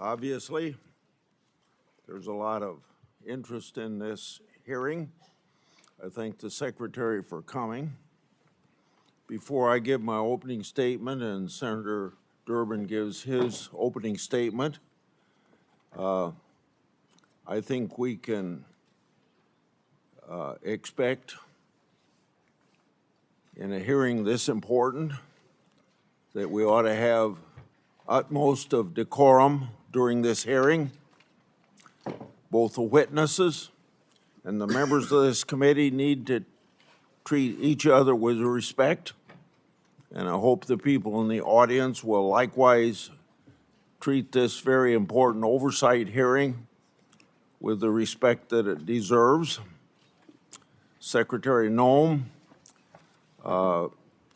Obviously, there's a lot of interest in this hearing. I thank the Secretary for coming. Before I give my opening statement and Senator Durbin gives his opening statement, I think we can expect in a hearing this important that we ought to have utmost of decorum during this hearing. Both the witnesses and the members of this committee need to treat each other with respect, and I hope the people in the audience will likewise treat this very important oversight hearing with the respect that it deserves. Secretary Noem,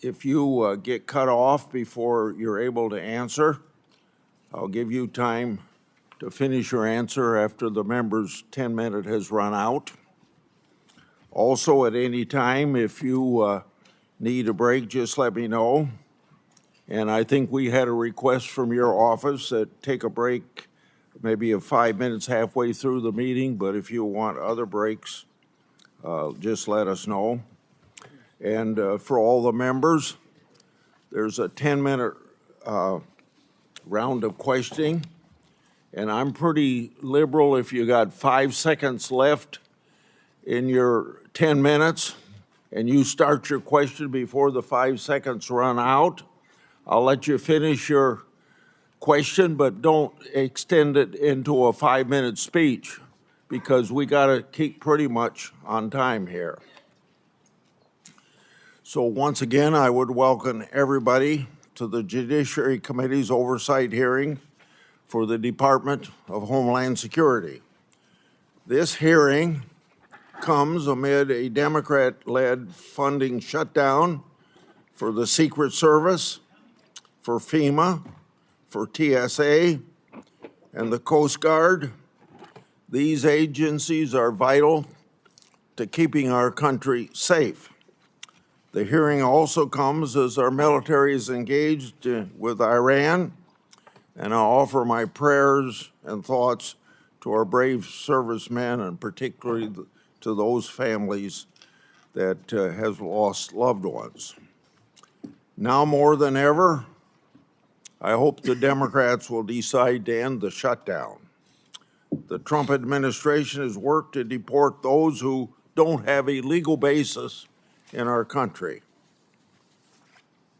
if you get cut off before you're able to answer, I'll give you time to finish your answer after the member's 10-minute has run out. Also, at any time, if you need a break, just let me know. And I think we had a request from your office that take a break maybe of 5 minutes halfway through the meeting, but if you want other breaks, just let us know. And for all the members, there's a 10-minute round of questioning. And I'm pretty liberal. If you got 5 seconds left in your 10 minutes and you start your question before the 5 seconds run out, I'll let you finish your question, but don't extend it into a 5-minute speech because we got to keep pretty much on time here. So once again, I would welcome everybody to the Judiciary Committee's oversight hearing for the Department of Homeland Security. This hearing comes amid a Democrat-led funding shutdown for the Secret Service, for FEMA, for TSA, and the Coast Guard. These agencies are vital to keeping our country safe. The hearing also comes as our military is engaged with Iran, and I offer my prayers and thoughts to our brave servicemen and particularly to those families that have lost loved ones. Now more than ever, I hope the Democrats will decide to end the shutdown. The Trump administration has worked to deport those who don't have a legal basis in our country.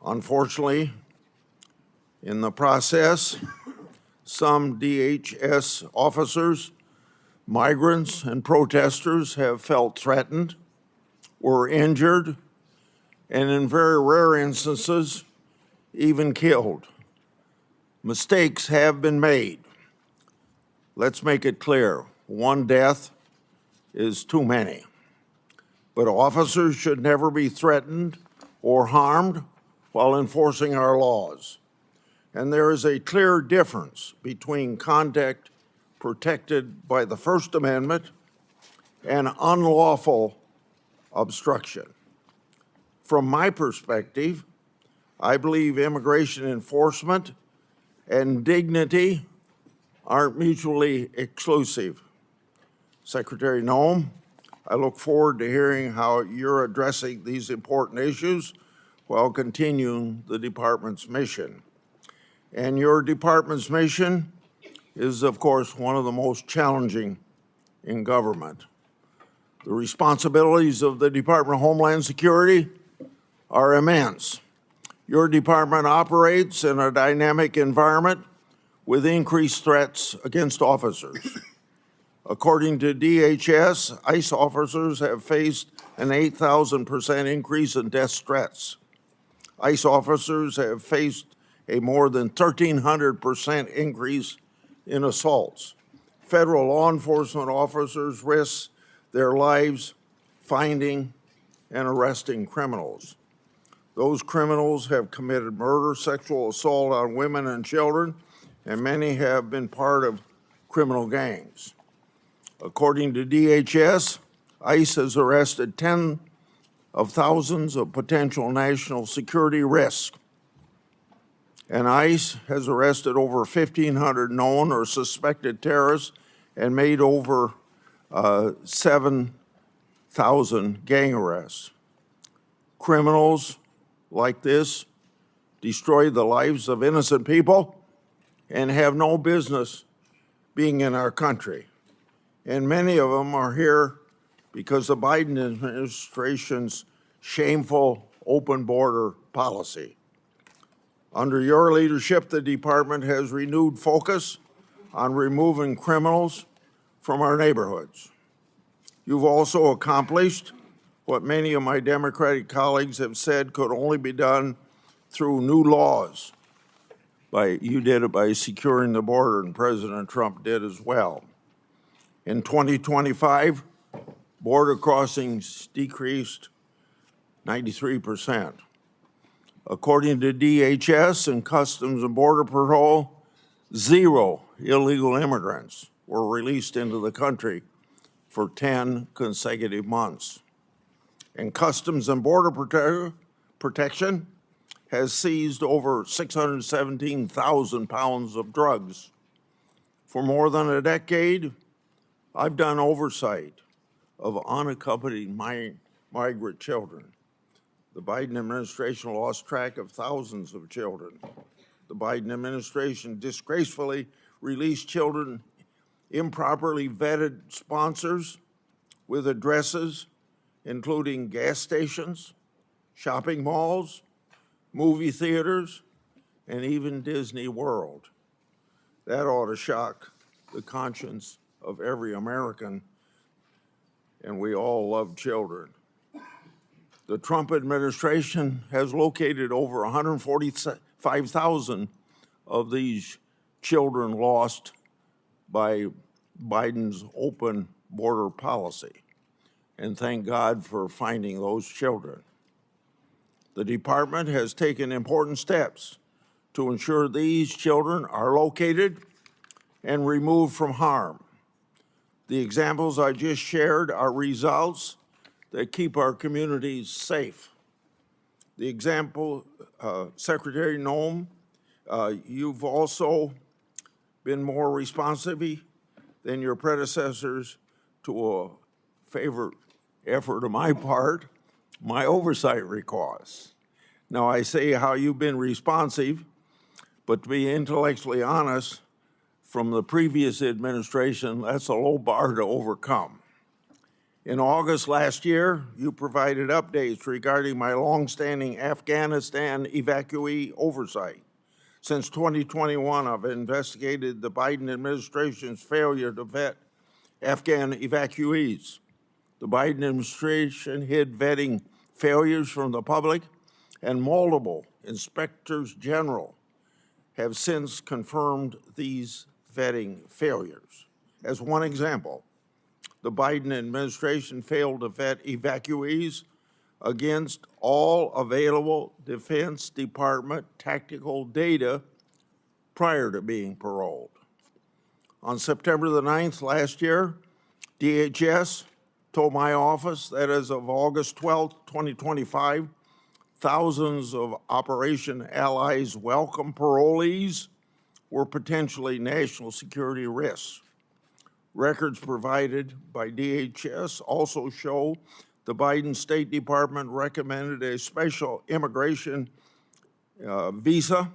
Unfortunately, in the process, some DHS officers, migrants, and protesters have felt threatened, were injured, and in very rare instances, even killed. Mistakes have been made. Let's make it clear, one death is too many. But officers should never be threatened or harmed while enforcing our laws. And there is a clear difference between conduct protected by the First Amendment and unlawful obstruction. From my perspective, I believe immigration enforcement and dignity aren't mutually exclusive. Secretary Noem, I look forward to hearing how you're addressing these important issues while continuing the department's mission. And your department's mission is, of course, one of the most challenging in government. The responsibilities of the Department of Homeland Security are immense. Your department operates in a dynamic environment with increased threats against officers. According to DHS, ICE officers have faced an 8,000% increase in death threats. ICE officers have faced a more than 1,300% increase in assaults. Federal law enforcement officers risk their lives finding and arresting criminals. Those criminals have committed murder, sexual assault on women and children, and many have been part of criminal gangs. According to DHS, ICE has arrested tens of thousands of potential national security risks. And ICE has arrested over 1,500 known or suspected terrorists and made over 7,000 gang arrests. Criminals like this destroy the lives of innocent people and have no business being in our country. And many of them are here because the Biden administration's shameful open border policy. Under your leadership, the department has renewed focus on removing criminals from our neighborhoods. You've also accomplished what many of my Democratic colleagues have said could only be done through new laws. You did it by securing the border, and President Trump did as well. In 2025, border crossings decreased 93%. According to DHS and Customs and Border Patrol, 0 illegal immigrants were released into the country for 10 consecutive months. And Customs and Border Protection has seized over 617,000 pounds of drugs. For more than a decade, I've done oversight of unaccompanied migrant children. The Biden administration lost track of thousands of children. The Biden administration disgracefully released children improperly vetted sponsors with addresses including gas stations, shopping malls, movie theaters, and even Disney World. That ought to shock the conscience of every American, and we all love children. The Trump administration has located over 145,000 of these children lost by Biden's open border policy, and thank God for finding those children. The department has taken important steps to ensure these children are located and removed from harm. The examples I just shared are results that keep our communities safe. The example, Secretary Noem, you've also been more responsive than your predecessors to a favorite effort of my part, my oversight requests. Now, I say how you've been responsive, but to be intellectually honest, from the previous administration, that's a low bar to overcome. In August last year, you provided updates regarding my longstanding Afghanistan evacuee oversight. Since 2021, I've investigated the Biden administration's failure to vet Afghan evacuees. The Biden administration hid vetting failures from the public, and multiple inspectors general have since confirmed these vetting failures. As one example, the Biden administration failed to vet evacuees against all available Defense Department tactical data prior to being paroled. On September the 9th last year, DHS told my office that as of August 12th, 2025, thousands of Operation Allies welcome parolees were potentially national security risks. Records provided by DHS also show the Biden State Department recommended a special immigration visa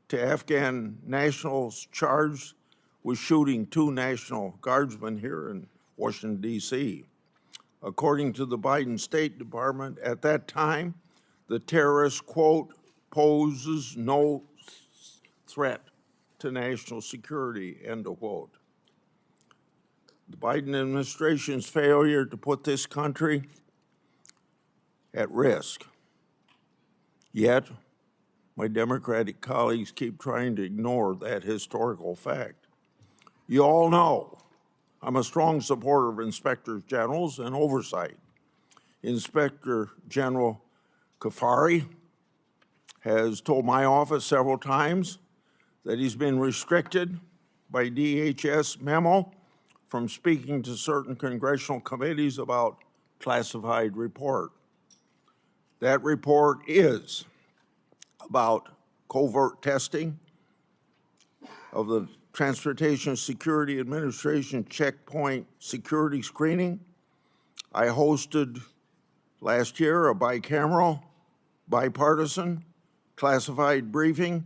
to Afghan nationals charged with shooting 2 National Guardsmen here in Washington, D.C. According to the Biden State Department, at that time, the terrorist, quote, poses no threat to national security, end of quote. The Biden administration's failure to put this country at risk. Yet, my Democratic colleagues keep trying to ignore that historical fact. You all know I'm a strong supporter of inspectors generals and oversight. Inspector General Kafari has told my office several times that he's been restricted by DHS memo from speaking to certain congressional committees about classified report. That report is about covert testing of the Transportation Security Administration checkpoint security screening. I hosted last year a bicameral, bipartisan, classified briefing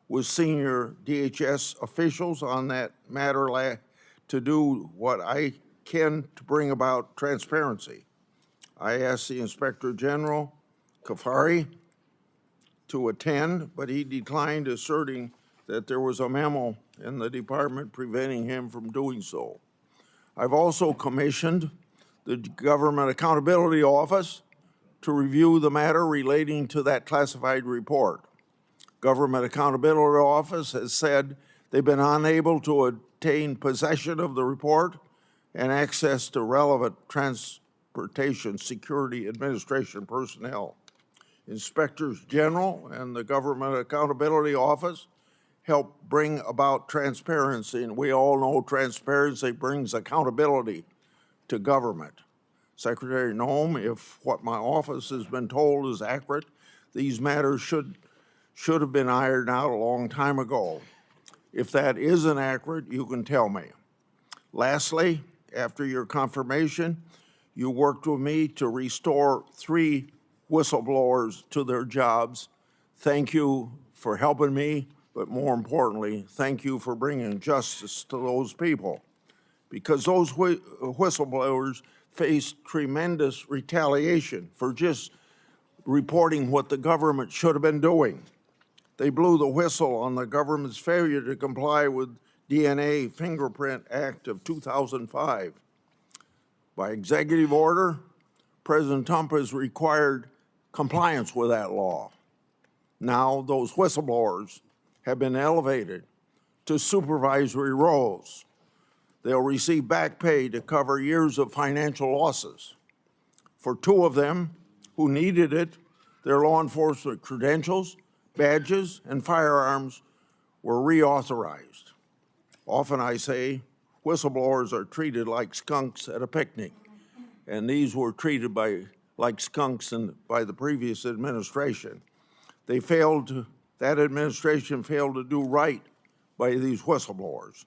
with senior DHS officials on that matter to do what I can to bring about transparency. I asked the Inspector General, Kafari, to attend, but he declined, asserting that there was a memo in the department preventing him from doing so. I've also commissioned the Government Accountability Office to review the matter relating to that classified report. Government Accountability Office has said they've been unable to obtain possession of the report and access to relevant Transportation Security Administration personnel. Inspectors General and the Government Accountability Office help bring about transparency, and we all know transparency brings accountability to government. Secretary Noem, if what my office has been told is accurate, these matters should have been ironed out a long time ago. If that isn't accurate, you can tell me. Lastly, after your confirmation, you worked with me to restore 3 whistleblowers to their jobs. Thank you for helping me, but more importantly, thank you for bringing justice to those people, because those whistleblowers faced tremendous retaliation for just reporting what the government should have been doing. They blew the whistle on the government's failure to comply with DNA Fingerprint Act of 2005. By executive order, President Trump has required compliance with that law. Now those whistleblowers have been elevated to supervisory roles. They'll receive back pay to cover years of financial losses. For 2 of them who needed it, their law enforcement credentials, badges, and firearms were reauthorized. Often I say whistleblowers are treated like skunks at a picnic, and these were treated like skunks by the previous administration. That administration failed to do right by these whistleblowers.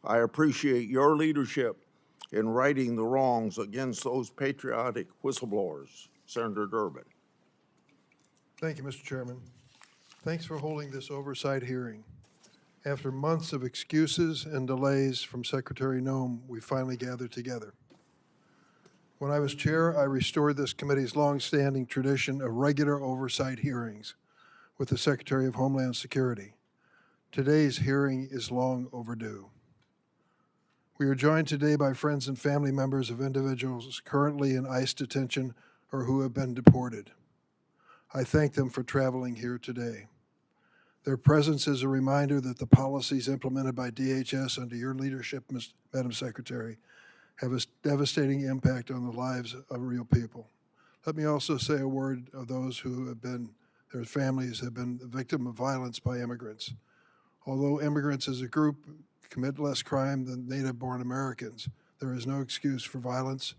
I appreciate your leadership in righting the wrongs against those patriotic whistleblowers. Senator Durbin. Thank you, Mr. Chairman. Thanks for holding this oversight hearing. After months of excuses and delays from Secretary Noem, we finally gathered together. When I was chair, I restored this committee's longstanding tradition of regular oversight hearings with the Secretary of Homeland Security. Today's hearing is long overdue. We are joined today by friends and family members of individuals currently in ICE detention or who have been deported. I thank them for traveling here today. Their presence is a reminder that the policies implemented by DHS under your leadership, Madam Secretary, have a devastating impact on the lives of real people. Let me also say a word of those who have been, their families have been the victim of violence by immigrants. Although immigrants as a group commit less crime than native-born Americans, there is no excuse for violence,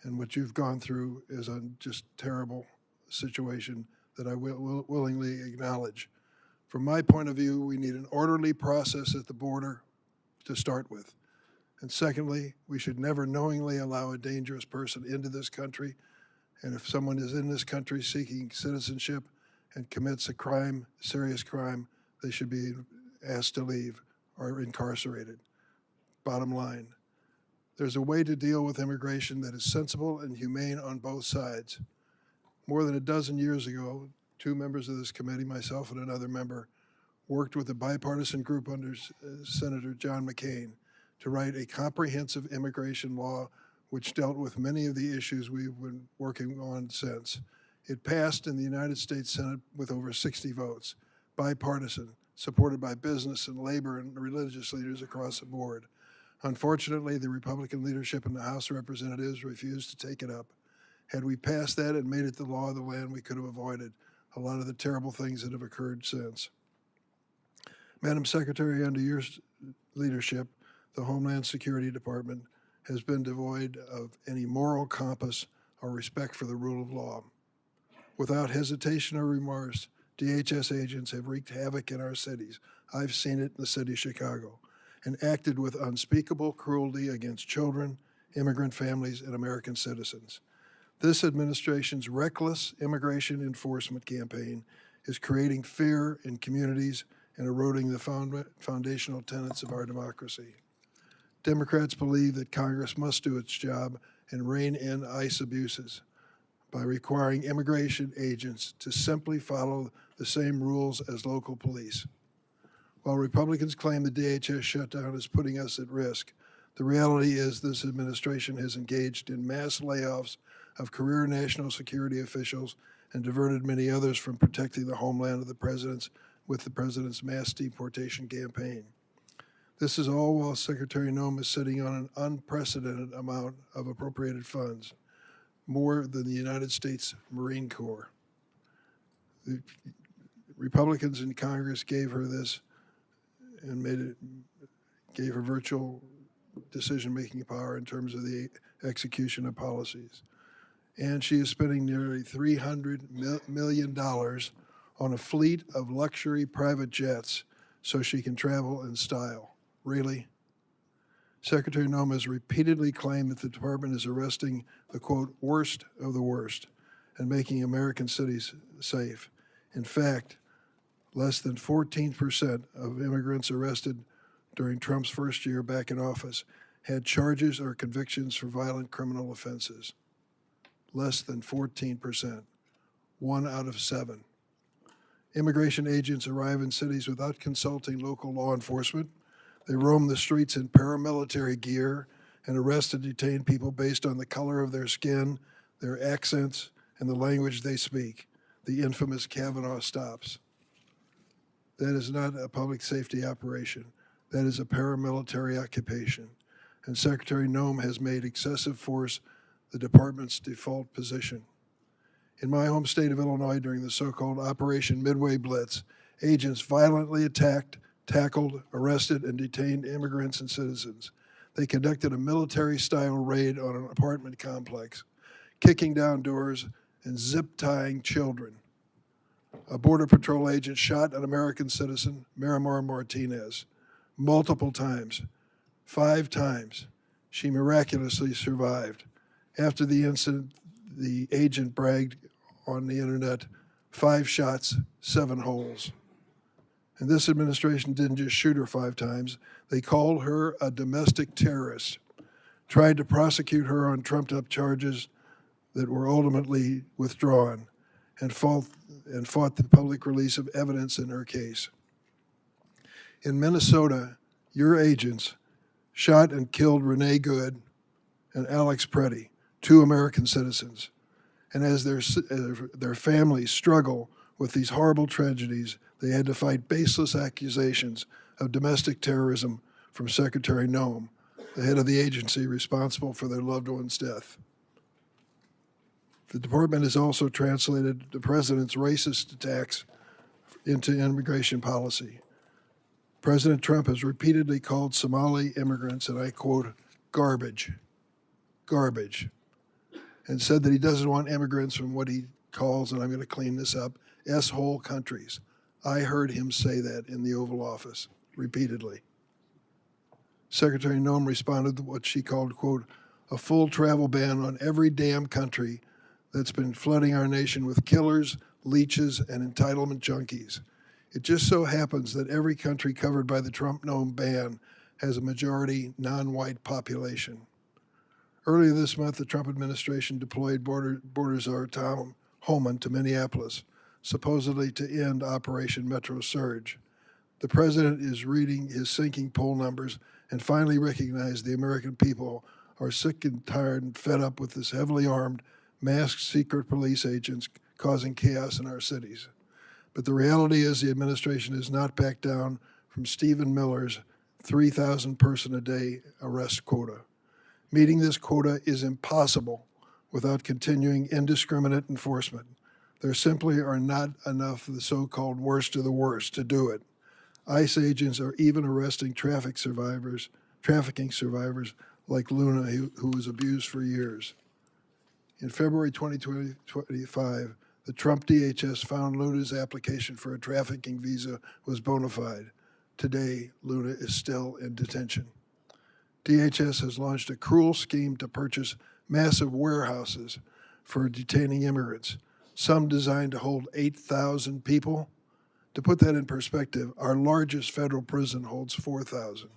and what you've gone through is a just terrible situation that I will willingly acknowledge. From my point of view, we need an orderly process at the border to start with. And secondly, we should never knowingly allow a dangerous person into this country. And if someone is in this country seeking citizenship and commits a crime, serious crime, they should be asked to leave or incarcerated. Bottom line, there's a way to deal with immigration that is sensible and humane on both sides. More than a dozen years ago, 2 members of this committee, myself and another member, worked with a bipartisan group under Senator John McCain to write a comprehensive immigration law which dealt with many of the issues we've been working on since. It passed in the United States Senate with over 60 votes, bipartisan, supported by business and labor and religious leaders across the board. Unfortunately, the Republican leadership in the House of Representatives refused to take it up. Had we passed that and made it the law of the land, we could have avoided a lot of the terrible things that have occurred since. Madam Secretary, under your leadership, the Homeland Security Department has been devoid of any moral compass or respect for the rule of law. Without hesitation or remorse, DHS agents have wreaked havoc in our cities. I've seen it in the city of Chicago, and acted with unspeakable cruelty against children, immigrant families, and American citizens. This administration's reckless immigration enforcement campaign is creating fear in communities and eroding the foundational tenets of our democracy. Democrats believe that Congress must do its job and rein in ICE abuses by requiring immigration agents to simply follow the same rules as local police. While Republicans claim the DHS shutdown is putting us at risk, the reality is this administration has engaged in mass layoffs of career national security officials and diverted many others from protecting the homeland of the president's with the president's mass deportation campaign. This is all while Secretary Noem is sitting on an unprecedented amount of appropriated funds, more than the United States Marine Corps. The Republicans in Congress gave her this and gave her virtual decision-making power in terms of the execution of policies. And she is spending nearly $300 million on a fleet of luxury private jets so she can travel in style. Really? Secretary Noem has repeatedly claimed that the department is arresting the, quote, worst of the worst and making American cities safe. In fact, less than 14% of immigrants arrested during Trump's first year back in office had charges or convictions for violent criminal offenses. Less than 14%, 1 out of 7. Immigration agents arrive in cities without consulting local law enforcement. They roam the streets in paramilitary gear and arrest and detain people based on the color of their skin, their accents, and the language they speak, the infamous Kavanaugh stops. That is not a public safety operation. That is a paramilitary occupation. And Secretary Noem has made excessive force the department's default position. In my home state of Illinois, during the so-called Operation Midway Blitz, agents violently attacked, tackled, arrested, and detained immigrants and citizens. They conducted a military-style raid on an apartment complex, kicking down doors and zip-tying children. A Border Patrol agent shot an American citizen, Miramar Martinez, multiple times, 5 times. She miraculously survived. After the incident, the agent bragged on the internet, 5 shots, 7 holes. And this administration didn't just shoot her 5 times. They called her a domestic terrorist, tried to prosecute her on trumped-up charges that were ultimately withdrawn, and fought the public release of evidence in her case. In Minnesota, your agents shot and killed Renee Good and Alex Preddy, 2 American citizens. And as their families struggle with these horrible tragedies, they had to fight baseless accusations of domestic terrorism from Secretary Noem, the head of the agency responsible for their loved one's death. The department has also translated the president's racist attacks into immigration policy. President Trump has repeatedly called Somali immigrants, and I quote, garbage, and said that he doesn't want immigrants from what he calls, and I'm going to clean this up, S-hole countries. I heard him say that in the Oval Office repeatedly. Secretary Noem responded to what she called, quote, a full travel ban on every damn country that's been flooding our nation with killers, leeches, and entitlement junkies. It just so happens that every country covered by the Trump-Noem ban has a majority non-white population. Earlier this month, the Trump administration deployed Border Czar Tom Homan to Minneapolis, supposedly to end Operation Metro Surge. The president is reading his sinking poll numbers and finally recognized the American people are sick and tired and fed up with this heavily armed, masked secret police agents causing chaos in our cities. But the reality is the administration has not backed down from Stephen Miller's 3,000 person a day arrest quota. Meeting this quota is impossible without continuing indiscriminate enforcement. There simply are not enough of the so-called worst of the worst to do it. ICE agents are even arresting trafficking survivors like Luna, who was abused for years. In February 2025, The Trump DHS found Luna's application for a trafficking visa was bona fide. Today, Luna is still in detention. DHS has launched a cruel scheme to purchase massive warehouses for detaining immigrants, some designed to hold 8,000 people. To put that in perspective, our largest federal prison holds 4,000.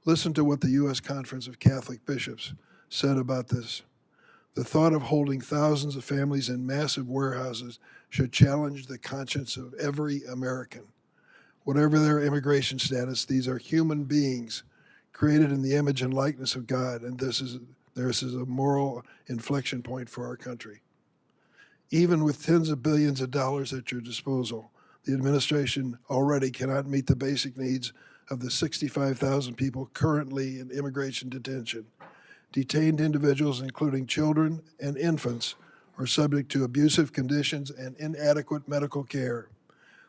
Listen to what the U.S. Conference of Catholic Bishops said about this. The thought of holding thousands of families in massive warehouses should challenge the conscience of every American. Whatever their immigration status, these are human beings created in the image and likeness of God, and this is a moral inflection point for our country. Even with tens of billions of dollars at your disposal, the administration already cannot meet the basic needs of the 65,000 people currently in immigration detention. Detained individuals, including children and infants, are subject to abusive conditions and inadequate medical care.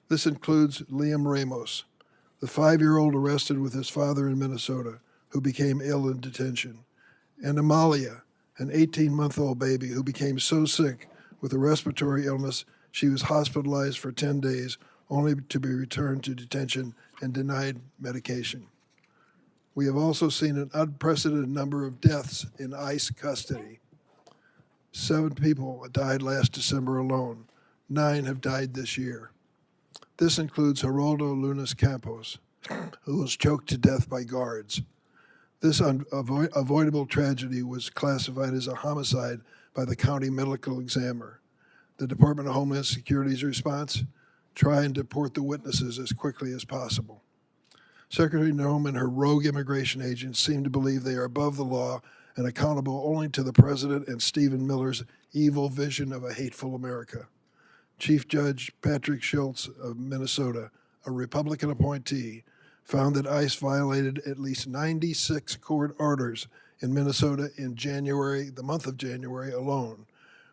This includes Liam Ramos, the 5-year-old arrested with his father in Minnesota, who became ill in detention, and Amalia, an 18-month-old baby who became so sick with a respiratory illness she was hospitalized for 10 days, only to be returned to detention and denied medication. We have also seen an unprecedented number of deaths in ICE custody. 7 people died last December alone. 9 have died this year. This includes Geraldo Lunas Campos, who was choked to death by guards. This avoidable tragedy was classified as a homicide by the county medical examiner. The Department of Homeland Security's response? Try and deport the witnesses as quickly as possible. Secretary Noem and her rogue immigration agents seem to believe they are above the law and accountable only to the president and Stephen Miller's evil vision of a hateful America. Chief Judge Patrick Schultz of Minnesota, a Republican appointee, found that ICE violated at least 96 court orders in Minnesota in January, the month of January alone,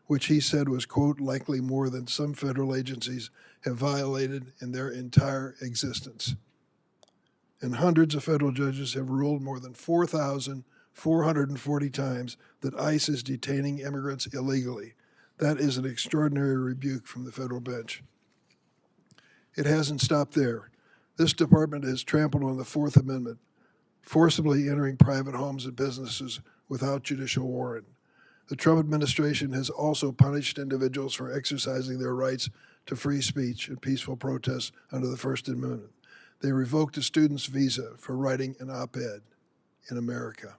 which he said was, quote, likely more than some federal agencies have violated in their entire existence. And hundreds of federal judges have ruled more than 4,440 times that ICE is detaining immigrants illegally. That is an extraordinary rebuke from the federal bench. It hasn't stopped there. This department has trampled on the Fourth Amendment, forcibly entering private homes and businesses without judicial warrant. The Trump administration has also punished individuals for exercising their rights to free speech and peaceful protest under the First Amendment. They revoked a student's visa for writing an op-ed in America.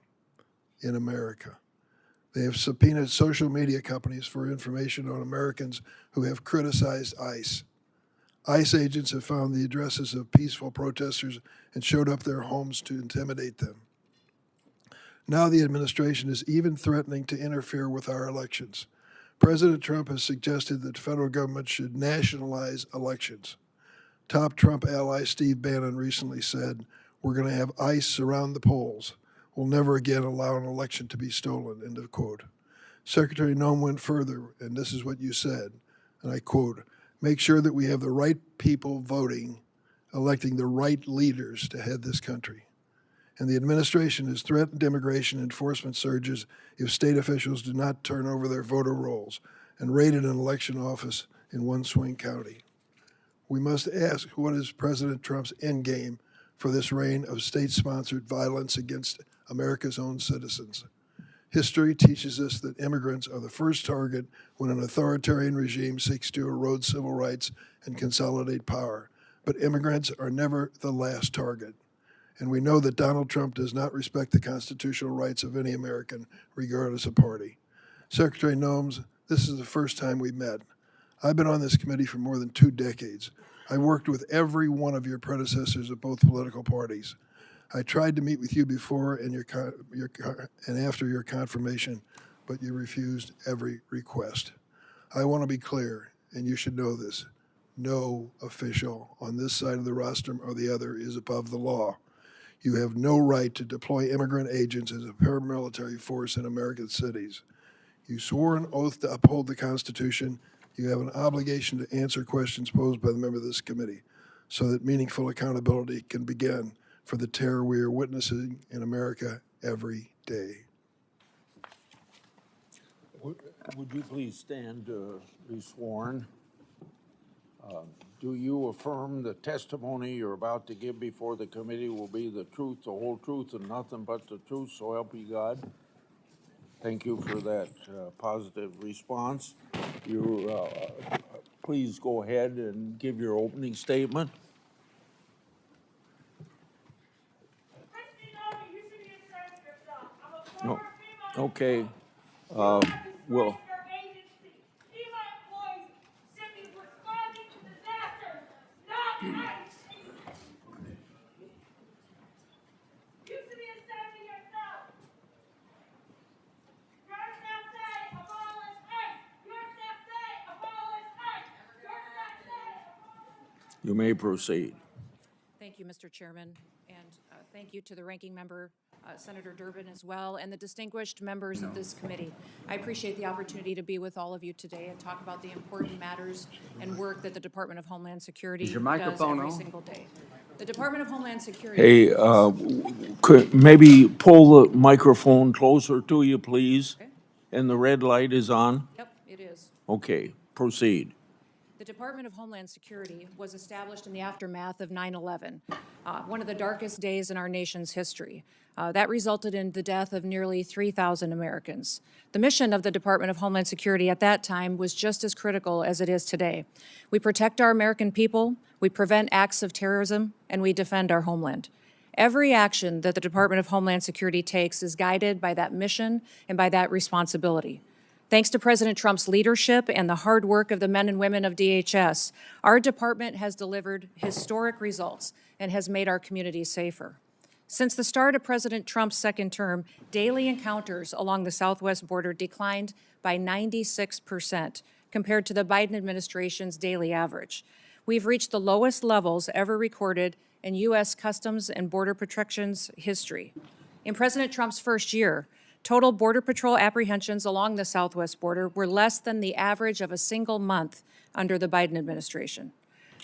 In America. They have subpoenaed social media companies for information on Americans who have criticized ICE. ICE agents have found the addresses of peaceful protesters and showed up their homes to intimidate them. Now the administration is even threatening to interfere with our elections. President Trump has suggested that the federal government should nationalize elections. Top Trump ally Steve Bannon recently said, "We're going to have ICE surround the polls. We'll never again allow an election to be stolen," end of quote. Secretary Noem went further, and this is what you said, and I quote, "Make sure that we have the right people voting, electing the right leaders to head this country." And the administration has threatened immigration enforcement surges if state officials do not turn over their voter rolls and raided an election office in one swing county. We must ask, what is President Trump's endgame for this reign of state-sponsored violence against America's own citizens? History teaches us that immigrants are the first target when an authoritarian regime seeks to erode civil rights and consolidate power. But immigrants are never the last target. And we know that Donald Trump does not respect the constitutional rights of any American, regardless of party. Secretary Noem, this is the first time we met. I've been on this committee for more than 2 decades. I worked with every one of your predecessors of both political parties. I tried to meet with you before and after your confirmation, but you refused every request. I want to be clear, and you should know this. No official on this side of the rostrum or the other is above the law. You have no right to deploy immigrant agents as a paramilitary force in American cities. You swore an oath to uphold the Constitution. You have an obligation to answer questions posed by the member of this committee so that meaningful accountability can begin for the terror we are witnessing in America every day. Would you please stand to be sworn? Do you affirm the testimony you're about to give before the committee will be the truth, the whole truth, and nothing but the truth, so help you God? Thank you for that positive response. Please go ahead and give your opening statement. Kristi, Noem, you should be ashamed of yourself. I'm a No. former FEMA Okay. employee. Well, Your agency. FEMA employees should be responding to disasters, not ICE. You should be ashamed of yourself. Your staff say abolish ICE. Your staff say abolish ICE. Your staff say abolish. you may proceed. Thank you, Mr. Chairman, and thank you to the ranking member, Senator Durbin, as well, and the distinguished members of this committee. I appreciate the opportunity to be with all of you today and talk about the important matters and work that the Department of Homeland Security Is your does microphone every on? single day. The Department of Homeland Security. Hey, could maybe pull the microphone closer to you, please? Okay. And the red light is on? Yep, it is. Okay, proceed. The Department of Homeland Security was established in the aftermath of 9/11, one of the darkest days in our nation's history. That resulted in the death of nearly 3,000 Americans. The mission of the Department of Homeland Security at that time was just as critical as it is today. We protect our American people, we prevent acts of terrorism, and we defend our homeland. Every action that the Department of Homeland Security takes is guided by that mission and by that responsibility. Thanks to President Trump's leadership and the hard work of the men and women of DHS, our department has delivered historic results and has made our communities safer. Since the start of President Trump's second term, daily encounters along the southwest border declined by 96% compared to the Biden administration's daily average. We've reached the lowest levels ever recorded in U.S. Customs and Border Protection's history. In President Trump's first year, total Border Patrol apprehensions along the southwest border were less than the average of a single month under the Biden administration.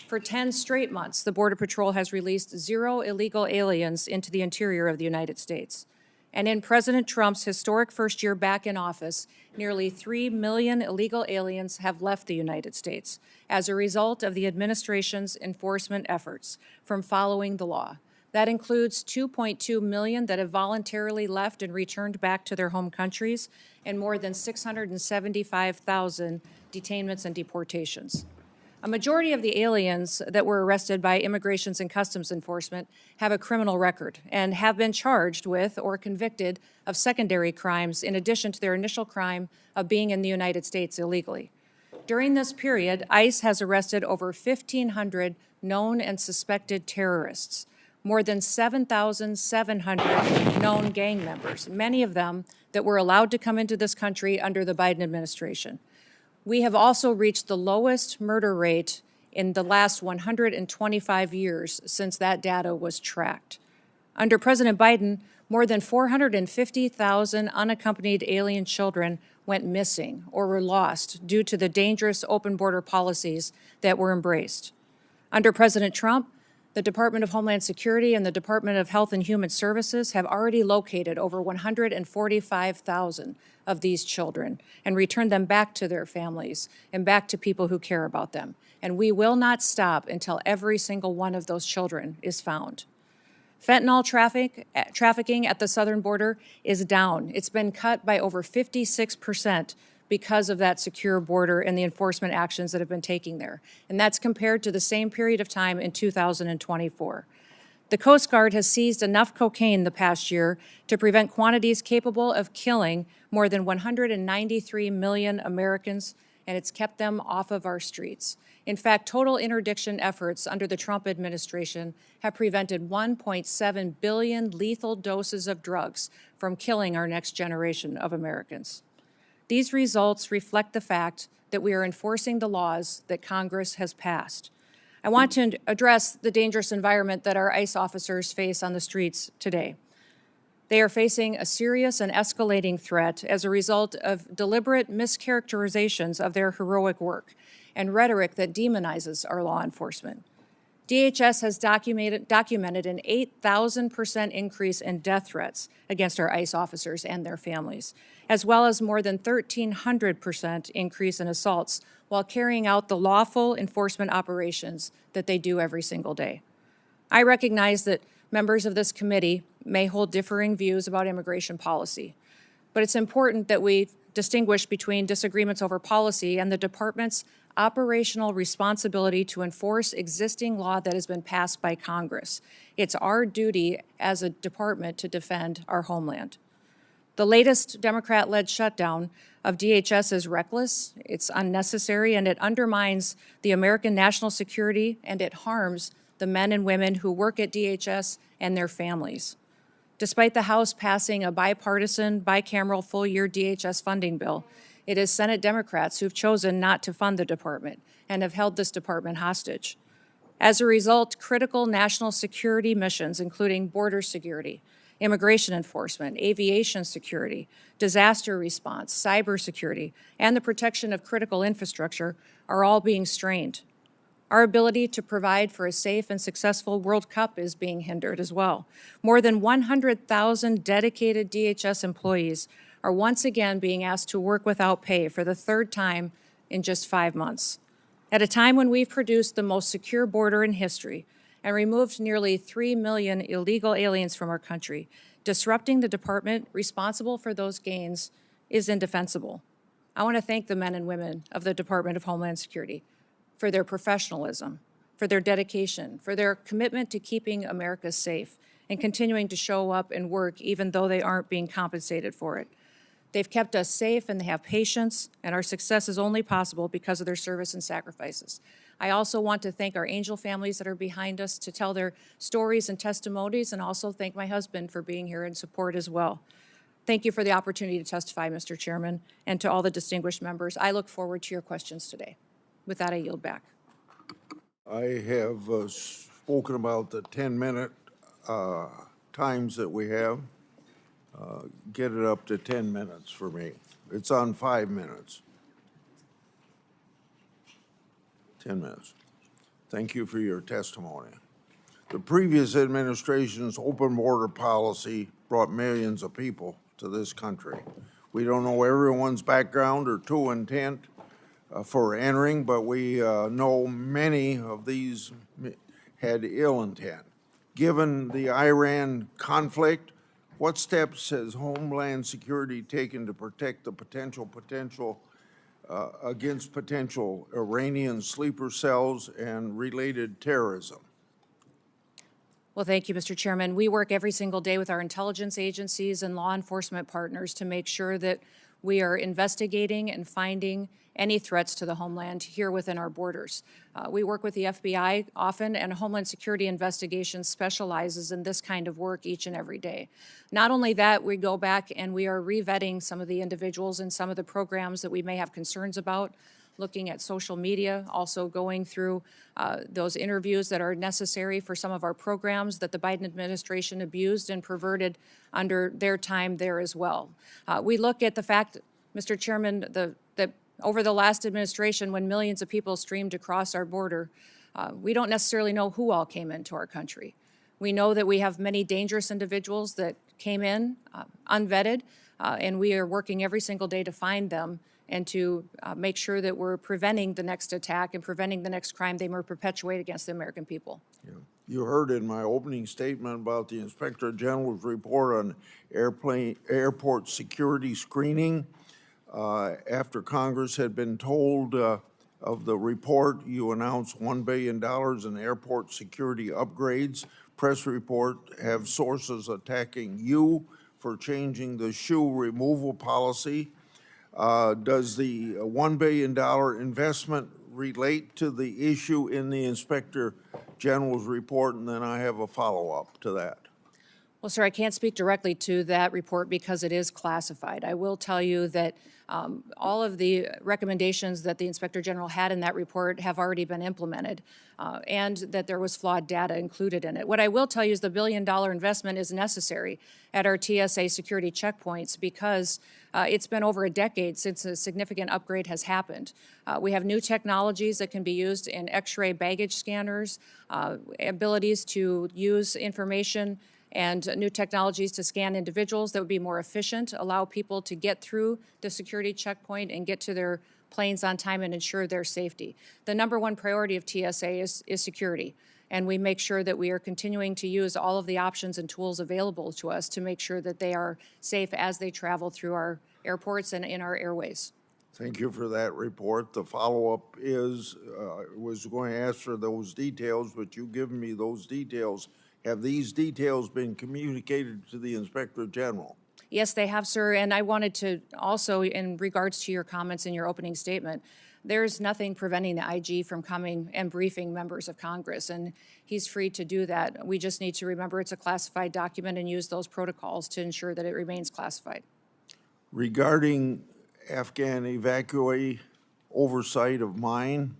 For 10 straight months, the Border Patrol has released 0 illegal aliens into the interior of the United States. And in President Trump's historic first year back in office, nearly 3 million illegal aliens have left the United States as a result of the administration's enforcement efforts from following the law. That includes 2.2 million that have voluntarily left and returned back to their home countries, and more than 675,000 detainments and deportations. A majority of the aliens that were arrested by Immigrations and Customs Enforcement have a criminal record and have been charged with or convicted of secondary crimes in addition to their initial crime of being in the United States illegally. During this period, ICE has arrested over 1,500 known and suspected terrorists, more than 7,700 known gang members, many of them that were allowed to come into this country under the Biden administration. We have also reached the lowest murder rate in the last 125 years since that data was tracked. Under President Biden, more than 450,000 unaccompanied alien children went missing or were lost due to the dangerous open border policies that were embraced. Under President Trump, the Department of Homeland Security and the Department of Health and Human Services have already located over 145,000 of these children and returned them back to their families and back to people who care about them. And we will not stop until every single one of those children is found. Fentanyl trafficking at the southern border is down. It's been cut by over 56% because of that secure border and the enforcement actions that have been taken there. And that's compared to the same period of time in 2024. The Coast Guard has seized enough cocaine the past year to prevent quantities capable of killing more than 193 million Americans, and it's kept them off of our streets. In fact, total interdiction efforts under the Trump administration have prevented 1.7 billion lethal doses of drugs from killing our next generation of Americans. These results reflect the fact that we are enforcing the laws that Congress has passed. I want to address the dangerous environment that our ICE officers face on the streets today. They are facing a serious and escalating threat as a result of deliberate mischaracterizations of their heroic work and rhetoric that demonizes our law enforcement. DHS has documented an 8,000% increase in death threats against our ICE officers and their families, as well as more than 1,300% increase in assaults while carrying out the lawful enforcement operations that they do every single day. I recognize that members of this committee may hold differing views about immigration policy, but it's important that we distinguish between disagreements over policy and the department's operational responsibility to enforce existing law that has been passed by Congress. It's our duty as a department to defend our homeland. The latest Democrat-led shutdown of DHS is reckless, it's unnecessary, and it undermines the American national security, and it harms the men and women who work at DHS and their families. Despite the House passing a bipartisan, bicameral full-year DHS funding bill, it is Senate Democrats who've chosen not to fund the department and have held this department hostage. As a result, critical national security missions, including border security, immigration enforcement, aviation security, disaster response, cybersecurity, and the protection of critical infrastructure are all being strained. Our ability to provide for a safe and successful World Cup is being hindered as well. More than 100,000 dedicated DHS employees are once again being asked to work without pay for the third time in just 5 months. At a time when we've produced the most secure border in history and removed nearly 3 million illegal aliens from our country, disrupting the department responsible for those gains is indefensible. I want to thank the men and women of the Department of Homeland Security for their professionalism, for their dedication, for their commitment to keeping America safe and continuing to show up and work even though they aren't being compensated for it. They've kept us safe and they have patience, and our success is only possible because of their service and sacrifices. I also want to thank our angel families that are behind us to tell their stories and testimonies, and also thank my husband for being here in support as well. Thank you for the opportunity to testify, Mr. Chairman, and to all the distinguished members. I look forward to your questions today. With that, I yield back. I have spoken about the 10-minute times that we have. Get it up to 10 minutes for me. It's on 5 minutes. 10 minutes. Thank you for your testimony. The previous administration's open border policy brought millions of people to this country. We don't know everyone's background or true intent for entering, but we know many of these had ill intent. Given the Iran conflict, what steps has Homeland Security taken to protect the against potential Iranian sleeper cells and related terrorism? Well, thank you, Mr. Chairman. We work every single day with our intelligence agencies and law enforcement partners to make sure that we are investigating and finding any threats to the homeland here within our borders. We work with the FBI often, and Homeland Security Investigations specializes in this kind of work each and every day. Not only that, we go back and we are revetting some of the individuals and some of the programs that we may have concerns about, looking at social media, also going through those interviews that are necessary for some of our programs that the Biden administration abused and perverted under their time there as well. We look at the fact, Mr. Chairman, that over the last administration, when millions of people streamed across our border, we don't necessarily know who all came into our country. We know that we have many dangerous individuals that came in unvetted, and we are working every single day to find them and to make sure that we're preventing the next attack and preventing the next crime they may perpetuate against the American people. Yeah. You heard in my opening statement about the Inspector General's report on airport security screening. After Congress had been told of the report, you announced $1 billion in airport security upgrades. Press report have sources attacking you for changing the shoe removal policy. Does the $1 billion investment relate to the issue in the Inspector General's report? And then I have a follow-up to that. Well, sir, I can't speak directly to that report because it is classified. I will tell you that all of the recommendations that the Inspector General had in that report have already been implemented, and that there was flawed data included in it. What I will tell you is the $1 billion investment is necessary at our TSA security checkpoints because it's been over a decade since a significant upgrade has happened. We have new technologies that can be used in X-ray baggage scanners, abilities to use information and new technologies to scan individuals that would be more efficient, allow people to get through the security checkpoint and get to their planes on time and ensure their safety. The number one priority of TSA is security, and we make sure that we are continuing to use all of the options and tools available to us to make sure that they are safe as they travel through our airports and in our airways. Thank you for that report. The follow-up is, was going to ask for those details, but you've given me those details. Have these details been communicated to the Inspector General? Yes, they have, sir, and I wanted to also, in regards to your comments in your opening statement, there's nothing preventing the IG from coming and briefing members of Congress, and he's free to do that. We just need to remember it's a classified document and use those protocols to ensure that it remains classified. Regarding Afghan evacuee oversight of mine,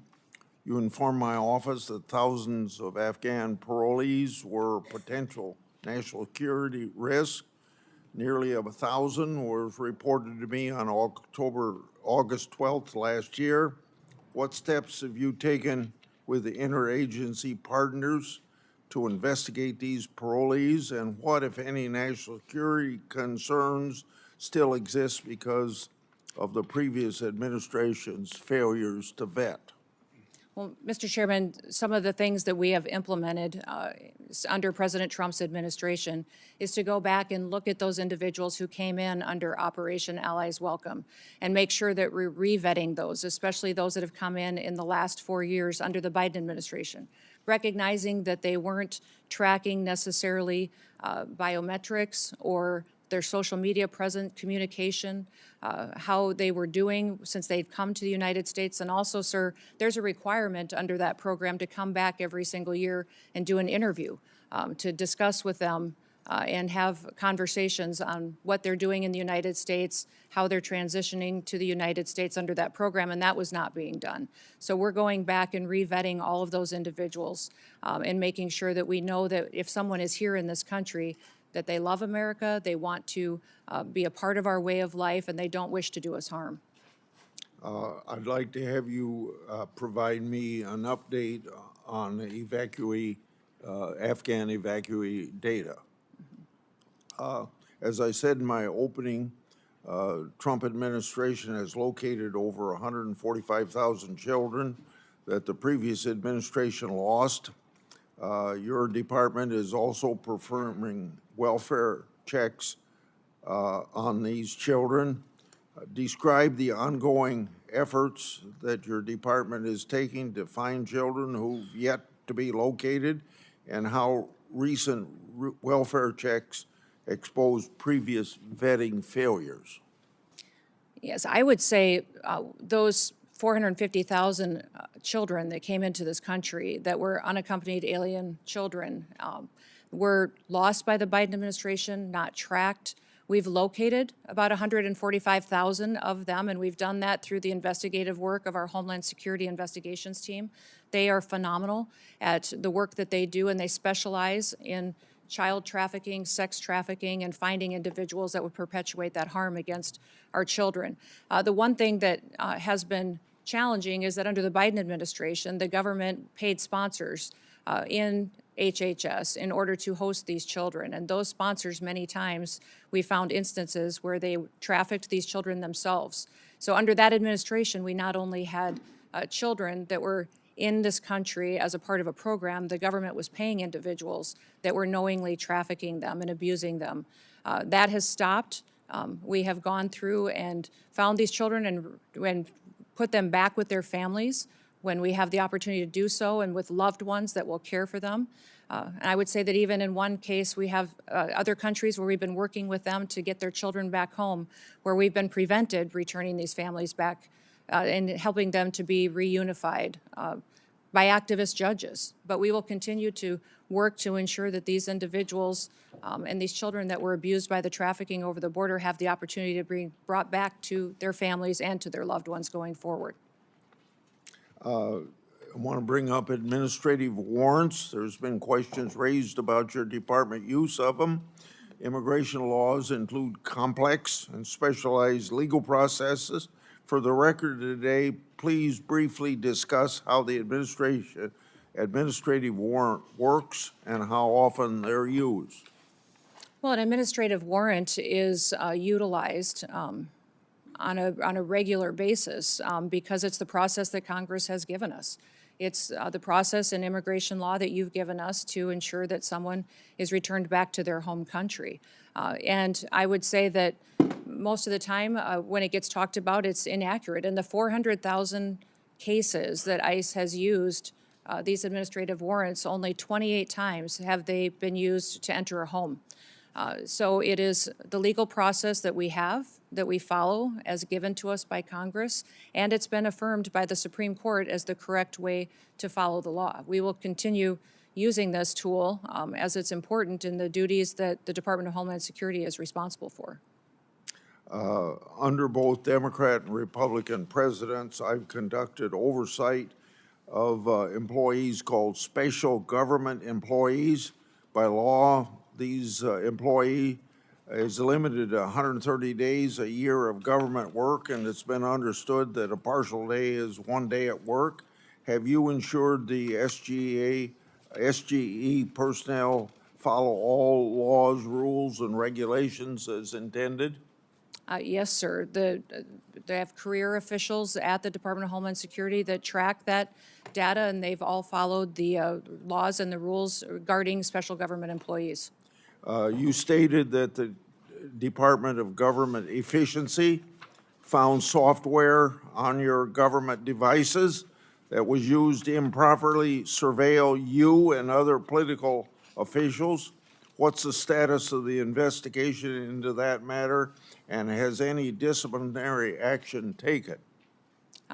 you informed my office that thousands of Afghan parolees were potential national security risk. Nearly 1,000 was reported to me on August 12th last year. What steps have you taken with the interagency partners to investigate these parolees, and what, if any, national security concerns still exist because of the previous administration's failures to vet? Well, Mr. Chairman, some of the things that we have implemented under President Trump's administration is to go back and look at those individuals who came in under Operation Allies Welcome and make sure that we're re-vetting those, especially those that have come in the last 4 years under the Biden administration, recognizing that they weren't tracking necessarily biometrics or their social media present communication, how they were doing since they'd come to the United States. And also, sir, there's a requirement under that program to come back every single year and do an interview to discuss with them and have conversations on what they're doing in the United States, how they're transitioning to the United States under that program, and that was not being done. So we're going back and re-vetting all of those individuals and making sure that we know that if someone is here in this country, that they love America, they want to be a part of our way of life, and they don't wish to do us harm. I'd like to have you provide me an update on the Afghan evacuee data. As I said in my opening, Trump administration has located over 145,000 children that the previous administration lost. Your department is also performing welfare checks on these children. Describe the ongoing efforts that your department is taking to find children who've yet to be located, and how recent welfare checks expose previous vetting failures. Yes, I would say those 450,000 children that came into this country that were unaccompanied alien children were lost by the Biden administration, not tracked. We've located about 145,000 of them, and we've done that through the investigative work of our Homeland Security investigations team. They are phenomenal at the work that they do, and they specialize in child trafficking, sex trafficking, and finding individuals that would perpetuate that harm against our children. The one thing that has been challenging is that under the Biden administration, the government paid sponsors in HHS in order to host these children. And those sponsors, many times, we found instances where they trafficked these children themselves. So under that administration, we not only had children that were in this country as a part of a program, the government was paying individuals that were knowingly trafficking them and abusing them. That has stopped. We have gone through and found these children and put them back with their families when we have the opportunity to do so, and with loved ones that will care for them. And I would say that even in one case, we have other countries where we've been working with them to get their children back home, where we've been prevented returning these families back and helping them to be reunified by activist judges. But we will continue to work to ensure that these individuals and these children that were abused by the trafficking over the border have the opportunity to be brought back to their families and to their loved ones going forward. I want to bring up administrative warrants. There's been questions raised about your department use of them. Immigration laws include complex and specialized legal processes. For the record today, please briefly discuss how the administrative warrant works and how often they're used. Well, an administrative warrant is utilized on a regular basis because it's the process that Congress has given us. It's the process in immigration law that you've given us to ensure that someone is returned back to their home country. And I would say that most of the time when it gets talked about, it's inaccurate. In the 400,000 cases that ICE has used these administrative warrants, only 28 times have they been used to enter a home. So it is the legal process that we have, that we follow as given to us by Congress, and it's been affirmed by the Supreme Court as the correct way to follow the law. We will continue using this tool as it's important in the duties that the Department of Homeland Security is responsible for. Under both Democrat and Republican presidents, I've conducted oversight of employees called special government employees. By law, these employee is limited to 130 days a year of government work, and it's been understood that a partial day is 1 day at work. Have you ensured the SGE personnel follow all laws, rules, and regulations as intended? Yes, sir. They have career officials at the Department of Homeland Security that track that data, and they've all followed the laws and the rules regarding special government employees. You stated that the Department of Government Efficiency found software on your government devices that was used to improperly surveil you and other political officials. What's the status of the investigation into that matter, and has any disciplinary action taken?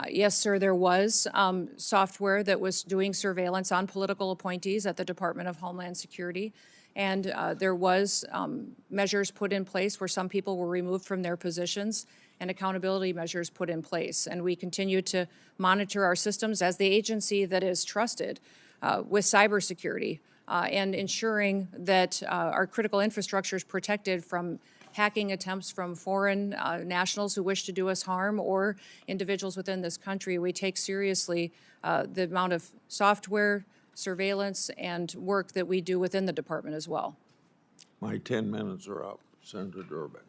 Yes, sir, there was software that was doing surveillance on political appointees at the Department of Homeland Security, and there was measures put in place where some people were removed from their positions and accountability measures put in place. And we continue to monitor our systems as the agency that is trusted with cybersecurity and ensuring that our critical infrastructure is protected from hacking attempts from foreign nationals who wish to do us harm or individuals within this country. We take seriously the amount of software, surveillance, and work that we do within the department as well. My 10 minutes are up. Senator Durbin.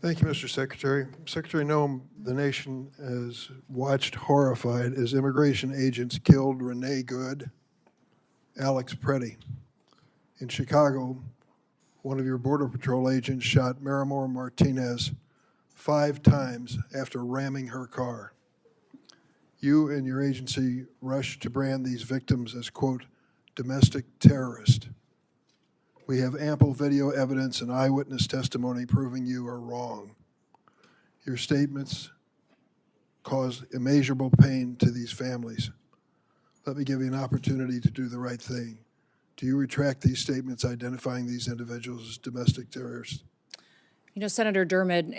Thank you, Mr. Secretary. Secretary Noem, the nation has watched horrified as immigration agents killed Renee Good, Alex Preddy. In Chicago, one of your Border Patrol agents shot Marimor Martinez 5 times after ramming her car. You and your agency rushed to brand these victims as, quote, domestic terrorist. We have ample video evidence and eyewitness testimony proving you are wrong. Your statements caused immeasurable pain to these families. Let me give you an opportunity to do the right thing. Do you retract these statements identifying these individuals as domestic terrorists? You know, Senator Dermott,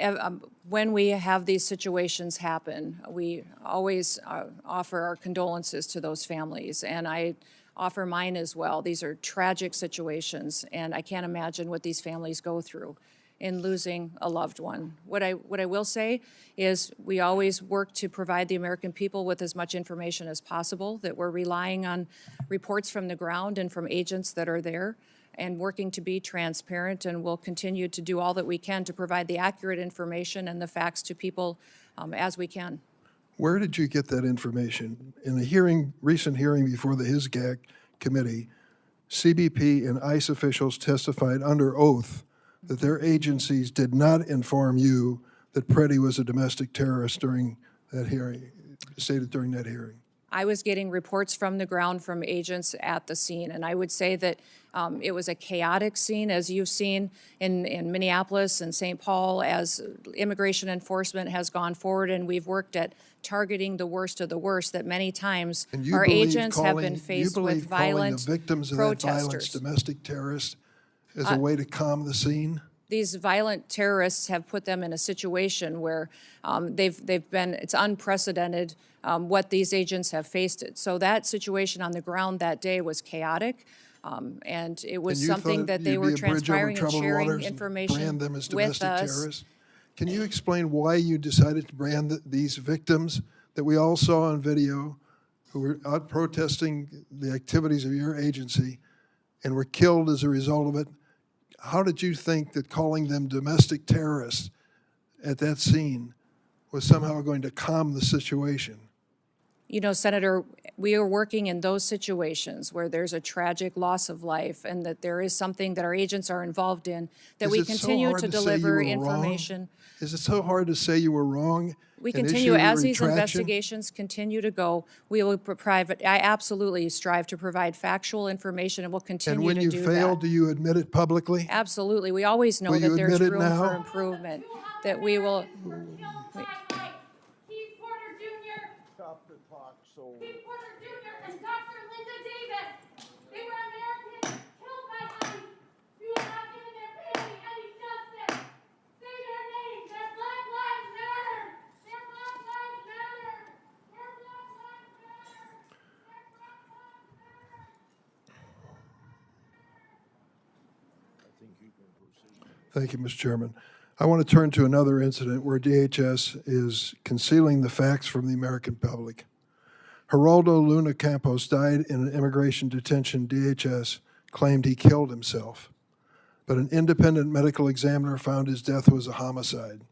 when we have these situations happen, we always offer our condolences to those families, and I offer mine as well. These are tragic situations, and I can't imagine what these families go through in losing a loved one. What I will say is we always work to provide the American people with as much information as possible, that we're relying on reports from the ground and from agents that are there, and working to be transparent, and we'll continue to do all that we can to provide the accurate information and the facts to people as we can. Where did you get that information? In a recent hearing before the HISGAC committee, CBP and ICE officials testified under oath that their agencies did not inform you that Preddy was a domestic terrorist during that hearing, stated during that hearing. I was getting reports from the ground from agents at the scene, and I would say that it was a chaotic scene, as you've seen in Minneapolis and St. Paul, as immigration enforcement has gone forward, and we've worked at targeting the worst of the worst, that many times And you our believe agents have been calling- faced you with believe calling violent the victims of that violence protesters. domestic terrorists as a way to calm the scene? These violent terrorists have put them in a situation where they've been, it's unprecedented what these agents have faced it. So that situation on the ground that day was chaotic, and it was And you something thought that they you'd were be a bridge over transpiring and troubled sharing waters and information brand them as with domestic us. terrorists? Can you explain why you decided to brand these victims that we all saw on video who were out protesting the activities of your agency and were killed as a result of it? How did you think that calling them domestic terrorists at that scene was somehow going to calm the situation? You know, Senator, we are working in those situations where there's a tragic loss of life and that there is something that our agents are involved in, that Is we it so continue hard to say you deliver were wrong? information. Is it so hard to say you were wrong? We and continue, issue a as these retraction? investigations continue to go, we will I absolutely strive to provide factual information, and we'll And continue when to you do fail, that. do you admit it publicly? Absolutely. We always know Will you that there's admit it room now? for improvement, that we will. Killed by ICE. Keith Porter Jr. Stop the clock, so. Keith Porter Jr. and Dr. Linda Davis. They were Americans killed by ICE. You have not given their family any justice. Say their names. Their Black Lives Matter. Their Black Lives Matter. Their Black Lives Matter. Their Black Lives Matter. Thank you, Mr. Chairman. I want to turn to another incident where DHS is concealing the facts from the American public. Geraldo Luna Campos died in an immigration detention. DHS claimed he killed himself, but an independent medical examiner found his death was a homicide.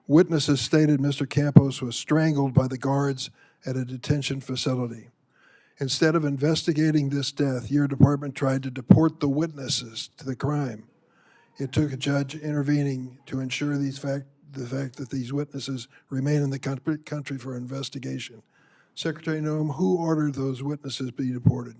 Witnesses stated Mr. Campos was strangled by the guards at a detention facility. Instead of investigating this death, your department tried to deport the witnesses to the crime. It took a judge intervening to ensure the fact that these witnesses remain in the country for investigation. Secretary Noem, who ordered those witnesses be deported?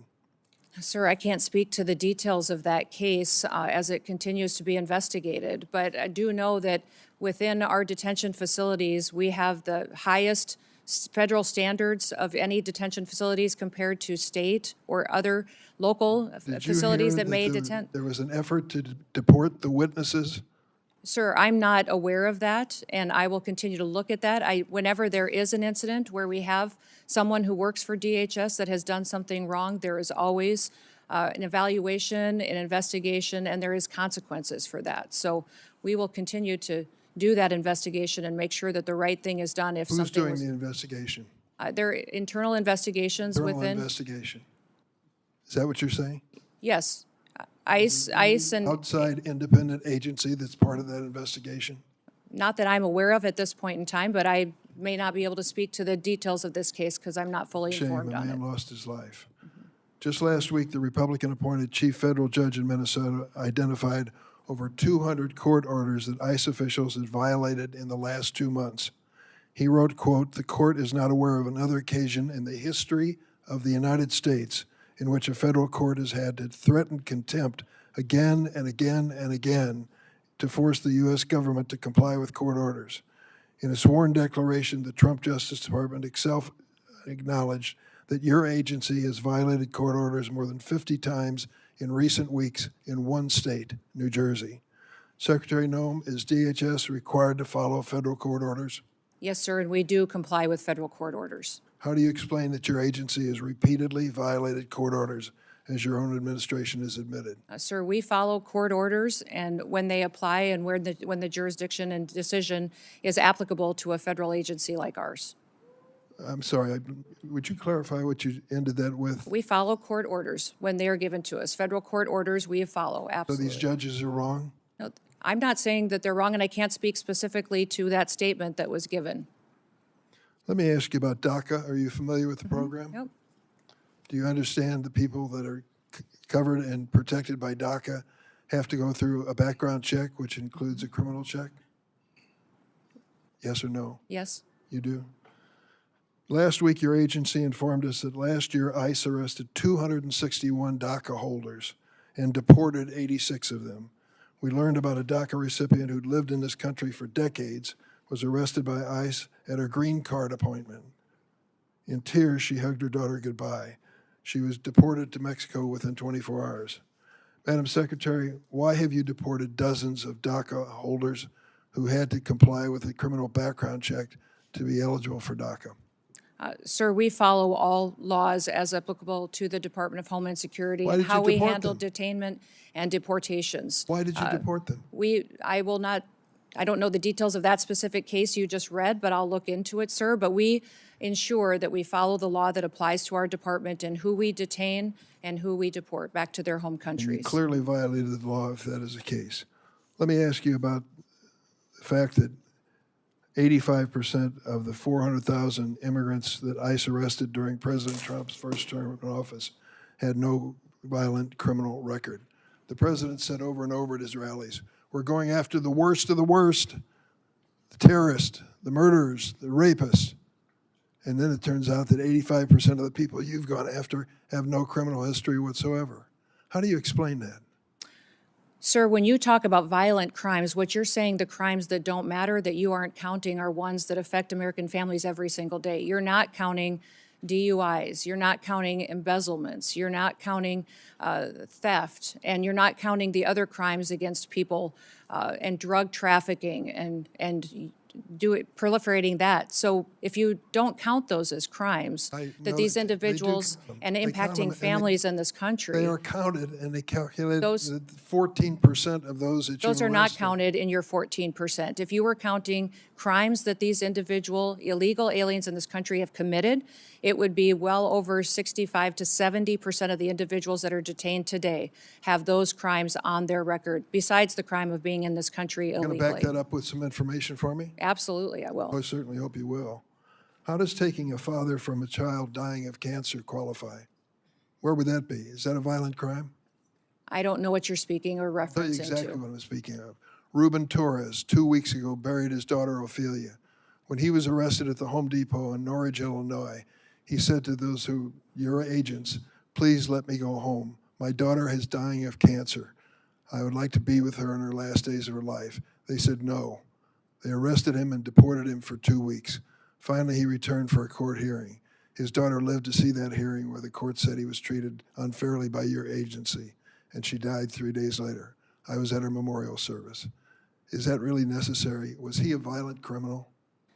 Sir, I can't speak to the details of that case as it continues to be investigated, but I do know that within our detention facilities, we have the highest federal standards of any detention facilities compared to state or other local Did you facilities hear that may there- detain. There was an effort to deport the witnesses? Sir, I'm not aware of that, and I will continue to look at that. Whenever there is an incident where we have someone who works for DHS that has done something wrong, there is always an evaluation, an investigation, and there is consequences for that. So we will continue to do that investigation and make sure that the right thing is done if Who's something doing was. the investigation? There are internal investigations Internal within. investigation. Is that what you're saying? Yes, ICE and. Outside independent agency that's part of that investigation? Not that I'm aware of at this point in time, but I may not be able to speak to the details of this case because I'm not fully Shame, a informed on it. man lost his life. Just last week, the Republican-appointed chief federal judge in Minnesota identified over 200 court orders that ICE officials had violated in the last 2 months. He wrote, quote, "The court is not aware of another occasion in the history of the United States in which a federal court has had to threaten contempt again and again and again to force the U.S. government to comply with court orders." In a sworn declaration, the Trump Justice Department itself acknowledged that your agency has violated court orders more than 50 times in recent weeks in one state, New Jersey. Secretary Noem, is DHS required to follow federal court orders? Yes, sir, and we do comply with federal court orders. How do you explain that your agency has repeatedly violated court orders, as your own administration has admitted? Sir, we follow court orders, and when they apply and when the jurisdiction and decision is applicable to a federal agency like ours. I'm sorry, would you clarify what you ended that with? We follow court orders when they are given to us. Federal court orders, we follow, So absolutely. these judges are wrong? No, I'm not saying that they're wrong, and I can't speak specifically to that statement that was given. Let me ask you about DACA. Are you familiar with the program? Yep. Do you understand the people that are covered and protected by DACA have to go through a background check, which includes a criminal check? Yes or no? Yes. You do? Last week, your agency informed us that last year ICE arrested 261 DACA holders and deported 86 of them. We learned about a DACA recipient who'd lived in this country for decades, was arrested by ICE at her green card appointment. In tears, she hugged her daughter goodbye. She was deported to Mexico within 24 hours. Madam Secretary, why have you deported dozens of DACA holders who had to comply with a criminal background check to be eligible for DACA? Sir, we follow all laws as applicable to the Department of Homeland Security Why and did you how we deport handle them? detainment and deportations. Why did you deport them? I don't know the details of that specific case you just read, but I'll look into it, sir. But we ensure that we follow the law that applies to our department and who we detain and who we deport back to their home You countries. clearly violated the law if that is the case. Let me ask you about the fact that 85% of the 400,000 immigrants that ICE arrested during President Trump's first term in office had no violent criminal record. The president said over and over at his rallies, we're going after the worst of the worst, the terrorists, the murderers, the rapists. And then it turns out that 85% of the people you've gone after have no criminal history whatsoever. How do you explain that? Sir, when you talk about violent crimes, what you're saying, the crimes that don't matter, that you aren't counting, are ones that affect American families every single day. You're not counting DUIs, you're not counting embezzlements, you're not counting theft, and you're not counting the other crimes against people and drug trafficking and proliferating that. So if you don't count those as crimes, I that know these they do individuals count them. and They count them, impacting and families in this country. They are counted, and they calculate Those- that 14% of those that you Those are not arrested- counted in your 14%. If you were counting crimes that these individual illegal aliens in this country have committed, it would be well over 65 to 70% of the individuals that are detained today have those crimes on their record, besides the crime of being in this country Going to illegally. back that up with some information for me? Absolutely, I will. I certainly hope you will. How does taking a father from a child dying of cancer qualify? Where would that be? Is that a violent crime? I don't know what you're speaking or I'll tell you referencing exactly to. what I'm speaking of. Ruben Torres, 2 weeks ago, buried his daughter Ophelia. When he was arrested at the Home Depot in Norridge, Illinois, he said to those who, your agents, please let me go home. My daughter is dying of cancer. I would like to be with her in her last days of her life. They said no. They arrested him and deported him for 2 weeks. Finally, he returned for a court hearing. His daughter lived to see that hearing where the court said he was treated unfairly by your agency, and she died 3 days later. I was at her memorial service. Is that really necessary? Was he a violent criminal?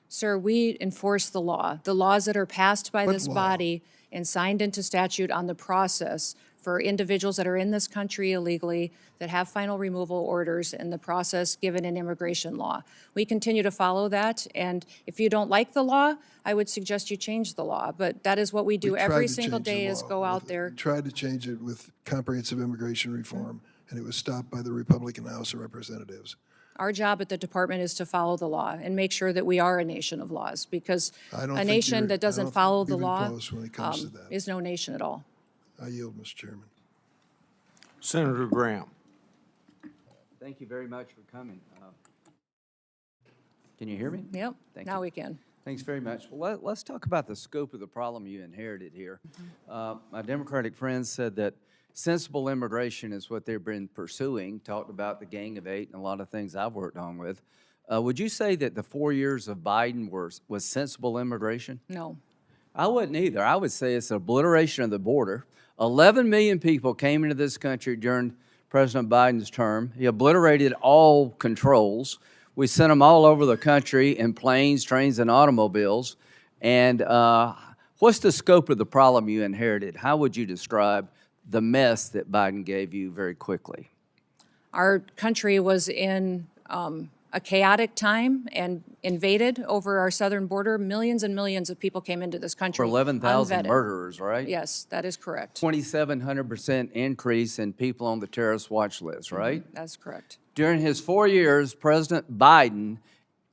Sir, we enforce the law. The laws that are passed by What this law? body and signed into statute on the process for individuals that are in this country illegally, that have final removal orders, and the process given in immigration law. We continue to follow that, and if you don't like the law, I would suggest you change the law. But that is what we do We tried every to single change the day, is law go out with- there. We tried to change it with comprehensive immigration reform, and it was stopped by the Republican House of Representatives. Our job at the department is to follow the law and make sure that we are a nation of laws, because I don't a think nation you're- that I doesn't don't follow think the even law close when it comes to that. is no nation at all. I yield, Mr. Chairman. Senator Graham. Thank you very much for coming. Can you hear me? Yep, Thank now you. we can. Thanks very much. Well, let's talk about the scope of the problem you inherited here. My Democratic friends said that sensible immigration is what they've been pursuing, talked about the Gang of Eight and a lot of things I've worked on with. Would you say that the 4 years of Biden was sensible immigration? No. I wouldn't either. I would say it's obliteration of the border. 11 million people came into this country during President Biden's term. He obliterated all controls. We sent them all over the country in planes, trains, and automobiles. And what's the scope of the problem you inherited? How would you describe the mess that Biden gave you very quickly? Our country was in a chaotic time and invaded over our southern border. Millions and millions of people came into this country. For 11,000 unvetted. murderers, right? Yes, that is correct. 2,700% increase in people on the terrorist watch list, right? That's correct. During his 4 years, President Biden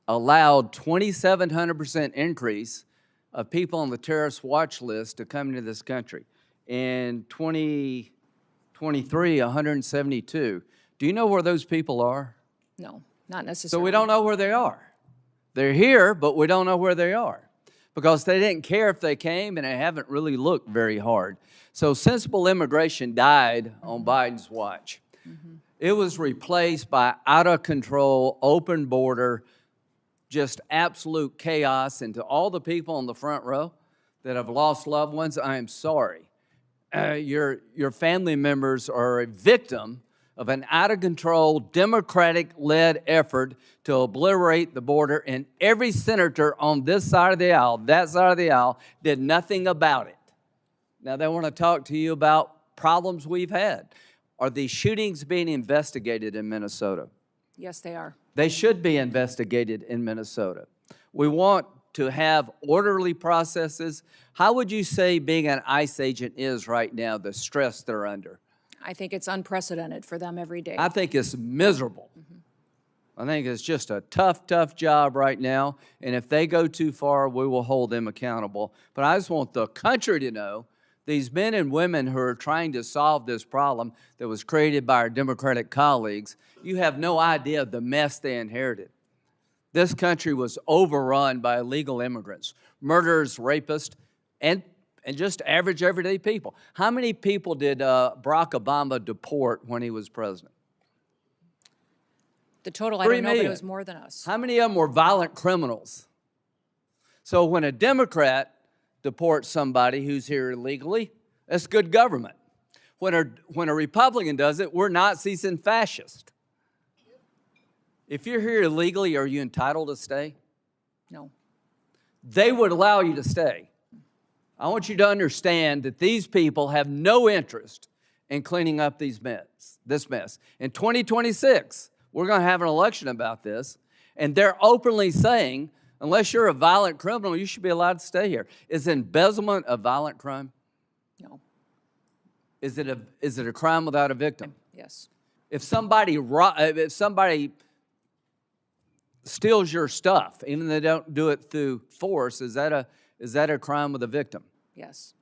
allowed 2,700% increase of people on the terrorist watch list to come into this country. In 2023, 172. Do you know where those people are? No, not So necessarily. we don't know where they are. They're here, but we don't know where they are. because they didn't care if they came, and they haven't really looked very hard. So sensible immigration died on Biden's watch. It was replaced by out-of-control, open border, just absolute chaos. And to all the people on the front row that have lost loved ones, I am sorry. Your family members are a victim of an out-of-control, Democratic-led effort to obliterate the border, and every senator on this side of the aisle, that side of the aisle, did nothing about it. Now, they want to talk to you about problems we've had. Are these shootings being investigated in Minnesota? Yes, they are. They should be investigated in Minnesota. We want to have orderly processes. How would you say being an ICE agent is right now, the stress they're under? I think it's unprecedented for them every day. I think it's miserable. I think it's just a tough, tough job right now. And if they go too far, we will hold them accountable. But I just want the country to know these men and women who are trying to solve this problem that was created by our Democratic colleagues, you have no idea of the mess they inherited. This country was overrun by illegal immigrants, murderers, rapists, and just average, everyday people. How many people did Barack Obama deport when he was president? The total, I 3 don't know, but million. it was more than us. How many of them were violent criminals? So when a Democrat deports somebody who's here illegally, that's good government. When a Republican does it, we're Nazis and fascists. If you're here illegally, are you entitled to stay? No. They would allow you to stay. I want you to understand that these people have no interest in cleaning up this mess. In 2026, we're going to have an election about this, and they're openly saying, unless you're a violent criminal, you should be allowed to stay here. Is embezzlement a violent crime? No. Is it a crime without a victim? Yes. If somebody steals your stuff, even if they don't do it through force, is that a crime with a victim? Yes.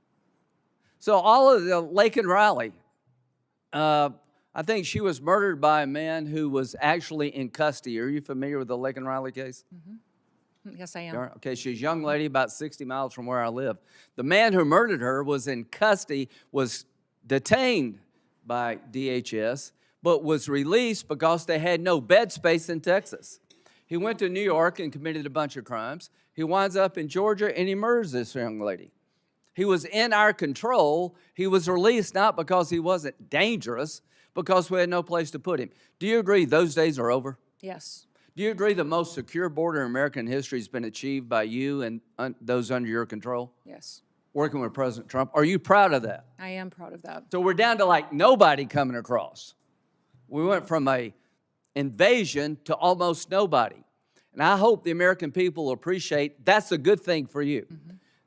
So all of the Laken Riley, I think she was murdered by a man who was actually in custody. Are you familiar with the Laken Riley case? Yes, I am. Okay, she's a young lady about 60 miles from where I live. The man who murdered her was in custody, was detained by DHS, but was released because they had no bed space in Texas. He went to New York and committed a bunch of crimes. He winds up in Georgia and he murders this young lady. He was in our control. He was released not because he wasn't dangerous, because we had no place to put him. Do you agree those days are over? Yes. Do you agree the most secure border in American history has been achieved by you and those under your control? Yes. Working with President Trump. Are you proud of that? I am proud of that. So we're down to like nobody coming across. We went from a invasion to almost nobody. And I hope the American people appreciate that's a good thing for you.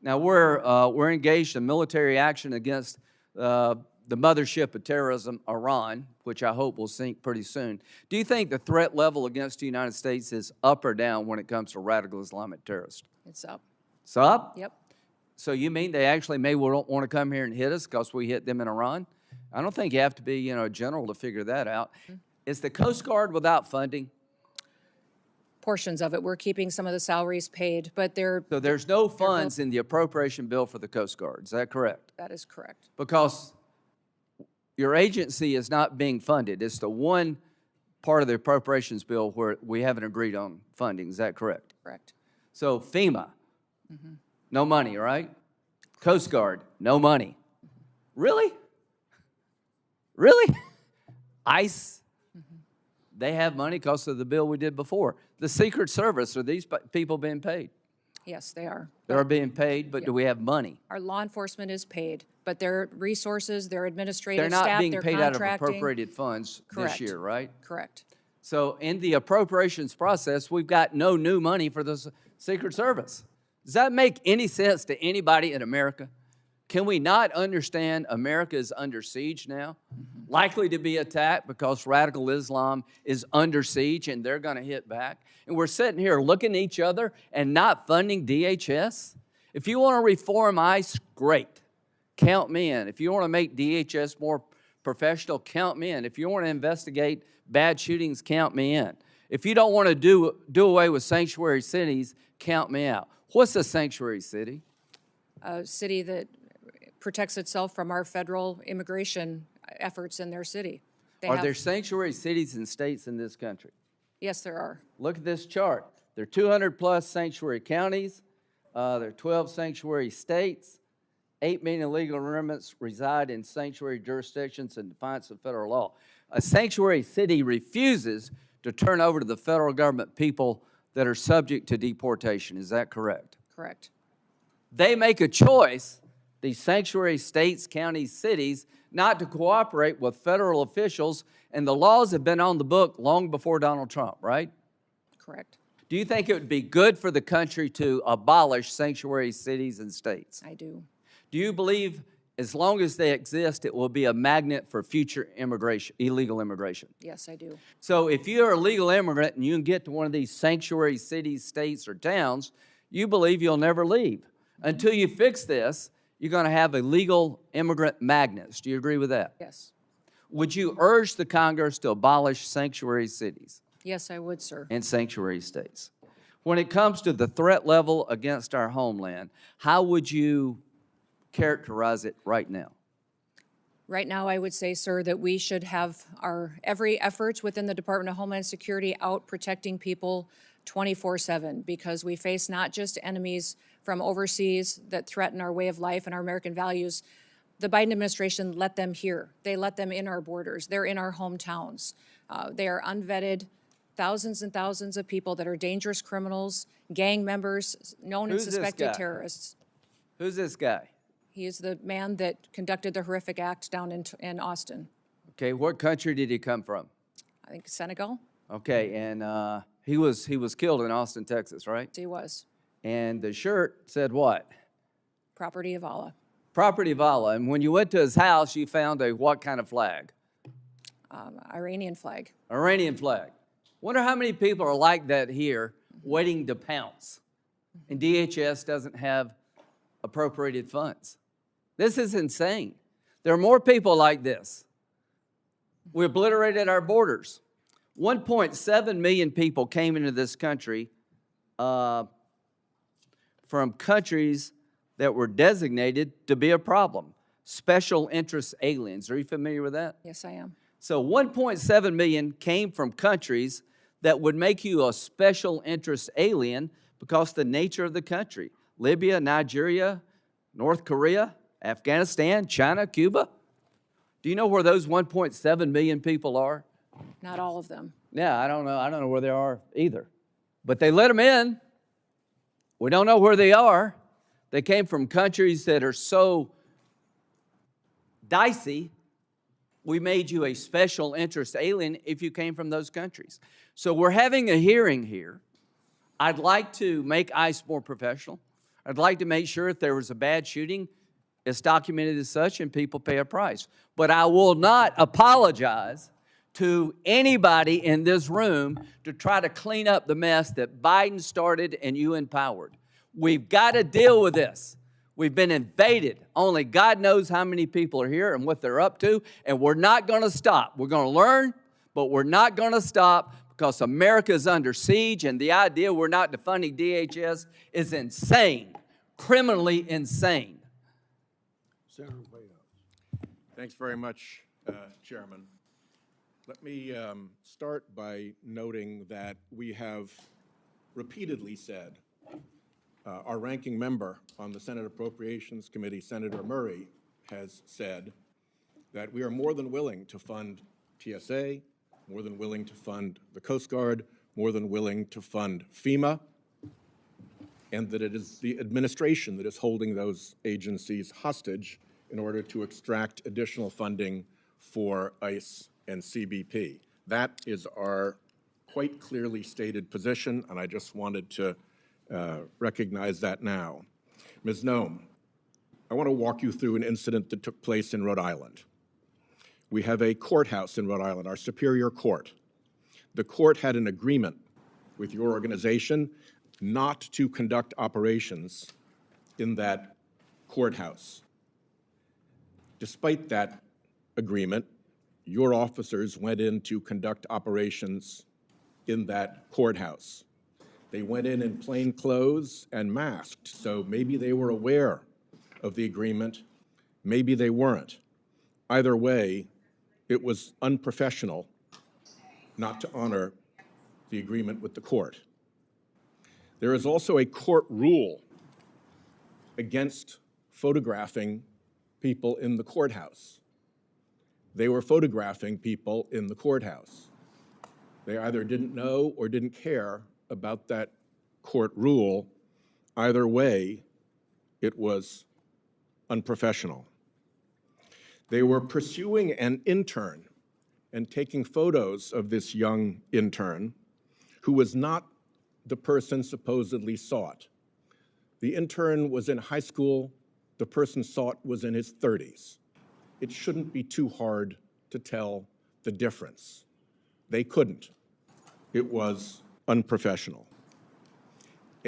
Now we're engaged in military action against the mothership of terrorism, Iran, which I hope will sink pretty soon. Do you think the threat level against the United States is up or down when it comes to radical Islamic terrorists? It's up. It's up? Yep. So you mean they actually may want to come here and hit us because we hit them in Iran? I don't think you have to be, a general to figure that out. Is the Coast Guard without funding? Portions of it. We're keeping some of the salaries paid, but So there's no funds in the appropriation bill for the Coast Guard. Is that correct? that is correct. Because your agency is not being funded. It's the one part of the appropriations bill where we haven't agreed on funding. Is that correct? Correct. So FEMA, no money, right? Coast Guard, no money. Really? Really? ICE, they have money because of the bill we did before. The Secret Service, are these people being paid? Yes, they are. They're being paid, but do we have money? Our law enforcement is paid, but their resources, their administrative They're not staff, being their paid out of contracting. appropriated funds Correct. this year, right? Correct. So in the appropriations process, we've got no new money for the Secret Service. Does that make any sense to anybody in America? Can we not understand America is under siege now? Likely to be attacked because radical Islam is under siege and they're going to hit back. And we're sitting here looking at each other and not funding DHS? If you want to reform ICE, great. Count me in. If you want to make DHS more professional, count me in. If you want to investigate bad shootings, count me in. If you don't want to do away with sanctuary cities, count me out. What's a sanctuary city? A city that protects itself from our federal immigration efforts in their city. Are there sanctuary cities and states in this country? Yes, there are. Look at this chart. There are 200-plus sanctuary counties. There are 12 sanctuary states. 8 million illegal immigrants reside in sanctuary jurisdictions in defiance of federal law. A sanctuary city refuses to turn over to the federal government people that are subject to deportation. Is that correct? Correct. They make a choice, these sanctuary states, counties, cities, not to cooperate with federal officials, and the laws have been on the book long before Donald Trump, right? Correct. Do you think it would be good for the country to abolish sanctuary cities and states? I do. Do you believe as long as they exist, it will be a magnet for future immigration, illegal immigration? Yes, I do. So if you're a legal immigrant and you can get to one of these sanctuary cities, states, or towns, you believe you'll never leave. Until you fix this, you're going to have illegal immigrant magnets. Do you agree with that? Yes. Would you urge the Congress to abolish sanctuary cities Yes, I would, sir. and sanctuary states? When it comes to the threat level against our homeland, how would you characterize it right now? Right now, I would say, sir, that we should have our every effort within the Department of Homeland Security out protecting people 24/7, because we face not just enemies from overseas that threaten our way of life and our American values. The Biden administration let them here. They let them in our borders. They're in our hometowns. They are unvetted, thousands and thousands of people that are dangerous criminals, gang members, known and Who's this suspected guy? terrorists. Who's this guy? He is the man that conducted the horrific act down in Austin. Okay, what country did he come from? I think Senegal. Okay, and he was killed in Austin, Texas, right? He was. And the shirt said what? Property of Allah. Property of Allah. And when you went to his house, you found a what kind of flag? Iranian flag. Iranian flag. Wonder how many people are like that here, waiting to pounce. And DHS doesn't have appropriated funds. This is insane. There are more people like this. We obliterated our borders. 1.7 million people came into this country from countries that were designated to be a problem. Special interest aliens. Are you familiar with that? Yes, I am. So 1.7 million came from countries that would make you a special interest alien because of the nature of the country. Libya, Nigeria, North Korea, Afghanistan, China, Cuba. Do you know where those 1.7 million people are? Not all of them. Yeah, I don't know. I don't know where they are either. But they let them in. We don't know where they are. They came from countries that are so dicey, we made you a special interest alien if you came from those countries. So we're having a hearing here. I'd like to make ICE more professional. I'd like to make sure if there was a bad shooting, it's documented as such and people pay a price. But I will not apologize to anybody in this room to try to clean up the mess that Biden started and you empowered. We've got to deal with this. We've been invaded. Only God knows how many people are here and what they're up to, and we're not going to stop. We're going to learn, but we're not going to stop because America is under siege, and the idea we're not defunding DHS is insane, criminally insane. Senator Whitehouse. Thanks very much, Chairman. Let me start by noting that we have repeatedly said, our ranking member on the Senate Appropriations Committee, Senator Murray, has said that we are more than willing to fund TSA, more than willing to fund the Coast Guard, more than willing to fund FEMA, and that it is the administration that is holding those agencies hostage in order to extract additional funding for ICE and CBP. That is our quite clearly stated position, and I just wanted to recognize that now. Ms. Noem, I want to walk you through an incident that took place in Rhode Island. We have a courthouse in Rhode Island, our Superior Court. The court had an agreement with your organization not to conduct operations in that courthouse. Despite that agreement, your officers went in to conduct operations in that courthouse. They went in plain clothes and masked, so maybe they were aware of the agreement, maybe they weren't. Either way, it was unprofessional not to honor the agreement with the court. There is also a court rule against photographing people in the courthouse. They were photographing people in the courthouse. They either didn't know or didn't care about that court rule. Either way, it was unprofessional. They were pursuing an intern and taking photos of this young intern who was not the person supposedly sought. The intern was in high school. The person sought was in his 30s. It shouldn't be too hard to tell the difference. They couldn't. It was unprofessional.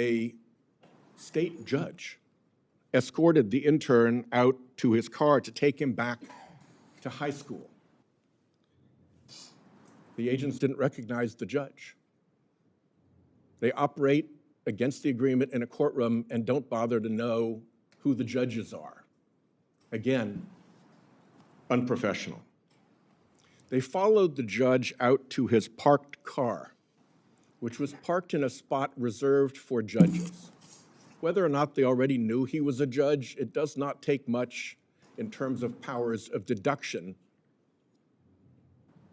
A state judge escorted the intern out to his car to take him back to high school. The agents didn't recognize the judge. They operate against the agreement in a courtroom and don't bother to know who the judges are. Again, unprofessional. They followed the judge out to his parked car, which was parked in a spot reserved for judges. Whether or not they already knew he was a judge, it does not take much in terms of powers of deduction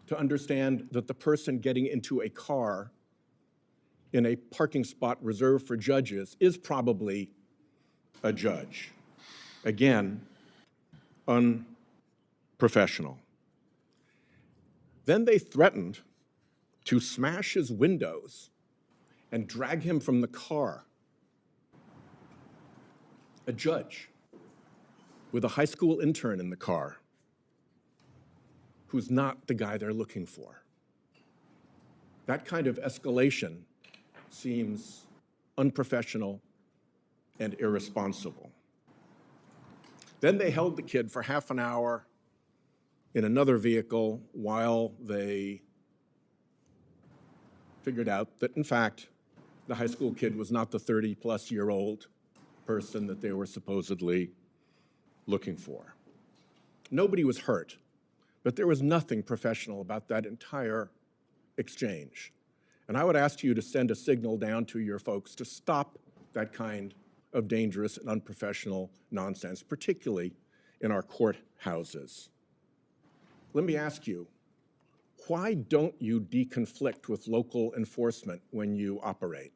to understand that the person getting into a car in a parking spot reserved for judges is probably a judge. Again, unprofessional. Then they threatened to smash his windows and drag him from the car. A judge with a high school intern in the car who's not the guy they're looking for. That kind of escalation seems unprofessional and irresponsible. Then they held the kid for half an hour in another vehicle while they figured out that, in fact, the high school kid was not the 30-plus-year-old person that they were supposedly looking for. Nobody was hurt, but there was nothing professional about that entire exchange. And I would ask you to send a signal down to your folks to stop that kind of dangerous and unprofessional nonsense, particularly in our courthouses. Let me ask you, why don't you deconflict with local enforcement when you operate?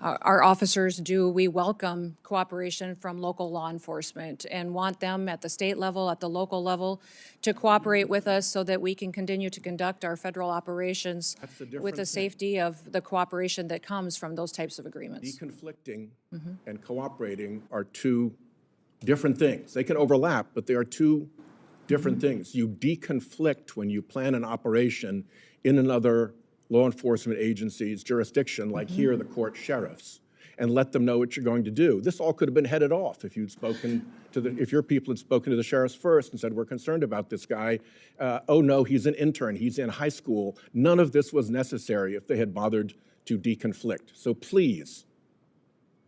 Our officers do. We welcome cooperation from local law enforcement and want them at the state level, at the local level, to cooperate with us so that we can continue to conduct our federal operations That's a different with the thing. safety of the cooperation that comes from those types of agreements. Deconflicting and cooperating are two different things. They can overlap, but they are two different things. You deconflict when you plan an operation in another law enforcement agency's jurisdiction, like here, the court sheriffs, and let them know what you're going to do. This all could have been headed off if you'd spoken to if your people had spoken to the sheriffs first and said, we're concerned about this guy. Oh no, he's an intern, he's in high school. None of this was necessary if they had bothered to deconflict. So please,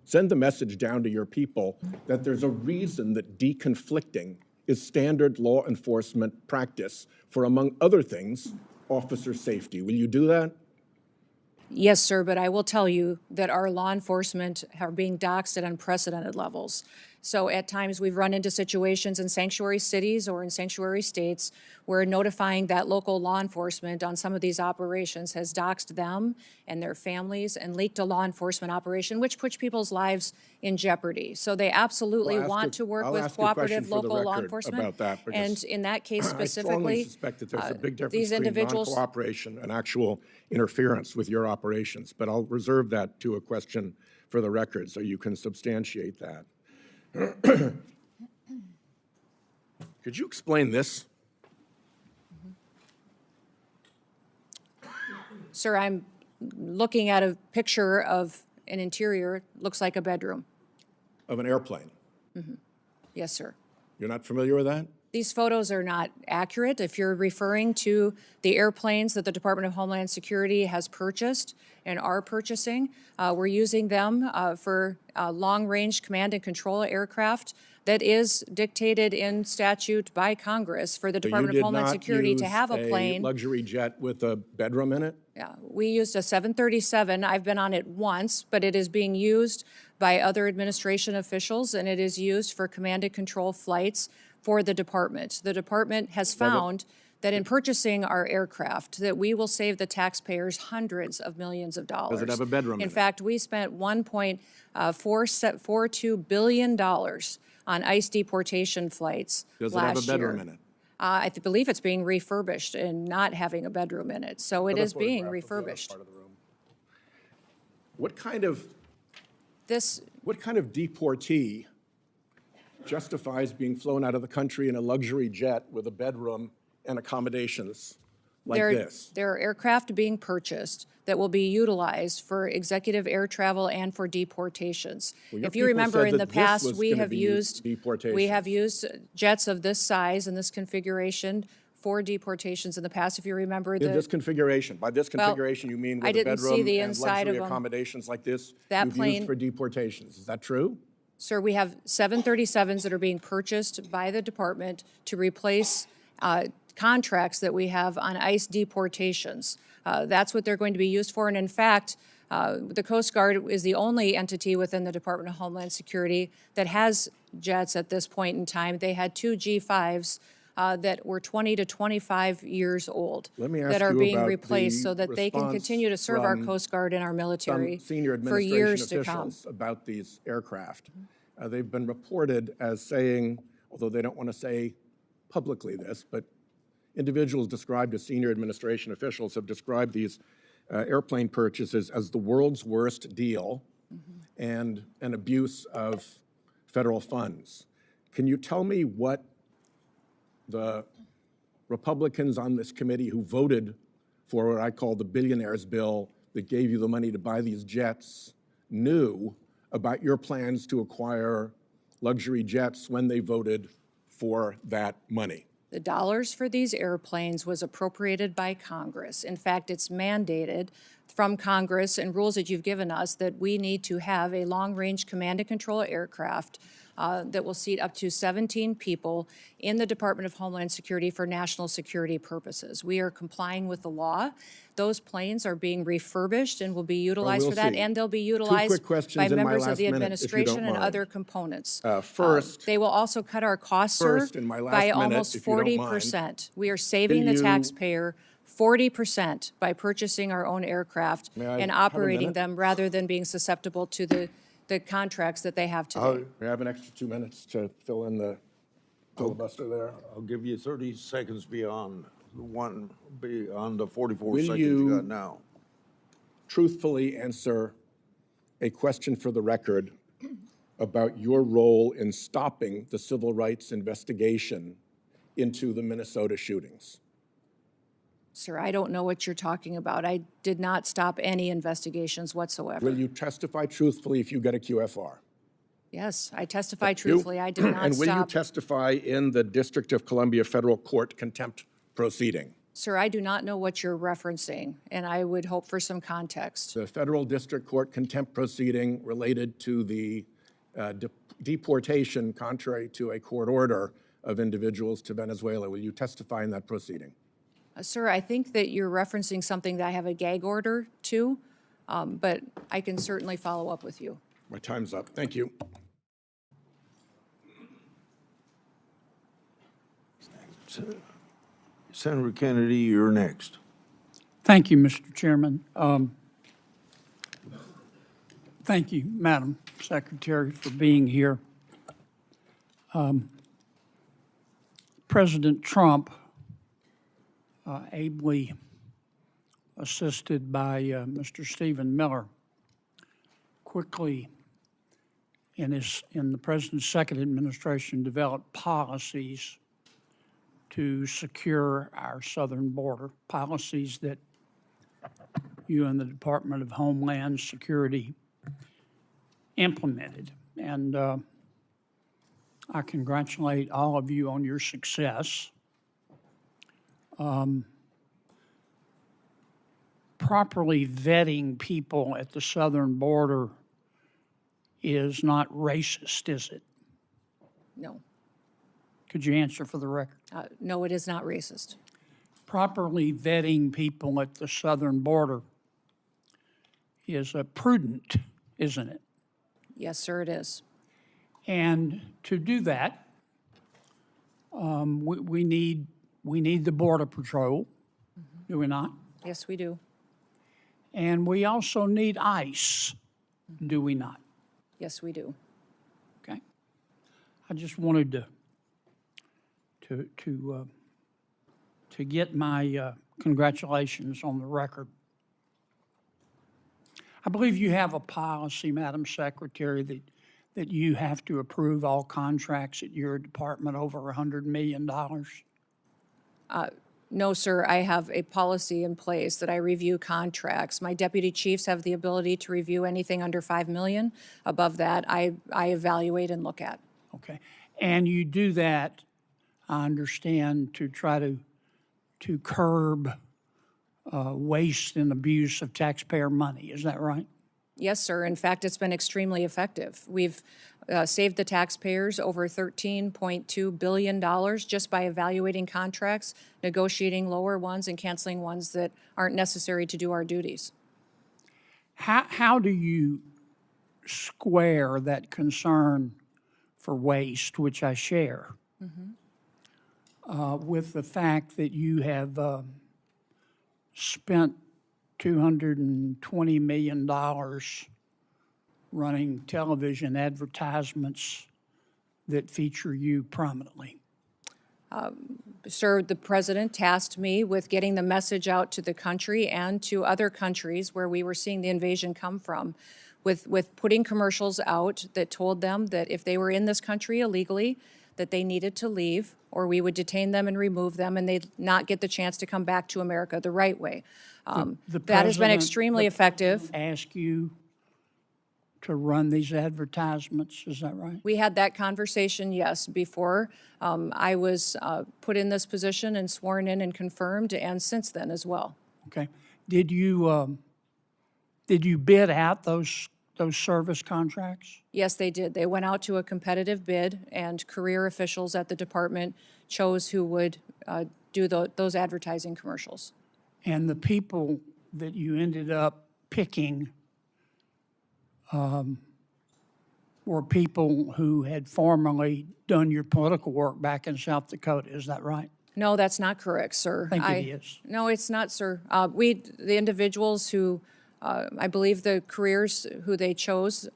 send the message down to your people that there's a reason that deconflicting is standard law enforcement practice for, among other things, officer safety. Will you do that? Yes, sir, but I will tell you that our law enforcement are being doxxed at unprecedented levels. So at times we've run into situations in sanctuary cities or in sanctuary states where notifying that local law enforcement on some of these operations has doxxed them and their families and leaked a law enforcement operation, which puts people's lives in jeopardy. So they absolutely want to work with cooperative local law enforcement. About that, and in that case I strongly specifically, suspect that there's a big difference these between individuals. non-cooperation and actual interference with your operations. But I'll reserve that to a question for the record so you can substantiate that. Could you explain this? Sir, I'm looking at a picture of an interior, looks like a bedroom. Of an airplane. Yes, sir. You're not familiar with that? These photos are not accurate. If you're referring to the airplanes that the Department of Homeland Security has purchased in our purchasing. We're using them for long-range command and control aircraft that is dictated in statute by Congress for the Department of Homeland Security to have a plane. You did not use a luxury jet with a bedroom in it? Yeah, we used a 737. I've been on it once, but it is being used by other administration officials, and it is used for command and control flights for the department. The department has found that in purchasing our aircraft, that we will save the taxpayers hundreds of millions of dollars. Does it have a bedroom in In it? fact, we spent $1.42 billion on ICE deportation flights Does it last have a bedroom year. in it? Believe it's being refurbished and not having a bedroom in it, so it is being refurbished. What kind of This, deportee justifies being flown out of the country in a luxury jet with a bedroom and accommodations like this? there are aircraft being purchased that will be utilized for executive air travel and for deportations. Well, your If you people remember, said in that the this past, was we gonna have be used deportations. jets of this size and this configuration for deportations in the past. If you remember, In this configuration, by this configuration, you mean I with a didn't see bedroom the and inside of luxury them. accommodations like this That you've plane- used for deportations. Is that true? Sir, we have 737s that are being purchased by the department to replace contracts that we have on ICE deportations. That's what they're going to be used for. And in fact, the Coast Guard is the only entity within the Department of Homeland Security that has jets at this point in time. They had two G5s that were 20 to 25 years old Let me ask that are you being about replaced the so that they can response continue to serve our from Coast Guard and our military Some senior for administration years to come. officials about these aircraft. They've been reported as saying, although they don't want to say publicly this, but individuals described as senior administration officials have described these airplane purchases as the world's worst deal and an abuse of federal funds. Can you tell me what the Republicans on this committee who voted for what I call the billionaires bill that gave you the money to buy these jets knew about your plans to acquire luxury jets when they voted for that money? The dollars for these airplanes was appropriated by Congress. In fact, it's mandated from Congress and rules that you've given us that we need to have a long-range command and control aircraft that will seat up to 17 people in the Department of Homeland Security for national security purposes. We are complying with the law. Those planes are being refurbished and will be utilized we'll for that, see. and they'll be quick utilized questions by in my members of last the minute, if you don't administration and mind. other components. First- They will also cut our costs, sir, First, in my last by minute, almost if you don't mind, 40%. We are saving the you- taxpayer 40% by purchasing our own aircraft May I and have a operating minute? them rather than being susceptible to the contracts that they have today. May I have an extra 2 minutes to fill in the filibuster there? I'll give you 30 seconds beyond the 44 Will seconds you you- got now. Truthfully answer a question for the record about your role in stopping the civil rights investigation into the Minnesota shootings. Sir, I don't know what you're talking about. I did not stop any investigations whatsoever. Will you testify truthfully if you get a QFR? Yes, I testify truthfully. I did not And will you stop. testify in the District of Columbia federal court contempt proceeding? Sir, I do not know what you're referencing, and I would hope for some context. The federal district court contempt proceeding related to the deportation, contrary to a court order, of individuals to Venezuela. Will you testify in that proceeding? Sir, I think that you're referencing something that I have a gag order to, but I can certainly follow up with you. My time's up. Thank you. Senator Kennedy, you're next. Thank you, Mr. Chairman. Thank you, Madam Secretary, for being here. President Trump, ably assisted by Mr. Stephen Miller, quickly in the President's second administration developed policies to secure our southern border, policies that you and the Department of Homeland Security implemented. And I congratulate all of you on your success. properly vetting people at the southern border is not racist, is it? No. Could you answer for the record? No, it is not racist. Properly vetting people at the southern border is prudent, isn't it? Yes, sir, it is. And to do that, we need the Border Patrol, do we not? Yes, we do. And we also need ICE, do we not? Yes, we do. Okay. I just wanted to get my congratulations on the record. I believe you have a policy, Madam Secretary, that you have to approve all contracts at your department over $100 million. No, sir, I have a policy in place that I review contracts. My deputy chiefs have the ability to review anything under 5 million. Above that, I evaluate and look at. Okay. And you do that, I understand, to try to curb waste and abuse of taxpayer money. Is that right? Yes, sir. In fact, it's been extremely effective. We've saved the taxpayers over $13.2 billion just by evaluating contracts, negotiating lower ones, and canceling ones that aren't necessary to do our duties. How do you square that concern for waste, which I share, with the fact that you have spent $220 million running television advertisements that feature you prominently? Sir, the president tasked me with getting the message out to the country and to other countries where we were seeing the invasion come from, with putting commercials out that told them that if they were in this country illegally, that they needed to leave, or we would detain them and remove them, and they'd not get the chance to come back to America the right way. That has been extremely effective. Ask you to run these advertisements, is that right? We had that conversation, yes, before I was put in this position and sworn in and confirmed, and since then as well. Okay. Did you bid out those service contracts? Yes, they did. They went out to a competitive bid, and career officials at the department chose who would do those advertising commercials. And the people that you ended up picking were people who had formerly done your political work back in South Dakota, is that right? No, that's not correct, sir. I think it is. No, it's not, sir. The individuals who, I believe the careers who they chose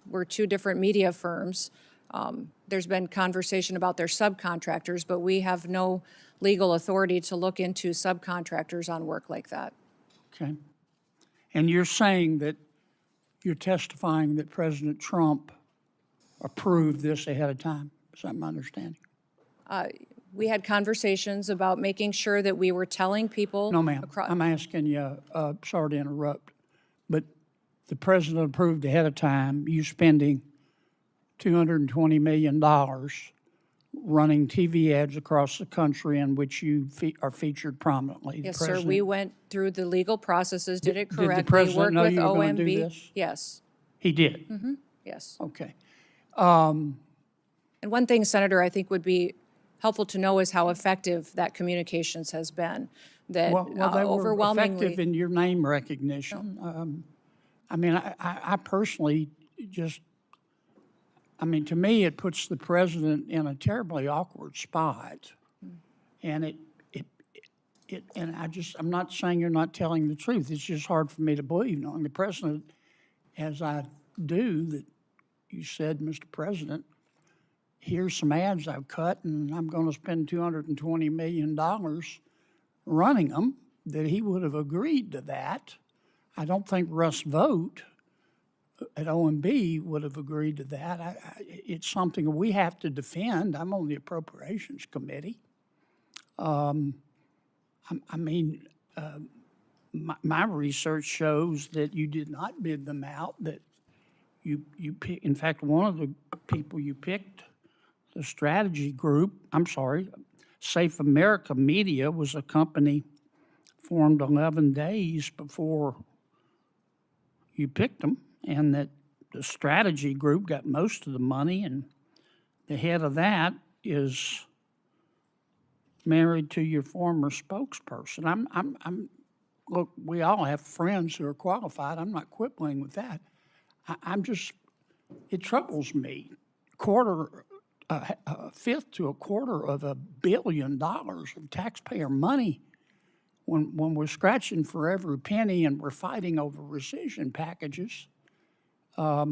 were two different media firms. There's been conversation about their subcontractors, but we have no legal authority to look into subcontractors on work like that. Okay. And you're saying that you're testifying that President Trump approved this ahead of time? Is that my understanding? We had conversations about making sure that we were telling people. No, ma'am. I'm asking you, sorry to interrupt, but the president approved ahead of time you spending $220 million running TV ads across the country in which you are featured prominently. Yes, sir. We went through the legal processes, did it Did correctly. the president know you were going to do OMB. this? Yes, He did? yes. Okay. And one thing, Senator, I think would be helpful to know is how effective that communications has been. That Well, they were overwhelmingly. effective in your name recognition. I mean, I personally just, I mean, to me, it puts the president in a terribly awkward spot. And I'm not saying you're not telling the truth. It's just hard for me to believe, knowing the president, as I do, that you said, Mr. President, here's some ads I've cut, and I'm going to spend $220 million running them, that he would have agreed to that. I don't think Russ Vogt at OMB would have agreed to that. It's something we have to defend. I'm on the Appropriations Committee. My research shows that you did not bid them out, that you pick, in fact, one of the people you picked, the strategy group, Safe America Media was a company formed 11 days before you picked them, and that the strategy group got most of the money, and the head of that is married to your former spokesperson. Look, we all have friends who are qualified. I'm not quibbling with that. It troubles me. A fifth to a quarter of $1 billion of taxpayer money when we're scratching for every penny and we're fighting over rescission packages. I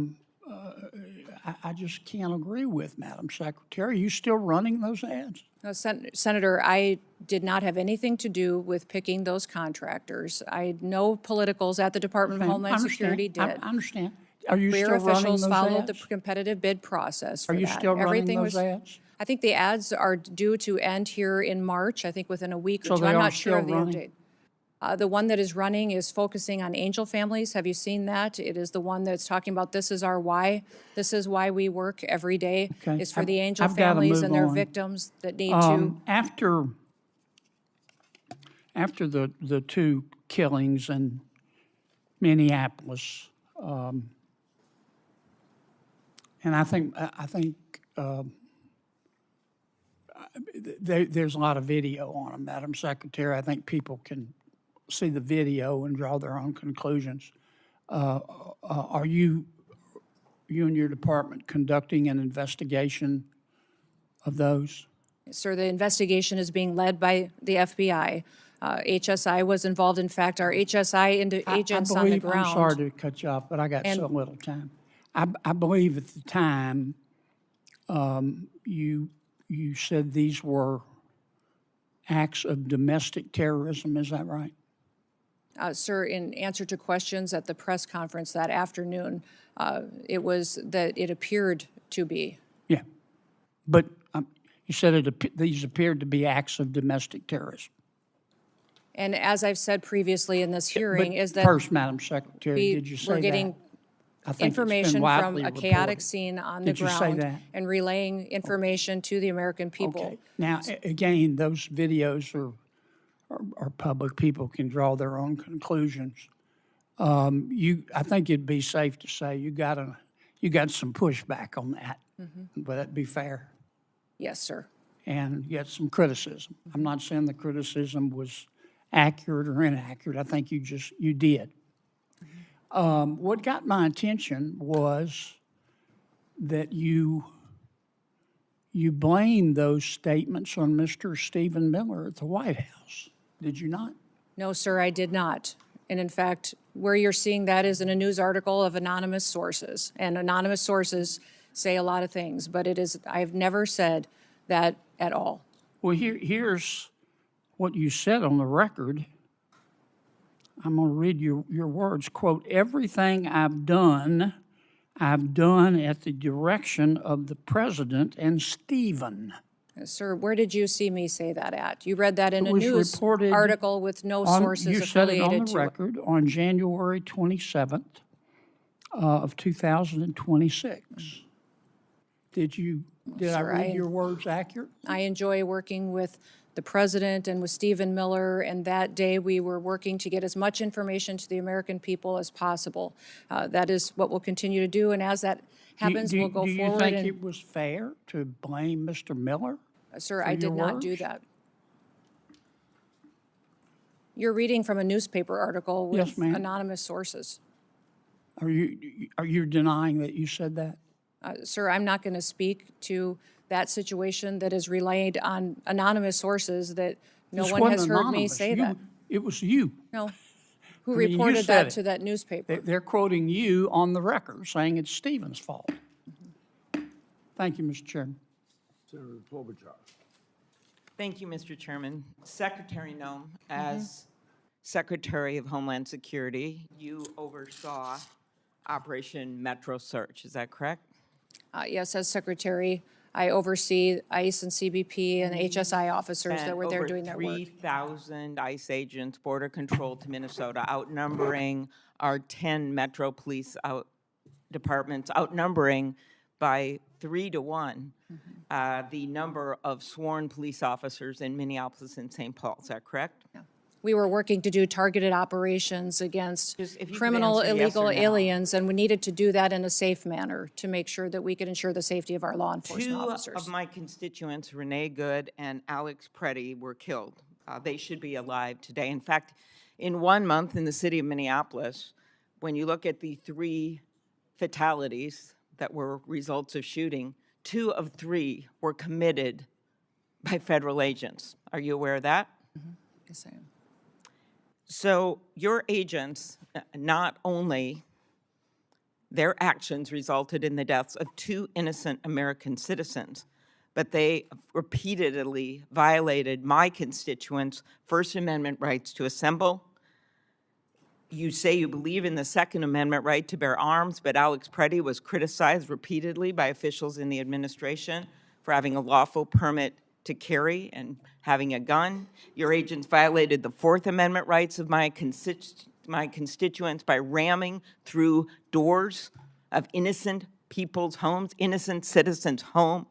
just can't agree with, Madam Secretary. Are you still running those ads? No, Senator, I did not have anything to do with picking those contractors. No politicals at the Department of Homeland Security did. I understand. Are you Career still running officials those followed the ads? competitive bid process for Are that. you still running those ads? I think the ads are due to end here in March, I think within a week or So two. they I'm are not sure of the still running? update. The one that is running is focusing on angel families. Have you seen that? It is the one that's talking about this is our why. This is why we work every day. Okay. Is for the angel I've gotta families move and their on. victims that need to. After the two killings in Minneapolis, and I think there's a lot of video on them, Madam Secretary. I think people can see the video and draw their own conclusions. Are you and your department conducting an investigation of those? Sir, the investigation is being led by the FBI. HSI was involved. In fact, our HSI agents on the ground. I'm sorry to cut you off, but I got so little time. I believe at the time you said these were acts of domestic terrorism. Is that right? Sir, in answer to questions at the press conference that afternoon, it was that it appeared to be. Yeah, but you said these appeared to be acts of domestic terrorism. And as I've said previously in this hearing, But is that first, Madam Secretary, did you say we're that? getting I think it's been information from widely a chaotic reported. scene on the Did you say ground that? and relaying information to the American people. Okay. Now, again, those videos are public. People can draw their own conclusions. I think it'd be safe to say you got some pushback on that. Would that be fair? Yes, sir. And you got some criticism. I'm not saying the criticism was accurate or inaccurate. I think you did. What got my attention was that you blamed those statements on Mr. Stephen Miller at the White House. Did you not? No, sir, I did not. And in fact, where you're seeing that is in a news article of anonymous sources. And anonymous sources say a lot of things, but I've never said that at all. Well, here's what you said on the record. I'm going to read your words. Quote, "Everything I've done at the direction of the president and Stephen." Sir, where did you see me say that at? You read that in a was news reported article with no sources You said it affiliated on the to it. record on January 27th of 2026. Did I Sir, read your words accurate? I enjoy working with the president and with Stephen Miller, and that day we were working to get as much information to the American people as possible. That is what we'll continue to do, and as that happens, we'll go Do you forward. think and, it was fair to blame Mr. Miller? Sir, for I your did not do words? that. You're reading from a newspaper article with Yes, ma'am. anonymous sources. Are you denying that you said that? Sir, I'm not going to speak to that situation that is relayed on anonymous sources that no This one wasn't has heard me anonymous. say that. It was you. No. Who I mean, you reported said that it. to that newspaper? They're quoting you on the record, saying it's Stephen's fault. Thank you, Mr. Chairman. Senator Klobuchar. Thank you, Mr. Chairman. Secretary Noem, as Secretary of Homeland Security, you oversaw Operation Metro Search, is that correct? Yes, as secretary, I oversee ICE and CBP and HSI officers that were there doing their work. Over 3,000 ICE agents, Border Control to Minnesota, outnumbering our 10 Metro Police departments, outnumbering by 3 to 1 the number of sworn police officers in Minneapolis and St. Paul. Is that correct? Yeah. we were working to do targeted operations against Just if you could criminal answer yes illegal or no. aliens, and we needed to do that in a safe manner to make sure that we could ensure the safety of our law enforcement Two officers. of my constituents, Renee Good and Alex Preddy, were killed. They should be alive today. In fact, in 1 month in the city of Minneapolis, when you look at the 3 fatalities that were results of shooting, 2 of 3 were committed by federal agents. Are you aware of that? Yes, I am. So your agents, not only their actions resulted in the deaths of 2 innocent American citizens, but they repeatedly violated my constituents' First Amendment rights to assemble. You say you believe in the Second Amendment right to bear arms, but Alex Preddy was criticized repeatedly by officials in the administration for having a lawful permit to carry and having a gun. Your agents violated the Fourth Amendment rights of my constituents by ramming through doors of innocent people's homes, innocent citizens' home,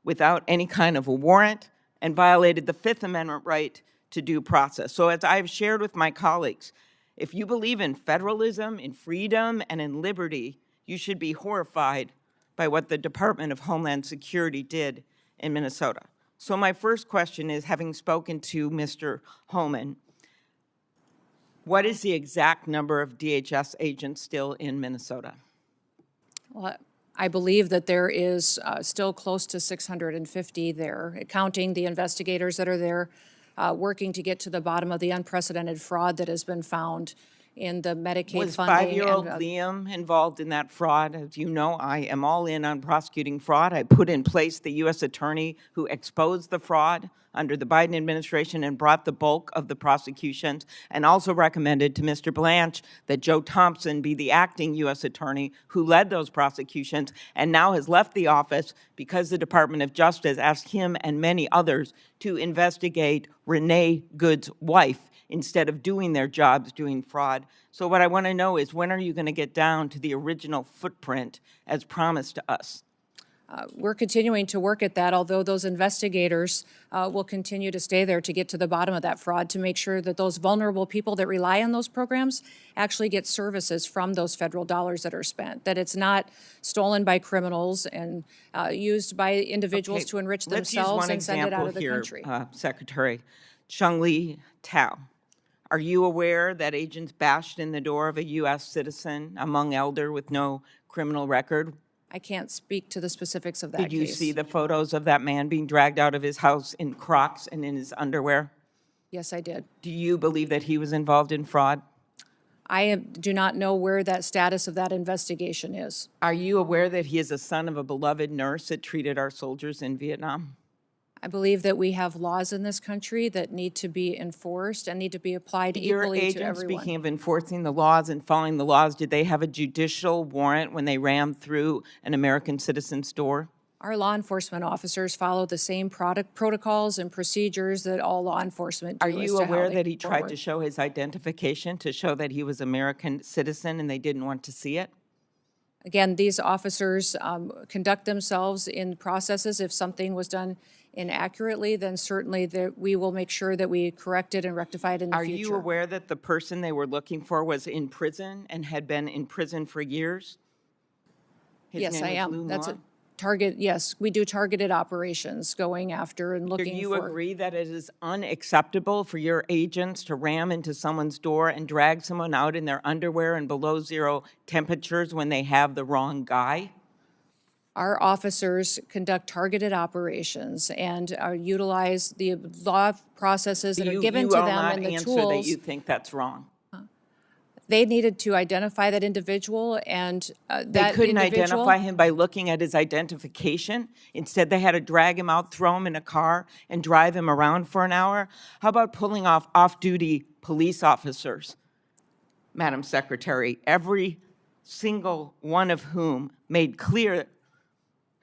without any kind of a warrant, and violated the Fifth Amendment right to due process. So as I've shared with my colleagues, if you believe in federalism, in freedom, and in liberty, you should be horrified by what the Department of Homeland Security did in Minnesota. So my first question is, having spoken to Mr. Homan, what is the exact number of DHS agents still in Minnesota? Well, I believe that there is still close to 650 there, counting the investigators that are there, working to get to the bottom of the unprecedented fraud that has been found in the Medicaid Was funding. 5-year-old Liam involved in that fraud? As you know, I am all in on prosecuting fraud. I put in place the U.S. attorney who exposed the fraud under the Biden administration and brought the bulk of the prosecutions, and also recommended to Mr. Blanche that Joe Thompson be the acting U.S. attorney who led those prosecutions and now has left the office because the Department of Justice asked him and many others to investigate Renee Good's wife instead of doing their jobs doing fraud. So what I want to know is, when are you going to get down to the original footprint as promised to us? We're continuing to work at that, although those investigators will continue to stay there to get to the bottom of that fraud, to make sure that those vulnerable people that rely on those programs actually get services from those federal dollars that are spent, that it's not stolen by criminals and used by individuals to enrich themselves and send it out of the country. Secretary Chung-Li Tao, are you aware that agents bashed in the door of a U.S. citizen, a Hmong elder with no criminal record? I can't speak to the specifics of that Did you case. see the photos of that man being dragged out of his house in Crocs and in his underwear? Yes, I did. Do you believe that he was involved in fraud? I do not know where that status of that investigation is. Are you aware that he is a son of a beloved nurse that treated our soldiers in Vietnam? I believe that we have laws in this country that need to be enforced and need to be applied equally to Your agents, everyone. speaking of enforcing the laws and following the laws, did they have a judicial warrant when they rammed through an American citizen's door? Our law enforcement officers follow the same protocols and procedures that all law enforcement do. Are as you to how aware they that he move tried forward. to show his identification to show that he was American citizen and they didn't want to see it? Again, these officers conduct themselves in processes. If something was done inaccurately, then certainly we will make sure that we correct it and rectify it in the Are future. you aware that the person they were looking for was in prison and had been in prison for years? His Yes, name I was am. Lou That's a Ma? target. Yes, we do targeted operations going after and Do looking you for. agree that it is unacceptable for your agents to ram into someone's door and drag someone out in their underwear and below zero temperatures when they have the wrong guy? Our officers conduct targeted operations and utilize the law processes that are given to them and the You will not answer that tools. you think that's wrong. They needed to identify that individual, and They that couldn't individual. identify him by looking at his identification. Instead, they had to drag him out, throw him in a car, and drive him around for an hour. How about pulling off off-duty police officers, Madam Secretary, every single one of whom made clear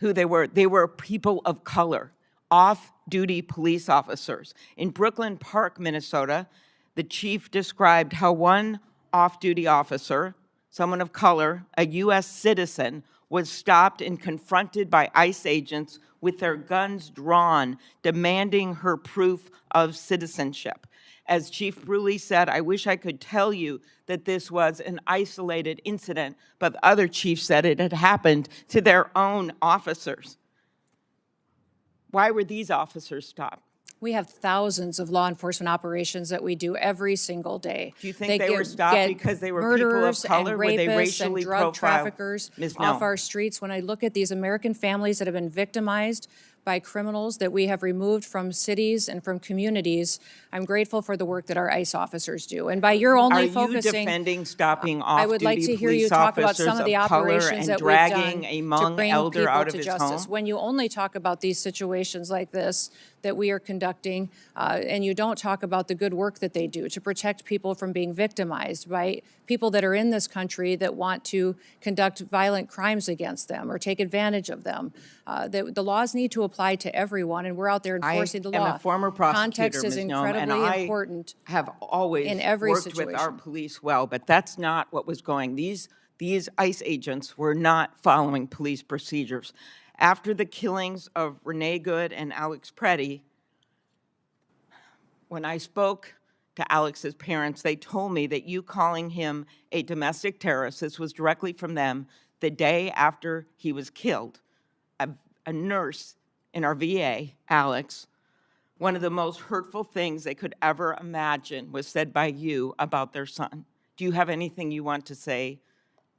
who they were? They were people of color, off-duty police officers. In Brooklyn Park, Minnesota, the chief described how one off-duty officer, someone of color, a U.S. citizen, was stopped and confronted by ICE agents with their guns drawn, demanding her proof of citizenship. As Chief Bruley said, I wish I could tell you that this was an isolated incident, but the other chief said it had happened to their own officers. Why were these officers stopped? We have thousands of law enforcement operations that we do every single day. Do you think they were stopped get because they were people of murderers color? and Were they rapists racially and drug profiled? traffickers Ms. off Noem. our streets? When I look at these American families that have been victimized by criminals that we have removed from cities and from communities, I'm grateful for the work that our ICE officers do. And by your Are only you focusing, defending stopping I would like off-duty to hear you police talk about some officers of the of color operations and that we've dragging done a to Hmong bring elder people out of to his justice. home? When you only talk about these situations like this that we are conducting, and you don't talk about the good work that they do to protect people from being victimized by people that are in this country that want to conduct violent crimes against them or take advantage of them. The laws need to apply to everyone, and we're out there enforcing the law. I am a former prosecutor, Context is Ms. Noem, and incredibly important. I have always in every worked with our situation. police well, but that's not what was going. These ICE agents were not following police procedures. After the killings of Renee Good and Alex Preddy, when I spoke to Alex's parents, they told me that you calling him a domestic terrorist, this was directly from them, the day after he was killed. A nurse in our VA, Alex, one of the most hurtful things they could ever imagine was said by you about their son. Do you have anything you want to say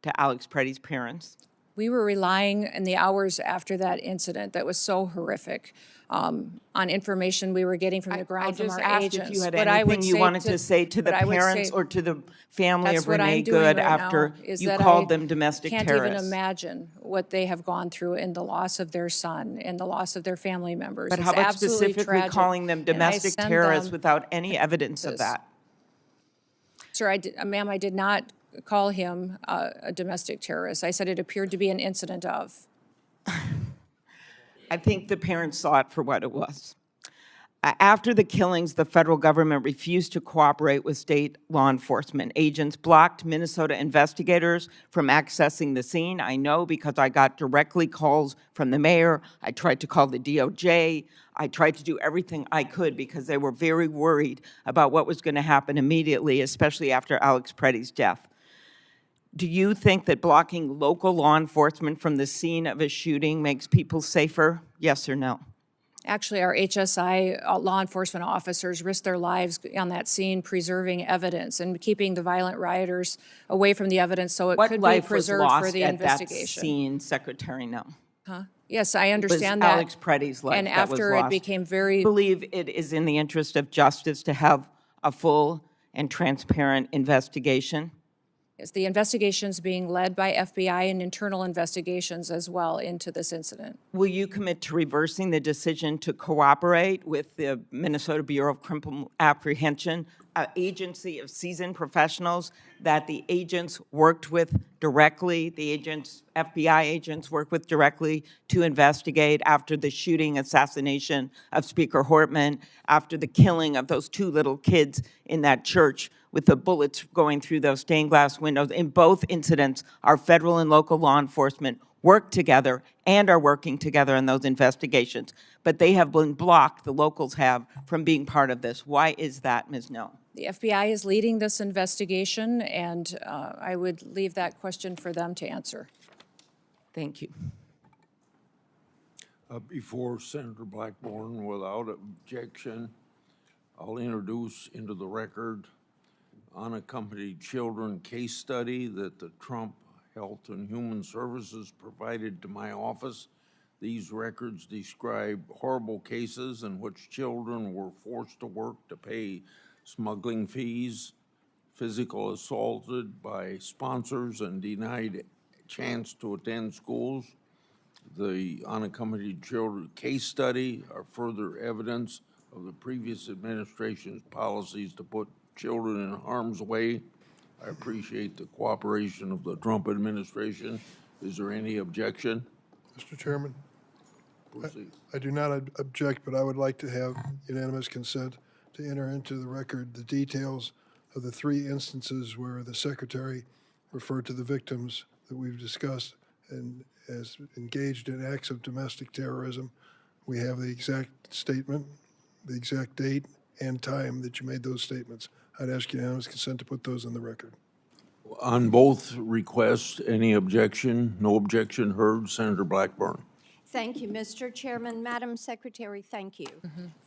to Alex Preddy's parents? We were relying in the hours after that incident that was so horrific on information we were getting from the ground from our I just asked agents. if you had But I would anything you say wanted to say to the but I would parents say or to the family that's of what Renee I'm doing Good right after now, is you that called I them domestic can't terrorists. even imagine what they have gone through in the loss of their son and the loss of their family members. But It's how about absolutely specifically tragic, calling them and I domestic send terrorists them- without any evidence of this. that? Sir, ma'am, I did not call him a domestic terrorist. I said it appeared to be an incident of. I think the parents saw it for what it was. After the killings, the federal government refused to cooperate with state law enforcement. Agents blocked Minnesota investigators from accessing the scene. I know because I got directly calls from the mayor. I tried to call the DOJ. I tried to do everything I could because they were very worried about what was going to happen immediately, especially after Alex Preddy's death. Do you think that blocking local law enforcement from the scene of a shooting makes people safer? Yes or no? Actually, our HSI law enforcement officers risked their lives on that scene, preserving evidence and keeping the violent rioters away from the evidence so it What could be life was preserved lost for the at that investigation. scene, Secretary Noem? Yes, I Was understand that. Alex Preddy's life And that was after it lost. became I very, believe it is in the interest of justice to have a full and transparent investigation. yes, the investigation's being led by FBI and internal investigations as well into this incident. Will you commit to reversing the decision to cooperate with the Minnesota Bureau of Criminal Apprehension, an agency of seasoned professionals that the agents worked with directly, the agents, FBI agents worked with directly to investigate after the shooting, assassination of Speaker Hortman, after the killing of those two little kids in that church with the bullets going through those stained glass windows? In both incidents, our federal and local law enforcement worked together and are working together in those investigations. But they have been blocked, the locals have, from being part of this. Why is that, Ms. Noem? The FBI is leading this investigation, and I would leave that question for them to answer. Thank you. Before Senator Blackburn, without objection, I'll introduce into the record unaccompanied children case study that the Trump Health and Human Services provided to my office. These records describe horrible cases in which children were forced to work to pay smuggling fees, physical assaulted by sponsors, and denied chance to attend schools. The unaccompanied children case study are further evidence of the previous administration's policies to put children in harm's way. I appreciate the cooperation of the Trump administration. Is there any objection? Mr. Chairman, Proceed. I do not object, but I would like to have unanimous consent to enter into the record the details of the 3 instances where the Secretary referred to the victims that we've discussed and as engaged in acts of domestic terrorism. We have the exact statement, the exact date and time that you made those statements. I'd ask unanimous consent to put those in the record. On both requests, any objection? No objection heard. Senator Blackburn. Thank you, Mr. Chairman. Madam Secretary, thank you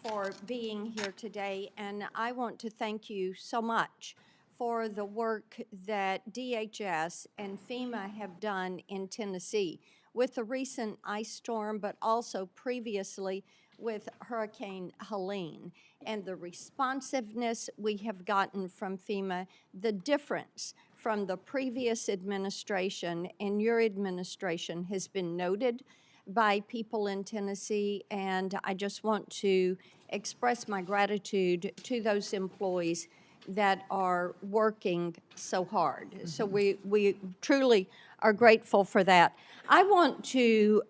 for being here today. And I want to thank you so much for the work that DHS and FEMA have done in Tennessee with the recent ice storm, but also previously with Hurricane Helene, and the responsiveness we have gotten from FEMA, the difference from the previous administration and your administration has been noted by people in Tennessee, and I just want to express my gratitude to those employees that are working so hard. So we truly are grateful for that. I want to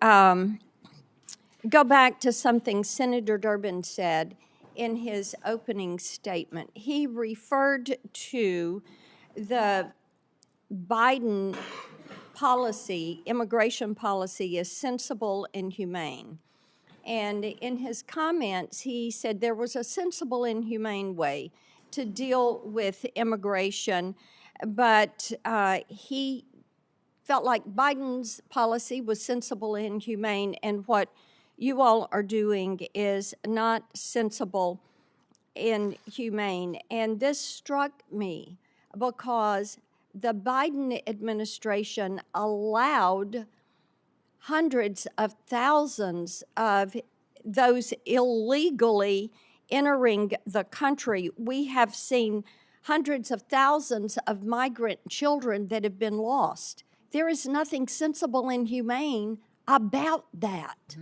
go back to something Senator Durbin said in his opening statement. He referred to the Biden policy, immigration policy, as sensible and humane. And in his comments, he said there was a sensible and humane way to deal with immigration, but he felt like Biden's policy was sensible and humane, and what you all are doing is not sensible and humane. And this struck me because the Biden administration allowed hundreds of thousands of those illegally entering the country. We have seen hundreds of thousands of migrant children that have been lost. There is nothing sensible and humane about that.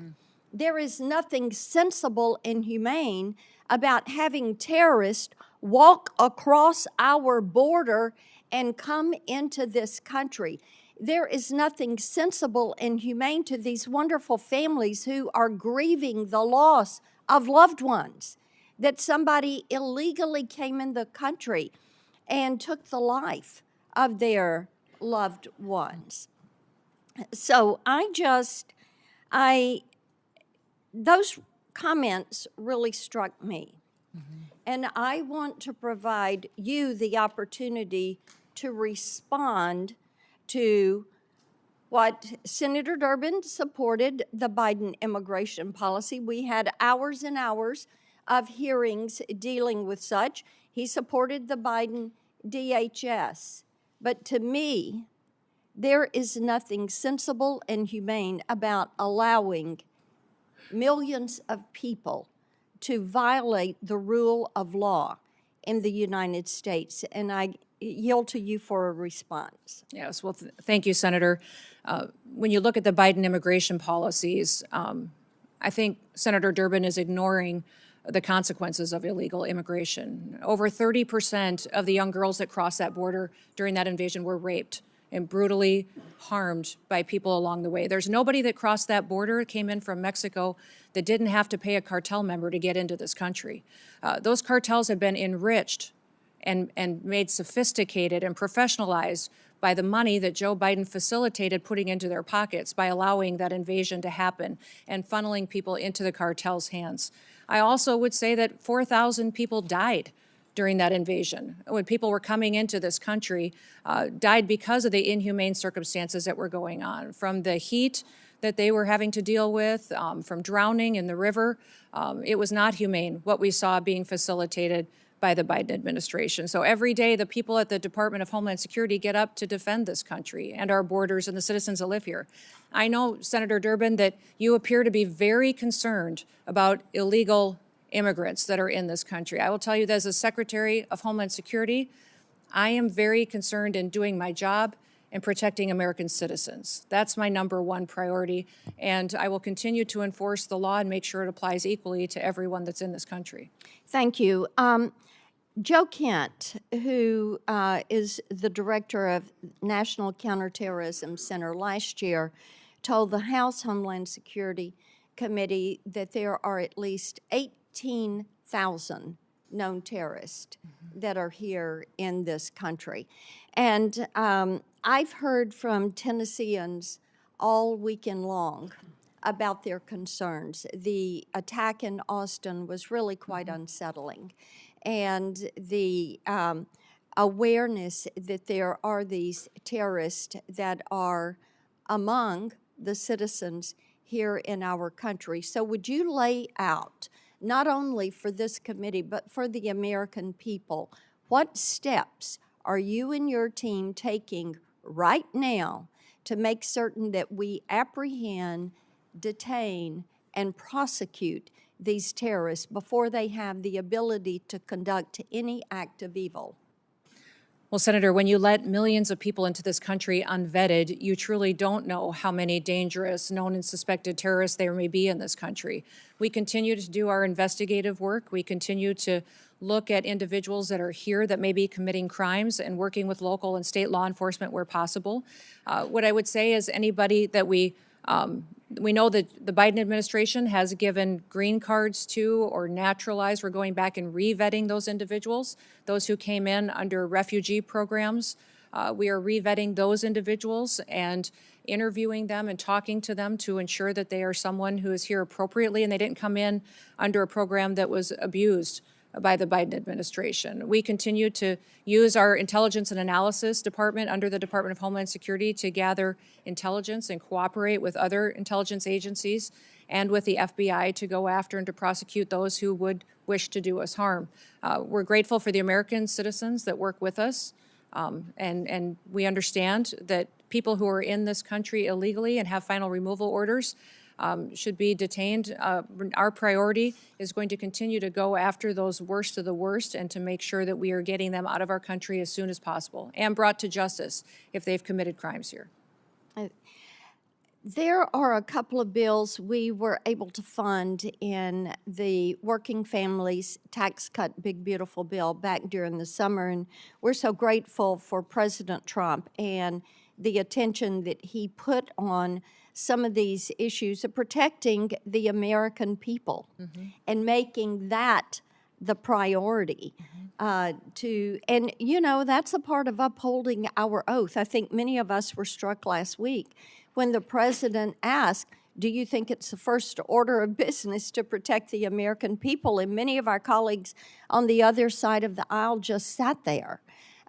There is nothing sensible and humane about having terrorists walk across our border and come into this country. There is nothing sensible and humane to these wonderful families who are grieving the loss of loved ones, that somebody illegally came in the country and took the life of their loved ones. So those comments really struck me. And I want to provide you the opportunity to respond to what Senator Durbin supported, the Biden immigration policy. We had hours and hours of hearings dealing with such. He supported the Biden DHS. But to me, there is nothing sensible and humane about allowing millions of people to violate the rule of law in the United States. And I yield to you for a response. Yes, well, thank you, Senator. When you look at the Biden immigration policies, I think Senator Durbin is ignoring the consequences of illegal immigration. Over 30% of the young girls that crossed that border during that invasion were raped and brutally harmed by people along the way. There's nobody that crossed that border, came in from Mexico, that didn't have to pay a cartel member to get into this country. Those cartels have been enriched and made sophisticated and professionalized by the money that Joe Biden facilitated putting into their pockets by allowing that invasion to happen and funneling people into the cartel's hands. I also would say that 4,000 people died during that invasion. When people were coming into this country, died because of the inhumane circumstances that were going on, from the heat that they were having to deal with, from drowning in the river. It was not humane what we saw being facilitated by the Biden administration. So every day, the people at the Department of Homeland Security get up to defend this country and our borders and the citizens that live here. I know, Senator Durbin, that you appear to be very concerned about illegal immigrants that are in this country. I will tell you that as a Secretary of Homeland Security, I am very concerned in doing my job and protecting American citizens. That's my number one priority, and I will continue to enforce the law and make sure it applies equally to everyone that's in this country. Thank you. Joe Kent, who is the director of National Counterterrorism Center, last year told the House Homeland Security Committee that there are at least 18,000 known terrorists that are here in this country. And I've heard from Tennesseans all weekend long about their concerns. The attack in Austin was really quite unsettling. And the awareness that there are these terrorists that are among the citizens here in our country. So would you lay out, not only for this committee, but for the American people, what steps are you and your team taking right now to make certain that we apprehend, detain, and prosecute these terrorists before they have the ability to conduct any act of evil? Well, Senator, when you let millions of people into this country unvetted, you truly don't know how many dangerous, known and suspected terrorists there may be in this country. We continue to do our investigative work. We continue to look at individuals that are here that may be committing crimes and working with local and state law enforcement where possible. What I would say is anybody that we know that the Biden administration has given green cards to or naturalized. We're going back and re-vetting those individuals, those who came in under refugee programs. We are re-vetting those individuals and interviewing them and talking to them to ensure that they are someone who is here appropriately and they didn't come in under a program that was abused by the Biden administration. We continue to use our intelligence and analysis department under the Department of Homeland Security to gather intelligence and cooperate with other intelligence agencies and with the FBI to go after and to prosecute those who would wish to do us harm. We're grateful for the American citizens that work with us, and we understand that people who are in this country illegally and have final removal orders should be detained. Our priority is going to continue to go after those worst of the worst and to make sure that we are getting them out of our country as soon as possible and brought to justice if they've committed crimes here. There are a couple of bills we were able to fund in the Working Families Tax Cut Big Beautiful Bill back during the summer, and we're so grateful for President Trump and the attention that he put on some of these issues of protecting the American people and making that the priority. And you know, that's a part of upholding our oath. I think many of us were struck last week when the president asked, do you think it's the first order of business to protect the American people? And many of our colleagues on the other side of the aisle just sat there.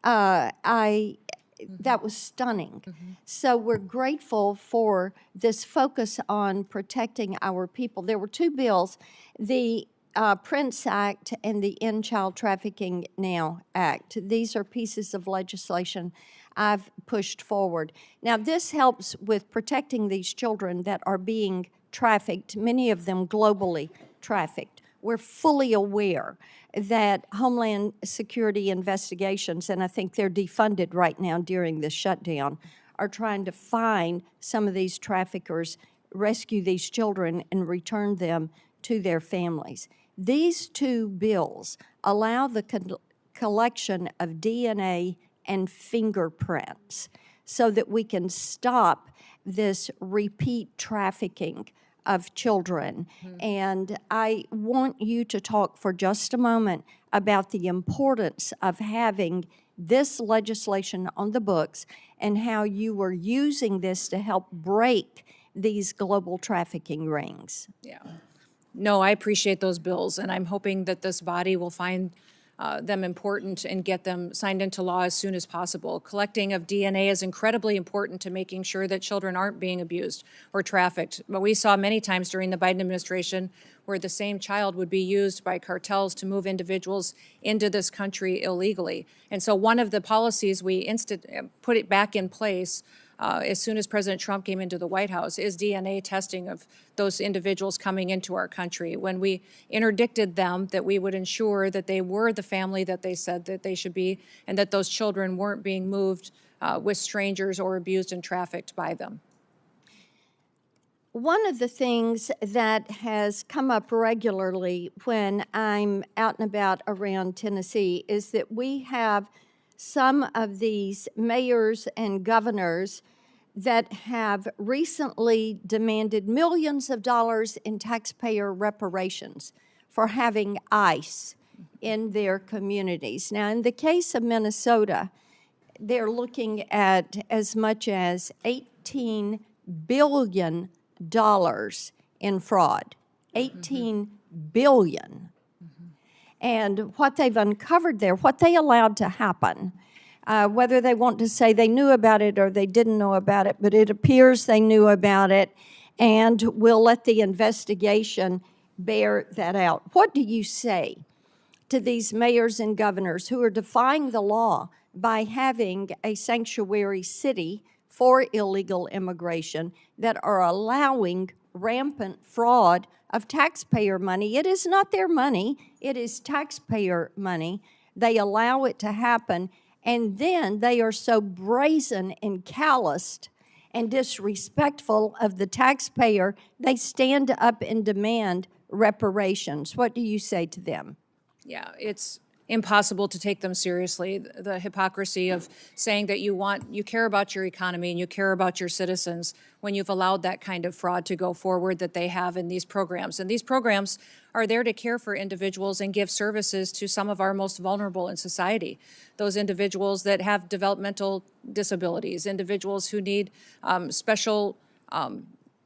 That was stunning. So we're grateful for this focus on protecting our people. There were two bills, the Prince Act and the End Child Trafficking Now Act. These are pieces of legislation I've pushed forward. Now, this helps with protecting these children that are being trafficked, many of them globally trafficked. We're fully aware that Homeland Security investigations, and I think they're defunded right now during this shutdown, are trying to find some of these traffickers, rescue these children, and return them to their families. These two bills allow the collection of DNA and fingerprints so that we can stop this repeat trafficking of children. And I want you to talk for just a moment about the importance of having this legislation on the books and how you were using this to help break these global trafficking rings. Yeah. No, I appreciate those bills, and I'm hoping that this body will find them important and get them signed into law as soon as possible. Collecting of DNA is incredibly important to making sure that children aren't being abused or trafficked. But we saw many times during the Biden administration where the same child would be used by cartels to move individuals into this country illegally. And so one of the policies we put it back in place as soon as President Trump came into the White House is DNA testing of those individuals coming into our country. When we interdicted them, that we would ensure that they were the family that they said that they should be, and that those children weren't being moved with strangers or abused and trafficked by them. One of the things that has come up regularly when I'm out and about around Tennessee is that we have some of these mayors and governors that have recently demanded millions of dollars in taxpayer reparations for having ICE in their communities. Now, in the case of Minnesota, they're looking at as much as $18 billion in fraud. 18 billion. And what they've uncovered there, what they allowed to happen, whether they want to say they knew about it or they didn't know about it, but it appears they knew about it, and we'll let the investigation bear that out. What do you say to these mayors and governors who are defying the law by having a sanctuary city for illegal immigration, that are allowing rampant fraud of taxpayer money? It is not their money, it is taxpayer money. They allow it to happen, and then they are so brazen and calloused and disrespectful of the taxpayer, they stand up and demand reparations. What do you say to them? Yeah, it's impossible to take them seriously. The hypocrisy of saying that you care about your economy and you care about your citizens when you've allowed that kind of fraud to go forward that they have in these programs. And these programs are there to care for individuals and give services to some of our most vulnerable in society. Those individuals that have developmental disabilities, individuals who need special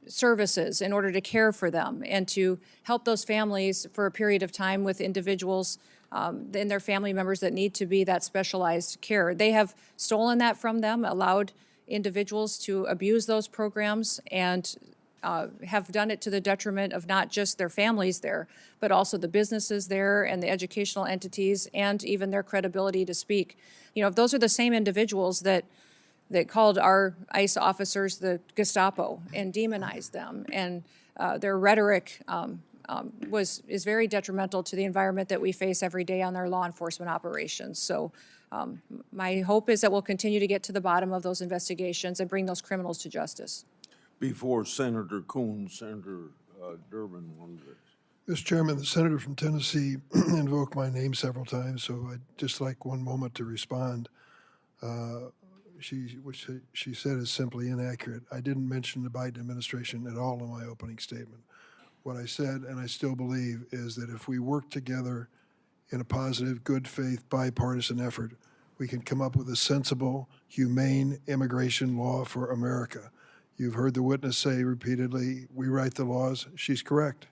services in order to care for them and to help those families for a period of time with individuals and their family members that need to be that specialized care. They have stolen that from them, allowed individuals to abuse those programs, and have done it to the detriment of not just their families there, but also the businesses there and the educational entities and even their credibility to speak. You know, those are the same individuals that called our ICE officers the Gestapo and demonized them, and their rhetoric is very detrimental to the environment that we face every day on their law enforcement operations. So my hope is that we'll continue to get to the bottom of those investigations and bring those criminals to justice. Before Senator Coons, Senator Durbin wanted to. Mr. Chairman, the senator from Tennessee invoked my name several times, so I'd just like one moment to respond. What she said is simply inaccurate. I didn't mention the Biden administration at all in my opening statement. What I said, and I still believe, is that if we work together in a positive, good faith, bipartisan effort, we can come up with a sensible, humane immigration law for America. You've heard the witness say repeatedly, we write the laws. She's correct.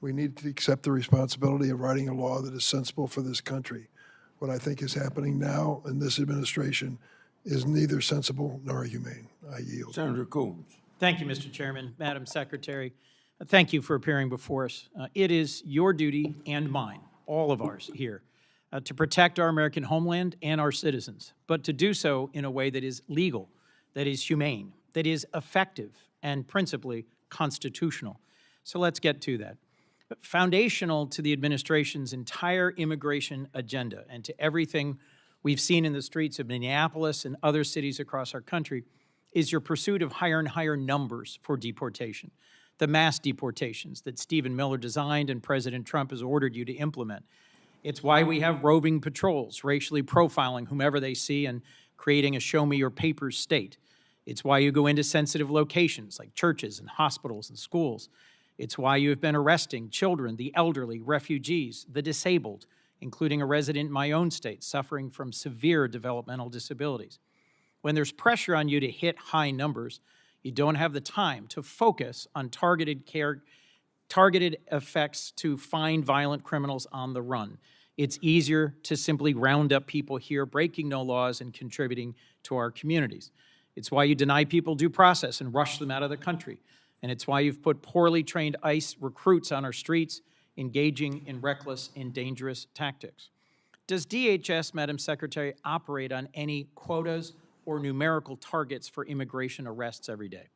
We need to accept the responsibility of writing a law that is sensible for this country. What I think is happening now in this administration is neither sensible nor humane. I yield. Senator Coons. Thank you, Mr. Chairman. Madam Secretary, thank you for appearing before us. It is your duty and mine, all of ours here, to protect our American homeland and our citizens, but to do so in a way that is legal, that is humane, that is effective, and principally constitutional. So let's get to that. But foundational to the administration's entire immigration agenda and to everything we've seen in the streets of Minneapolis and other cities across our country is your pursuit of higher and higher numbers for deportation, the mass deportations that Stephen Miller designed and President Trump has ordered you to implement. It's why we have roving patrols, racially profiling whomever they see and creating a show-me-your-papers state. It's why you go into sensitive locations like churches and hospitals and schools. It's why you have been arresting children, the elderly, refugees, the disabled, including a resident in my own state suffering from severe developmental disabilities. When there's pressure on you to hit high numbers, you don't have the time to focus on targeted effects to find violent criminals on the run. It's easier to simply round up people here breaking no laws and contributing to our communities. It's why you deny people due process and rush them out of the country. And it's why you've put poorly trained ICE recruits on our streets engaging in reckless and dangerous tactics. Does DHS, Madam Secretary, operate on any quotas or numerical targets for immigration arrests every day?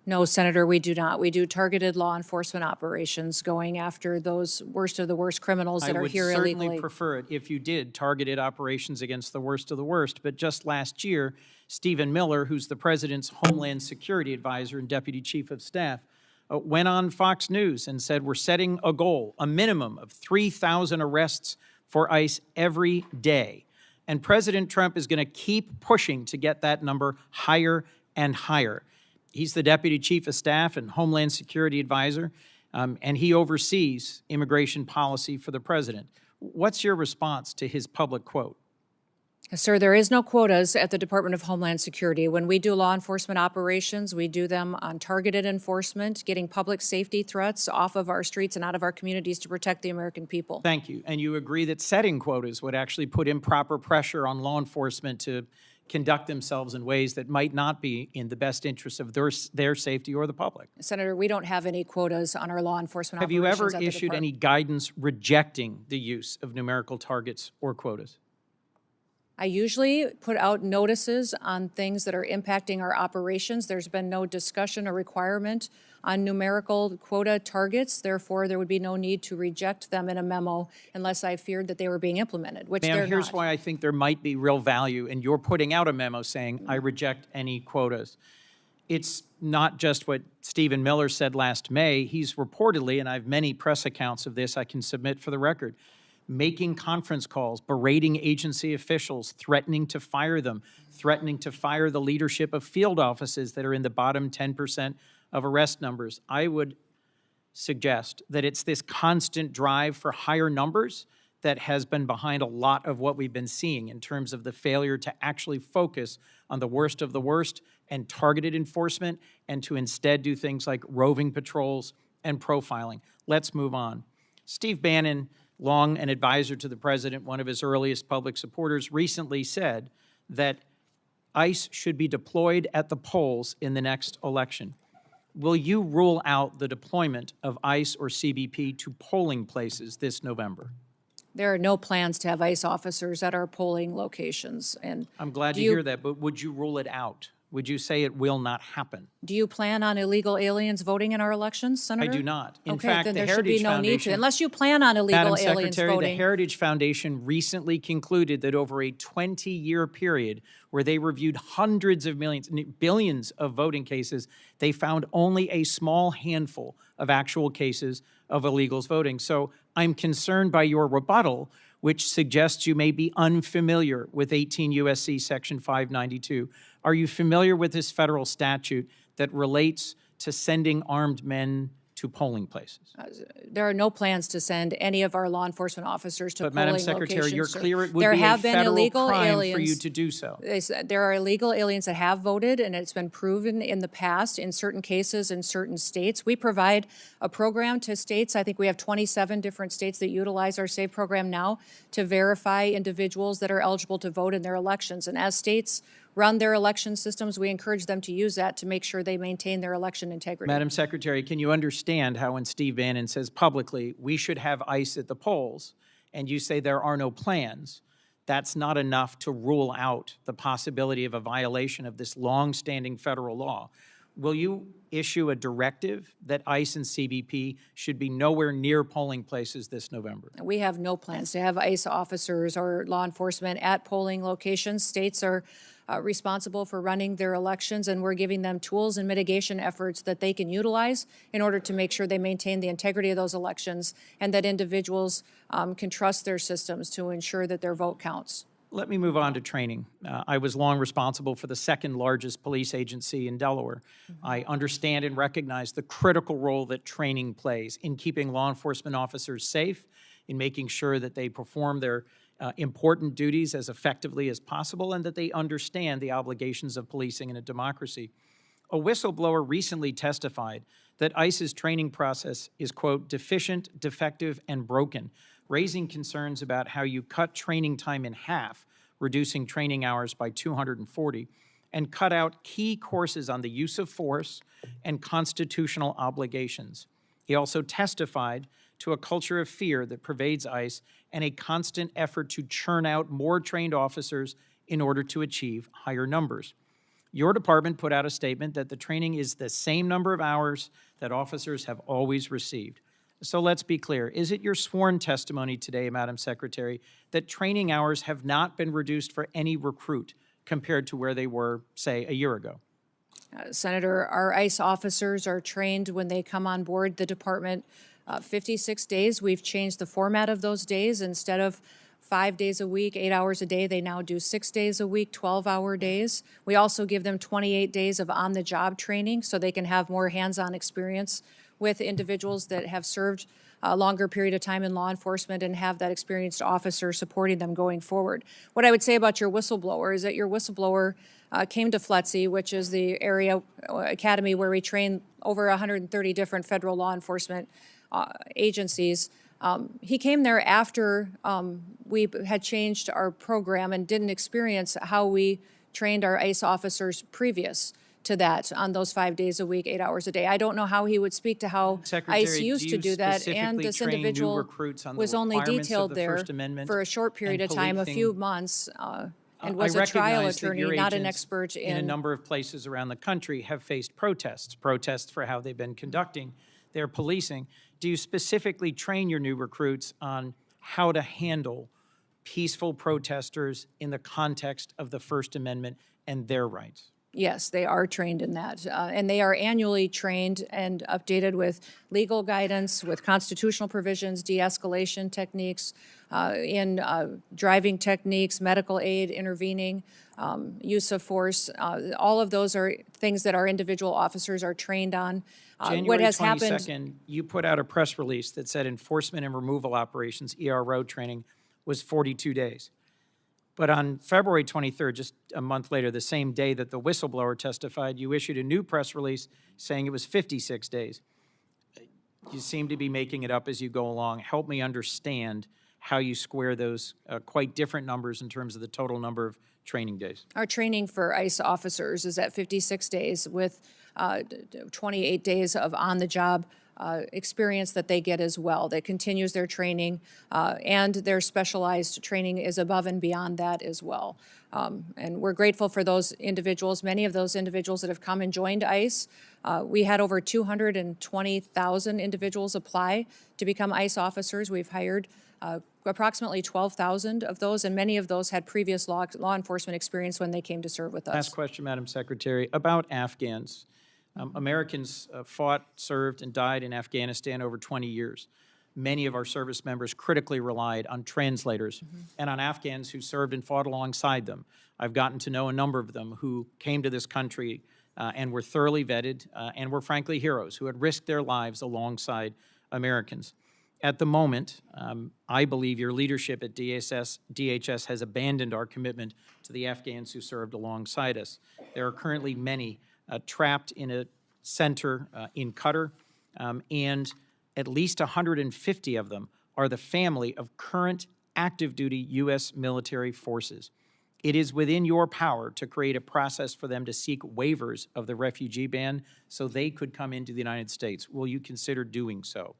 No, Senator, we do not. We do targeted law enforcement operations going after those worst of the worst criminals that are here illegally. I would certainly prefer it if you did targeted operations against the worst of the worst. But just last year, Stephen Miller, who's the President's Homeland Security Advisor and Deputy Chief of Staff, went on Fox News and said, we're setting a goal, a minimum of 3,000 arrests for ICE every day. And President Trump is going to keep pushing to get that number higher and higher. He's the Deputy Chief of Staff and Homeland Security Advisor, and he oversees immigration policy for the President. What's your response to his public quote? Sir, there is no quotas at the Department of Homeland Security. When we do law enforcement operations, we do them on targeted enforcement, getting public safety threats off of our streets and out of our communities to protect the American people. Thank you. And you agree that setting quotas would actually put improper pressure on law enforcement to conduct themselves in ways that might not be in the best interest of their safety or the public. Senator, we don't have any quotas on our law enforcement Have you operations ever at the issued any department. guidance rejecting the use of numerical targets or quotas? I usually put out notices on things that are impacting our operations. There's been no discussion or requirement on numerical quota targets. Therefore, there would be no need to reject them in a memo unless I feared that they were being implemented, which they're Ma'am, here's not. why I think there might be real value in your putting out a memo saying, I reject any quotas. It's not just what Stephen Miller said last May. He's reportedly, and I have many press accounts of this I can submit for the record, making conference calls, berating agency officials, threatening to fire them, threatening to fire the leadership of field offices that are in the bottom 10% of arrest numbers. I would suggest that it's this constant drive for higher numbers that has been behind a lot of what we've been seeing in terms of the failure to actually focus on the worst of the worst and targeted enforcement, and to instead do things like roving patrols and profiling. Let's move on. Steve Bannon, long an advisor to the president, one of his earliest public supporters, recently said that ICE should be deployed at the polls in the next election. Will you rule out the deployment of ICE or CBP to polling places this November? There are no plans to have ICE officers at our polling locations. And I'm glad to hear that, but would you rule it out? Would you say it will not happen? do you plan on illegal aliens voting in our elections, Senator? I do not. In Okay, fact, then the there should be Heritage no need to, Foundation, unless you plan on illegal Madam aliens Secretary, the voting. Heritage Foundation recently concluded that over a 20-year period where they reviewed hundreds of millions, billions of voting cases, they found only a small handful of actual cases of illegals voting. So I'm concerned by your rebuttal, which suggests you may be unfamiliar with 18 U.S.C. Section 592. Are you familiar with this federal statute that relates to sending armed men to polling places? There are no plans to send any of our law enforcement officers to But polling Madam locations. Secretary, you're sir. clear it would There be a have been federal illegal crime aliens. for you to do so. There are illegal aliens that have voted, and it's been proven in the past in certain cases in certain states. We provide a program to states. I think we have 27 different states that utilize our SAVE program now to verify individuals that are eligible to vote in their elections. And as states run their election systems, we encourage them to use that to make sure they maintain their election integrity. Madam Secretary, can you understand how when Steve Bannon says publicly, we should have ICE at the polls, and you say there are no plans, that's not enough to rule out the possibility of a violation of this long-standing federal law? Will you issue a directive that ICE and CBP should be nowhere near polling places this November? We have no plans to have ICE officers or law enforcement at polling locations. States are responsible for running their elections, and we're giving them tools and mitigation efforts that they can utilize in order to make sure they maintain the integrity of those elections and that individuals can trust their systems to ensure that their vote counts. Let me move on to training. I was long responsible for the second largest police agency in Delaware. I understand and recognize the critical role that training plays in keeping law enforcement officers safe, in making sure that they perform their important duties as effectively as possible, and that they understand the obligations of policing in a democracy. A whistleblower recently testified that ICE's training process is, quote, deficient, defective, and broken, raising concerns about how you cut training time in half, reducing training hours by 240, and cut out key courses on the use of force and constitutional obligations. He also testified to a culture of fear that pervades ICE and a constant effort to churn out more trained officers in order to achieve higher numbers. Your department put out a statement that the training is the same number of hours that officers have always received. So let's be clear. Is it your sworn testimony today, Madam Secretary, that training hours have not been reduced for any recruit compared to where they were, say, a year ago? Senator, our ICE officers are trained when they come on board the department 56 days. We've changed the format of those days. Instead of 5 days a week, 8 hours a day, they now do 6 days a week, 12-hour days. We also give them 28 days of on-the-job training so they can have more hands-on experience with individuals that have served a longer period of time in law enforcement and have that experienced officer supporting them going forward. What I would say about your whistleblower is that your whistleblower came to FLETC, which is the area academy where we train over 130 different federal law enforcement agencies. He came there after we had changed our program and didn't experience how we trained our ICE officers previous to that on those 5 days a week, 8 hours a day. I don't know how he would speak to how Secretary, ICE used to do that, and specifically this train new individual recruits on the was only requirements of detailed the there First Amendment for a short period and of time, a few policing? months, and I was a trial recognize that attorney, your not an agents expert in a in. number of places around the country have faced protests for how they've been conducting their policing. Do you specifically train your new recruits on how to handle peaceful protesters in the context of the First Amendment and their rights? Yes, they are trained in that. And they are annually trained and updated with legal guidance, with constitutional provisions, de-escalation techniques, in driving techniques, medical aid, intervening, use of force. All of those are things that our individual officers are trained on. What January has happened? 22nd, you put out a press release that said enforcement and removal operations, ERO training, was 42 days. But on February 23rd, just a month later, the same day that the whistleblower testified, you issued a new press release saying it was 56 days. You seem to be making it up as you go along. Help me understand how you square those quite different numbers in terms of the total number of training days. Our training for ICE officers is at 56 days with 28 days of on-the-job experience that they get as well. That continues their training, and their specialized training is above and beyond that as well. And we're grateful for those individuals, many of those individuals that have come and joined ICE. We had over 220,000 individuals apply to become ICE officers. We've hired approximately 12,000 of those, and many of those had previous law enforcement experience when they came to serve with us. Last question, Madam Secretary, about Afghans. Americans fought, served, and died in Afghanistan over 20 years. Many of our service members critically relied on translators and on Afghans who served and fought alongside them. I've gotten to know a number of them who came to this country and were thoroughly vetted and were frankly heroes who had risked their lives alongside Americans. At the moment, I believe your leadership at DHS has abandoned our commitment to the Afghans who served alongside us. There are currently many trapped in a center in Qatar, and at least 150 of them are the family of current active duty U.S. military forces. It is within your power to create a process for them to seek waivers of the refugee ban so they could come into the United States. Will you consider doing so?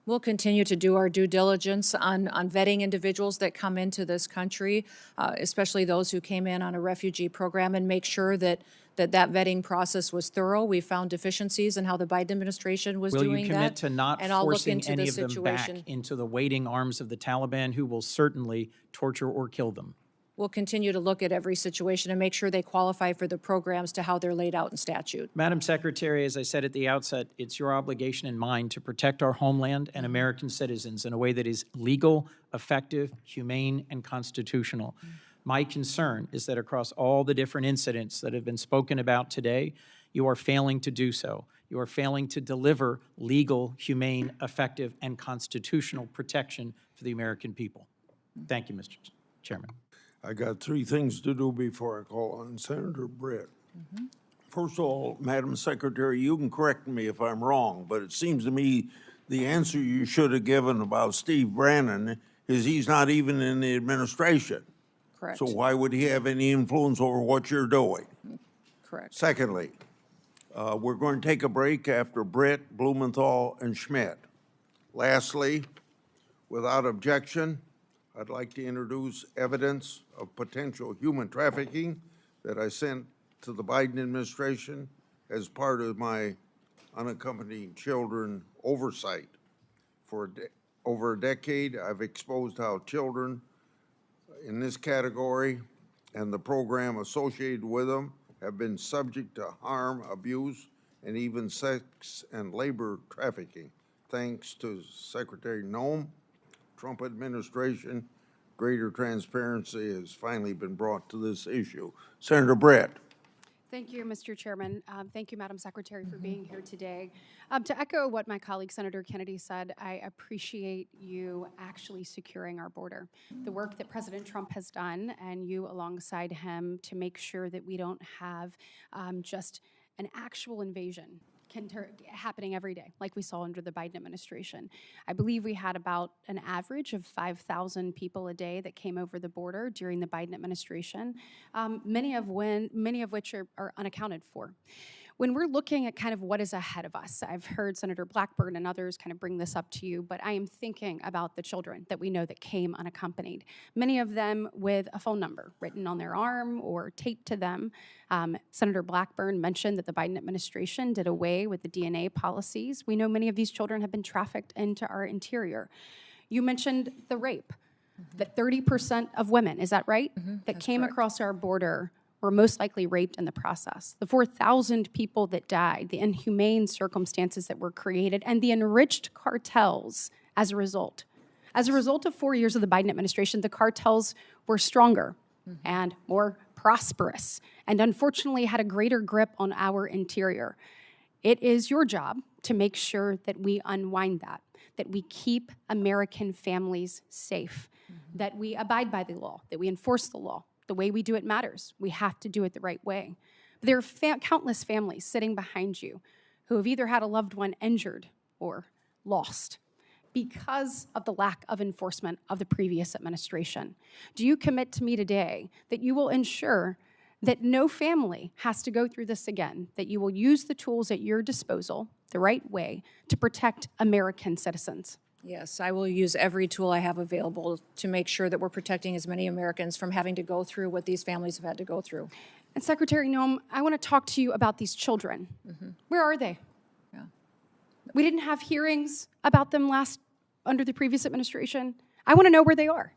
We'll continue to do our due diligence on vetting individuals that come into this country, especially those who came in on a refugee program, and make sure that that vetting process was thorough. We found deficiencies in how the Biden administration was doing that. Will you commit to not and I'll look forcing into any the of them back situation. into the waiting arms of the Taliban, who will certainly torture or kill them? We'll continue to look at every situation and make sure they qualify for the programs to how they're laid out in statute. Madam Secretary, as I said at the outset, it's your obligation and mine to protect our homeland and American citizens in a way that is legal, effective, humane, and constitutional. My concern is that across all the different incidents that have been spoken about today, you are failing to do so. You are failing to deliver legal, humane, effective, and constitutional protection for the American people. Thank you, Mr. Chairman. I got three things to do before I call on Senator Britt. First of all, Madam Secretary, you can correct me if I'm wrong, but it seems to me the answer you should have given about Steve Bannon is he's not even in the administration. Correct. So why would he have any influence over what you're doing? Correct. Secondly, we're going to take a break after Britt, Blumenthal, and Schmidt. Lastly, without objection, I'd like to introduce evidence of potential human trafficking that I sent to the Biden administration as part of my unaccompanied children oversight. For over a decade, I've exposed how children in this category and the program associated with them have been subject to harm, abuse, and even sex and labor trafficking. Thanks to Secretary Noem, Trump administration, greater transparency has finally been brought to this issue. Senator Britt. Thank you, Mr. Chairman. Thank you, Madam Secretary, for being here today. To echo what my colleague Senator Kennedy said, I appreciate you actually securing our border. The work that President Trump has done, and you alongside him, to make sure that we don't have just an actual invasion happening every day, like we saw under the Biden administration. I believe we had about an average of 5,000 people a day that came over the border during the Biden administration, many of which are unaccounted for. When we're looking at kind of what is ahead of us, I've heard Senator Blackburn and others kind of bring this up to you, but I am thinking about the children that we know that came unaccompanied, many of them with a phone number written on their arm or taped to them. Senator Blackburn mentioned that the Biden administration did away with the DNA policies. We know many of these children have been trafficked into our interior. You mentioned the rape, that 30% of women, is that right, that came across our border were most likely raped in the process. The 4,000 people that died, the inhumane circumstances that were created, and the enriched cartels as a result. As a result of 4 years of the Biden administration, the cartels were stronger and more prosperous, and unfortunately had a greater grip on our interior. It is your job to make sure that we unwind that we keep American families safe, that we abide by the law, that we enforce the law. The way we do it matters. We have to do it the right way. But there are countless families sitting behind you who have either had a loved one injured or lost because of the lack of enforcement of the previous administration. Do you commit to me today that you will ensure that no family has to go through this again, that you will use the tools at your disposal the right way to protect American citizens? Yes, I will use every tool I have available to make sure that we're protecting as many Americans from having to go through what these families have had to go through. And Secretary Noem, I want to talk to you about these children. Where are they? Yeah. We didn't have hearings about them under the previous administration. I want to know where they are.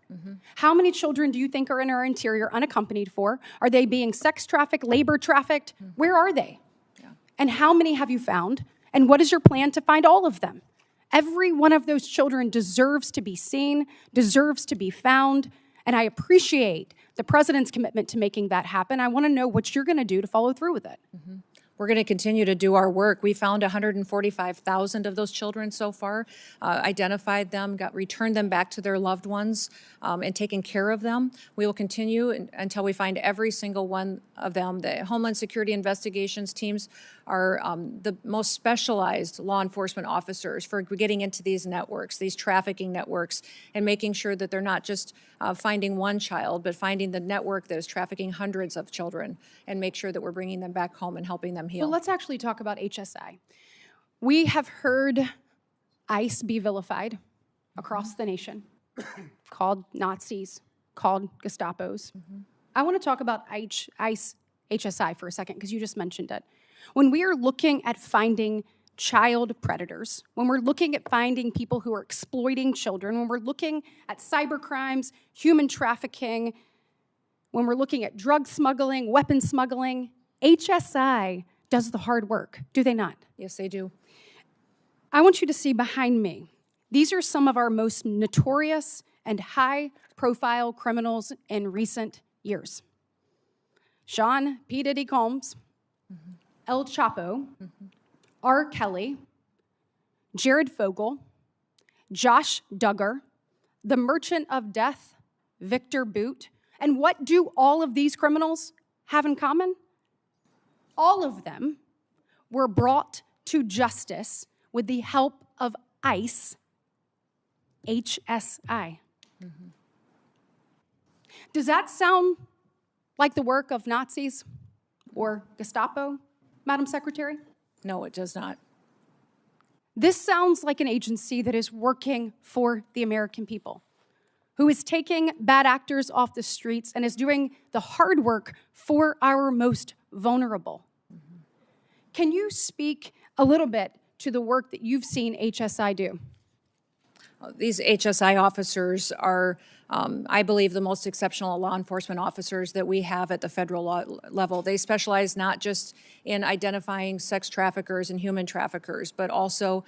How many children do you think are in our interior unaccompanied for? Are they being sex trafficked, labor trafficked? Where are they? Yeah. And how many have you found? And what is your plan to find all of them? Every one of those children deserves to be seen, deserves to be found, and I appreciate the president's commitment to making that happen. I want to know what you're going to do to follow through with it. We're going to continue to do our work. We found 145,000 of those children so far, identified them, returned them back to their loved ones, and taken care of them. We will continue until we find every single one of them. The Homeland Security investigations teams are the most specialized law enforcement officers for getting into these networks, these trafficking networks, and making sure that they're not just finding one child, but finding the network that is trafficking hundreds of children, and make sure that we're bringing them back home and helping them heal. Well, let's actually talk about HSI. We have heard ICE be vilified across the nation, called Nazis, called Gestapos. I want to talk about ICE HSI for a second, because you just mentioned it. When we are looking at finding child predators, when we're looking at finding people who are exploiting children, when we're looking at cyber crimes, human trafficking, when we're looking at drug smuggling, weapon smuggling, HSI does the hard work, do they not? Yes, they do. I want you to see behind me. These are some of our most notorious and high-profile criminals in recent years. Sean P. Diddy Combs, El Chapo, R. Kelly, Jared Fogle, Josh Duggar, the Merchant of Death, Victor Boot. And what do all of these criminals have in common? All of them were brought to justice with the help of ICE, HSI. Does that sound like the work of Nazis or Gestapo, Madam Secretary? No, it does not. This sounds like an agency that is working for the American people, who is taking bad actors off the streets and is doing the hard work for our most vulnerable. Can you speak a little bit to the work that you've seen HSI do? These HSI officers are I believe, the most exceptional law enforcement officers that we have at the federal level. They specialize not just in identifying sex traffickers and human traffickers, but also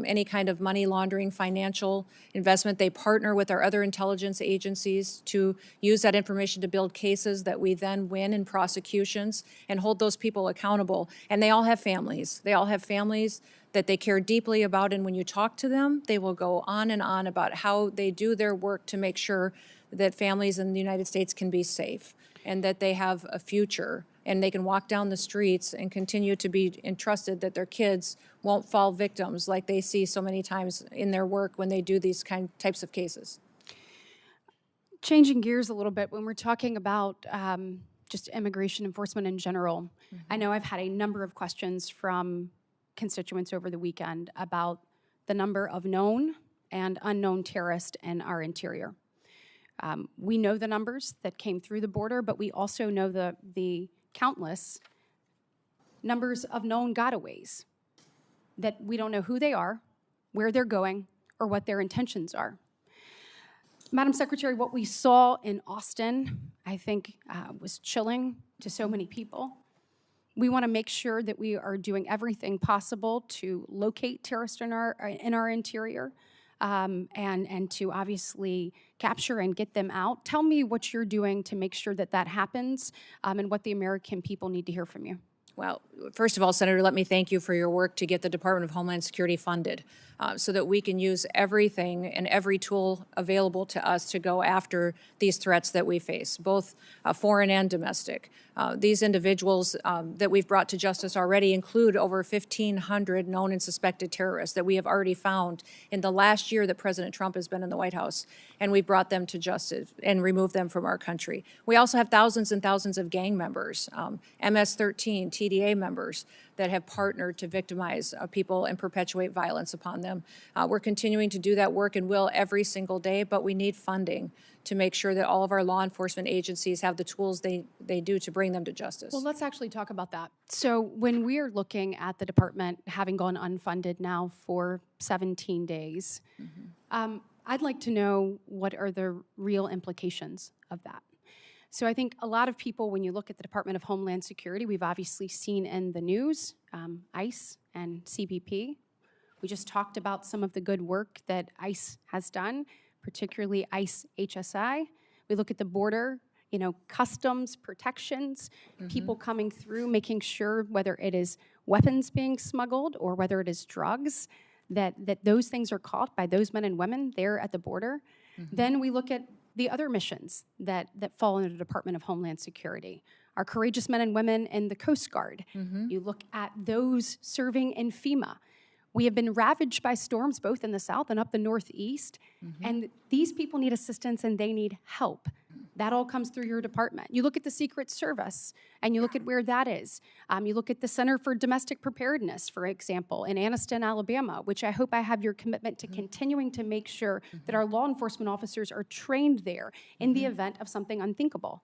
any kind of money laundering, financial investment. They partner with our other intelligence agencies to use that information to build cases that we then win in prosecutions and hold those people accountable. And they all have families. They all have families that they care deeply about, and when you talk to them, they will go on and on about how they do their work to make sure that families in the United States can be safe and that they have a future and they can walk down the streets and continue to be entrusted that their kids won't fall victims like they see so many times in their work when they do these types of cases. Changing gears a little bit, when we're talking about just immigration enforcement in general, I know I've had a number of questions from constituents over the weekend about the number of known and unknown terrorists in our interior. We know the numbers that came through the border, but we also know the countless numbers of known gotaways that we don't know who they are, where they're going, or what their intentions are. Madam Secretary, what we saw in Austin, I think, was chilling to so many people. We want to make sure that we are doing everything possible to locate terrorists in our interior and to obviously capture and get them out. Tell me what you're doing to make sure that that happens and what the American people need to hear from you. Well, first of all, Senator, let me thank you for your work to get the Department of Homeland Security funded so that we can use everything and every tool available to us to go after these threats that we face, both foreign and domestic. These individuals that we've brought to justice already include over 1,500 known and suspected terrorists that we have already found in the last year that President Trump has been in the White House, and we've brought them to justice and removed them from our country. We also have thousands and thousands of gang members, MS-13, TDA members that have partnered to victimize people and perpetuate violence upon them. We're continuing to do that work and will every single day, but we need funding to make sure that all of our law enforcement agencies have the tools they do to bring them to justice. Well, let's actually talk about that. So when we are looking at the department having gone unfunded now for 17 days, I'd like to know what are the real implications of that. So I think a lot of people, when you look at the Department of Homeland Security, we've obviously seen in the news, ICE and CBP. We just talked about some of the good work that ICE has done, particularly ICE HSI. We look at the border, customs protections, people coming through, making sure whether it is weapons being smuggled or whether it is drugs, that those things are caught by those men and women there at the border. Then we look at the other missions that fall under the Department of Homeland Security. Our courageous men and women in the Coast Guard. You look at those serving in FEMA. We have been ravaged by storms both in the south and up the northeast, and these people need assistance and they need help. That all comes through your department. You look at the Secret Service, and you look at where that is. You look at the Center for Domestic Preparedness, for example, in Anniston, Alabama, which I hope I have your commitment to continuing to make sure that our law enforcement officers are trained there in the event of something unthinkable.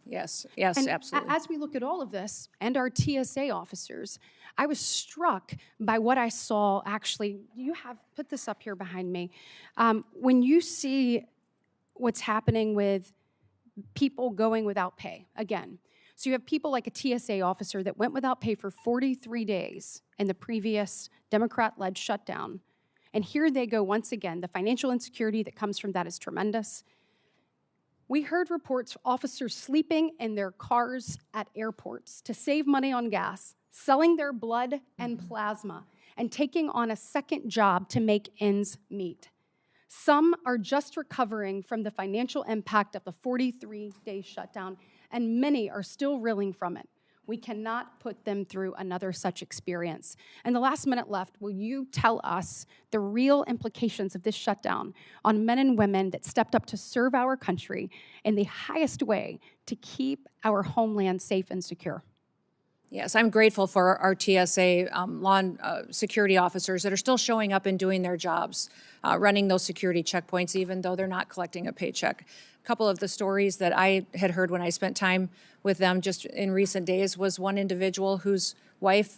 Yes, And absolutely. as we look at all of this, and our TSA officers, I was struck by what I saw. Actually, you have put this up here behind me. When you see what's happening with people going without pay, again, so you have people like a TSA officer that went without pay for 43 days in the previous Democrat-led shutdown, and here they go once again. The financial insecurity that comes from that is tremendous. We heard reports of officers sleeping in their cars at airports to save money on gas, selling their blood and plasma, and taking on a second job to make ends meet. Some are just recovering from the financial impact of the 43-day shutdown, and many are still reeling from it. We cannot put them through another such experience. In the last minute left, will you tell us the real implications of this shutdown on men and women that stepped up to serve our country in the highest way to keep our homeland safe and secure? Yes, I'm grateful for our TSA law security officers that are still showing up and doing their jobs, running those security checkpoints, even though they're not collecting a paycheck. A couple of the stories that I had heard when I spent time with them just in recent days was one individual whose wife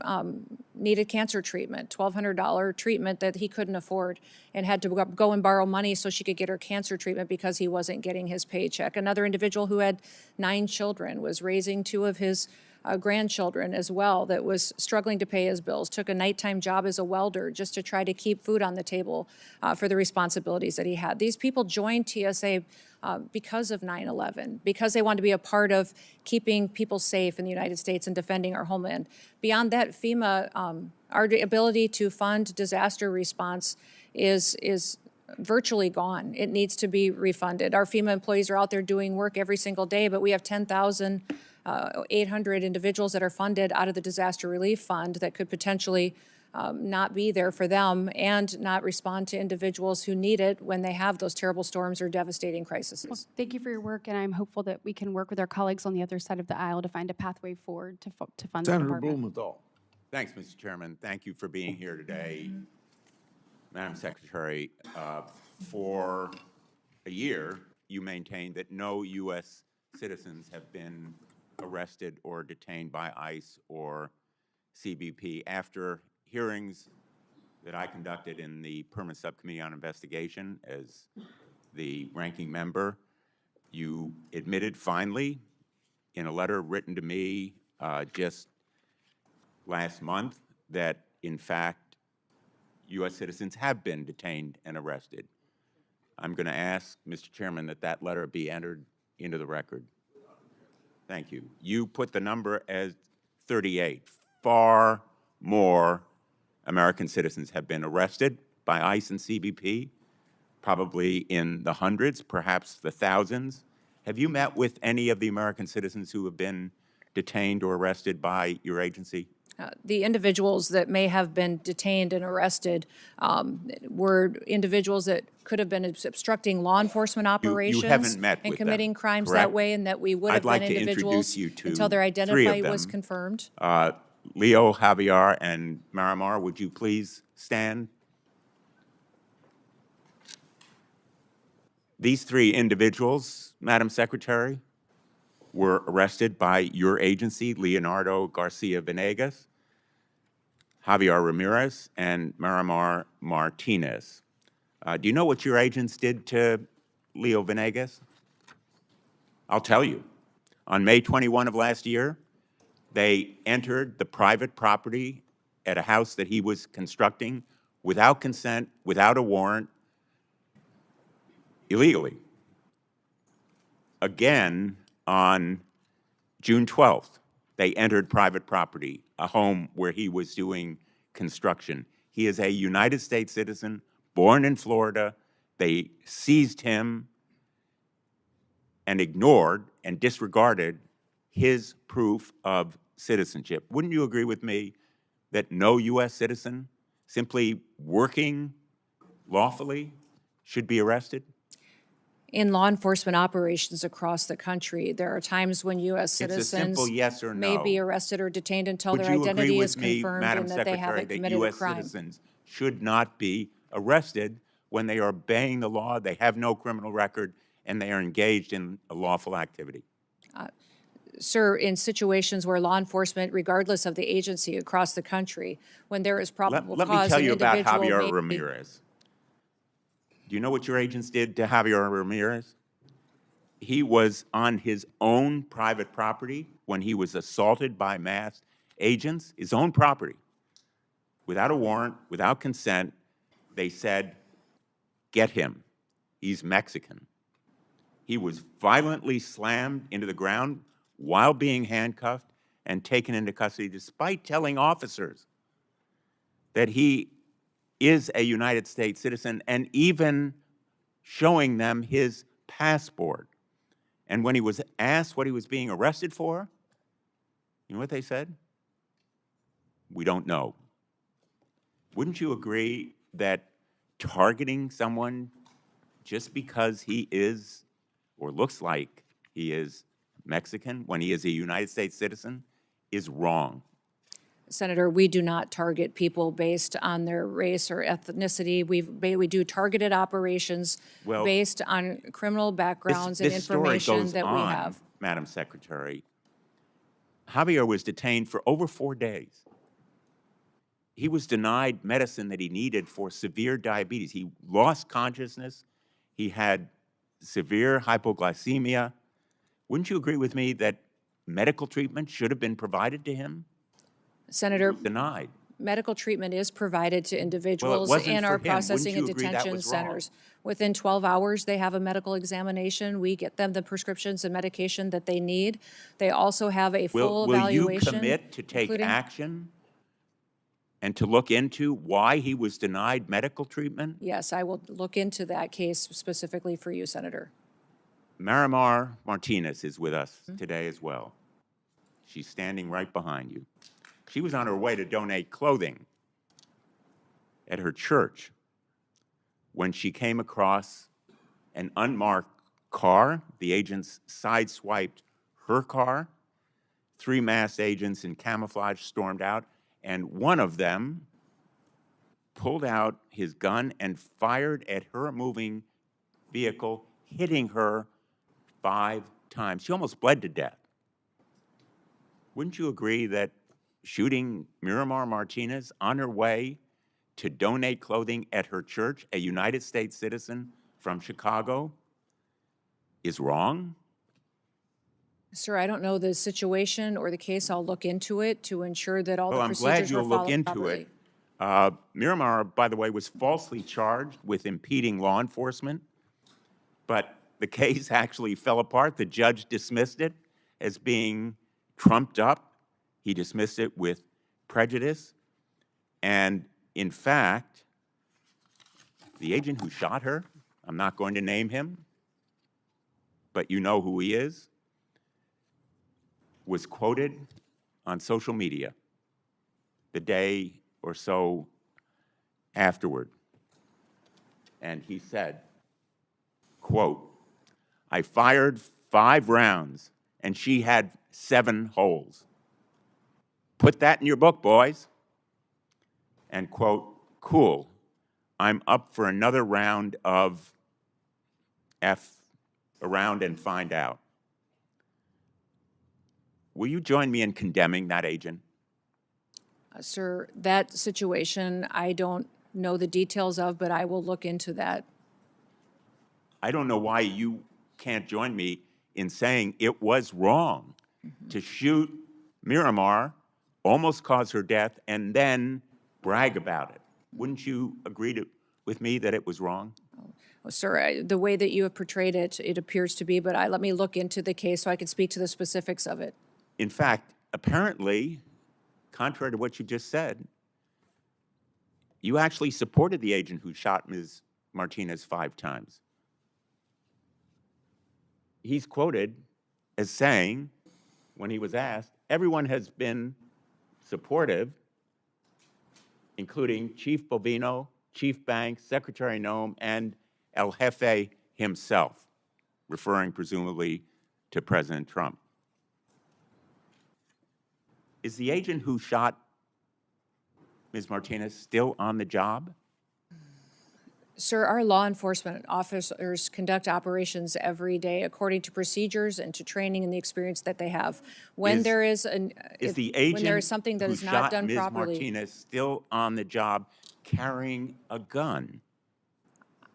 needed cancer treatment, $1,200 treatment that he couldn't afford, and had to go and borrow money so she could get her cancer treatment because he wasn't getting his paycheck. Another individual who had 9 children, was raising 2 of his grandchildren as well, that was struggling to pay his bills, took a nighttime job as a welder just to try to keep food on the table for the responsibilities that he had. These people joined TSA because of 9/11, because they wanted to be a part of keeping people safe in the United States and defending our homeland. Beyond that, FEMA, our ability to fund disaster response is virtually gone. It needs to be refunded. Our FEMA employees are out there doing work every single day, but we have 10,800 individuals that are funded out of the Disaster Relief Fund that could potentially not be there for them and not respond to individuals who need it when they have those terrible storms or devastating crises. Thank you for your work, and I'm hopeful that we can work with our colleagues on the other side of the aisle to find a pathway forward to fund the Senator department. Blumenthal. Thanks, Mr. Chairman. Thank you for being here today. Madam Secretary, for a year, you maintained that no U.S. citizens have been arrested or detained by ICE or CBP. After hearings that I conducted in the Permanent Subcommittee on Investigation as the ranking member, you admitted finally in a letter written to me just last month that, in fact, U.S. citizens have been detained and arrested. I'm going to ask, Mr. Chairman, that that letter be entered into the record. Thank you. You put the number as 38. Far more American citizens have been arrested by ICE and CBP, probably in the hundreds, perhaps the thousands. Have you met with any of the American citizens who have been detained or arrested by your agency? The individuals that may have been detained and arrested were individuals that could have been obstructing law enforcement operations haven't met and with committing them, crimes correct? that way, and that we would have I'd like been to individuals introduce you to until their 3 identity of was them. confirmed. Leo, Javier, and Marimar, would you please stand? These 3 individuals, Madam Secretary, were arrested by your agency, Leonardo Garcia Venegas, Javier Ramirez, and Marimar Martinez. Do you know what your agents did to Leo Venegas? I'll tell you. On May 21 of last year, they entered the private property at a house that he was constructing without consent, without a warrant, illegally. Again, on June 12th, they entered private property, a home where he was doing construction. He is a United States citizen, born in Florida. They seized him and ignored and disregarded his proof of citizenship. Wouldn't you agree with me that no U.S. citizen simply working lawfully should be arrested? In law enforcement operations across the country, there are times when U.S. It's a citizens simple yes or may no. be arrested or detained until Would their you agree identity is with me, confirmed Madam and that they Secretary, haven't that committed a U.S. crime. citizens should not be arrested when they are obeying the law, they have no criminal record, and they are engaged in a lawful activity? Sir, in situations where law enforcement, regardless of the agency across the country, when there is probable Let me cause, tell an you about individual Javier may- Ramirez. Do you know what your agents did to Javier Ramirez? He was on his own private property when he was assaulted by masked agents, his own property. Without a warrant, without consent, they said, "Get him. He's Mexican." He was violently slammed into the ground while being handcuffed and taken into custody, despite telling officers that he is a United States citizen and even showing them his passport. And when he was asked what he was being arrested for, you know what they said? We don't know. Wouldn't you agree that targeting someone just because he is or looks like he is Mexican when he is a United States citizen is wrong? Senator, we do not target people based on their race or ethnicity. We do targeted operations Well, based on criminal backgrounds and This story information goes that we on, have. Madam Secretary. Javier was detained for over 4 days. he was denied medicine that he needed for severe diabetes. He lost consciousness. He had severe hypoglycemia. Wouldn't you agree with me that medical treatment should have been provided to him? Senator, Denied. medical treatment is provided to individuals wasn't in for our him. Wouldn't processing and you agree that detention was wrong? centers. Within 12 hours, they have a medical examination. We get them the prescriptions and medication that they need. They also have a full Will you evaluation. commit to take including- action and to look into why he was denied medical treatment? Yes, I will look into that case specifically for you, Senator. Marimar Martinez is with us today as well. She's standing right behind you. She was on her way to donate clothing at her church when she came across an unmarked car. The agents sideswiped her car. 3 masked agents in camouflage stormed out, and one of them pulled out his gun and fired at her moving vehicle, hitting her 5 times. She almost bled to death. Wouldn't you agree that shooting Miramar Martinez on her way to donate clothing at her church, a United States citizen from Chicago, is wrong? Sir, I don't know the situation or the case. I'll look into it to ensure that all Well, the I'm glad procedures were you'll look followed into properly. it. Miramar, by the way, was falsely charged with impeding law enforcement, but the case actually fell apart. The judge dismissed it as being trumped up. He dismissed it with prejudice. And in fact, the agent who shot her, I'm not going to name him, but you know who he is, was quoted on social media the day or so afterward. And he said, quote, "I fired 5 rounds and she had 7 holes. Put that in your book, boys." And quote, "Cool, I'm up for another round of F around and find out." Will you join me in condemning that agent? Sir, that situation, I don't know the details of, but I will look into that. I don't know why you can't join me in saying it was wrong to shoot Miramar, almost cause her death, and then brag about it. Wouldn't you agree with me that it was wrong? Well, sir, the way that you have portrayed it, it appears to be, but let me look into the case so I can speak to the specifics of it. In fact, apparently, contrary to what you just said, you actually supported the agent who shot Ms. Martinez 5 times. He's quoted as saying, when he was asked, everyone has been supportive, including Chief Bovino, Chief Banks, Secretary Noem, and El Jefe himself, referring presumably to President Trump. Is the agent who shot Ms. Martinez still on the job? Sir, our law enforcement officers conduct operations every day according to procedures and to training and the experience that they have. When there is the when agent there is something that who is not shot done Ms. properly, Martinez still on the job carrying a gun?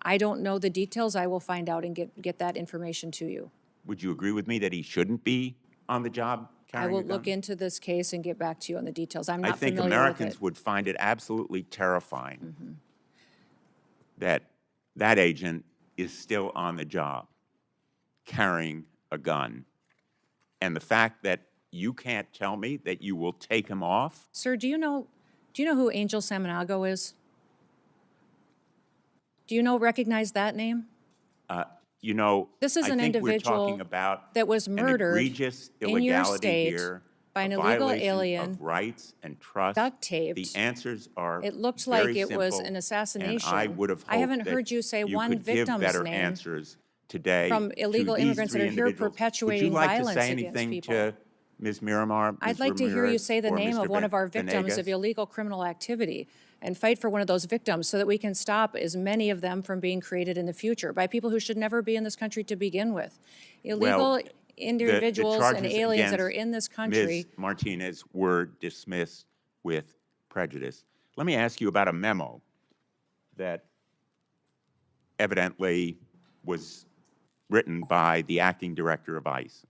I don't know the details. I will find out and get that information to you. Would you agree with me that he shouldn't be on the job I carrying a will gun? look into this case and get back to you on the details. I'm I not think familiar Americans with it. would find it absolutely terrifying that that agent is still on the job carrying a gun. And the fact that you can't tell me that you will take him off? Sir, do you know who Angel Samanago is? Do you recognize that name? You know, This is I an think we're individual talking about that was an murdered egregious in your illegality state here, by an a illegal violation alien, of rights and trust. duct taped. The answers are It looked very like it was simple, an assassination. And I would have hoped I haven't that heard you say you one could give victim's better name answers today from to illegal these immigrants that three are here individuals. perpetuating Would you like violence to say against anything people. to Ms. Miramar, Ms. I'd like to hear you Ramirez, say the or name Mr. of one of our victims Venegas? of illegal criminal activity and fight for one of those victims so that we can stop as many of them from being created in the future by people who should never be in this country to begin with. Illegal The individuals and charges aliens that are against in this country. Ms. Martinez were dismissed with prejudice. Let me ask you about a memo that evidently was written by the acting director of ICE.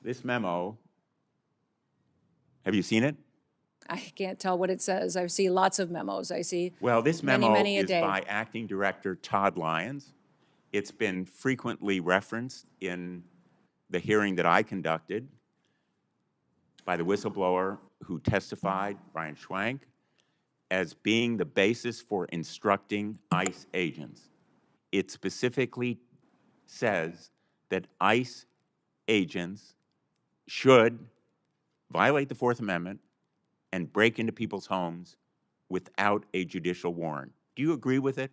This memo, have you seen it? I can't tell what it says. I see lots of memos. I see Well, this many, memo many a is day. by Acting Director Todd Lyons. It's been frequently referenced in the hearing that I conducted by the whistleblower who testified, Brian Schwank, as being the basis for instructing ICE agents. It specifically says that ICE agents should violate the Fourth Amendment and break into people's homes without a judicial warrant. Do you agree with it?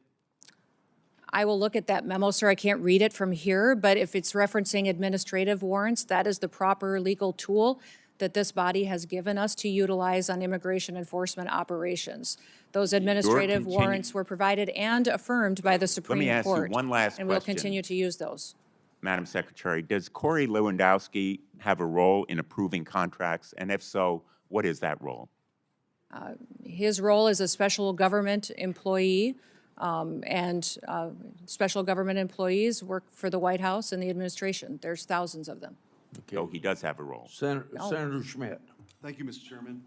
I will look at that memo, sir. I can't read it from here, but if it's referencing administrative warrants, that is the proper legal tool that this body has given us to utilize on immigration enforcement operations. Those administrative warrants were provided and affirmed by the Supreme Court. Let me ask you one last and we'll question. continue to use those. Madam Secretary, does Corey Lewandowski have a role in approving contracts? And if so, what is that role? His role is a special government employee, special government employees work for the White House and the administration. There's thousands of them. So he does have a role. Senator Schmidt. Thank you, Mr. Chairman.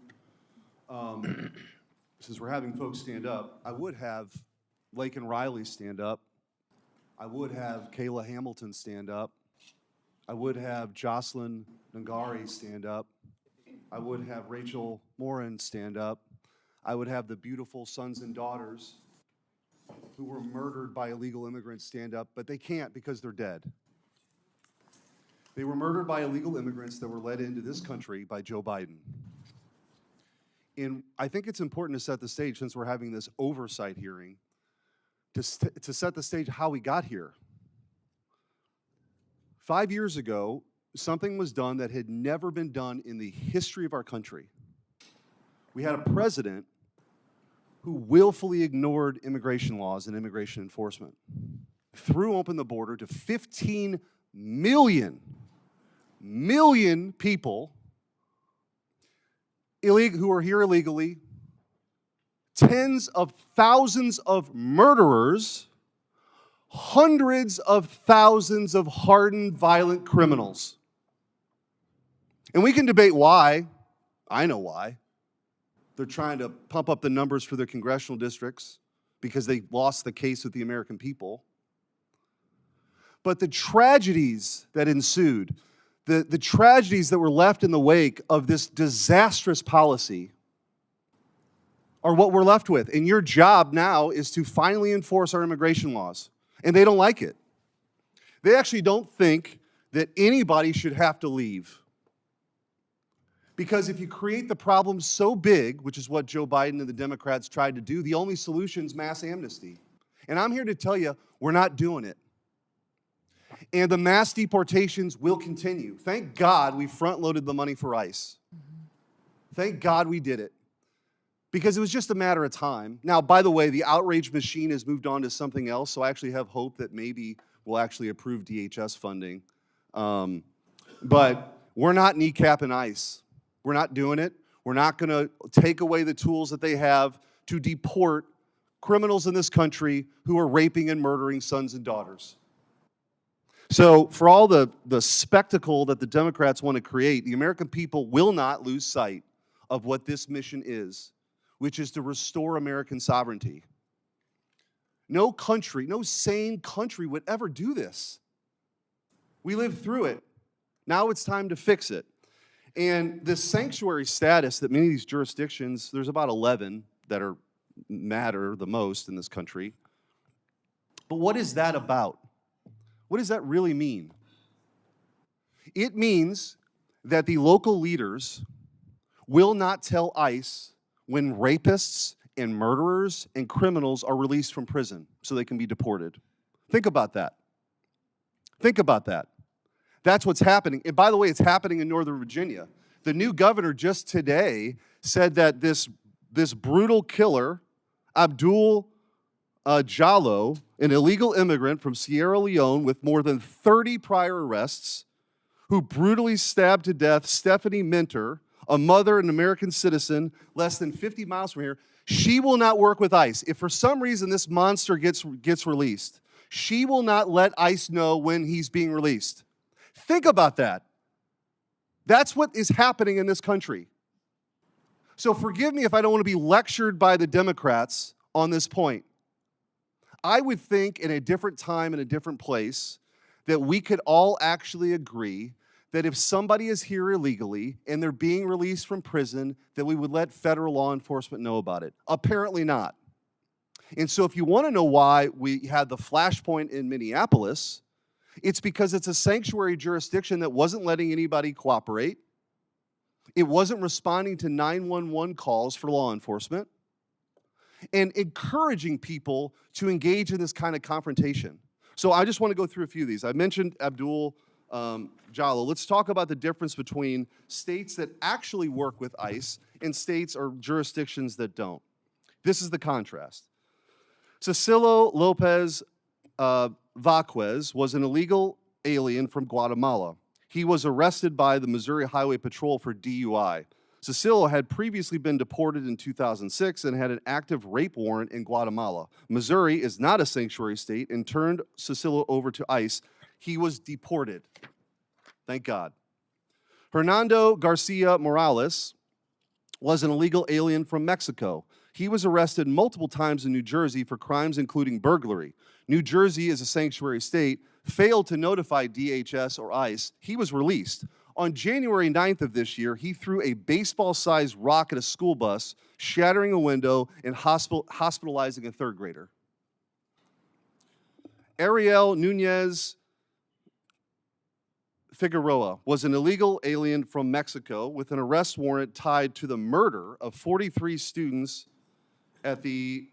Since we're having folks stand up, I would have Laken Riley stand up. I would have Kayla Hamilton stand up. I would have Jocelyn Nangari stand up. I would have Rachel Morin stand up. I would have the beautiful sons and daughters who were murdered by illegal immigrants stand up, but they can't because they're dead. They were murdered by illegal immigrants that were led into this country by Joe Biden. And I think it's important to set the stage, since we're having this oversight hearing, to set the stage how we got here. 5 years ago, something was done that had never been done in the history of our country. We had a president who willfully ignored immigration laws and immigration enforcement, threw open the border to 15 million people who are here illegally, tens of thousands of murderers, hundreds of thousands of hardened, violent criminals. And we can debate why. I know why. They're trying to pump up the numbers for their congressional districts because they lost the case with the American people. But the tragedies that ensued, the tragedies that were left in the wake of this disastrous policy are what we're left with. And your job now is to finally enforce our immigration laws. And they don't like it. They actually don't think that anybody should have to leave. Because if you create the problem so big, which is what Joe Biden and the Democrats tried to do, the only solution is mass amnesty. And I'm here to tell you, we're not doing it. And the mass deportations will continue. Thank God we front-loaded the money for ICE. Thank God we did it. Because it was just a matter of time. Now, by the way, the outrage machine has moved on to something else, so I actually have hope that maybe we'll actually approve DHS funding. But we're not kneecapping ICE. We're not doing it. We're not going to take away the tools that they have to deport criminals in this country who are raping and murdering sons and daughters. So for all the spectacle that the Democrats want to create, the American people will not lose sight of what this mission is, which is to restore American sovereignty. No country, no sane country would ever do this. We lived through it. Now it's time to fix it. And the sanctuary status that many of these jurisdictions, there's about 11 that matter the most in this country. But what is that about? What does that really mean? It means that the local leaders will not tell ICE when rapists and murderers and criminals are released from prison so they can be deported. Think about that. Think about that. That's what's happening. And by the way, it's happening in Northern Virginia. The new governor just today said that this brutal killer, Abdul Jallo, an illegal immigrant from Sierra Leone with more than 30 prior arrests, who brutally stabbed to death Stephanie Minter, a mother, an American citizen, less than 50 miles from here, she will not work with ICE. If for some reason this monster gets released, she will not let ICE know when he's being released. Think about that. That's what is happening in this country. So forgive me if I don't want to be lectured by the Democrats on this point. I would think in a different time, in a different place, that we could all actually agree that if somebody is here illegally and they're being released from prison, that we would let federal law enforcement know about it. Apparently not. And so if you want to know why we had the flashpoint in Minneapolis, it's because it's a sanctuary jurisdiction that wasn't letting anybody cooperate. It wasn't responding to 911 calls for law enforcement and encouraging people to engage in this kind of confrontation. So I just want to go through a few of these. I mentioned Abdul Jallo. Let's talk about the difference between states that actually work with ICE and states or jurisdictions that don't. This is the contrast. Cecilio Lopez Vaquez was an illegal alien from Guatemala. He was arrested by the Missouri Highway Patrol for DUI. Cecilio had previously been deported in 2006 and had an active rape warrant in Guatemala. Missouri is not a sanctuary state and turned Cecilio over to ICE. He was deported. Thank God. Hernando Garcia Morales was an illegal alien from Mexico. He was arrested multiple times in New Jersey for crimes including burglary. New Jersey is a sanctuary state, failed to notify DHS or ICE. He was released. On January 9th of this year, he threw a baseball-sized rock at a school bus, shattering a window and hospitalizing a third grader. Ariel Nunez Figueroa was an illegal alien from Mexico with an arrest warrant tied to the murder of 43 students at the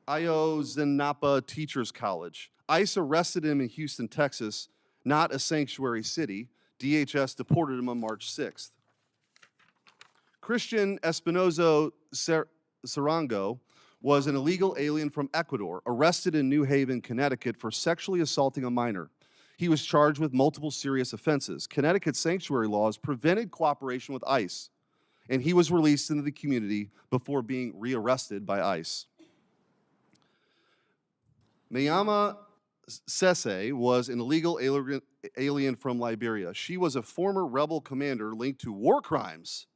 Ayotzinapa Teachers College. ICE arrested him in Houston, Texas, not a sanctuary city. DHS deported him on March 6th. Christian Espinozo Sarango was an illegal alien from Ecuador, arrested in New Haven, Connecticut for sexually assaulting a minor. He was charged with multiple serious offenses. Connecticut's sanctuary laws prevented cooperation with ICE, and he was released into the community before being rearrested by ICE. Mayama Sese was an illegal alien from Liberia. She was a former rebel commander linked to war crimes,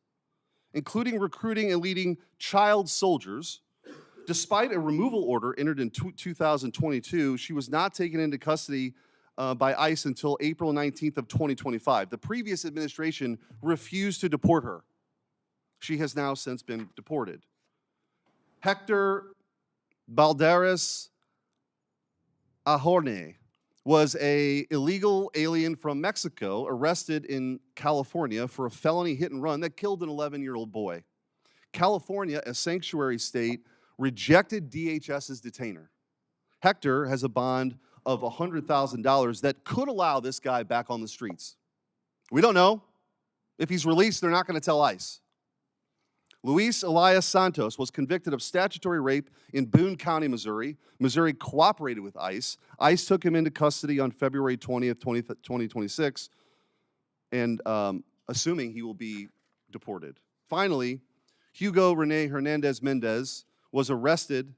including recruiting and leading child soldiers. Despite a removal order entered in 2022, she was not taken into custody by ICE until April 19th of 2025. The previous administration refused to deport her. She has now since been deported. Hector Balderas Ahorne was an illegal alien from Mexico arrested in California for a felony hit and run that killed an 11-year-old boy. California, a sanctuary state, rejected DHS's detainer. Hector has a bond of $100,000 that could allow this guy back on the streets. We don't know. If he's released, they're not going to tell ICE. Luis Elias Santos was convicted of statutory rape in Boone County, Missouri. Missouri cooperated with ICE. ICE took him into custody on February 20th, 2026, and assuming he will be deported. Finally, Hugo Rene Hernandez Mendez was arrested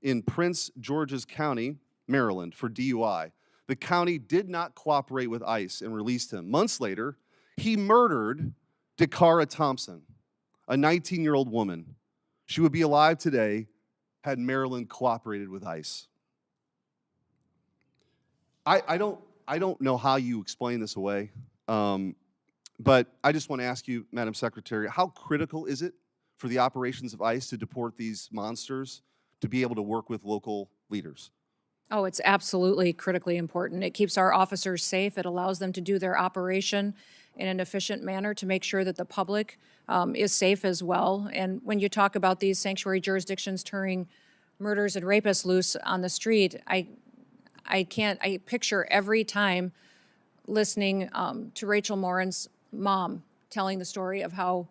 in Prince George's County, Maryland, for DUI. The county did not cooperate with ICE and released him. Months later, he murdered Dakara Thompson, a 19-year-old woman. She would be alive today had Maryland cooperated with ICE. I don't know how you explain this away, but I just want to ask you, Madam Secretary, how critical is it for the operations of ICE to deport these monsters to be able to work with local leaders? Oh, it's absolutely critically important. It keeps our officers safe. It allows them to do their operation in an efficient manner to make sure that the public is safe as well. And when you talk about these sanctuary jurisdictions turning murders and rapists loose on the street, I picture every time listening to Rachel Morin's mom telling the story of how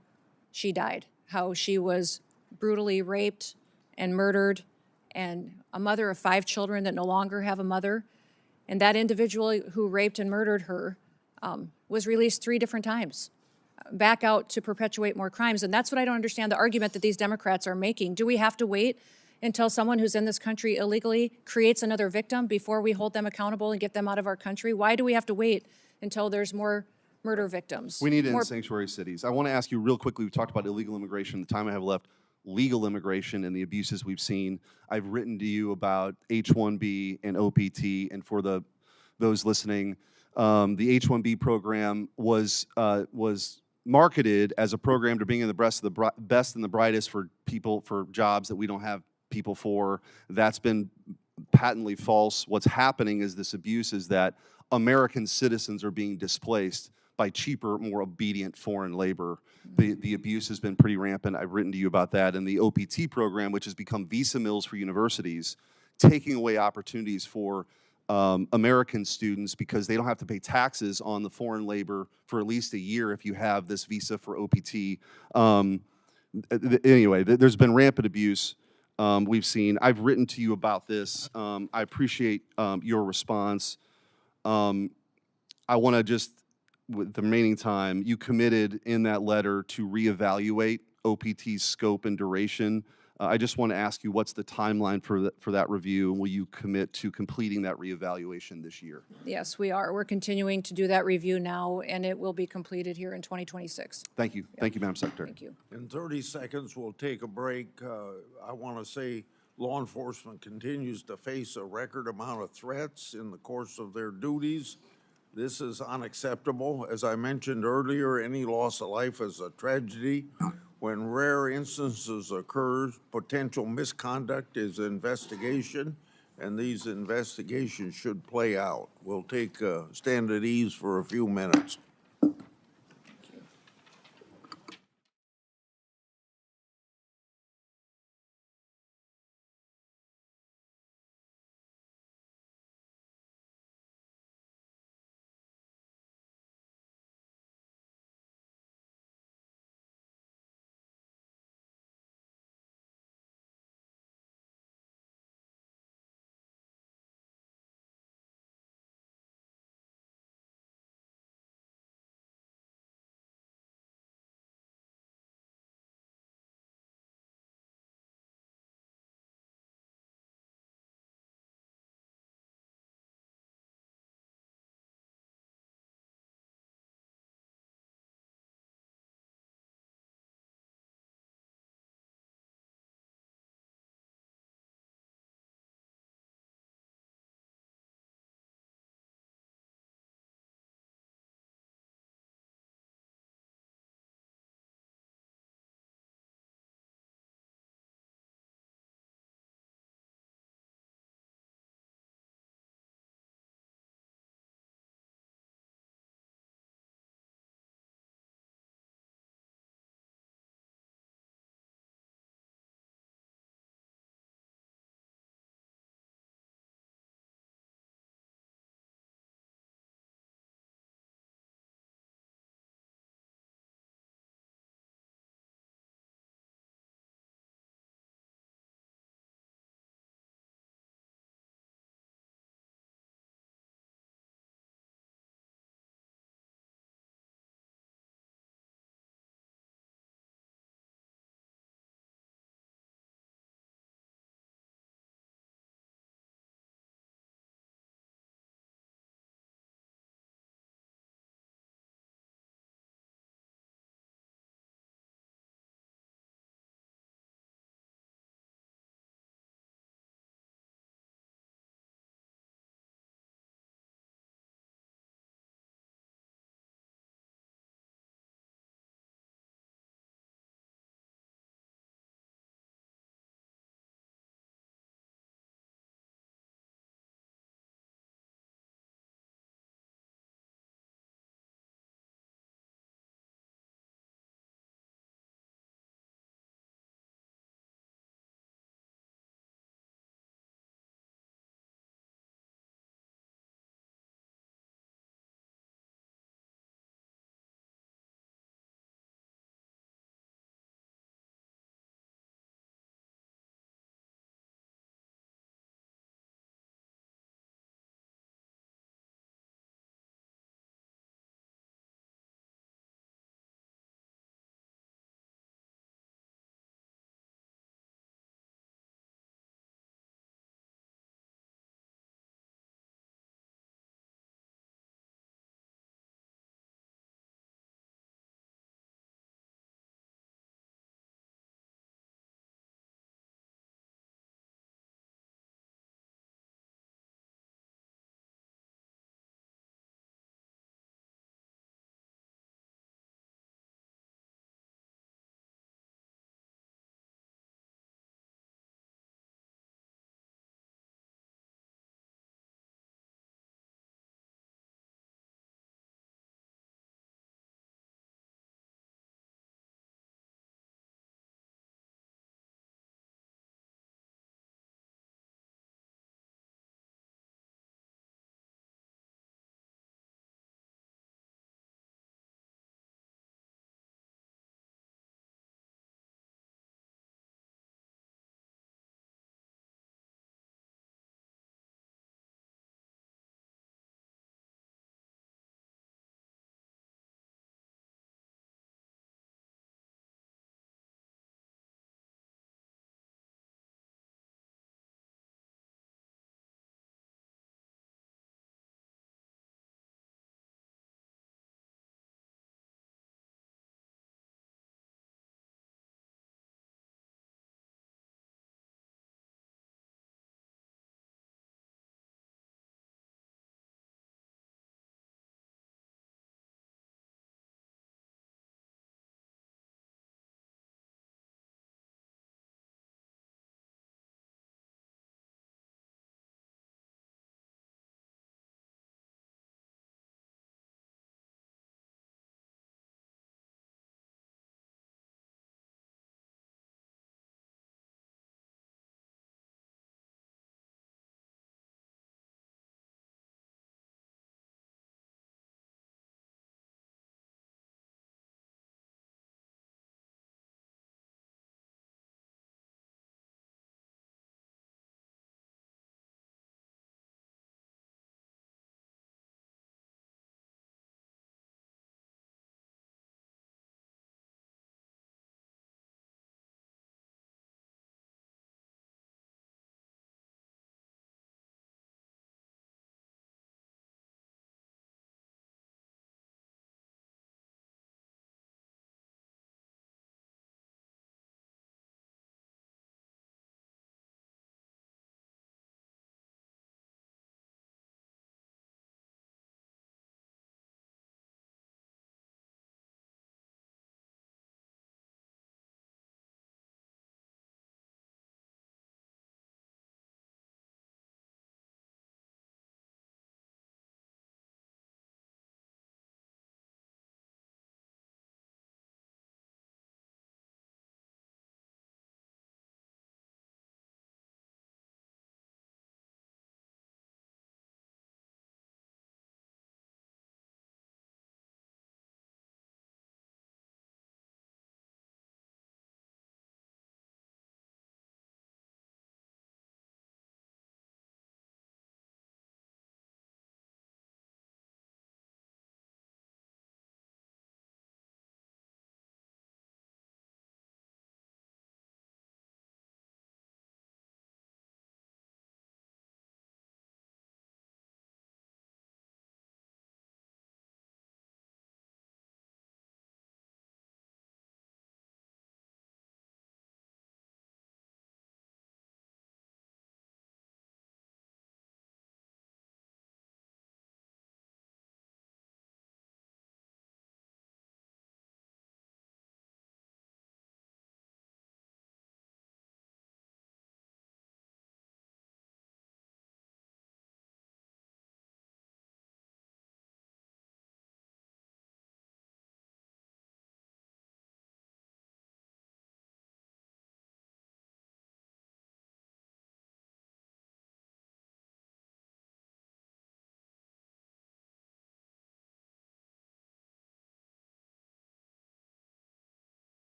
she died, how she was brutally raped and murdered, and a mother of 5 children that no longer have a mother. And that individual who raped and murdered her was released 3 different times. back out to perpetuate more crimes. And that's what I don't understand, the argument that these Democrats are making. Do we have to wait until someone who's in this country illegally creates another victim before we hold them accountable and get them out of our country? Why do we have to wait until there's more murder victims? We need it More- in sanctuary cities. I want to ask you real quickly, we talked about illegal immigration, the time I have left, legal immigration and the abuses we've seen. I've written to you about H-1B and OPT, and for those listening, the H-1B program was marketed as a program to bring in the best and the brightest for people, for jobs that we don't have people for. That's been patently false. What's happening is this abuse is that American citizens are being displaced by cheaper, more obedient foreign labor. The abuse has been pretty rampant. I've written to you about that. And the OPT program, which has become visa mills for universities, taking away opportunities for American students because they don't have to pay taxes on the foreign labor for at least a year if you have this visa for OPT. Anyway, there's been rampant abuse we've seen. I've written to you about this. I appreciate your response. I want to just, with the remaining time, you committed in that letter to reevaluate OPT's scope and duration. I just want to ask you, what's the timeline for that review? And will you commit to completing that reevaluation this year? Yes, we are. We're continuing to do that review now, and it will be completed here in 2026. Thank you. Thank you, Madam Secretary. Thank you. In 30 seconds, we'll take a break. I want to say law enforcement continues to face a record amount of threats in the course of their duties. This is unacceptable. As I mentioned earlier, any loss of life is a tragedy. When rare instances occur, potential misconduct is investigation, and these investigations should play out. We'll take a stand at ease for a few minutes.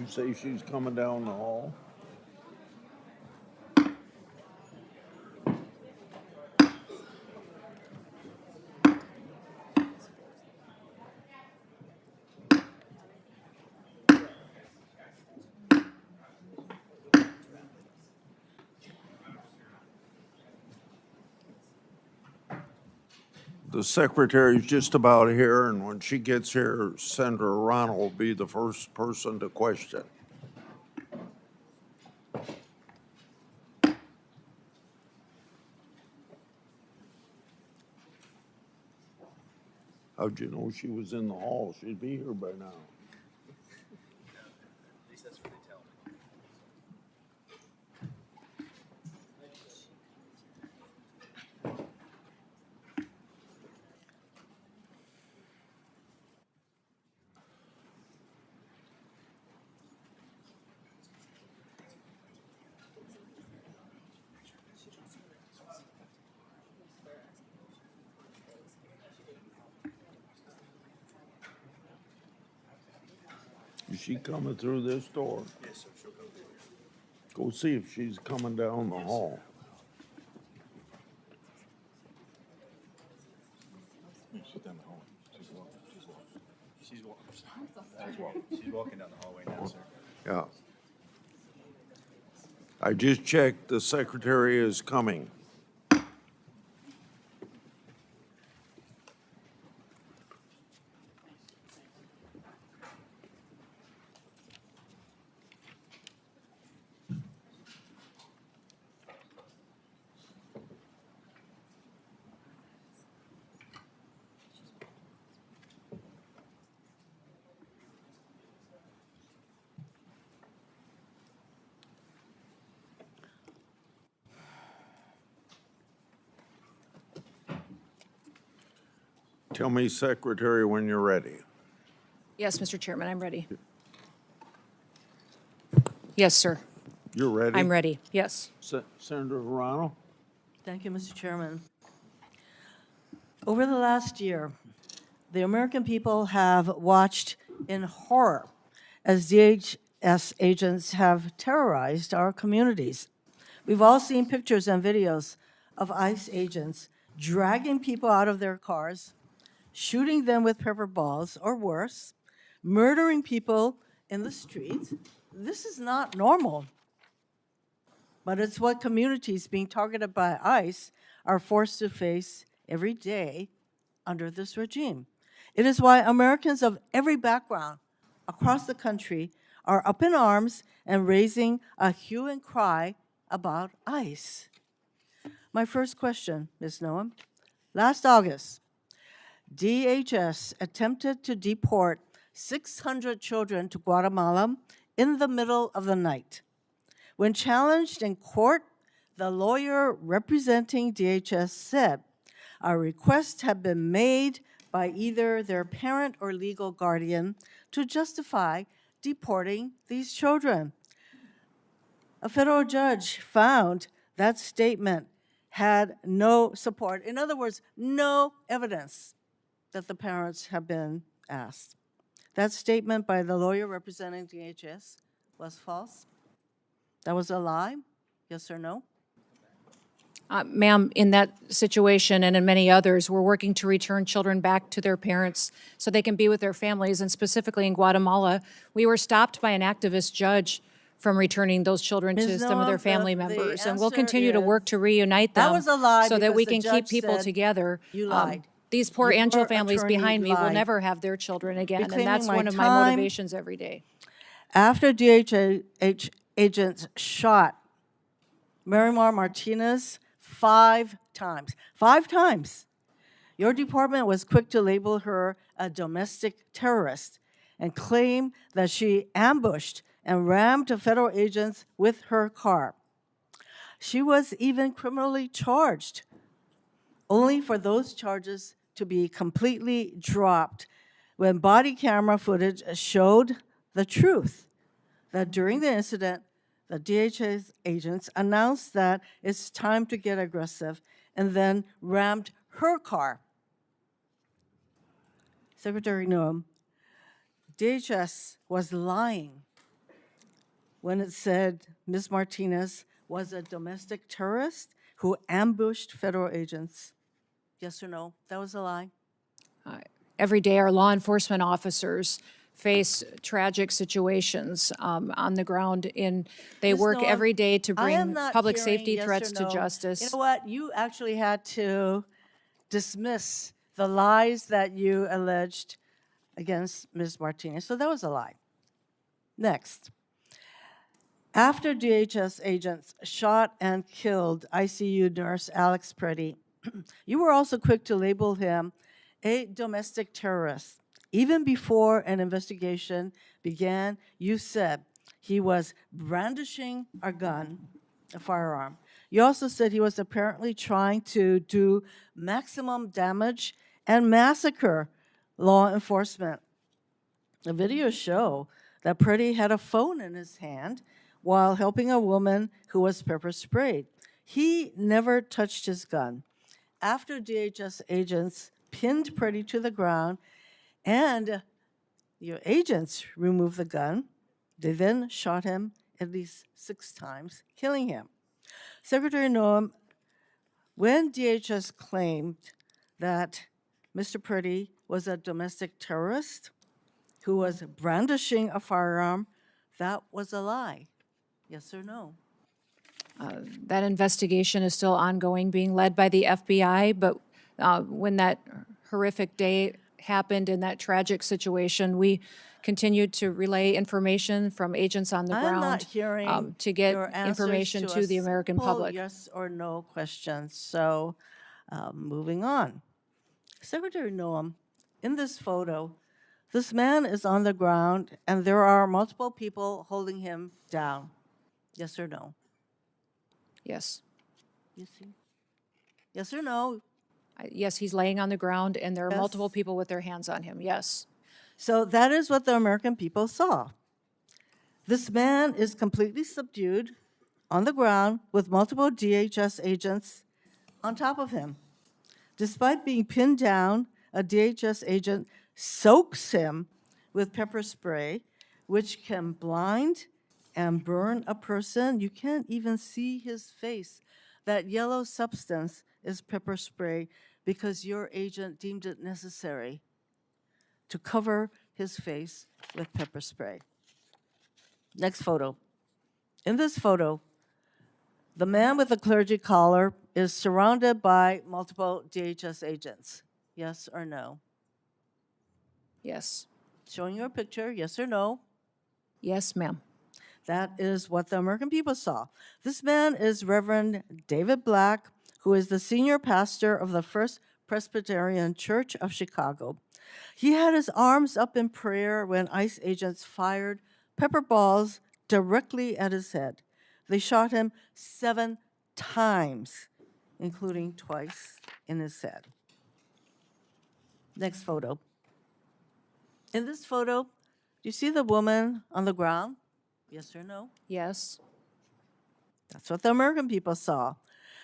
You say she's coming down the hall? The secretary's just about here, and when she gets here, Senator Ronald will be the first person to question. How'd you know she was in the hall? She'd be here by now. At least that's what they tell me. Is she coming through this door? Yes, sir. She'll come through here. Go see if she's coming down the hall. She's down the hall. She's walking down the hallway now, sir. Yeah. I just checked, the secretary is coming. Tell me, Secretary, when you're ready. Yes, Mr. Chairman, I'm ready. Yes, sir. You're ready? I'm ready, yes. Senator Verano? Thank you, Mr. Chairman. Over the last year, the American people have watched in horror as DHS agents have terrorized our communities. We've all seen pictures and videos of ICE agents dragging people out of their cars, shooting them with pepper balls or worse, murdering people in the streets. This is not normal, but it's what communities being targeted by ICE are forced to face every day under this regime. It is why Americans of every background across the country are up in arms and raising a hue and cry about ICE. My first question, Ms. Noem. Last August, DHS attempted to deport 600 children to Guatemala in the middle of the night. When challenged in court, the lawyer representing DHS said a request had been made by either their parent or legal guardian to justify deporting these children. A federal judge found that statement had no support. In other words, no evidence that the parents have been asked. That statement by the lawyer representing DHS was false. That was a lie, yes or no? Ma'am, in that situation and in many others, we're working to return children back to their parents so they can be with their families. And specifically in Guatemala, we were stopped by an activist judge from returning those children to Ms. some of their Noem, family the members. And we'll answer continue to is work to reunite that them was a lie so that because we the can keep judge people said together. you lied. These poor Your Angel families attorney behind me will lied. never have their children again. And Reclaiming that's my one of my time. motivations every day. After DHS agents shot Marimar Martinez 5 times, your department was quick to label her a domestic terrorist and claim that she ambushed and rammed federal agents with her car. She was even criminally charged, only for those charges to be completely dropped when body camera footage showed the truth, that during the incident, the DHS agents announced that it's time to get aggressive and then rammed her car. Secretary Noem, DHS was lying when it said Ms. Martinez was a domestic terrorist who ambushed federal agents? Yes or no? That was a lie. Every day, our law enforcement officers face tragic situations on the ground. They Ms. work Noem, every day to I am bring not public hearing safety yes or threats to no. justice. You know what? You actually had to dismiss the lies that you alleged against Ms. Martinez. So that was a lie. Next. After DHS agents shot and killed ICU nurse Alex Preddy, you were also quick to label him a domestic terrorist. Even before an investigation began, you said he was brandishing a gun, a firearm. You also said he was apparently trying to do maximum damage and massacre law enforcement. The videos show that Preddy had a phone in his hand while helping a woman who was pepper sprayed. He never touched his gun. After DHS agents pinned Preddy to the ground and your agents removed the gun, they then shot him at least 6 times, killing him. Secretary Noem, when DHS claimed that Mr. Preddy was a domestic terrorist who was brandishing a firearm, that was a lie. Yes or no? That investigation is still ongoing, being led by the FBI, but when that horrific day happened in that tragic situation, we continued to relay information from agents on the I'm ground not hearing to get your answers information to a the American simple public. yes or no question. So, moving on. Secretary Noem, in this photo, this man is on the ground and there are multiple people holding him down. Yes or no? Yes. You see? Yes or no? Yes, he's laying on the ground, and there are Yes. multiple people with their hands on him. Yes. So that is what the American people saw. This man is completely subdued on the ground with multiple DHS agents on top of him. Despite being pinned down, a DHS agent soaks him with pepper spray, which can blind and burn a person. You can't even see his face. That yellow substance is pepper spray because your agent deemed it necessary to cover his face with pepper spray. Next photo. In this photo, the man with the clergy collar is surrounded by multiple DHS agents. Yes or no? Yes. Showing you a picture, yes or no? Yes, ma'am. That is what the American people saw. This man is Reverend David Black, who is the senior pastor of the First Presbyterian Church of Chicago. He had his arms up in prayer when ICE agents fired pepper balls directly at his head. They shot him 7 times, including twice in his head. Next photo. In this photo, do you see the woman on the ground? Yes or no? Yes. That's what the American people saw.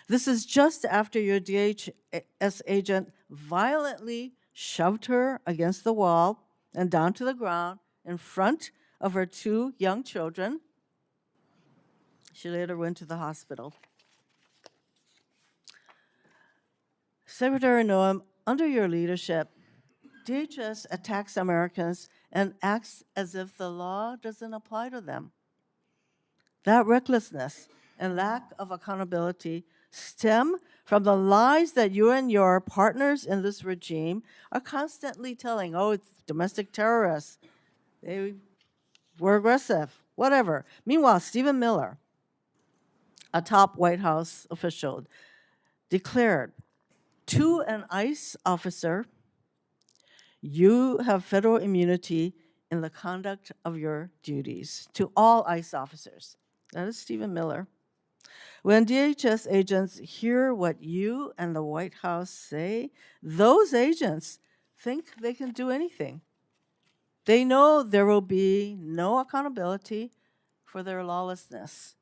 This is just after your DHS agent violently shoved her against the wall and down to the ground in front of her 2 young children. She later went to the hospital. Secretary Noem, under your leadership, DHS attacks Americans and acts as if the law doesn't apply to them. That recklessness and lack of accountability stem from the lies that you and your partners in this regime are constantly telling. Oh, it's domestic terrorists. They were aggressive, whatever. Meanwhile, Stephen Miller, a top White House official, declared to an ICE officer, you have federal immunity in the conduct of your duties. To all ICE officers. That is Stephen Miller. When DHS agents hear what you and the White House say, those agents think they can do anything. They know there will be no accountability for their lawlessness.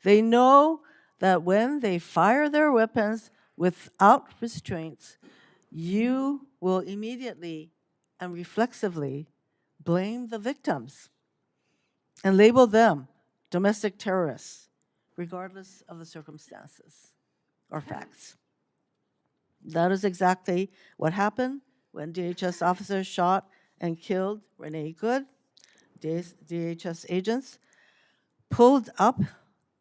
They know that when they fire their weapons without restraints, you will immediately and reflexively blame the victims and label them domestic terrorists, regardless of the circumstances or facts. That is exactly what happened when DHS officers shot and killed Renee Good. DHS agents pulled up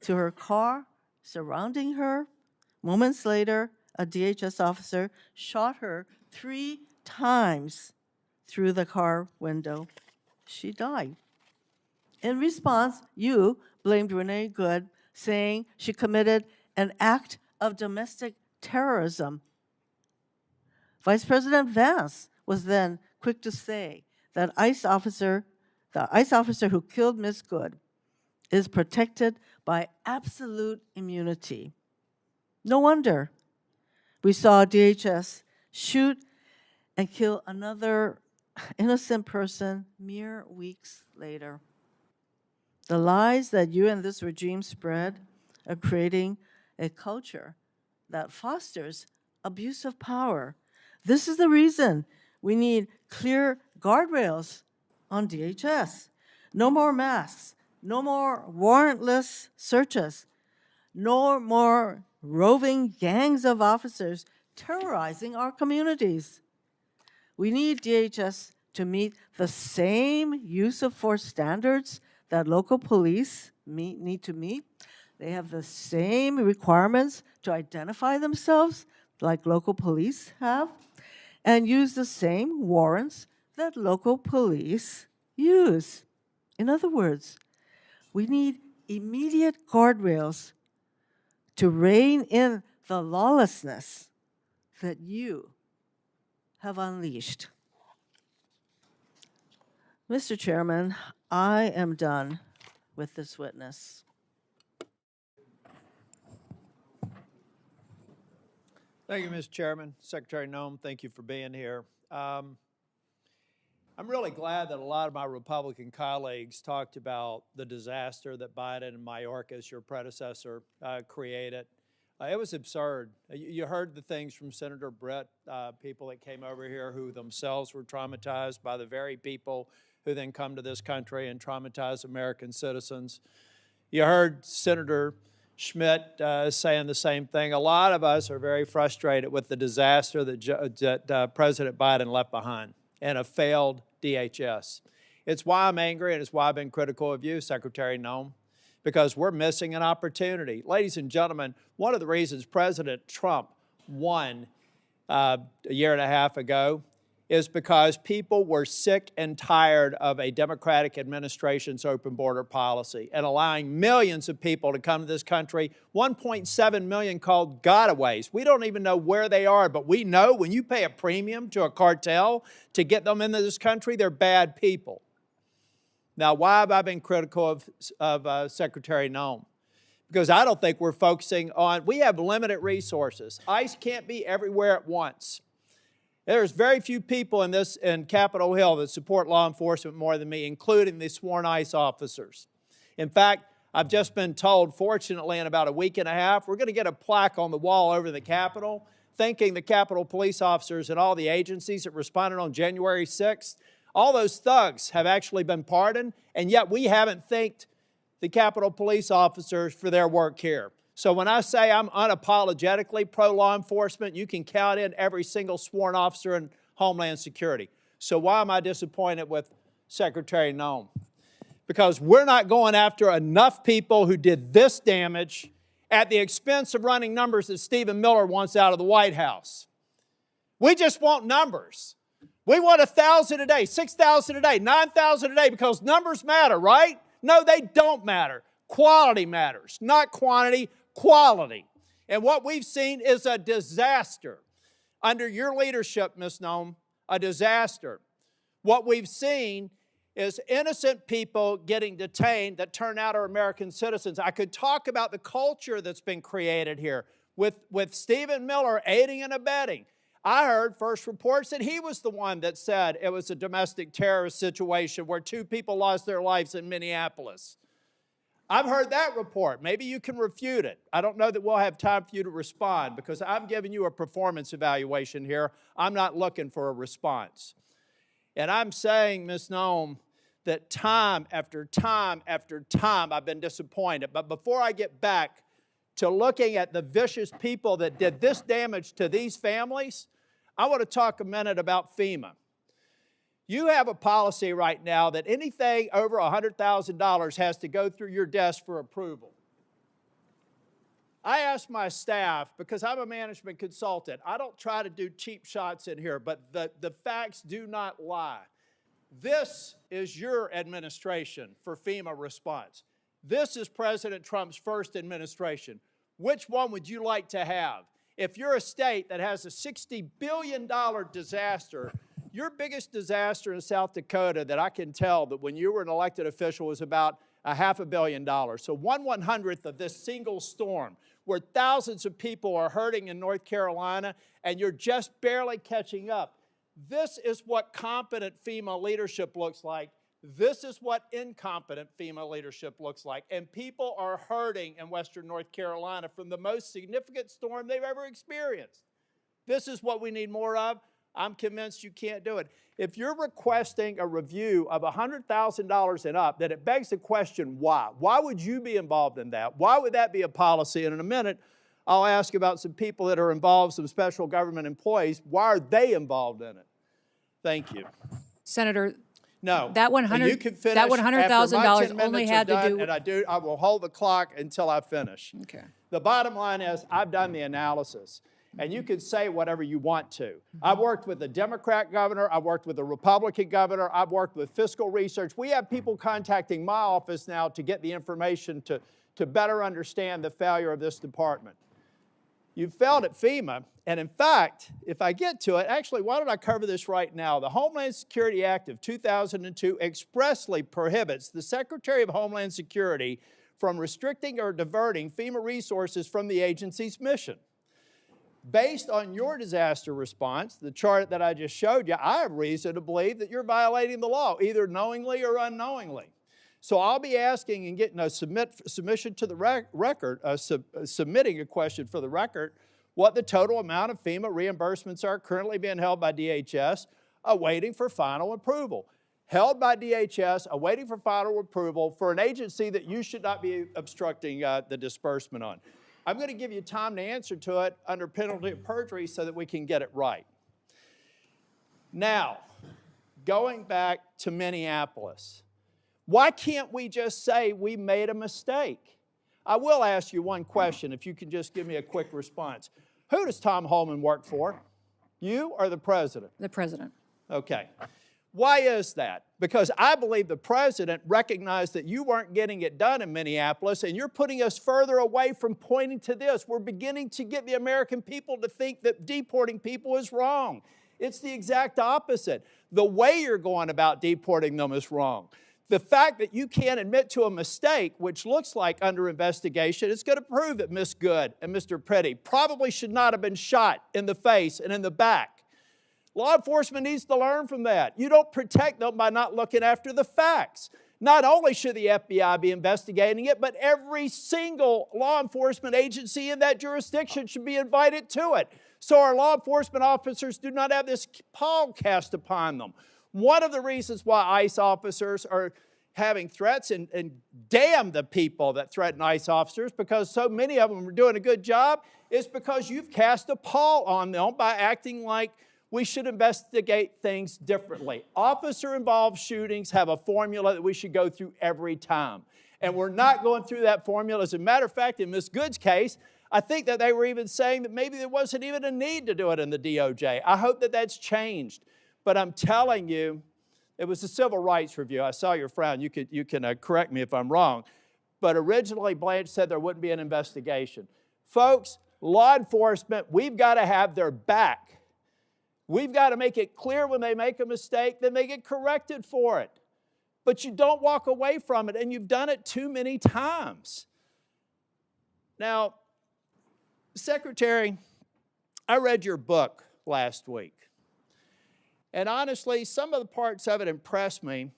to her car, surrounding her. Moments later, a DHS officer shot her 3 times through the car window. She died. In response, you blamed Renee Good, saying she committed an act of domestic terrorism. Vice President Vance was then quick to say that the ICE officer who killed Ms. Good is protected by absolute immunity. No wonder we saw DHS shoot and kill another innocent person mere weeks later. The lies that you and this regime spread are creating a culture that fosters abuse of power. This is the reason we need clear guardrails on DHS. No more masks, no more warrantless searches, no more roving gangs of officers terrorizing our communities. We need DHS to meet the same use of force standards that local police need to meet. They have the same requirements to identify themselves like local police have, and use the same warrants that local police use. In other words, we need immediate guardrails to rein in the lawlessness that you have unleashed. Mr. Chairman, I am done with this witness. Thank you, Mr. Chairman. Secretary Noem, thank you for being here. I'm really glad that a lot of my Republican colleagues talked about the disaster that Biden and Mayorkas, your predecessor, created. It was absurd. You heard the things from Senator Brett, people that came over here who themselves were traumatized by the very people who then come to this country and traumatize American citizens. You heard Senator Schmidt saying the same thing. A lot of us are very frustrated with the disaster that President Biden left behind and a failed DHS. It's why I'm angry, and it's why I've been critical of you, Secretary Noem, because we're missing an opportunity. Ladies and gentlemen, one of the reasons President Trump won a year and a half ago is because people were sick and tired of a Democratic administration's open border policy and allowing millions of people to come to this country, 1.7 million called gotaways. We don't even know where they are, but we know when you pay a premium to a cartel to get them into this country, they're bad people. Now, why have I been critical of Secretary Noem? Because I don't think we're focusing on, we have limited resources. ICE can't be everywhere at once. There's very few people in Capitol Hill that support law enforcement more than me, including the sworn ICE officers. In fact, I've just been told, fortunately, in about a week and a half, we're going to get a plaque on the wall over the Capitol, thanking the Capitol police officers and all the agencies that responded on January 6th. All those thugs have actually been pardoned, and yet we haven't thanked the Capitol police officers for their work here. So when I say I'm unapologetically pro-law enforcement, you can count in every single sworn officer in Homeland Security. So why am I disappointed with Secretary Noem? Because we're not going after enough people who did this damage at the expense of running numbers that Stephen Miller wants out of the White House. We just want numbers. We want 1,000 a day, 6,000 a day, 9,000 a day because numbers matter, right? No, they don't matter. Quality matters, not quantity, quality. And what we've seen is a disaster. Under your leadership, Ms. Noem, a disaster. What we've seen is innocent people getting detained that turn out are American citizens. I could talk about the culture that's been created here with Stephen Miller aiding and abetting. I heard first reports that he was the one that said it was a domestic terrorist situation where 2 people lost their lives in Minneapolis. I've heard that report. Maybe you can refute it. I don't know that we'll have time for you to respond because I'm giving you a performance evaluation here. I'm not looking for a response. And I'm saying, Ms. Noem, that time after time after time I've been disappointed. But before I get back to looking at the vicious people that did this damage to these families, I want to talk a minute about FEMA. You have a policy right now that anything over $100,000 has to go through your desk for approval. I asked my staff, because I'm a management consultant, I don't try to do cheap shots in here, but the facts do not lie. This is your administration for FEMA response. This is President Trump's first administration. Which one would you like to have? If you're a state that has a $60 billion disaster, your biggest disaster in South Dakota that I can tell that when you were an elected official was about $500 million. So 1/100th of this single storm, where thousands of people are hurting in North Carolina, and you're just barely catching up. This is what competent FEMA leadership looks like. This is what incompetent FEMA leadership looks like. And people are hurting in Western North Carolina from the most significant storm they've ever experienced. This is what we need more of. I'm convinced you can't do it. If you're requesting a review of $100,000 and up, then it begs the question, why? Why would you be involved in that? Why would that be a policy? And in a minute, I'll ask about some people that are involved, some special government employees. Why are they involved in it? Thank you. Senator, no, that $100,000 you can finish after my 10 only minutes had are to done, do. and I will hold the clock until I finish. Okay. The bottom line is I've done the analysis. And you can say whatever you want to. I've worked with a Democrat governor. I've worked with a Republican governor. I've worked with fiscal research. We have people contacting my office now to get the information to better understand the failure of this department. You failed at FEMA. And in fact, if I get to it, actually, why don't I cover this right now? The Homeland Security Act of 2002 expressly prohibits the Secretary of Homeland Security from restricting or diverting FEMA resources from the agency's mission. Based on your disaster response, the chart that I just showed you, I have reason to believe that you're violating the law, either knowingly or unknowingly. So I'll be asking and getting a submission to the record, submitting a question for the record, what the total amount of FEMA reimbursements are currently being held by DHS, awaiting for final approval. Held by DHS, awaiting for final approval for an agency that you should not be obstructing the disbursement on. I'm going to give you time to answer to it under penalty of perjury so that we can get it right. Now, going back to Minneapolis, why can't we just say we made a mistake? I will ask you one question, if you can just give me a quick response. Who does Tom Homan work for? You or the president? The president. Okay. Why is that? Because I believe the president recognized that you weren't getting it done in Minneapolis, and you're putting us further away from pointing to this. We're beginning to get the American people to think that deporting people is wrong. It's the exact opposite. The way you're going about deporting them is wrong. The fact that you can't admit to a mistake, which looks like under investigation, is going to prove that Ms. Good and Mr. Petty probably should not have been shot in the face and in the back. Law enforcement needs to learn from that. You don't protect them by not looking after the facts. Not only should the FBI be investigating it, but every single law enforcement agency in that jurisdiction should be invited to it, so our law enforcement officers do not have this pall cast upon them. One of the reasons why ICE officers are having threats, and damn the people that threaten ICE officers, because so many of them are doing a good job, is because you've cast a pall on them by acting like we should investigate things differently. Officer-involved shootings have a formula that we should go through every time. And we're not going through that formula. As a matter of fact, in Ms. Good's case, I think that they were even saying that maybe there wasn't even a need to do it in the DOJ. I hope that that's changed. But I'm telling you, it was a civil rights review. I saw your frown. You can correct me if I'm wrong. But originally, Blanche said there wouldn't be an investigation. Folks, law enforcement, we've got to have their back. We've got to make it clear when they make a mistake, then they get corrected for it. But you don't walk away from it, and you've done it too many times. Now, Secretary, I read your book last week. And honestly, some of the parts of it impressed me,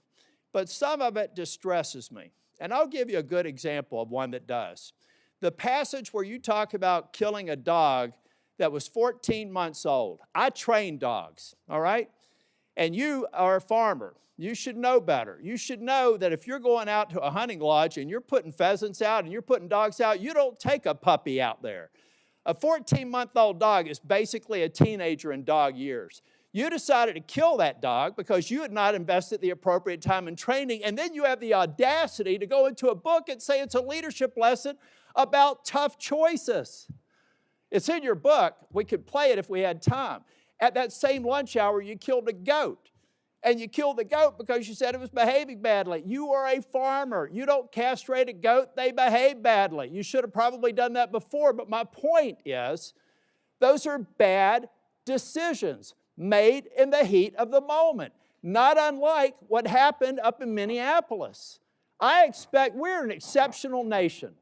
but some of it distresses me. And I'll give you a good example of one that does. The passage where you talk about killing a dog that was 14 months old. I train dogs, all right? and you are a farmer. You should know better. You should know that if you're going out to a hunting lodge and you're putting pheasants out and you're putting dogs out, you don't take a puppy out there. A 14-month-old dog is basically a teenager in dog years. You decided to kill that dog because you had not invested the appropriate time in training, and then you have the audacity to go into a book and say it's a leadership lesson about tough choices. It's in your book. We could play it if we had time. At that same lunch hour, you killed a goat. And you killed the goat because you said it was behaving badly. You are a farmer. You don't castrate a goat. They behave badly. You should have probably done that before. But my point is, those are bad decisions made in the heat of the moment, not unlike what happened up in Minneapolis. We're an exceptional nation.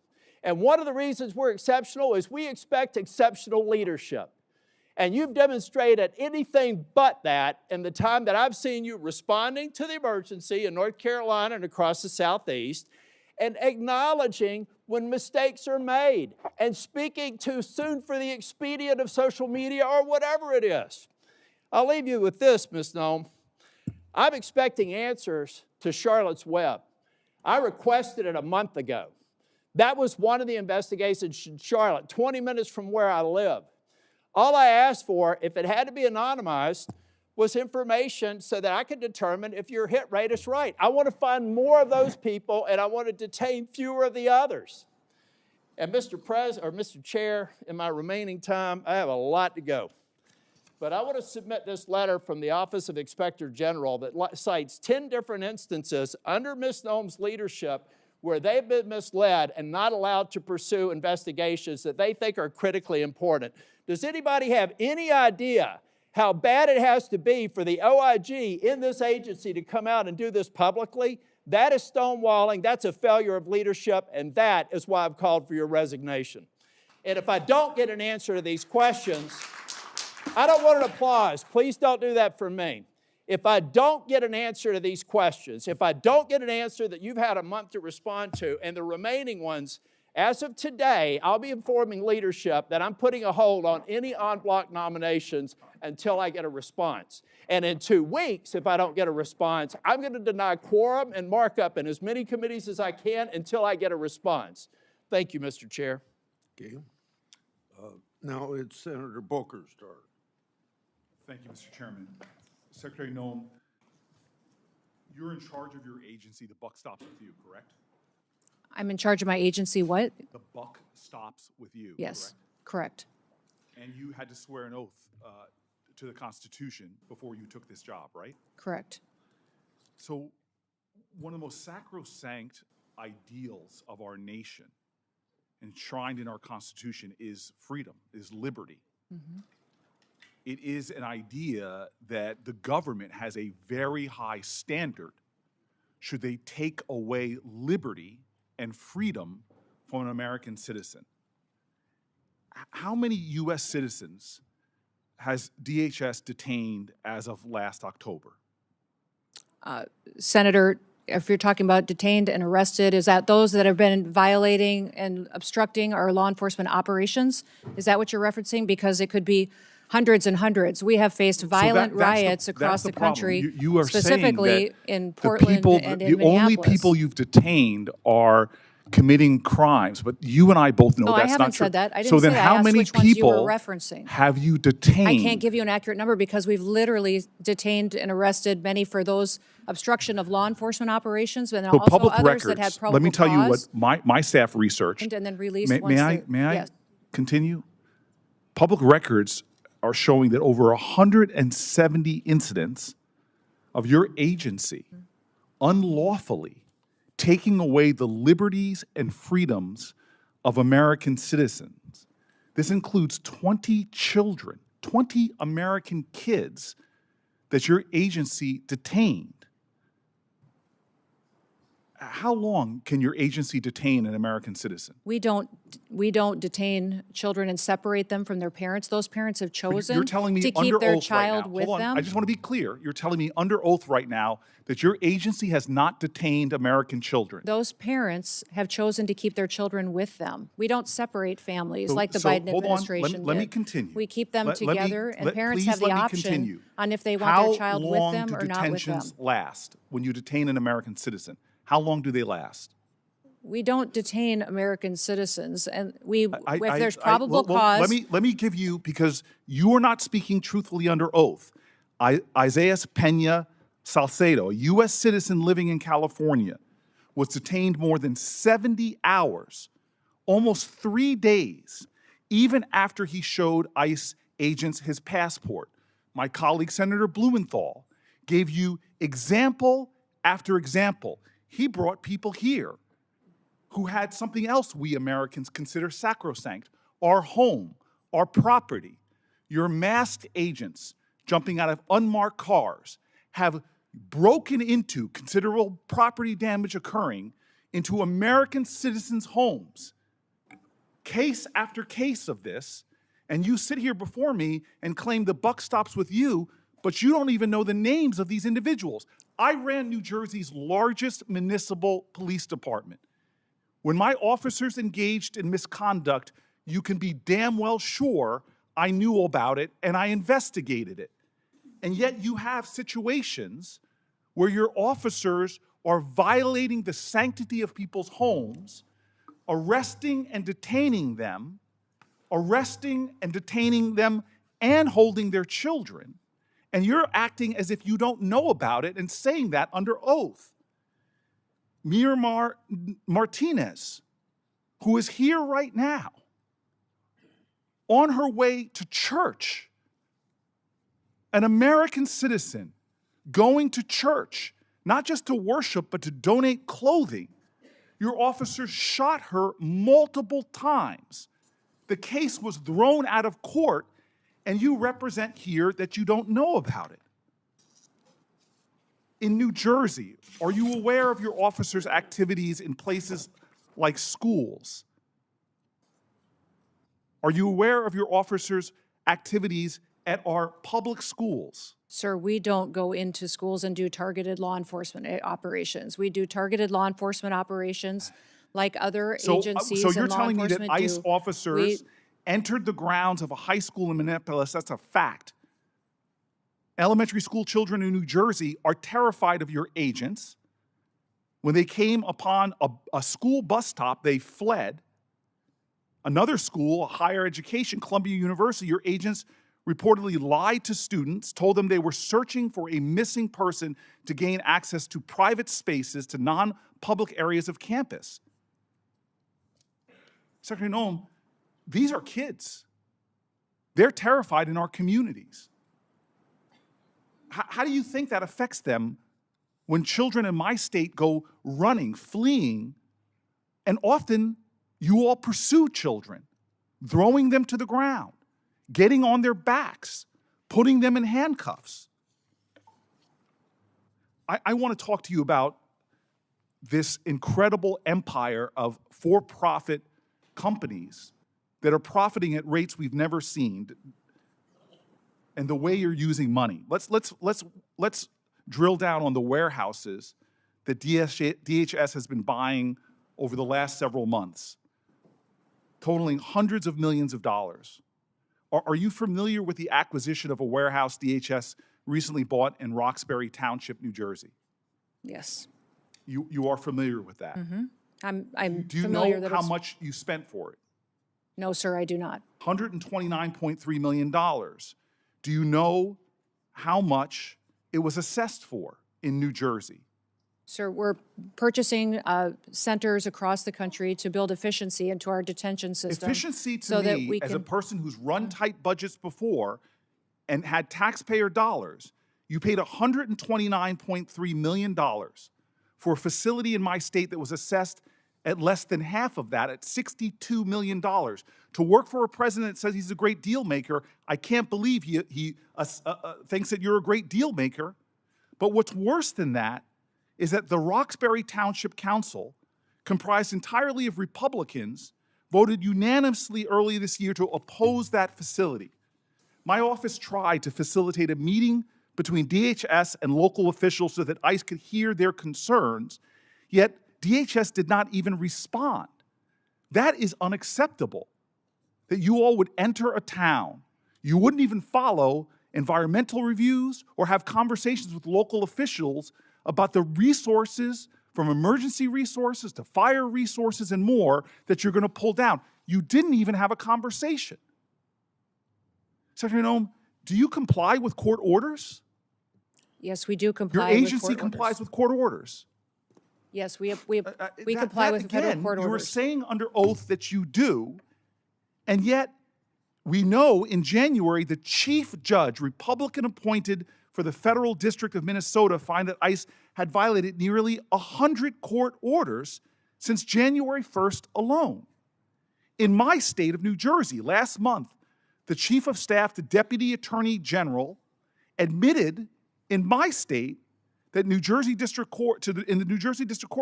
And one of the reasons we're exceptional is we expect exceptional leadership. And you've demonstrated anything but that in the time that I've seen you responding to the emergency in North Carolina and across the Southeast, and acknowledging when mistakes are made, and speaking too soon for the expedient of social media or whatever it is. I'll leave you with this, Ms. Noem. I'm expecting answers to Charlotte's Web. I requested it a month ago. That was one of the investigations in Charlotte, 20 minutes from where I live. All I asked for, if it had to be anonymized, was information so that I could determine if your hit rate is right. I want to find more of those people, and I want to detain fewer of the others. And Mr. Chair, in my remaining time, I have a lot to go. But I want to submit this letter from the Office of Inspector General that cites 10 different instances under Ms. Noem's leadership where they've been misled and not allowed to pursue investigations that they think are critically important. Does anybody have any idea how bad it has to be for the OIG in this agency to come out and do this publicly? That is stonewalling, that's a failure of leadership, and that is why I've called for your resignation. And if I don't get an answer to these questions, I don't want an applause. Please don't do that for me. If I don't get an answer to these questions, if I don't get an answer that you've had a month to respond to, and the remaining ones, as of today, I'll be informing leadership that I'm putting a hold on any en-bloc nominations until I get a response. And in 2 weeks, if I don't get a response, I'm going to deny quorum and markup in as many committees as I can until I get a response. Thank you, Mr. Chair. Okay. Now it's Senator Booker's turn. Thank you, Mr. Chairman. Secretary Noem, you're in charge of your agency. The buck stops with you, correct? I'm in charge of my agency, what? The buck stops with you, Yes, correct? correct. And you had to swear an oath to the Constitution before you took this job, right? Correct. So one of the most sacrosanct ideals of our nation, enshrined in our Constitution, is freedom, is liberty. Mm-hmm. It is an idea that the government has a very high standard should they take away liberty and freedom from an American citizen. How many U.S. citizens has DHS detained as of last October? Senator, if you're talking about detained and arrested, is that those that have been violating and obstructing our law enforcement operations? Is that what you're referencing? Because it could be hundreds and hundreds. We have faced violent riots across the country, You are specifically saying that in Portland and in the only Minneapolis. people you've detained are committing crimes, but you and I both know No, I that's haven't not true. said that. I didn't so say then that. I how asked many which ones you were people referencing. have you detained? I can't give you an accurate number because we've literally detained and arrested many for those obstruction of law enforcement operations, and So also public others records, that had probable let me tell you what cause, my staff researched. and then released May, once may I, the- may I yes. continue? Public records are showing that over 170 incidents of your agency unlawfully taking away the liberties and freedoms of American citizens. This includes 20 children, 20 American kids that your agency detained. How long can your agency detain an American citizen? We don't detain children and separate them from their parents. Those parents have chosen You're telling me to under keep their oath child right now. with Hold on. them. I just want to be clear. You're telling me under oath right now that your agency has not detained American children. Those parents have chosen to keep their children with them. We don't separate families like the So, Biden hold on. administration Let me did. continue. We keep them Let me- together, and parents please have the let me option continue. on if they want their child with How them long or do not with them. detentions last when you detain an American citizen? How long do they last? We don't detain American citizens, and if there's well, probable cause. Let me give you, because you are not speaking truthfully under oath. Isaiah Pena Salcedo, a U.S. citizen living in California, was detained more than 70 hours, almost 3 days, even after he showed ICE agents his passport. My colleague, Senator Blumenthal, gave you example after example. He brought people here who had something else we Americans consider sacrosanct, our home, our property. Your masked agents jumping out of unmarked cars have broken into, considerable property damage occurring, into American citizens' homes. Case after case of this, and you sit here before me and claim the buck stops with you, but you don't even know the names of these individuals. I ran New Jersey's largest municipal police department. When my officers engaged in misconduct, you can be damn well sure I knew about it and I investigated it. And yet you have situations where your officers are violating the sanctity of people's homes, arresting and detaining them and holding their children. And you're acting as if you don't know about it and saying that under oath. Miramar Martinez, who is here right now, on her way to church, an American citizen going to church, not just to worship, but to donate clothing. Your officers shot her multiple times. The case was thrown out of court, and you represent here that you don't know about it. In New Jersey, are you aware of your officers' activities in places like schools? Are you aware of your officers' activities at our public schools? Sir, we don't go into schools and do targeted law enforcement operations. We do targeted law enforcement operations like other agencies So you're and law telling me that enforcement ICE do. officers entered the grounds of a high school in Minneapolis? That's a fact. Elementary school children in New Jersey are terrified of your agents. When they came upon a school bus stop, they fled. Another school, a higher education, Columbia University, your agents reportedly lied to students, told them they were searching for a missing person to gain access to private spaces, to non-public areas of campus. Secretary Noem, these are kids. They're terrified in our communities. How do you think that affects them when children in my state go running, fleeing, and often you all pursue children, throwing them to the ground, getting on their backs, putting them in handcuffs? I want to talk to you about this incredible empire of for-profit companies that are profiting at rates we've never seen, and the way you're using money. Let's drill down on the warehouses that DHS has been buying over the last several months, totaling hundreds of millions of dollars. Are you familiar with the acquisition of a warehouse DHS recently bought in Roxbury Township, New Jersey? Yes. You are familiar with that? Mm-hmm. I'm Do you familiar know that how it's... much you spent for it? No, sir, I do not. $129.3 million. Do you know how much it was assessed for in New Jersey? Sir, we're purchasing centers across the country to build efficiency into our detention system. Efficiency to so that me, we as a can... person who's run tight budgets before and had taxpayer dollars, you paid $129.3 million for a facility in my state that was assessed at less than half of that, at $62 million. To work for a president that says he's a great deal maker, I can't believe he thinks that you're a great deal maker. But what's worse than that is that the Roxbury Township Council, comprised entirely of Republicans, voted unanimously early this year to oppose that facility. My office tried to facilitate a meeting between DHS and local officials so that ICE could hear their concerns, yet DHS did not even respond. That is unacceptable, that you all would enter a town, you wouldn't even follow environmental reviews or have conversations with local officials about the resources, from emergency resources to fire resources and more, that you're going to pull down. You didn't even have a conversation. Secretary Noem, do you comply with court orders? Yes, we do Your comply with agency court complies orders. with court orders. Yes, we That- comply with federal again, court you were orders. saying under oath that you do, and yet we know in January the chief judge, Republican appointed for the Federal District of Minnesota, found that ICE had violated nearly 100 court orders since January 1st alone. In my state of New Jersey, last month, the chief of staff to Deputy Attorney General admitted in my state that in the New Jersey District Court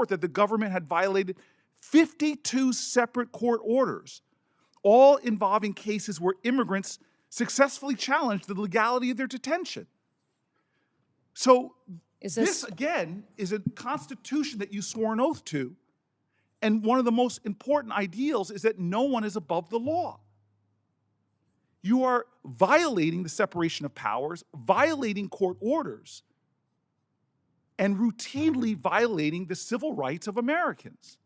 that the government had violated 52 separate court orders, all involving cases where immigrants successfully challenged the legality of their detention. So this, again, is a constitution that you swore an oath to, and one of the most important ideals is that no one is above the law. You are violating the separation of powers, violating court orders, and routinely violating the civil rights of Americans.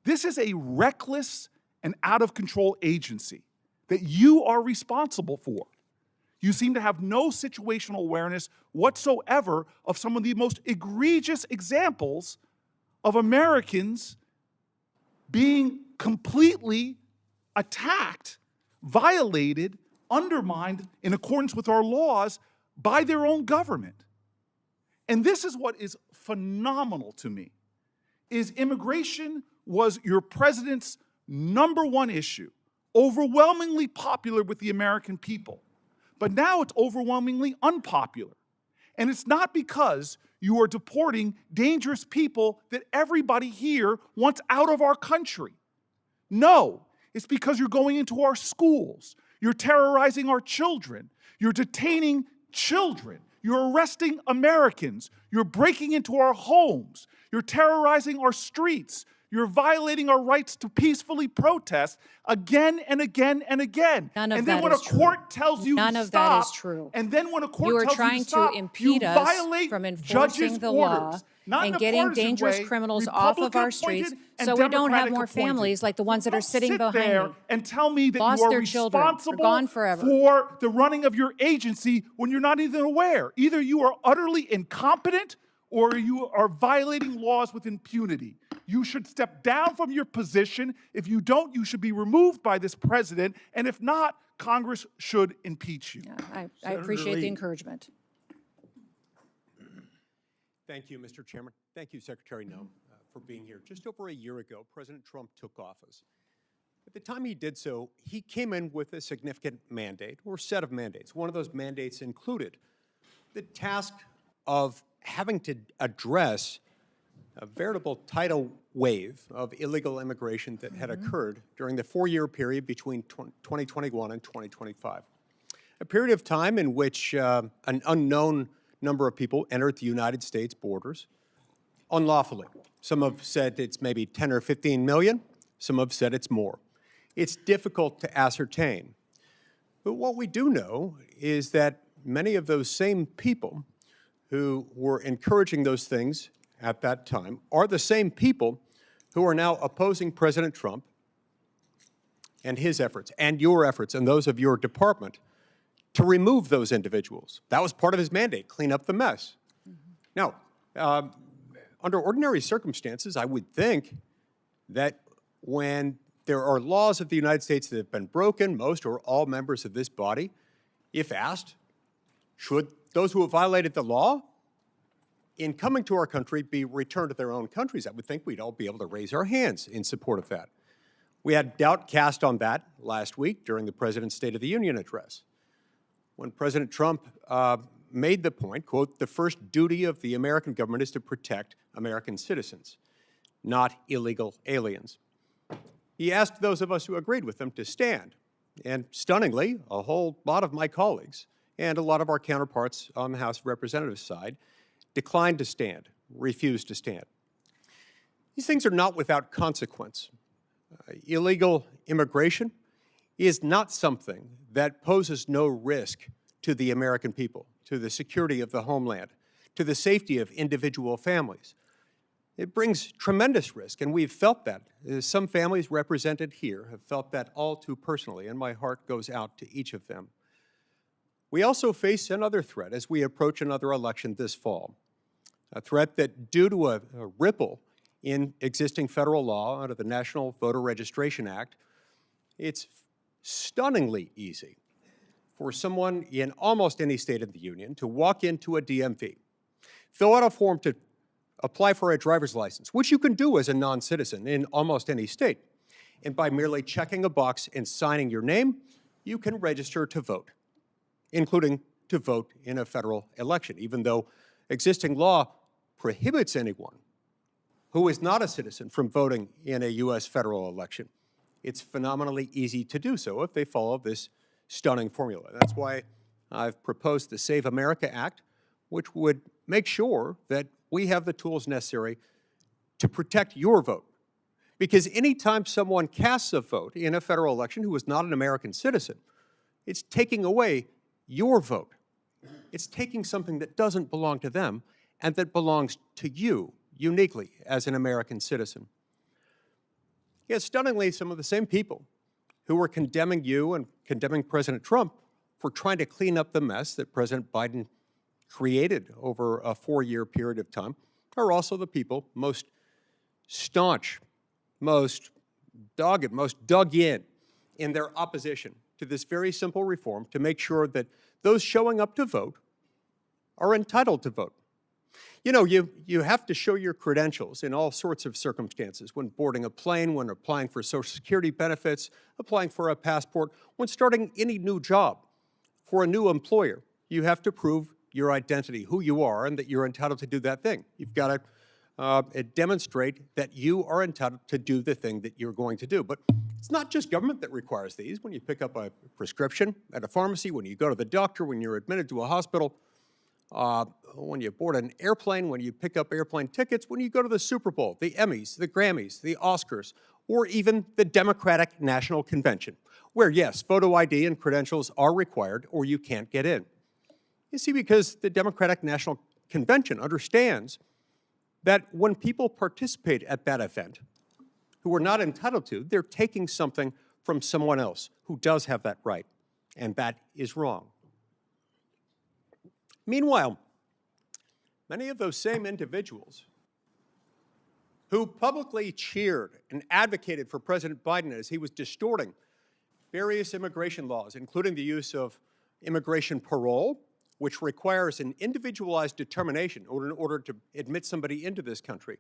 This is a reckless and out-of-control agency that you are responsible for. You seem to have no situational awareness whatsoever of some of the most egregious examples of Americans being completely attacked, violated, undermined in accordance with our laws by their own government. And this is what is phenomenal to me, is immigration was your president's #1 issue, overwhelmingly popular with the American people. But now it's overwhelmingly unpopular. And it's not because you are deporting dangerous people that everybody here wants out of our country. No, it's because you're going into our schools. You're terrorizing our children. You're detaining children. You're arresting Americans. You're breaking into our homes. You're terrorizing our streets. You're violating our rights to peacefully protest again and again and again. None of and then that when is a court true. tells you None to of stop, that is true. and then when a court You are tells you trying to stop, to impede you us violate from enforcing judges' the law orders. Not in and a getting partisan dangerous way, criminals off of our streets Republican-appointed and so we don't have more Democratic-appointed. families like the ones that are Don't sitting sit behind there me. and tell me that Lost you are their children. They're responsible gone forever. for the running of your agency when you're not even aware. Either you are utterly incompetent or you are violating laws with impunity. You should step down from your position. If you don't, you should be removed by this president. And if not, Congress should impeach you. Yeah, I appreciate the encouragement. Thank you, Mr. Chairman. Thank you, Secretary Noem, for being here. Just over a year ago, President Trump took office. At the time he did so, he came in with a significant mandate or set of mandates. One of those mandates included the task of having to address a veritable tidal wave of illegal immigration that had occurred during the 4-year period between 2021 and 2025. A period of time in which an unknown number of people entered the United States borders unlawfully. Some have said it's maybe 10 or 15 million. Some have said it's more. It's difficult to ascertain. But what we do know is that many of those same people who were encouraging those things at that time are the same people who are now opposing President Trump and his efforts and your efforts and those of your department to remove those individuals. That was part of his mandate, clean up the mess. Now, under ordinary circumstances, I would think that when there are laws of the United States that have been broken, most or all members of this body, if asked, should those who have violated the law in coming to our country be returned to their own countries? I would think we'd all be able to raise our hands in support of that. We had doubt cast on that last week during the President's State of the Union address, when President Trump made the point, quote, "The first duty of the American government is to protect American citizens, not illegal aliens." He asked those of us who agreed with him to stand. And stunningly, a whole lot of my colleagues and a lot of our counterparts on the House of Representatives side declined to stand, refused to stand. These things are not without consequence. Illegal immigration is not something that poses no risk to the American people, to the security of the homeland, to the safety of individual families. It brings tremendous risk, and we've felt that. Some families represented here have felt that all too personally, and my heart goes out to each of them. We also face another threat as we approach another election this fall, a threat that, due to a ripple in existing federal law under the National Voter Registration Act, it's stunningly easy for someone in almost any state of the union to walk into a DMV, fill out a form to apply for a driver's license, which you can do as a non-citizen in almost any state. And by merely checking a box and signing your name, you can register to vote, including to vote in a federal election, even though existing law prohibits anyone who is not a citizen from voting in a U.S. federal election. It's phenomenally easy to do so if they follow this stunning formula. That's why I've proposed the Save America Act, which would make sure that we have the tools necessary to protect your vote. Because anytime someone casts a vote in a federal election who is not an American citizen, it's taking away your vote. It's taking something that doesn't belong to them and that belongs to you uniquely as an American citizen. Yet stunningly, some of the same people who were condemning you and condemning President Trump for trying to clean up the mess that President Biden created over a 4-year period of time are also the people most staunch, most dogged, most dug in their opposition to this very simple reform to make sure that those showing up to vote are entitled to vote. You know, you have to show your credentials in all sorts of circumstances, when boarding a plane, when applying for Social Security benefits, applying for a passport, when starting any new job for a new employer. You have to prove your identity, who you are, and that you're entitled to do that thing. You've got to demonstrate that you are entitled to do the thing that you're going to do. But it's not just government that requires these. When you pick up a prescription at a pharmacy, when you go to the doctor, when you're admitted to a hospital, when you board an airplane, when you pick up airplane tickets, when you go to the Super Bowl, the Emmys, the Grammys, the Oscars, or even the Democratic National Convention, where, yes, photo ID and credentials are required or you can't get in. You see, because the Democratic National Convention understands that when people participate at that event who are not entitled to, they're taking something from someone else who does have that right, and that is wrong. Meanwhile, many of those same individuals who publicly cheered and advocated for President Biden as he was distorting various immigration laws, including the use of immigration parole, which requires an individualized determination in order to admit somebody into this country.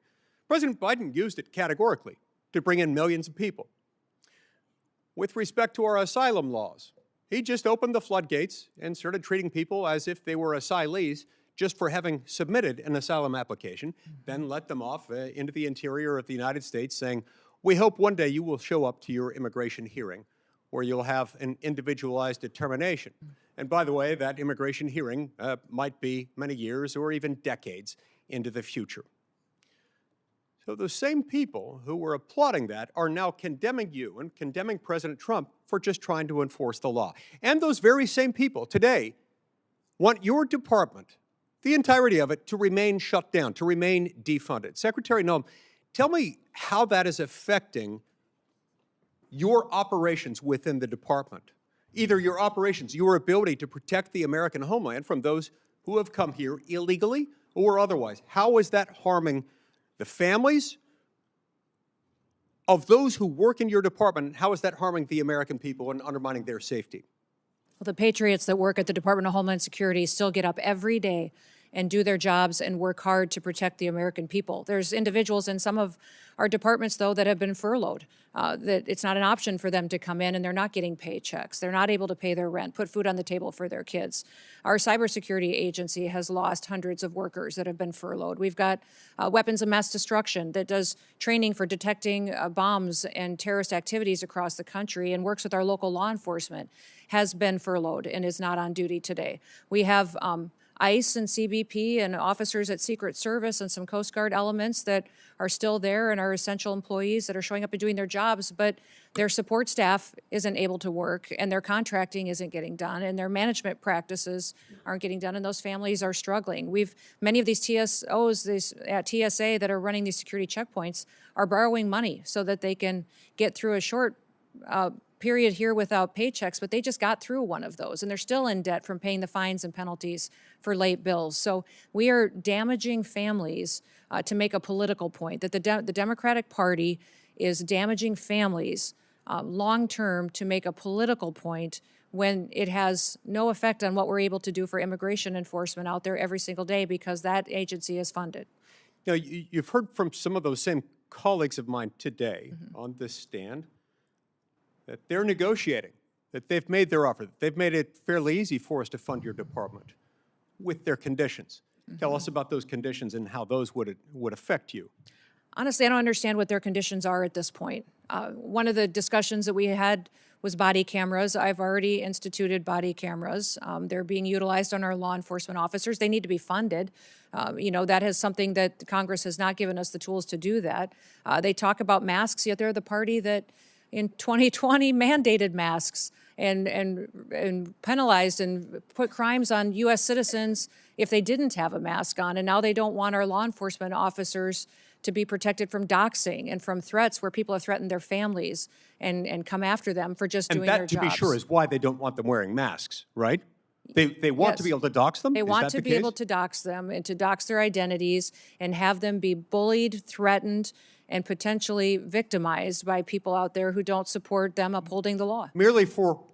President Biden used it categorically to bring in millions of people. With respect to our asylum laws, he just opened the floodgates and started treating people as if they were asylees just for having submitted an asylum application, then let them off into the interior of the United States saying, "We hope one day you will show up to your immigration hearing where you'll have an individualized determination." And by the way, that immigration hearing might be many years or even decades into the future. So the same people who were applauding that are now condemning you and condemning President Trump for just trying to enforce the law. And those very same people today want your department, the entirety of it, to remain shut down, to remain defunded. Secretary Noem, tell me how that is affecting your operations within the department. Either your operations, your ability to protect the American homeland from those who have come here illegally or otherwise. How is that harming the families of those who work in your department? How is that harming the American people and undermining their safety? Well, the patriots that work at the Department of Homeland Security still get up every day and do their jobs and work hard to protect the American people. There's individuals in some of our departments, though, that have been furloughed, that it's not an option for them to come in, and they're not getting paychecks. They're not able to pay their rent, put food on the table for their kids. Our cybersecurity agency has lost hundreds of workers that have been furloughed. We've got weapons of mass destruction that does training for detecting bombs and terrorist activities across the country and works with our local law enforcement, has been furloughed and is not on duty today. We have ICE and CBP and officers at Secret Service and some Coast Guard elements that are still there and are essential employees that are showing up and doing their jobs, but their support staff isn't able to work, and their contracting isn't getting done, and their management practices aren't getting done, and those families are struggling. Many of these TSOs at TSA that are running these security checkpoints are borrowing money so that they can get through a short period here without paychecks, but they just got through one of those, and they're still in debt from paying the fines and penalties for late bills. So we are damaging families to make a political point, that the Democratic Party is damaging families long-term to make a political point when it has no effect on what we're able to do for immigration enforcement out there every single day because that agency is funded. Now, you've heard from some of those same colleagues of mine today on this stand that they're negotiating, that they've made their offer, that they've made it fairly easy for us to fund your department with their conditions. Tell us about those conditions and how those would affect you. Honestly, I don't understand what their conditions are at this point. One of the discussions that we had was body cameras. I've already instituted body cameras. They're being utilized on our law enforcement officers. They need to be funded. That is something that Congress has not given us the tools to do that. They talk about masks, yet they're the party that in 2020 mandated masks and penalized and put crimes on U.S. citizens if they didn't have a mask on. And now they don't want our law enforcement officers to be protected from doxing and from threats where people have threatened their families and come after them for just doing their jobs. And that, to be sure, is why they don't want them wearing masks, right? They want to be able to dox them? They want to be able to dox them and to dox their identities and have them be bullied, threatened, and potentially victimized by people out there who don't support them upholding the law. Merely for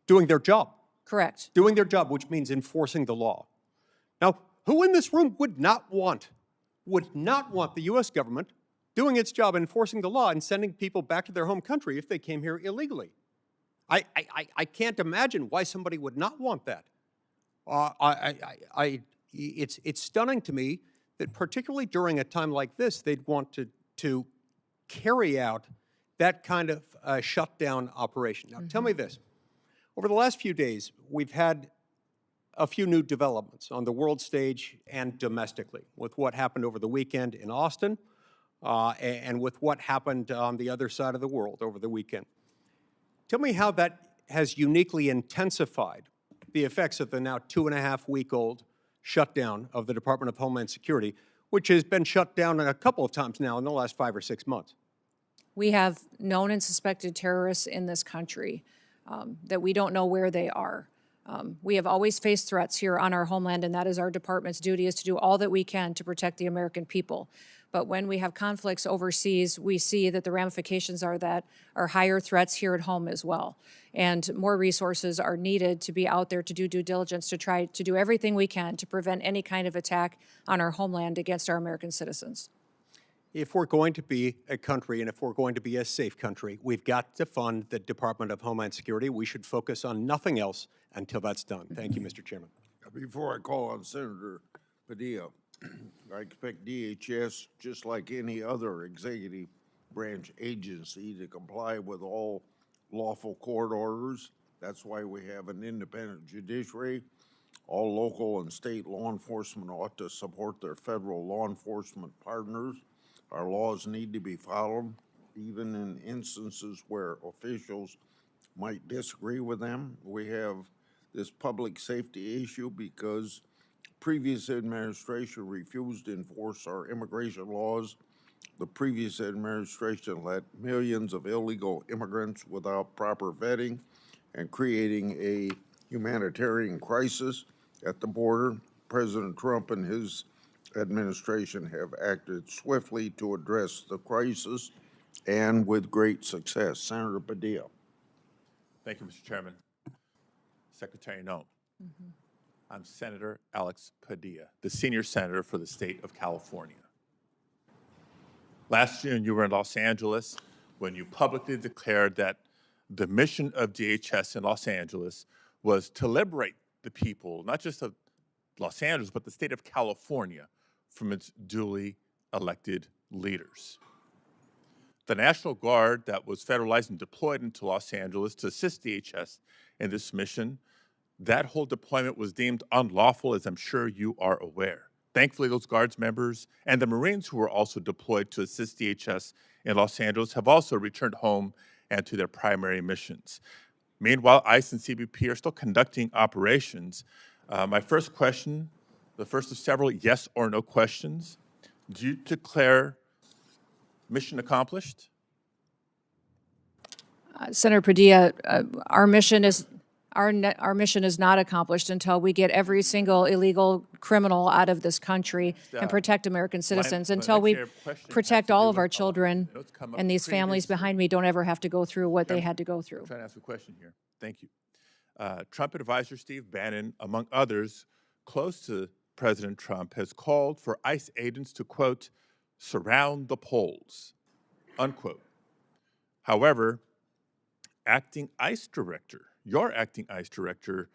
doing their job. Correct. Doing their job, which means enforcing the law. Now, who in this room would not want the U.S. government doing its job enforcing the law and sending people back to their home country if they came here illegally? I can't imagine why somebody would not want that. It's stunning to me that particularly during a time like this, they'd want to carry out that kind of shutdown operation. Now, tell me this. Over the last few days, we've had a few new developments on the world stage and domestically with what happened over the weekend in Austin and with what happened on the other side of the world over the weekend. Tell me how that has uniquely intensified the effects of the now 2.5-week-old shutdown of the Department of Homeland Security, which has been shut down a couple of times now in the last 5 or 6 months. We have known and suspected terrorists in this country that we don't know where they are. We have always faced threats here on our homeland, and that is our department's duty, is to do all that we can to protect the American people. But when we have conflicts overseas, we see that the ramifications are higher threats here at home as well. And more resources are needed to be out there to do due diligence, to try to do everything we can to prevent any kind of attack on our homeland against our American citizens. If we're going to be a country and if we're going to be a safe country, we've got to fund the Department of Homeland Security. We should focus on nothing else until that's done. Thank you, Mr. Chairman. Before I call on Senator Padilla, I expect DHS, just like any other executive branch agency, to comply with all lawful court orders. That's why we have an independent judiciary. All local and state law enforcement ought to support their federal law enforcement partners. Our laws need to be followed, even in instances where officials might disagree with them. We have this public safety issue because previous administration refused to enforce our immigration laws. The previous administration let millions of illegal immigrants without proper vetting and creating a humanitarian crisis at the border. President Trump and his administration have acted swiftly to address the crisis and with great success. Senator Padilla. Thank you, Mr. Chairman. Secretary Noem. I'm Senator Alex Padilla, the senior senator for the state of California. Last June, you were in Los Angeles when you publicly declared that the mission of DHS in Los Angeles was to liberate the people, not just of Los Angeles, but the state of California from its duly elected leaders. The National Guard that was federalized and deployed into Los Angeles to assist DHS in this mission, that whole deployment was deemed unlawful, as I'm sure you are aware. Thankfully, those Guards members and the Marines who were also deployed to assist DHS in Los Angeles have also returned home and to their primary missions. Meanwhile, ICE and CBP are still conducting operations. My first question, the first of several yes or no questions, do you declare mission accomplished? Senator Padilla, our mission is not accomplished until we get every single illegal criminal out of this country and protect American citizens, until we protect all of our children and these families behind me don't ever have to go through what they had to go through. I'm trying to ask a question here. Thank you. Trump advisor Steve Bannon, among others close to President Trump, has called for ICE agents to, quote, surround the polls, unquote. However, your acting ICE director,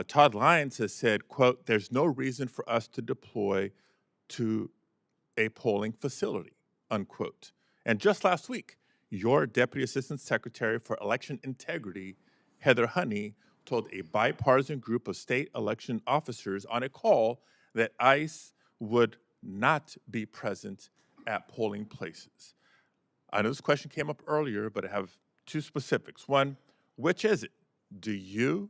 Todd Lyons, has said, quote, there's no reason for us to deploy to a polling facility, unquote. And just last week, your Deputy Assistant Secretary for Election Integrity, Heather Honey, told a bipartisan group of state election officers on a call that ICE would not be present at polling places. I know this question came up earlier, but I have two specifics. One, which is it? Do you,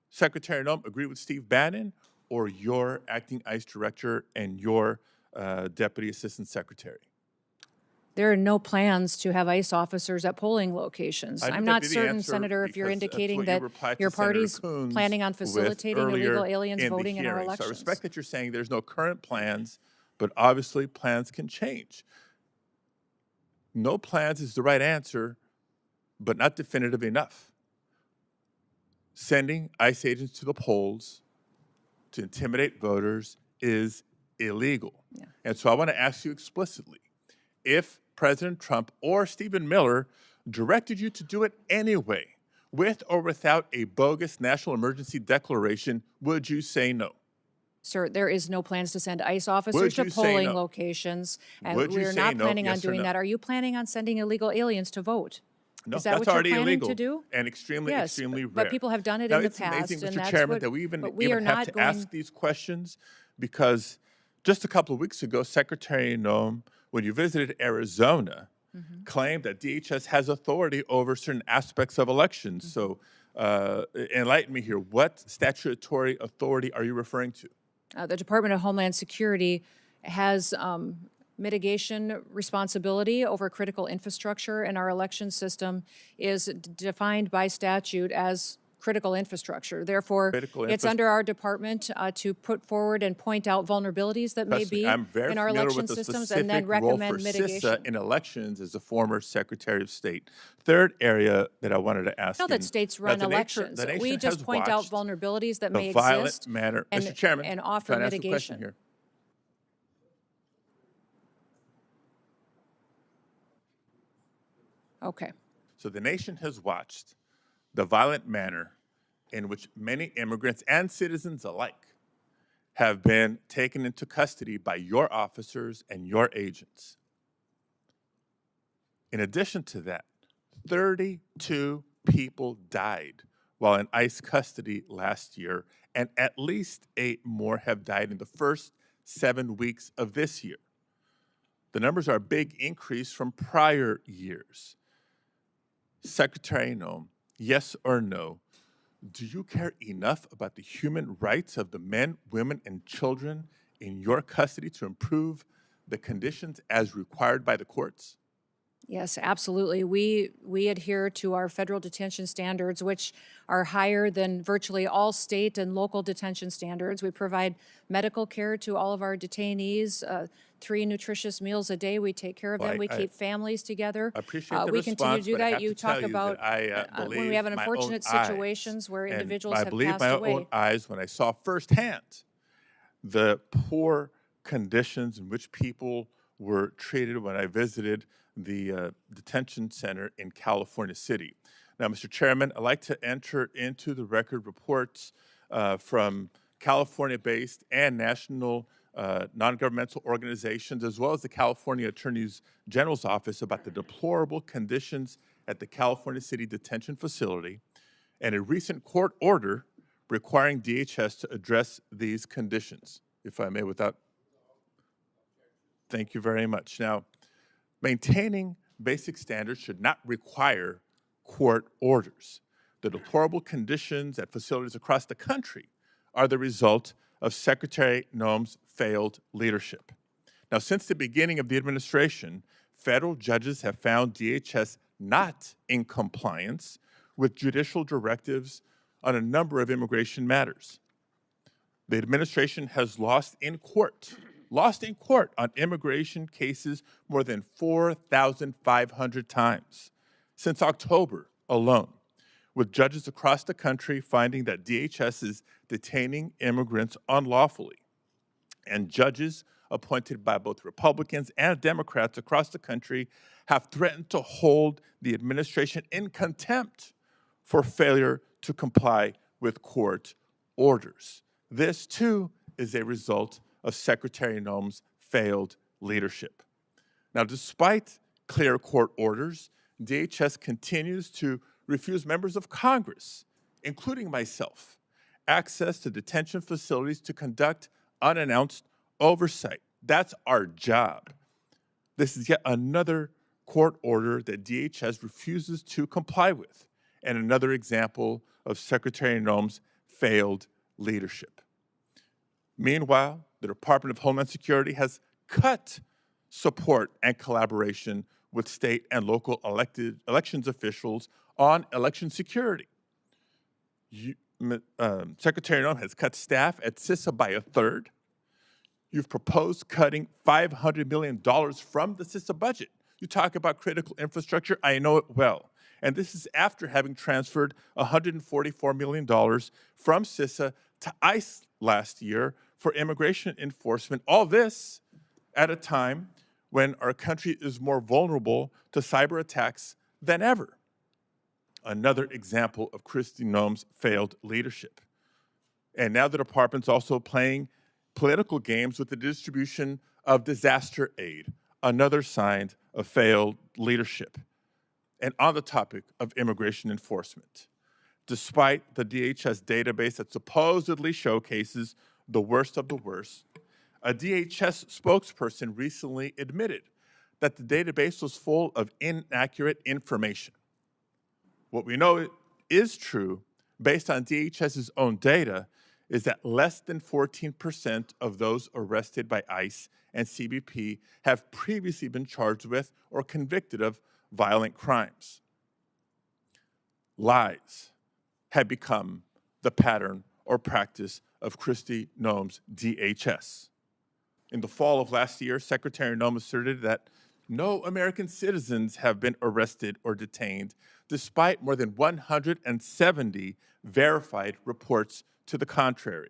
Secretary Noem, agree with Steve Bannon, or your acting ICE director and your Deputy Assistant Secretary? There are no plans to have ICE officers at polling locations. I'm not certain, Senator, if you're indicating that your party's planning on facilitating illegal aliens voting in our elections. So I respect that you're saying there's no current plans, but obviously plans can change. No plans is the right answer, but not definitive enough. Sending ICE agents to the polls to intimidate voters is illegal. Yeah. And so I want to ask you explicitly, if President Trump or Stephen Miller directed you to do it anyway, with or without a bogus national emergency declaration, would you say no? Sir, there is no plans to send ICE officers to polling locations, and we're not planning on doing that. Are you planning on sending illegal aliens to vote? No, is that that's what already you're planning illegal to do? And extremely rare. But people have done it in the past, amazing, and Mr. that's Chairman, what, that we even are have to ask these questions, because just a couple of weeks ago, Secretary Noem, when you visited Arizona, claimed that DHS has authority over certain aspects of elections. So enlighten me here. What statutory authority are you referring to? The Department of Homeland Security has mitigation responsibility over critical infrastructure, and our election system is defined by statute as critical infrastructure. Therefore, it's under our department to put forward and point out vulnerabilities that may be in our election systems, and then recommend mitigation. In elections as a former Secretary of State. Third area that I wanted to ask. I know that states run elections. We just point out vulnerabilities that may exist Mr. Chairman, and offer mitigation. Here. Okay. So the nation has watched the violent manner in which many immigrants and citizens alike have been taken into custody by your officers and your agents. In addition to that, 32 people died while in ICE custody last year, and at least 8 more have died in the first 7 weeks of this year. The numbers are a big increase from prior years. Secretary Noem, yes or no, do you care enough about the human rights of the men, women, and children in your custody to improve the conditions as required by the courts? Yes, absolutely. We adhere to our federal detention standards, which are higher than virtually all state and local detention standards. We provide medical care to all of our detainees, 3 nutritious meals a day. We take care of them. Well, We keep families together. I appreciate the We continue to response, do but I that. have You to talk tell you about that I when we have believe my own unfortunate eyes. situations where And individuals I have believe passed my away. own eyes when I saw firsthand the poor conditions in which people were treated when I visited the detention center in California City. Now, Mr. Chairman, I'd like to enter into the record reports from California-based and national non-governmental organizations, as well as the California Attorney General's Office, about the deplorable conditions at the California City Detention Facility and a recent court order requiring DHS to address these conditions. If I may, without... Thank you very much. Now, maintaining basic standards should not require court orders. The deplorable conditions at facilities across the country are the result of Secretary Noem's failed leadership. Now, since the beginning of the administration, federal judges have found DHS not in compliance with judicial directives on a number of immigration matters. The administration has lost in court on immigration cases more than 4,500 times since October alone, with judges across the country finding that DHS is detaining immigrants unlawfully. And judges appointed by both Republicans and Democrats across the country have threatened to hold the administration in contempt for failure to comply with court orders. This, too, is a result of Secretary Noem's failed leadership. Now, despite clear court orders, DHS continues to refuse members of Congress, including myself, access to detention facilities to conduct unannounced oversight. That's our job. This is yet another court order that DHS refuses to comply with, and another example of Secretary Noem's failed leadership. Meanwhile, the Department of Homeland Security has cut support and collaboration with state and local elections officials on election security. Secretary Noem has cut staff at CISA by a third. You've proposed cutting $500 million from the CISA budget. You talk about critical infrastructure, I know it well. And this is after having transferred $144 million from CISA to ICE last year for immigration enforcement. All this at a time when our country is more vulnerable to cyber attacks than ever. Another example of Kristi Noem's failed leadership. And now the department's also playing political games with the distribution of disaster aid, another sign of failed leadership. And on the topic of immigration enforcement, despite the DHS database that supposedly showcases the worst of the worst, a DHS spokesperson recently admitted that the database was full of inaccurate information. What we know is true, based on DHS's own data, is that less than 14% of those arrested by ICE and CBP have previously been charged with or convicted of violent crimes. Lies have become the pattern or practice of Kristi Noem's DHS. In the fall of last year, Secretary Noem asserted that no American citizens have been arrested or detained, despite more than 170 verified reports to the contrary.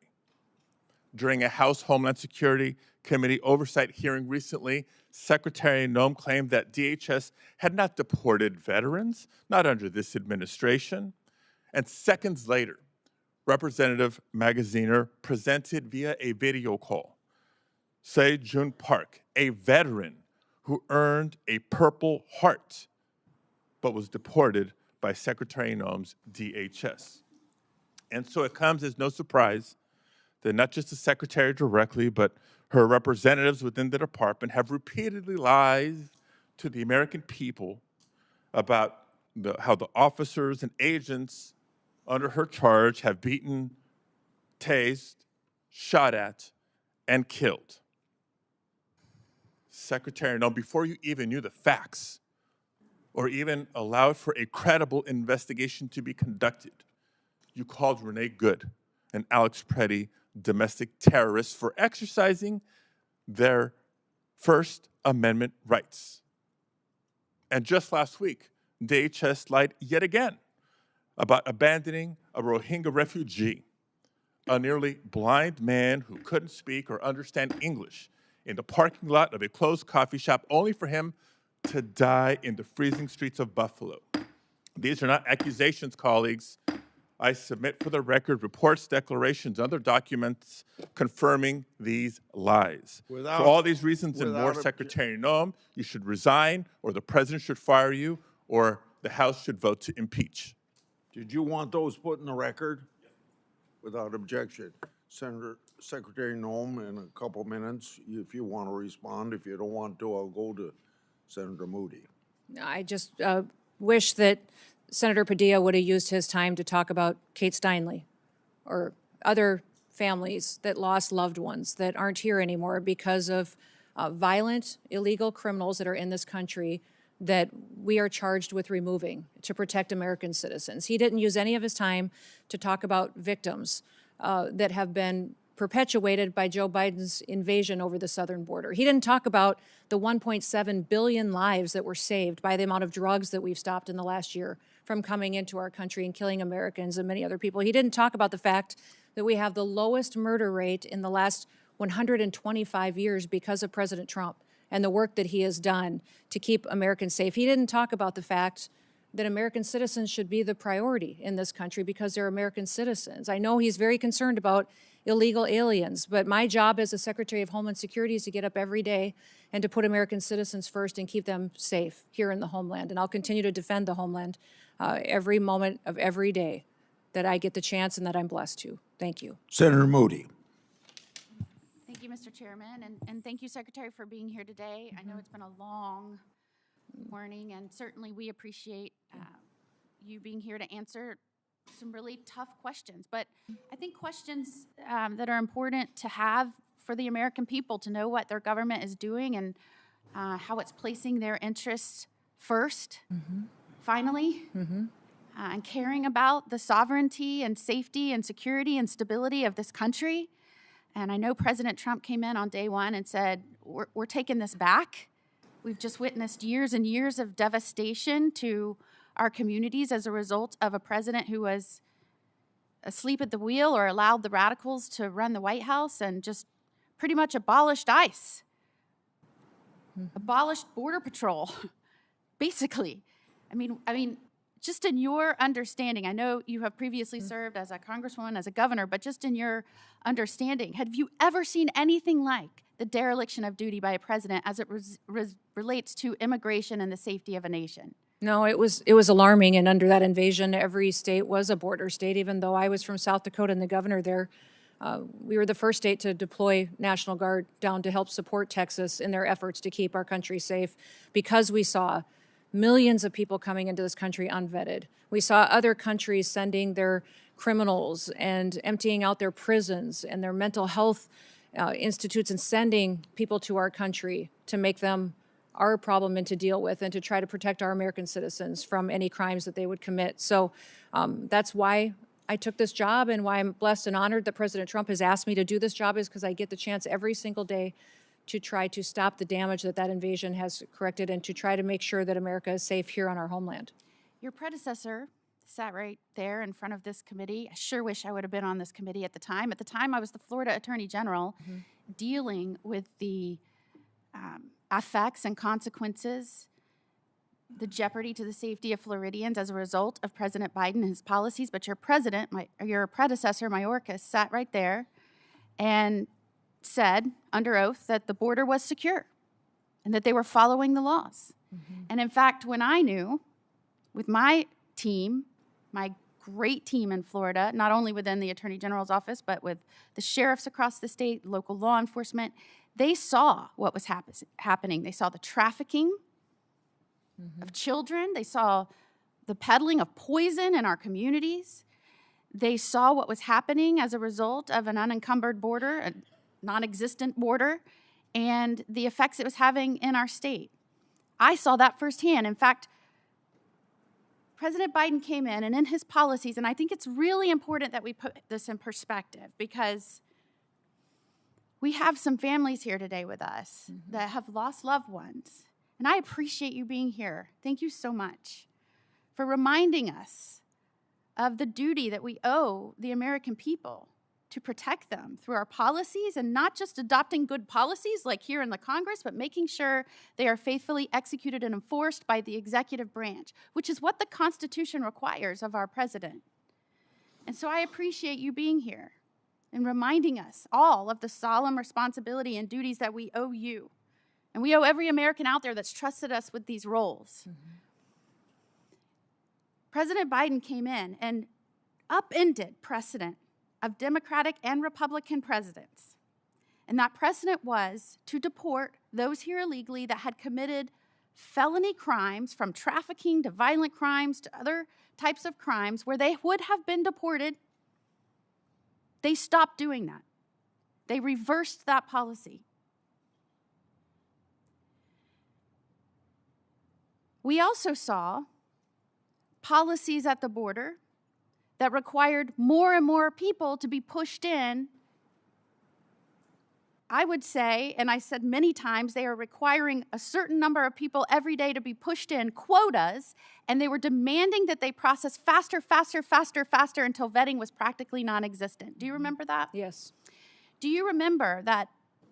During a House Homeland Security Committee oversight hearing recently, Secretary Noem claimed that DHS had not deported veterans, not under this administration. And seconds later, Representative Magaziner presented via a video call Se-Jun Park, a veteran who earned a Purple Heart, but was deported by Secretary Noem's DHS. And so it comes as no surprise that not just the Secretary directly, but her representatives within the department have repeatedly lied to the American people about how the officers and agents under her charge have beaten, tased, shot at, and killed. Secretary Noem, before you even knew the facts or even allowed for a credible investigation to be conducted. You called Renee Good and Alex Preddy domestic terrorists for exercising their First Amendment rights. And just last week, DHS lied yet again about abandoning a Rohingya refugee, a nearly blind man who couldn't speak or understand English, in the parking lot of a closed coffee shop, only for him to die in the freezing streets of Buffalo. These are not accusations, colleagues. I submit for the record reports, declarations, other documents confirming these lies. For all these reasons and more, Secretary Noem, you should resign, or the president should fire you, or the House should vote to impeach. Did you want those put in the record? Without objection. Secretary Noem, in a couple minutes, if you want to respond. If you don't want to, I'll go to Senator Moody. I just wish that Senator Padilla would have used his time to talk about Kate Steinle or other families that lost loved ones that aren't here anymore because of violent, illegal criminals that are in this country that we are charged with removing to protect American citizens. He didn't use any of his time to talk about victims that have been perpetuated by Joe Biden's invasion over the southern border. He didn't talk about the 1.7 billion lives that were saved by the amount of drugs that we've stopped in the last year from coming into our country and killing Americans and many other people. He didn't talk about the fact that we have the lowest murder rate in the last 125 years because of President Trump and the work that he has done to keep Americans safe. He didn't talk about the fact that American citizens should be the priority in this country because they're American citizens. I know he's very concerned about illegal aliens, but my job as a Secretary of Homeland Security is to get up every day and to put American citizens first and keep them safe here in the homeland. And I'll continue to defend the homeland every moment of every day that I get the chance and that I'm blessed to. Thank you. Senator Moody. Thank you, Mr. Chairman, and thank you, Secretary, for being here today. I know it's been a long morning, and certainly we appreciate you being here to answer some really tough questions. But I think questions that are important to have for the American people to know what their government is doing and how it's placing their interests first, finally, and caring about the sovereignty and safety and security and stability of this country. And I know President Trump came in on day one and said, we're taking this back. We've just witnessed years and years of devastation to our communities as a result of a president who was asleep at the wheel or allowed the radicals to run the White House and just pretty much abolished ICE, abolished Border Patrol, basically. I mean, just in your understanding, I know you have previously served as a congresswoman, as a governor, but just in your understanding, have you ever seen anything like the dereliction of duty by a president as it relates to immigration and the safety of a nation? No, it was alarming, and under that invasion, every state was a border state. Even though I was from South Dakota and the governor there, we were the first state to deploy National Guard down to help support Texas in their efforts to keep our country safe because we saw millions of people coming into this country unvetted. We saw other countries sending their criminals and emptying out their prisons and their mental health institutes and sending people to our country to make them our problem and to deal with and to try to protect our American citizens from any crimes that they would commit. So that's why I took this job and why I'm blessed and honored that President Trump has asked me to do this job, is because I get the chance every single day to try to stop the damage that invasion has corrected and to try to make sure that America is safe here on our homeland. Your predecessor sat right there in front of this committee. I sure wish I would have been on this committee at the time. At the time, I was the Florida Attorney General dealing with the effects and consequences, the jeopardy to the safety of Floridians as a result of President Biden and his policies. But your predecessor, Mayorkas, sat right there and said under oath that the border was secure and that they were following the laws. And in fact, when I knew with my team, my great team in Florida, not only within the Attorney General's office, but with the sheriffs across the state, local law enforcement, they saw what was happening. They saw the trafficking of children. They saw the peddling of poison in our communities. They saw what was happening as a result of an unencumbered border, a non-existent border, and the effects it was having in our state. I saw that firsthand. In fact, President Biden came in, and in his policies, and I think it's really important that we put this in perspective, because we have some families here today with us that have lost loved ones. And I appreciate you being here. Thank you so much for reminding us of the duty that we owe the American people to protect them through our policies, and not just adopting good policies like here in the Congress, but making sure they are faithfully executed and enforced by the executive branch, which is what the Constitution requires of our president. And so I appreciate you being here and reminding us all of the solemn responsibility and duties that we owe you. And we owe every American out there that's trusted us with these roles. President Biden came in and upended precedent of Democratic and Republican presidents. And that precedent was to deport those here illegally that had committed felony crimes, from trafficking to violent crimes to other types of crimes where they would have been deported. They stopped doing that. They reversed that policy. We also saw policies at the border that required more and more people to be pushed in. I would say, and I said many times, they are requiring a certain number of people every day to be pushed in, quotas, and they were demanding that they process faster, faster, faster, faster until vetting was practically non-existent. Do you remember that? Yes. Do you remember that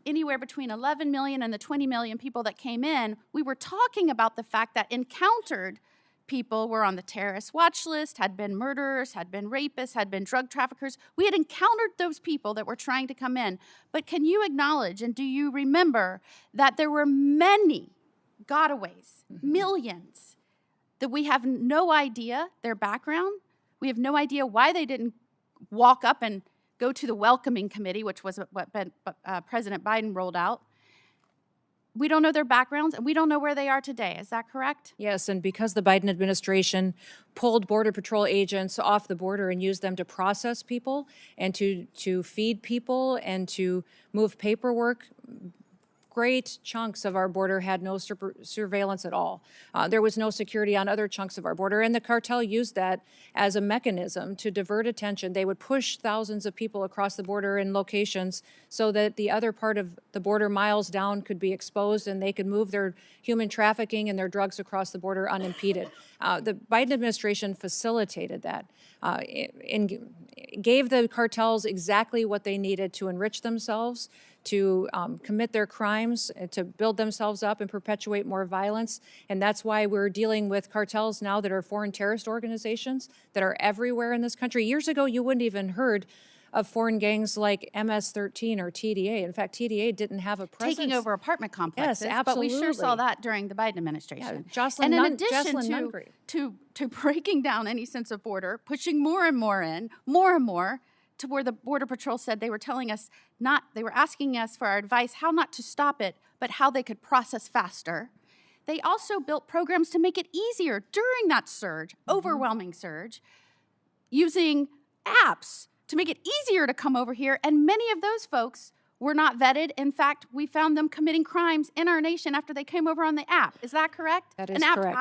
anywhere between 11 million and the 20 million people that came in, we were talking about the fact that encountered people were on the terrorist watch list, had been murderers, had been rapists, had been drug traffickers. We had encountered those people that were trying to come in. But can you acknowledge, and do you remember, that there were many gotaways, millions, that we have no idea their background? We have no idea why they didn't walk up and go to the welcoming committee, which was what President Biden rolled out. We don't know their backgrounds, and we don't know where they are today. Is that correct? Yes, and because the Biden administration pulled Border Patrol agents off the border and used them to process people and to feed people and to move paperwork, great chunks of our border had no surveillance at all. There was no security on other chunks of our border, and the cartel used that as a mechanism to divert attention. They would push thousands of people across the border in locations so that the other part of the border miles down could be exposed, and they could move their human trafficking and their drugs across the border unimpeded. The Biden administration facilitated that and gave the cartels exactly what they needed to enrich themselves, to commit their crimes, to build themselves up and perpetuate more violence. And that's why we're dealing with cartels now that are foreign terrorist organizations that are everywhere in this country. Years ago, you wouldn't even heard of foreign gangs like MS-13 or TDA. In fact, TDA didn't have a presence. Taking over apartment complexes. Yes, absolutely. But we sure saw that during the Biden administration. Yeah, and in addition to breaking down any sense of border, pushing more and more in, more and more, to where the Border Patrol said they were telling us they were asking us for our advice how not to stop it, but how they could process faster. They also built programs to make it easier during that surge, overwhelming surge, using apps to make it easier to come over here. And many of those folks were not vetted. In fact, we found them committing crimes in our nation after they came over on the app. Is that correct? That is An app correct.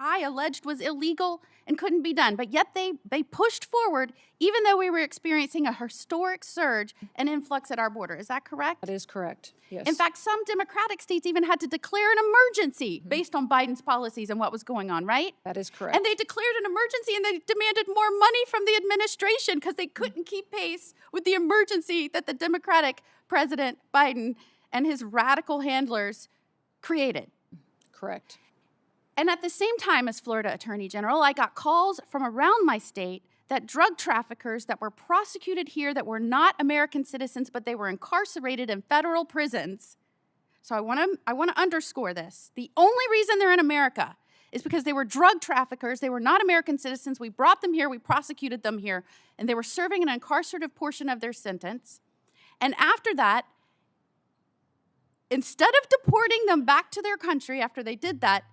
I alleged was illegal and couldn't be done. But yet they pushed forward, even though we were experiencing a historic surge and influx at our border. Is that correct? That is correct, yes. In fact, some Democratic states even had to declare an emergency based on Biden's policies and what was going on, right? That is correct. And they declared an emergency, and they demanded more money from the administration because they couldn't keep pace with the emergency that the Democratic President Biden and his radical handlers created. Correct. And at the same time as Florida Attorney General, I got calls from around my state that drug traffickers that were prosecuted here that were not American citizens, but they were incarcerated in federal prisons. So I want to underscore this. The only reason they're in America is because they were drug traffickers. They were not American citizens. We brought them here. We prosecuted them here. And they were serving an incarcerative portion of their sentence. And after that, instead of deporting them back to their country after they did that,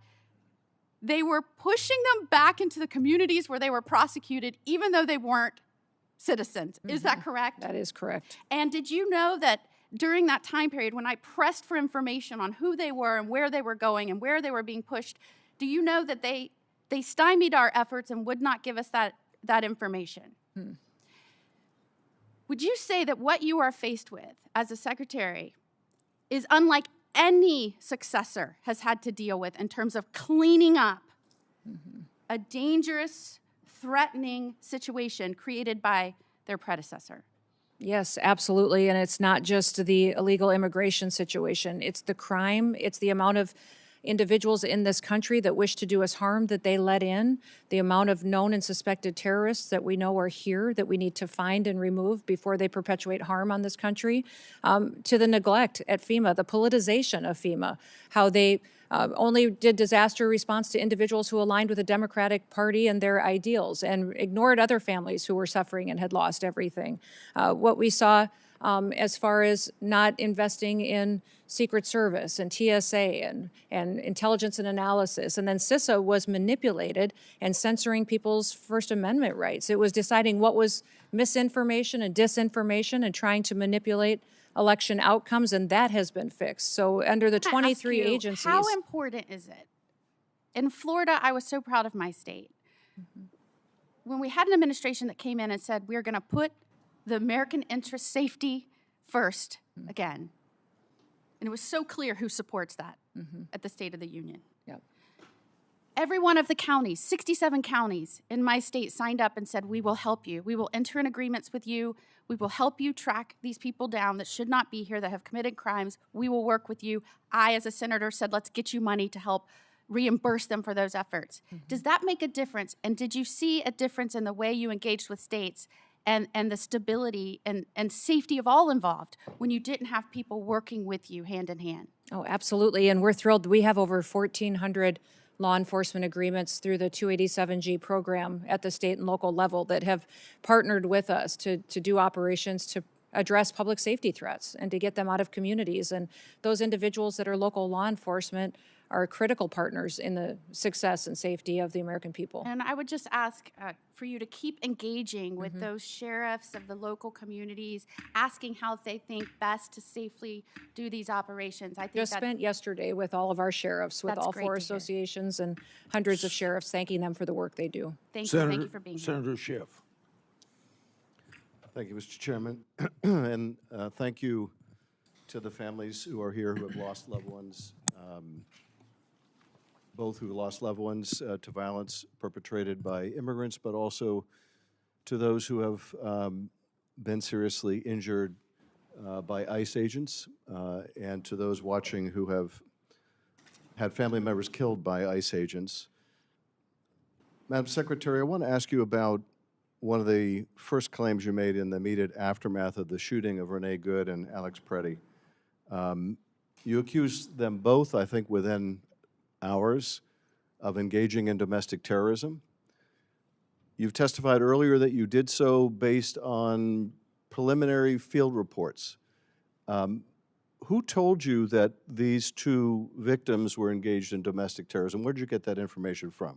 they were pushing them back into the communities where they were prosecuted, even though they weren't citizens. Is that correct? That is correct. And did you know that during that time period, when I pressed for information on who they were and where they were going and where they were being pushed, do you know that they They stymied our efforts and would not give us that information. Would you say that what you are faced with as a secretary is unlike any successor has had to deal with in terms of cleaning up a dangerous, threatening situation created by their predecessor? Yes, absolutely. And it's not just the illegal immigration situation. It's the crime. It's the amount of individuals in this country that wish to do us harm that they let in, the amount of known and suspected terrorists that we know are here that we need to find and remove before they perpetuate harm on this country, to the neglect at FEMA, the politicization of FEMA, how they only did disaster response to individuals who aligned with the Democratic Party and their ideals and ignored other families who were suffering and had lost everything. What we saw as far as not investing in Secret Service and TSA and intelligence and analysis. And then CISA was manipulated and censoring people's First Amendment rights. It was deciding what was misinformation and disinformation and trying to manipulate election outcomes, and that has been fixed. So under the 23 agencies. How important is it? In Florida, I was so proud of my state. When we had an administration that came in and said, we're going to put the American interest safety first again. And it was so clear who supports that at the State of the Union. Yep. Every one of the counties, 67 counties in my state signed up and said, we will help you. We will enter in agreements with you. We will help you track these people down that should not be here, that have committed crimes. We will work with you. I, as a senator, said, let's get you money to help reimburse them for those efforts. Does that make a difference? And did you see a difference in the way you engaged with states and the stability and safety of all involved when you didn't have people working with you hand in hand? Oh, absolutely. And we're thrilled. We have over 1,400 law enforcement agreements through the 287G program at the state and local level that have partnered with us to do operations to address public safety threats and to get them out of communities. And those individuals that are local law enforcement are critical partners in the success and safety of the American people. And I would just ask for you to keep engaging with those sheriffs of the local communities, asking how they think best to safely do these operations. I think Just spent yesterday with all of our sheriffs, with That's all great four to hear. associations and hundreds of sheriffs, thanking them for the work they do. Thank you for being here. Senator Schiff. Thank you, Mr. Chairman. And thank you to the families who are here who have lost loved ones, both who lost loved ones to violence perpetrated by immigrants, but also to those who have been seriously injured by ICE agents, and to those watching who have had family members killed by ICE agents. Madam Secretary, I want to ask you about one of the first claims you made in the immediate aftermath of the shooting of Renee Good and Alex Preddy. You accused them both, I think, within hours of engaging in domestic terrorism. You've testified earlier that you did so based on preliminary field reports. Who told you that these two victims were engaged in domestic terrorism? Where did you get that information from?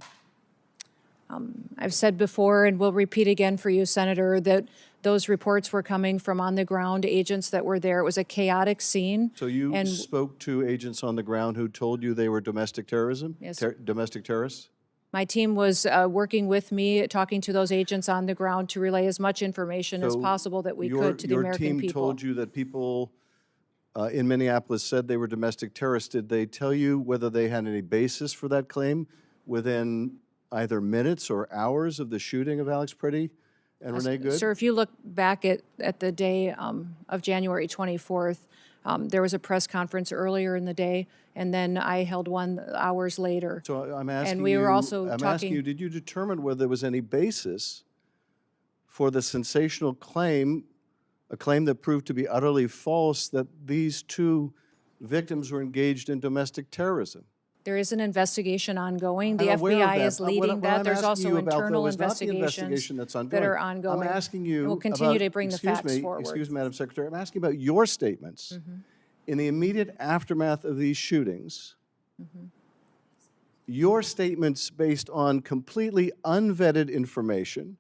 I've said before, and will repeat again for you, Senator, that those reports were coming from on-the-ground agents that were there. It was a chaotic scene. So you spoke to agents on the ground who told you they were domestic terrorism? Yes. Domestic terrorists? My team was working with me, talking to those agents on the ground to relay as much information as possible that we could to the American people. Your team told you that people in Minneapolis said they were domestic terrorists. Did they tell you whether they had any basis for that claim within either minutes or hours of the shooting of Alex Preddy and Renee Good? Sir, if you look back at the day of January 24th, there was a press conference earlier in the day, and then I held one hours later. So I'm asking and we were also I'm talking, asking you, did you determine whether there was any basis for the sensational claim, a claim that proved to be utterly false, that these two victims were engaged in domestic terrorism? There is an investigation ongoing. The I'm aware of FBI that. is leading What that. I'm There's asking also you about, internal though, is not the investigations investigation that's that ongoing. are ongoing. I'm asking you We'll continue about, to bring the facts forward. Excuse me, Madam Secretary. I'm asking about your statements. In the immediate aftermath of these shootings, your statements based on completely unvetted information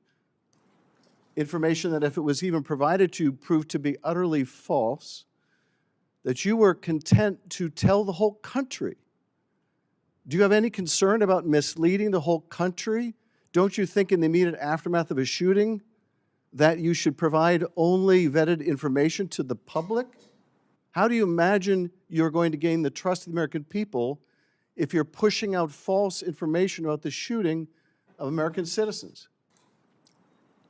that if it was even provided to you proved to be utterly false, that you were content to tell the whole country Do you have any concern about misleading the whole country? Don't you think in the immediate aftermath of a shooting that you should provide only vetted information to the public? How do you imagine you're going to gain the trust of the American people if you're pushing out false information about the shooting of American citizens?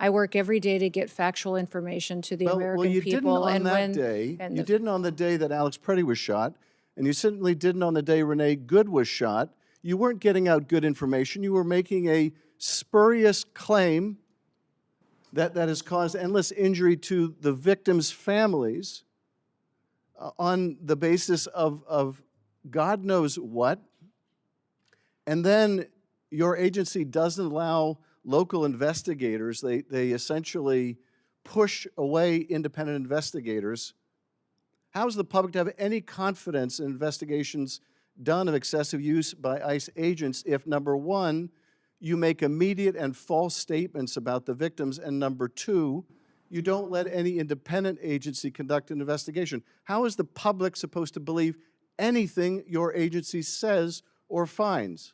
I work every day to get factual information to the American you people. didn't on that day. You didn't on the day that Alex Preddy was shot, and you certainly didn't on the day Renee Good was shot. You weren't getting out good information. You were making a spurious claim that has caused endless injury to the victims' families on the basis of God knows what. And then your agency doesn't allow local investigators. They essentially push away independent investigators. How is the public to have any confidence in investigations done of excessive use by ICE agents if, number one, you make immediate and false statements about the victims, and number two, you don't let any independent agency conduct an investigation? How is the public supposed to believe anything your agency says or finds?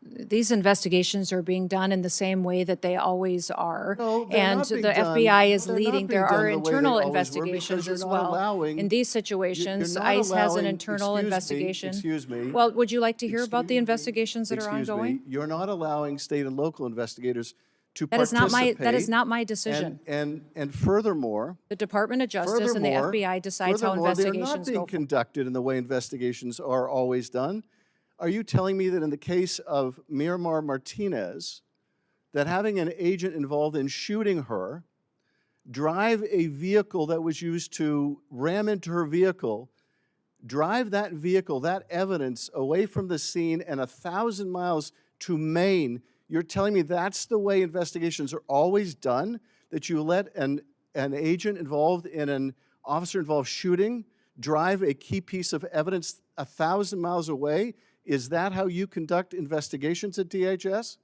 These investigations are being done in the same way that they always are. No, they're and not being the done- FBI is they're not leading. being There done are the way they internal always were, investigations because as you're not well. allowing- In these situations, you're not ICE has an allowing- internal investigation. Excuse me. Well, would you like to hear about the investigations that are Excuse me. ongoing? You're not allowing state and local investigators to That is participate. not my decision. And furthermore, The Department of Justice and the FBI decides how they're not investigations being go. conducted in the way investigations are always done. Are you telling me that in the case of Miramar Martinez, that having an agent involved in shooting her, drive a vehicle that was used to ram into her vehicle, drive that vehicle, that evidence, away from the scene and 1,000 miles to Maine, you're telling me that's the way investigations are always done? That you let an agent involved in an officer-involved shooting drive a key piece of evidence 1,000 miles away? Is that how you conduct investigations at DHS?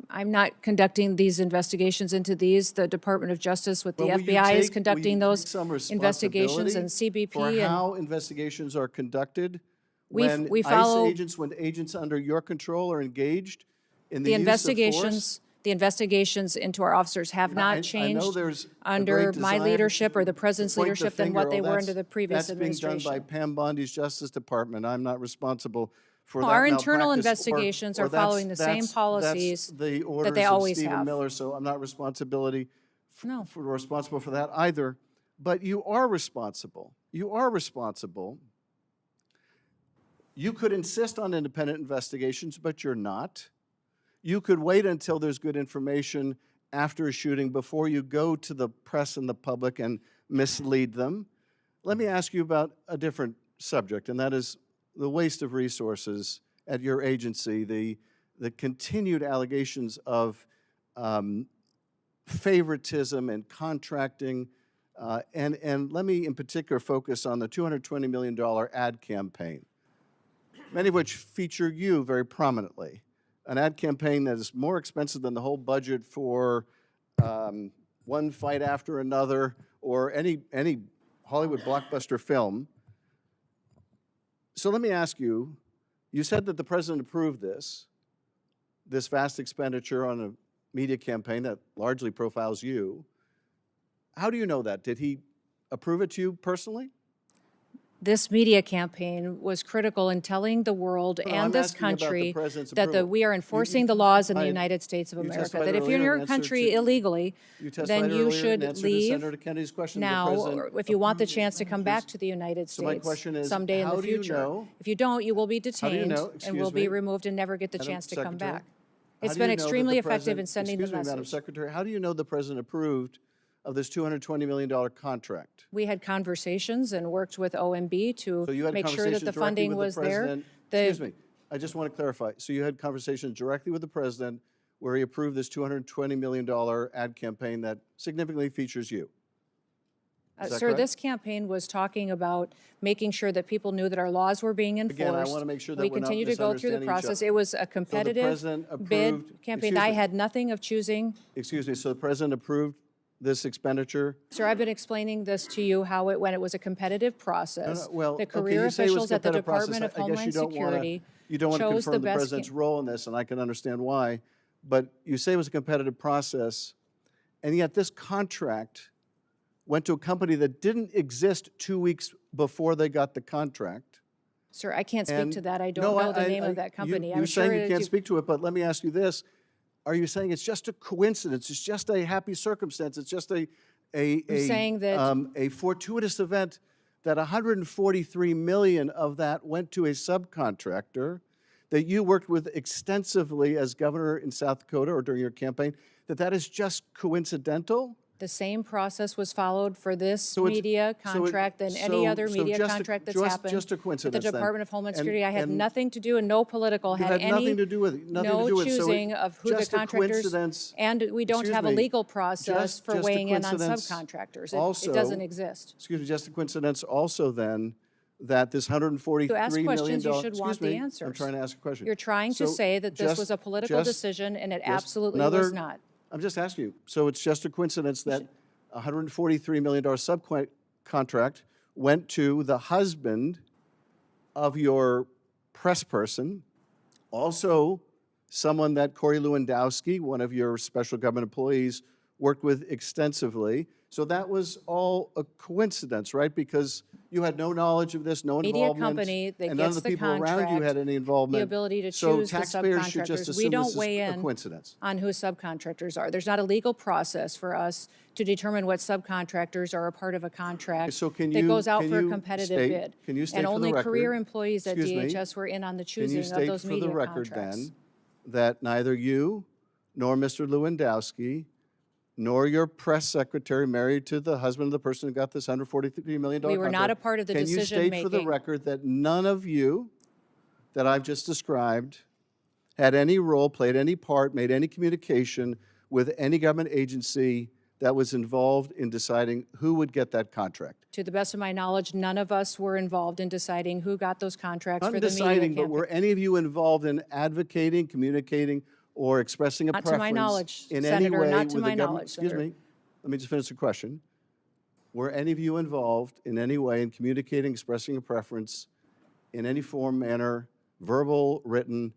I'm not conducting these investigations into these. The Department of Justice with the Well, will you FBI is take- conducting will you those take some investigations, and responsibility CBP for and how investigations are conducted We when follow- when agents under your control are engaged in the the use of investigations. force? The investigations into our officers have I know not changed there's a under great my desire leadership or the to president's point the leadership than what finger. they Oh, were under the previous That's being administration. done by Pam Bondi's Justice Department. I'm not responsible for No, that our internal malpractice, investigations or are following the same that's policies the orders that they of always Stephen have. Miller, so I'm not responsible No. for that either. But you are responsible. You are responsible. You could insist on independent investigations, but you're not. You could wait until there's good information after a shooting before you go to the press and the public and mislead them. Let me ask you about a different subject, and that is the waste of resources at your agency, the continued allegations of favoritism and contracting, and let me in particular focus on the $220 million ad campaign, many of which feature you very prominently. An ad campaign that is more expensive than the whole budget for One Fight After Another or any Hollywood blockbuster film. So let me ask you, you said that the president approved this vast expenditure on a media campaign that largely profiles you. How do you know that? Did he approve it to you personally? This media campaign was critical in telling the world No, and I'm this asking about the country president's that approval. we are enforcing the laws in the I- United States of you America. testified That if you're in earlier in your answer country to- illegally, You testified then you earlier in should answer to leave Senator Kennedy's question. The now, president or if you want the approved chance to come back to the United So my States question is, someday in how the do you future. know- If you don't, you will be How do you detained know- and will excuse be me, removed and never get the Madam chance to come Secretary? back. How It's do you been know that the extremely effective president- in sending the Excuse me, Madam message. Secretary, how do you know the president approved of this $220 million contract? We had conversations and worked with OMB to So you had make sure that conversations the directly funding with the was there. president. Excuse me, I just want to clarify. So you had conversations directly with the president where he approved this $220 million ad campaign that significantly features you? Is that Sir, correct? this campaign was talking about making sure that people knew that our laws were being enforced. Again, I want to make sure that We we're not continue to go through the misunderstanding each process. other. It was a So the competitive president bid approved- campaign. excuse I me. had nothing of choosing. Excuse me, so the president approved this expenditure? Sir, I've been explaining this to you, how when it was a competitive process, Well, the okay, career you say it was officials at the competitive process. Department of I guess Homeland Security you don't want to chose the confirm the best president's role in this, and I can understand why. But you say it was a competitive process, and yet this contract went to a company that didn't exist 2 weeks before they got the contract. Sir, I can't speak And- to that. I don't No, know the name of that company. You're I'm sure saying you that can't speak to it, but let me ask you this. Are you saying it's just a coincidence? It's just a happy circumstance? It's just a saying that- a fortuitous event that 143 million of that went to a subcontractor that you worked with extensively as governor in South Dakota or during your campaign, that is just coincidental? The same process was followed for this So it's- media so it- contract than any other so media just a- contract that's just- happened. just a At the coincidence then. Department of Homeland And- Security, I had and- nothing to do and no political You had had nothing to do with it, nothing to no do with it. So it- choosing of who the just a contractors. coincidence- And we don't excuse have a me, legal process for just a weighing in on coincidence subcontractors. also- It doesn't exist. Excuse me, just a coincidence also then that this $143 To ask million questions, you should want excuse me, the answers. I'm trying to ask a question. You're trying to So say that this just- was a political just- decision, and it just absolutely another- was not. I'm just asking you. So it's just a coincidence that a $143 million subcontract went to the husband of your press person, also someone that Corey Lewandowski, one of your special government employees, worked with extensively. So that was all a coincidence, right? Because you had no knowledge of this, no Media involvement. company that and none gets of the the people around you contract, had any involvement. the ability to So choose the taxpayers should just subcontractors. assume We this don't is weigh a in coincidence. on who subcontractors are. There's not a legal process for us to determine what subcontractors are a part of a contract So can that you- goes out can for a you competitive state- bid. can you state And for the only career record- employees at excuse me, DHS were in on the Can you choosing of state those for media the record contracts. then that neither you nor Mr. Lewandowski nor your press secretary married to the husband of the person who got this $143 million We were not contract, a part of the Can you state for the decision-making. record that none of you that I've just described had any role, played any part, made any communication with any government agency that was involved in deciding who would get that contract? To the best of my knowledge, none of us were involved in deciding who got those contracts Not for in the media deciding, but campaign. were any of you involved in advocating, communicating, or expressing a Not to preference my knowledge, in any Senator, way not to with my the government? knowledge, Excuse Senator. me, let me just finish the question. Were any of you involved in any way in communicating, expressing a preference in any form, manner, verbal, written,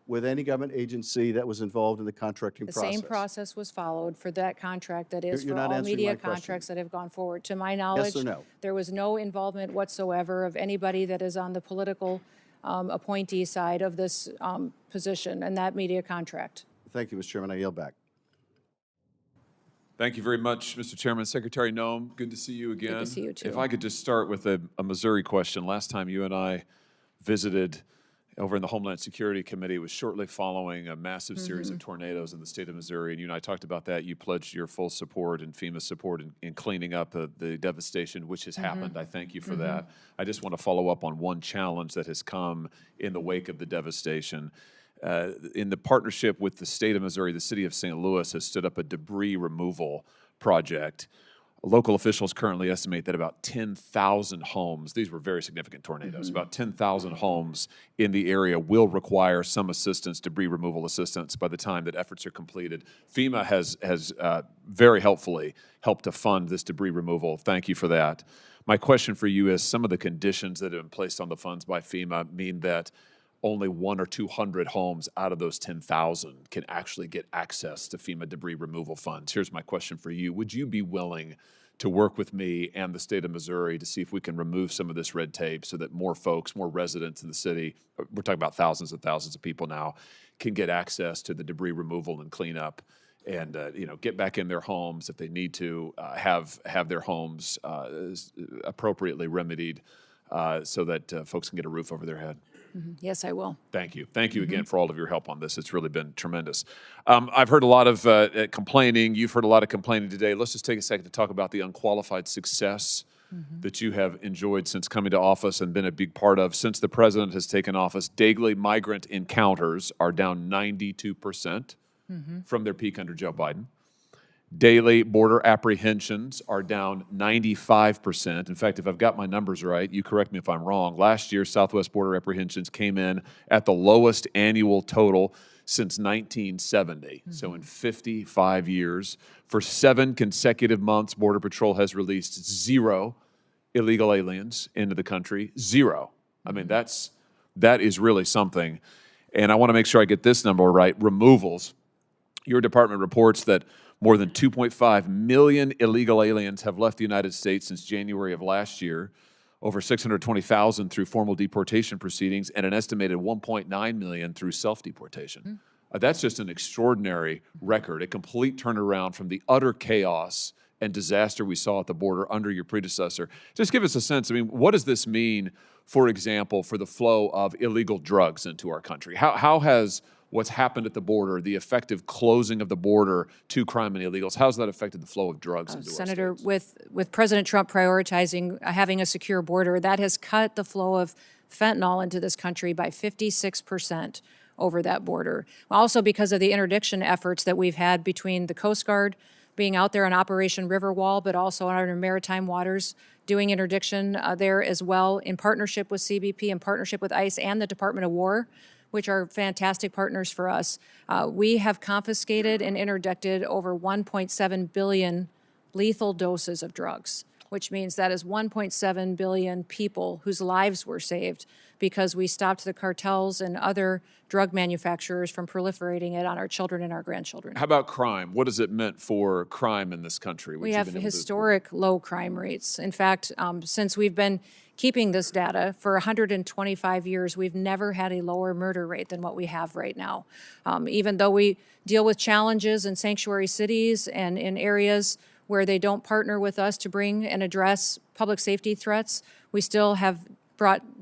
with any government agency that was involved in the contracting The process? same process was followed for that contract that is You're for not all answering media my question. contracts that have gone forward. To my knowledge, or no? there was no involvement whatsoever of anybody that is on the political appointee side of this position and that media contract. Thank you, Mr. Chairman. I yield back. Thank you very much, Mr. Chairman. Secretary Noem, good to see you again. see you, too. If I could just start with a Missouri question. Last time you and I visited over in the Homeland Security Committee, it was shortly following a massive series of tornadoes in the state of Missouri, and you and I talked about that. You pledged your full support and FEMA's support in cleaning up the devastation which has happened. I thank you for that. I just want to follow up on one challenge that has come in the wake of the devastation. In the partnership with the state of Missouri, the city of St. Louis has stood up a debris removal project. Local officials currently estimate that about 10,000 homes, these were very significant tornadoes, about 10,000 homes in the area will require some assistance, debris removal assistance, by the time that efforts are completed. FEMA has very helpfully helped to fund this debris removal. Thank you for that. My question for you is, some of the conditions that have been placed on the funds by FEMA mean that only 100 or 200 homes out of those 10,000 can actually get access to FEMA debris removal funds. Here's my question for you. Would you be willing to work with me and the state of Missouri to see if we can remove some of this red tape so that more folks, more residents in the city, we're talking about thousands and thousands of people now, can get access to the debris removal and cleanup and get back in their homes if they need to, have their homes appropriately remedied so that folks can get a roof over their head? Yes, I will. Thank you. Thank you again for all of your help on this. It's really been tremendous. I've heard a lot of complaining. You've heard a lot of complaining today. Let's just take a second to talk about the unqualified success that you have enjoyed since coming to office and been a big part of. Since the president has taken office, daily migrant encounters are down 92% from their peak under Joe Biden. Daily border apprehensions are down 95%. In fact, if I've got my numbers right, you correct me if I'm wrong, last year Southwest border apprehensions came in at the lowest annual total since 1970. So in 55 years, for 7 consecutive months, Border Patrol has released 0 illegal aliens into the country. 0. I mean, that is really something. And I want to make sure I get this number right. Removals. Your department reports that more than 2.5 million illegal aliens have left the United States since January of last year, over 620,000 through formal deportation proceedings, and an estimated 1.9 million through self-deportation. That's just an extraordinary record, a complete turnaround from the utter chaos and disaster we saw at the border under your predecessor. Just give us a sense, I mean, what does this mean, for example, for the flow of illegal drugs into our country? How has what's happened at the border, the effective closing of the border to crime and illegals, how's that affected the flow of drugs into Senator, our states? with President Trump prioritizing having a secure border, that has cut the flow of fentanyl into this country by 56% over that border. Also because of the interdiction efforts that we've had between the Coast Guard being out there on Operation Riverwall, but also on our maritime waters doing interdiction there as well in partnership with CBP, in partnership with ICE and the Department of War, which are fantastic partners for us. We have confiscated and interdicted over 1.7 billion lethal doses of drugs, which means that is 1.7 billion people whose lives were saved because we stopped the cartels and other drug manufacturers from proliferating it on our children and our grandchildren. How about crime? What has it meant for crime in this country? We have historic low crime rates. In fact, since we've been keeping this data for 125 years, we've never had a lower murder rate than what we have right now. Even though we deal with challenges in sanctuary cities and in areas where they don't partner with us to bring and address public safety threats, we still have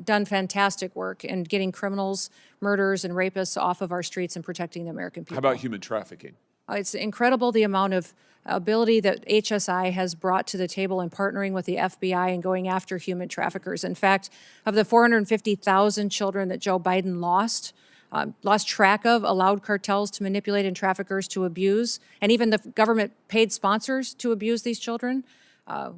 done fantastic work in getting criminals, murderers, and rapists off of our streets and protecting the American people. How about human trafficking? It's incredible the amount of ability that HSI has brought to the table in partnering with the FBI and going after human traffickers. In fact, of the 450,000 children that Joe Biden lost track of, allowed cartels to manipulate and traffickers to abuse, and even the government paid sponsors to abuse these children,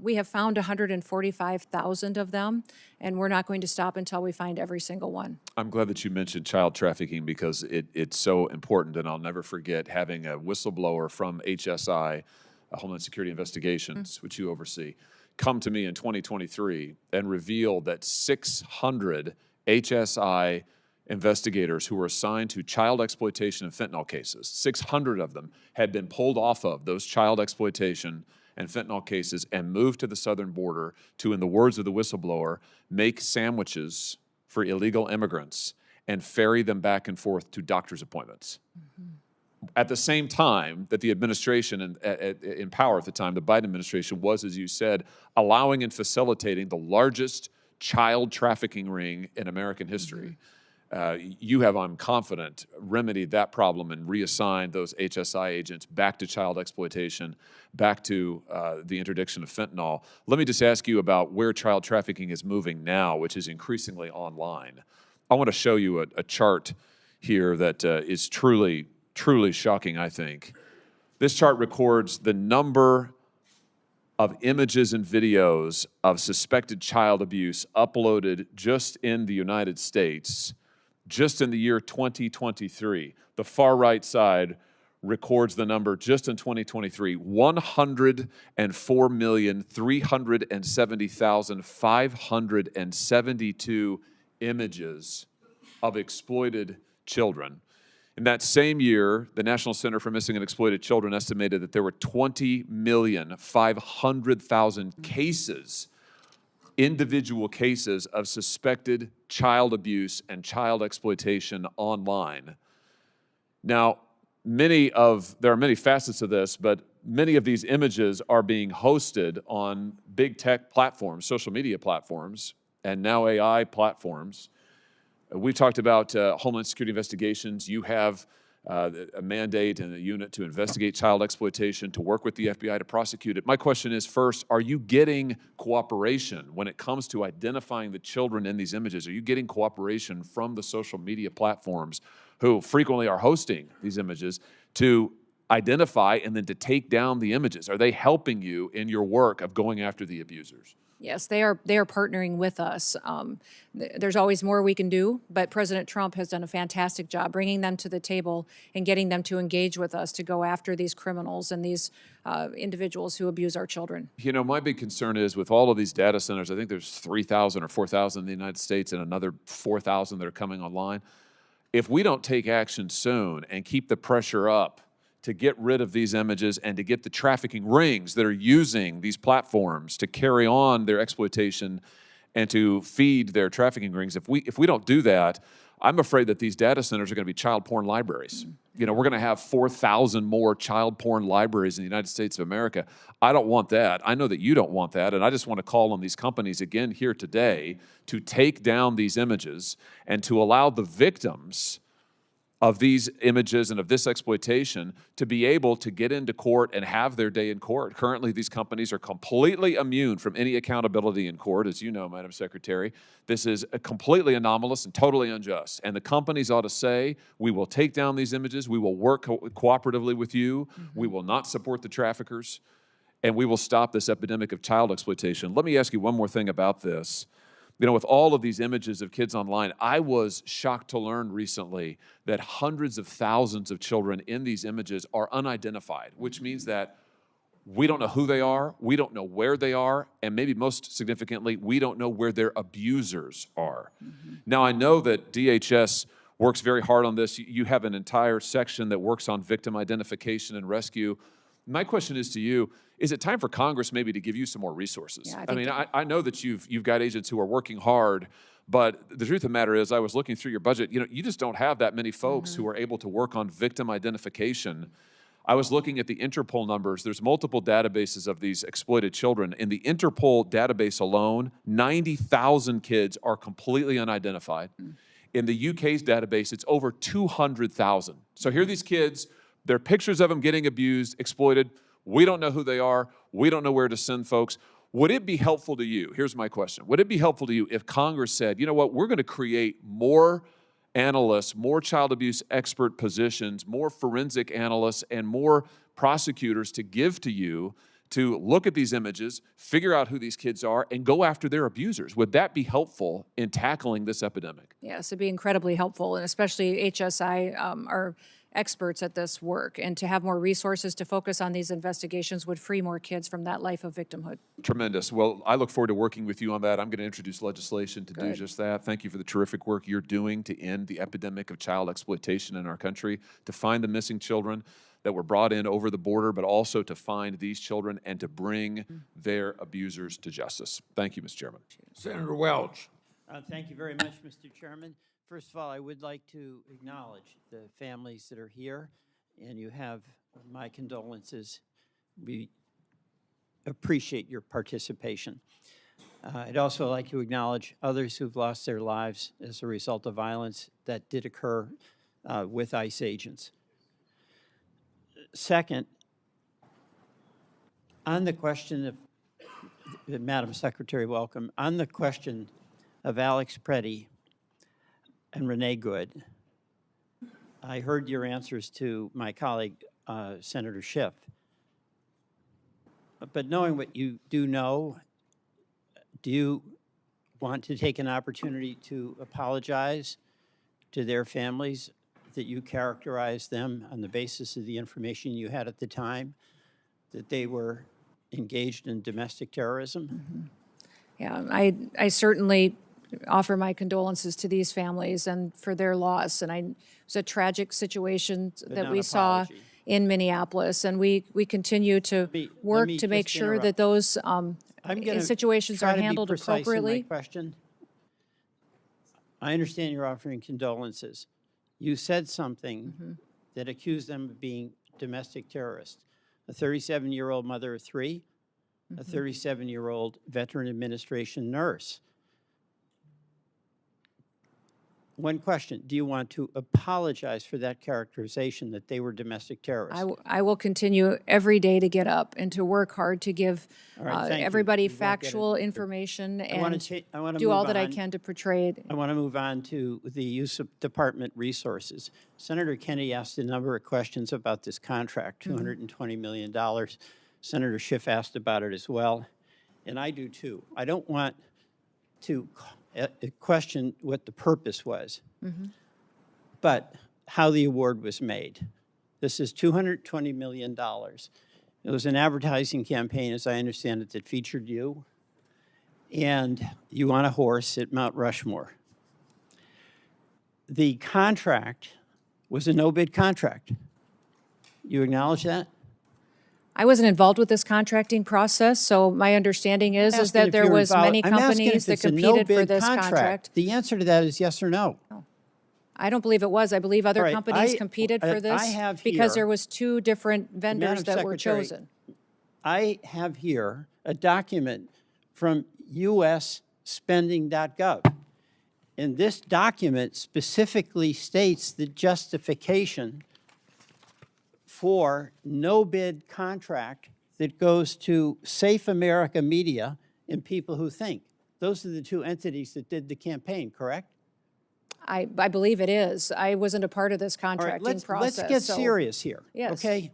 we have found 145,000 of them, and we're not going to stop until we find every single one. I'm glad that you mentioned child trafficking because it's so important, and I'll never forget having a whistleblower from HSI, Homeland Security Investigations, which you oversee, come to me in 2023 and reveal that 600 HSI investigators who were assigned to child exploitation and fentanyl cases, 600 of them had been pulled off of those child exploitation and fentanyl cases and moved to the southern border to, in the words of the whistleblower, make sandwiches for illegal immigrants and ferry them back and forth to doctor's appointments. At the same time that the administration in power at the time, the Biden administration, was, as you said, allowing and facilitating the largest child trafficking ring in American history. You have, I'm confident, remedied that problem and reassigned those HSI agents back to child exploitation, back to the interdiction of fentanyl. Let me just ask you about where child trafficking is moving now, which is increasingly online. I want to show you a chart here that is truly shocking, I think. This chart records the number of images and videos of suspected child abuse uploaded just in the United States, just in the year 2023. The far right side records the number just in 2023, 104,370,572 images of exploited children. In that same year, the National Center for Missing and Exploited Children estimated that there were 20,500,000 cases, individual cases of suspected child abuse and child exploitation online. Now, there are many facets of this, but many of these images are being hosted on big tech platforms, social media platforms, and now AI platforms. We talked about Homeland Security investigations. You have a mandate and a unit to investigate child exploitation, to work with the FBI to prosecute it. My question is, first, are you getting cooperation when it comes to identifying the children in these images? Are you getting cooperation from the social media platforms who frequently are hosting these images to identify and then to take down the images? Are they helping you in your work of going after the abusers? Yes, they are partnering with us. There's always more we can do, but President Trump has done a fantastic job bringing them to the table and getting them to engage with us to go after these criminals and these individuals who abuse our children. You know, my big concern is with all of these data centers, I think there's 3,000 or 4,000 in the United States and another 4,000 that are coming online. If we don't take action soon and keep the pressure up to get rid of these images and to get the trafficking rings that are using these platforms to carry on their exploitation and to feed their trafficking rings, if we don't do that, I'm afraid that these data centers are going to be child porn libraries. You know, we're going to have 4,000 more child porn libraries in the United States of America. I don't want that. I know that you don't want that. And I just want to call on these companies again here today to take down these images and to allow the victims of these images and of this exploitation to be able to get into court and have their day in court. Currently, these companies are completely immune from any accountability in court, as you know, Madam Secretary. This is completely anomalous and totally unjust. And the companies ought to say, we will take down these images, we will work cooperatively with you, we will not support the traffickers, and we will stop this epidemic of child exploitation. Let me ask you one more thing about this. You know, with all of these images of kids online, I was shocked to learn recently that hundreds of thousands of children in these images are unidentified, which means that we don't know who they are, we don't know where they are, and maybe most significantly, we don't know where their abusers are. Now, I know that DHS works very hard on this. You have an entire section that works on victim identification and rescue. My question is to you, is it time for Congress maybe to give you some more resources? Yeah, I know that you've got agents who are working hard, but the truth of the matter is I was looking through your budget, you know, you just don't have that many folks who are able to work on victim identification. I was looking at the Interpol numbers. There's multiple databases of these exploited children. In the Interpol database alone, 90,000 kids are completely unidentified. In the UK's database, it's over 200,000. So here are these kids, there are pictures of them getting abused, exploited. We don't know who they are. We don't know where to send folks. Would it be helpful to you? Here's my question. Would it be helpful to you if Congress said, you know what, we're going to create more analysts, more child abuse expert positions, more forensic analysts, and more prosecutors to give to you to look at these images, figure out who these kids are, and go after their abusers? Would that be helpful in tackling this epidemic? Yes, it'd be incredibly helpful, and especially HSI are experts at this work, and to have more resources to focus on these investigations would free more kids from that life of victimhood. Tremendous. Well, I look forward to working with you on that. I'm going to introduce legislation to do just that. Thank you for the terrific work you're doing to end the epidemic of child exploitation in our country, to find the missing children that were brought in over the border, but also to find these children and to bring their abusers to justice. Thank you, Mr. Chairman. Senator Welch. Thank you very much, Mr. Chairman. First of all, I would like to acknowledge the families that are here, and you have my condolences. We appreciate your participation. I'd also like to acknowledge others who've lost their lives as a result of violence that did occur with ICE agents. Second, on the question of, Madam Secretary, welcome, on the question of Alex Preddy and Renee Good, I heard your answers to my colleague, Senator Schiff. But knowing what you do know, do you want to take an opportunity to apologize to their families that you characterized them on the basis of the information you had at the time, that they were engaged in domestic terrorism? Yeah, I certainly offer my condolences to these families and for their loss. And it was a tragic situation that we saw in Minneapolis, and we continue to work to make sure that those situations are handled appropriately. Question. I understand you're offering condolences. You said something that accused them of being domestic terrorists. A 37-year-old mother of three, a 37-year-old Veteran Administration nurse. One question, do you want to apologize for that characterization that they were domestic terrorists? I will continue every day to get up and to work hard to give everybody factual information and do all that I can to portray it. I want to move on to the use of department resources. Senator Kennedy asked a number of questions about this contract, $220 million. Senator Schiff asked about it as well. and I do too. I don't want to question what the purpose was, but how the award was made. This is $220 million. It was an advertising campaign, as I understand it, that featured you, and you on a horse at Mount Rushmore. The contract was a no-bid contract. You acknowledge that? I wasn't involved with this contracting process, so my understanding is that there was many companies that competed for this contract. The answer to that is yes or no. I don't believe it was. I believe other All right, companies competed for this have because here- there was 2 different vendors Madam that were Secretary, chosen. I have here a document from usspending.gov. And this document specifically states the justification for no bid contract that goes to Safe America Media and People Who Think. Those are the 2 entities that did the campaign, correct? I believe it is. I wasn't a part of this All right, contracting process. let's get so- serious here. Yes. Okay?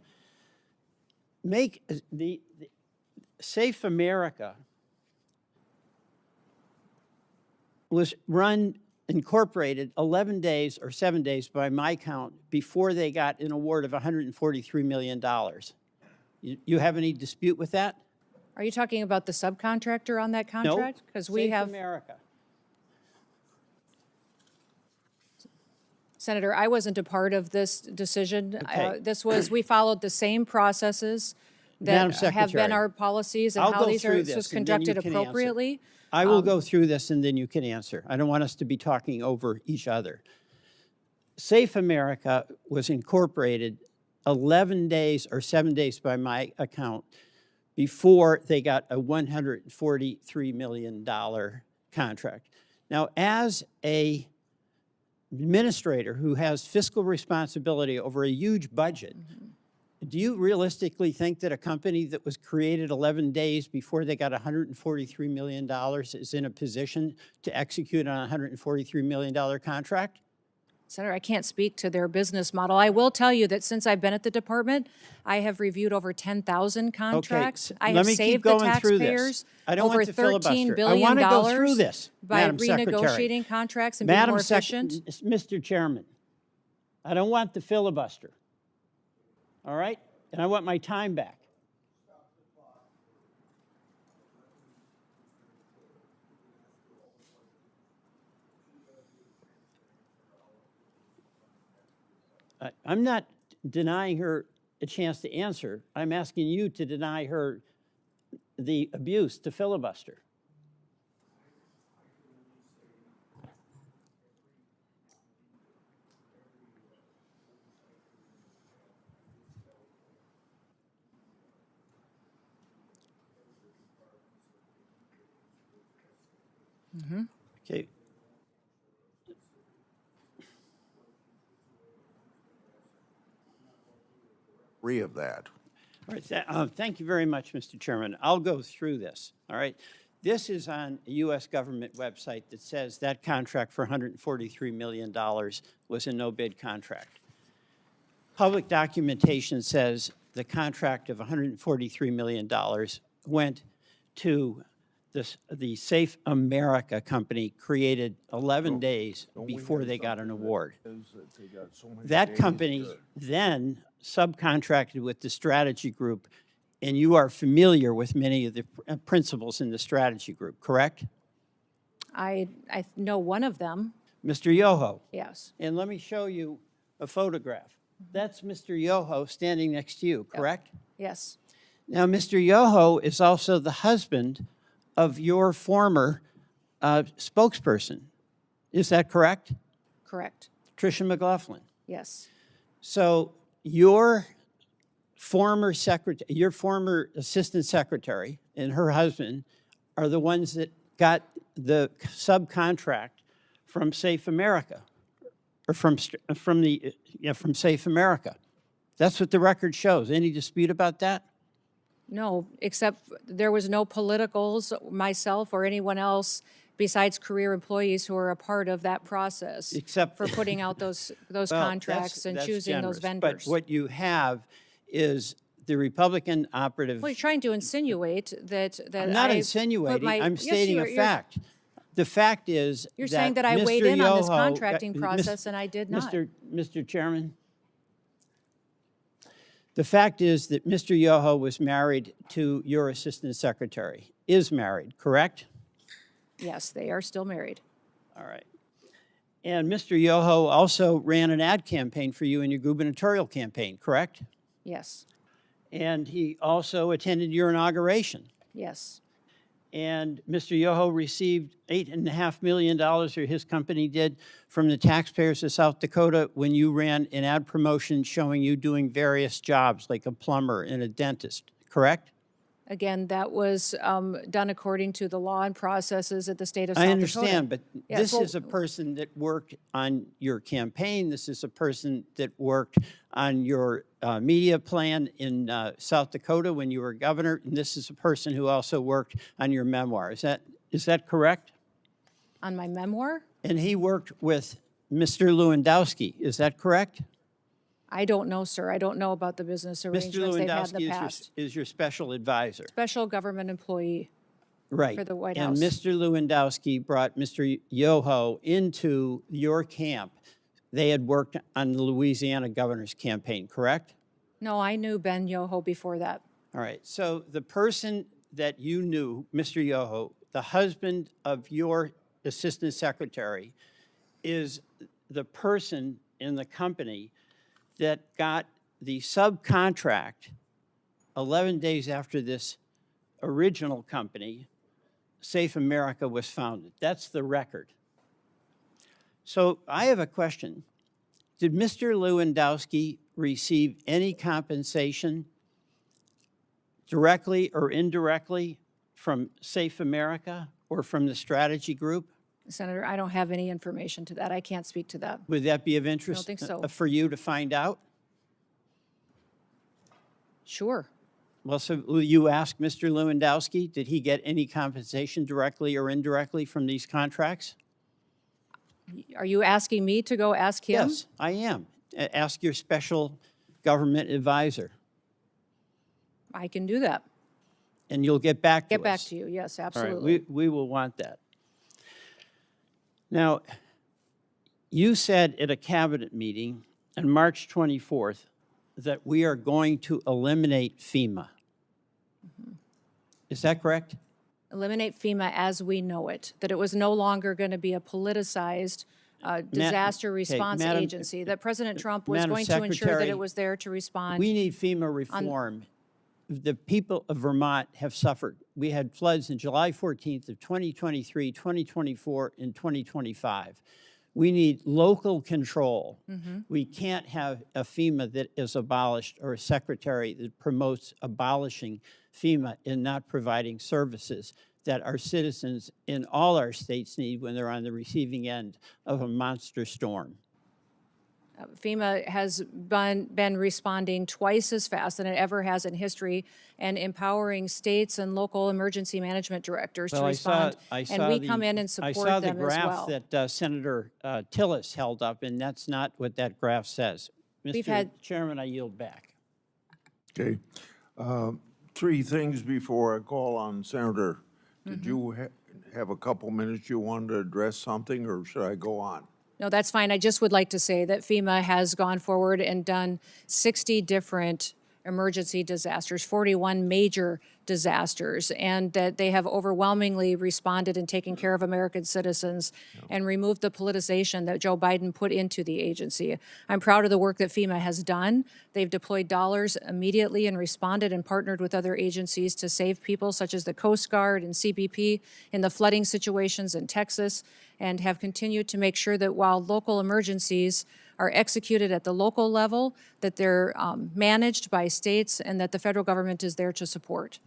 Make the Safe America was incorporated 11 days or 7 days by my count before they got an award of $143 million. You have any dispute with that? Are you talking about the subcontractor on that contract? Because we Safe have, America. Senator, I wasn't a part of this decision. Okay. We followed the same processes Madam that have been Secretary, our policies and I'll how go this through was this and then you conducted can answer. appropriately. I will go through this and then you can answer. I don't want us to be talking over each other. Safe America was incorporated 11 days or 7 days by my account before they got a $143 million contract. Now, as a administrator who has fiscal responsibility over a huge budget, do you realistically think that a company that was created 11 days before they got $143 million is in a position to execute on a $143 million contract? Senator, I can't speak to their business model. I will tell you that since I've been at the department, I have reviewed over 10,000 contracts. I let have me keep saved the going through this. taxpayers I don't over want to filibuster. $13 I billion want to go through this, by Madam Secretary. renegotiating contracts and being more efficient. Mr. Chairman, I don't want the filibuster, all right? And I want my time back. I'm not denying her a chance to answer. I'm asking you to deny her the abuse to filibuster. Okay. Of that. All right, thank you very much, Mr. Chairman. I'll go through this, all right? This is on a U.S. government website that says that contract for $143 million was a no-bid contract. Public documentation says the contract of $143 million went to the Safe America company, created 11 days before they got an award. That company then subcontracted with the strategy group, and you are familiar with many of the principles in the strategy group, correct? I know one of them. Mr. Yoho. Yes. And let me show you a photograph. That's Mr. Yoho standing next to you, correct? Yes. Now, Mr. Yoho is also the husband of your former spokesperson. Is that correct? Correct. Tricia McLaughlin. Yes. So your former assistant secretary and her husband are the ones that got the subcontract from Safe America, or from Safe America. That's what the record shows. Any dispute about that? No, except there was no politicals, myself or anyone else besides career employees who are a part of that process. Except for putting out those Well, contracts and that's choosing generous. those vendors. But what you have is the Republican operative. Well, you're trying to insinuate that I'm not I put insinuating, my- I'm yes, stating you a are. fact. The fact is You're saying that I Mr. weighed in on this Yoho- contracting Mis- process, and I did not. Mr. Chairman, the fact is that Mr. Yoho was married to your assistant secretary, is married, correct? Yes, they are still married. All right. And Mr. Yoho also ran an ad campaign for you in your gubernatorial campaign, correct? Yes, And he also attended your inauguration. yes. And Mr. Yoho received $8.5 million, or his company did, from the taxpayers of South Dakota when you ran an ad promotion showing you doing various jobs, like a plumber and a dentist, correct? Again, that was done according to the law and processes at the state of South I Dakota. understand, but Yes, this well- is a person that worked on your campaign. This is a person that worked on your media plan in South Dakota when you were governor, and this is a person who also worked on your memoir. Is that correct? On my memoir? And he worked with Mr. Lewandowski. Is that correct? I don't know, sir. I don't know about the business Mr. arrangements they've had in the Lewandowski past. is your special advisor. Special government employee. Right. For the White And House. Mr. Lewandowski brought Mr. Yoho into your camp. They had worked on the Louisiana governor's campaign, correct? No, I knew Ben Yoho before that. All right. So the person that you knew, Mr. Yoho, the husband of your assistant secretary, is the person in the company that got the subcontract 11 days after this original company, Safe America, was founded. That's the record. So I have a question. Did Mr. Lewandowski receive any compensation directly or indirectly from Safe America or from the strategy group? Senator, I don't have any information to that. I can't speak to that. Would that be of interest think so. for you to find out? Sure. Well, so will you ask Mr. Lewandowski, did he get any compensation directly or indirectly from these contracts? Are you asking me to go ask him? Yes, I am. Ask your special government advisor, I can do that. and you'll get back to us. Get back to you. Yes, All absolutely. right, we will want that. Now, you said at a cabinet meeting on March 24th that we are going to eliminate FEMA. Is that correct? Eliminate FEMA as we know it, that it was no longer going to be a politicized disaster response Madam- agency, that President Trump was Madam going to ensure that Secretary, it was there to respond. We need FEMA reform. The people of Vermont have suffered. We had floods on July 14th of 2023, 2024, and 2025. We need local control. We can't have a FEMA that is abolished or a secretary that promotes abolishing FEMA and not providing services that our citizens in all our states need when they're on the receiving end of a monster storm. FEMA has been responding twice as fast than it ever has in history and empowering states and local emergency management directors to respond. And we come in and support them as well. I saw the graph that Senator Tillis held up, and that's not what that graph says. Mr. Chairman, I yield back. Okay. Three things before I call on Senator. Did you have a couple minutes you wanted to address something, or should I go on? No, that's fine. I just would like to say that FEMA has gone forward and done 60 different emergency disasters, 41 major disasters, and that they have overwhelmingly responded and taken care of American citizens and removed the politicization that Joe Biden put into the agency. I'm proud of the work that FEMA has done. They've deployed dollars immediately and responded and partnered with other agencies to save people such as the Coast Guard and CBP in the flooding situations in Texas, and have continued to make sure that while local emergencies are executed at the local level, that they're managed by states and that the federal government is there to support.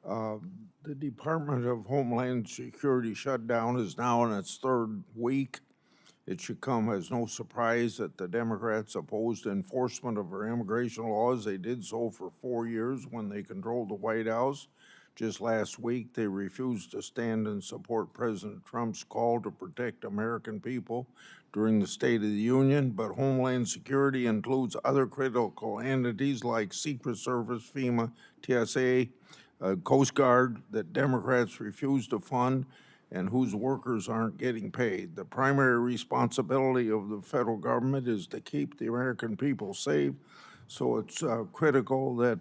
The Department of Homeland Security shutdown is now in its third week. It should come as no surprise that the Democrats opposed enforcement of our immigration laws. They did so for 4 years when they controlled the White House. Just last week, they refused to stand and support President Trump's call to protect American people during the State of the Union, but Homeland Security includes other critical entities like Secret Service, FEMA, TSA, Coast Guard that Democrats refuse to fund and whose workers aren't getting paid. The primary responsibility of the federal government is to keep the American people safe, so it's critical that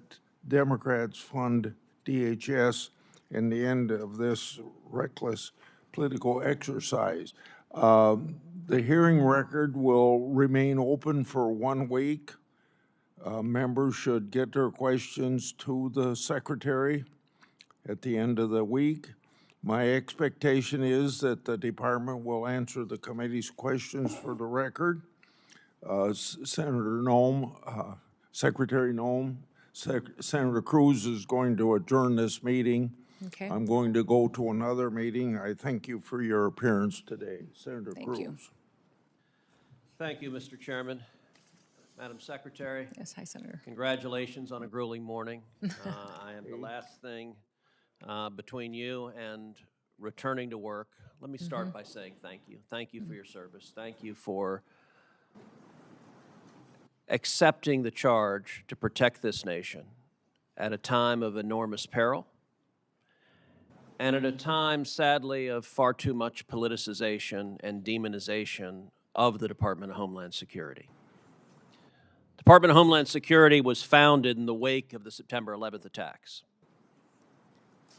Democrats fund DHS and the end of this reckless political exercise. The hearing record will remain open for 1 week. Members should get their questions to the secretary at the end of the week. My expectation is that the department will answer the committee's questions for the record. Senator Noem, Secretary Noem, Senator Cruz is going to adjourn this meeting. Okay. I'm going to go to another meeting. I thank you for your appearance today. Senator Cruz. you. Thank you, Mr. Chairman. Madam Secretary. Yes, hi, Senator. Congratulations on a grueling morning. I am the last thing between you and returning to work. Let me start by saying thank you. Thank you for your service. Thank you for accepting the charge to protect this nation at a time of enormous peril and at a time, sadly, of far too much politicization and demonization of the Department of Homeland Security. Department of Homeland Security was founded in the wake of the September 11th attacks,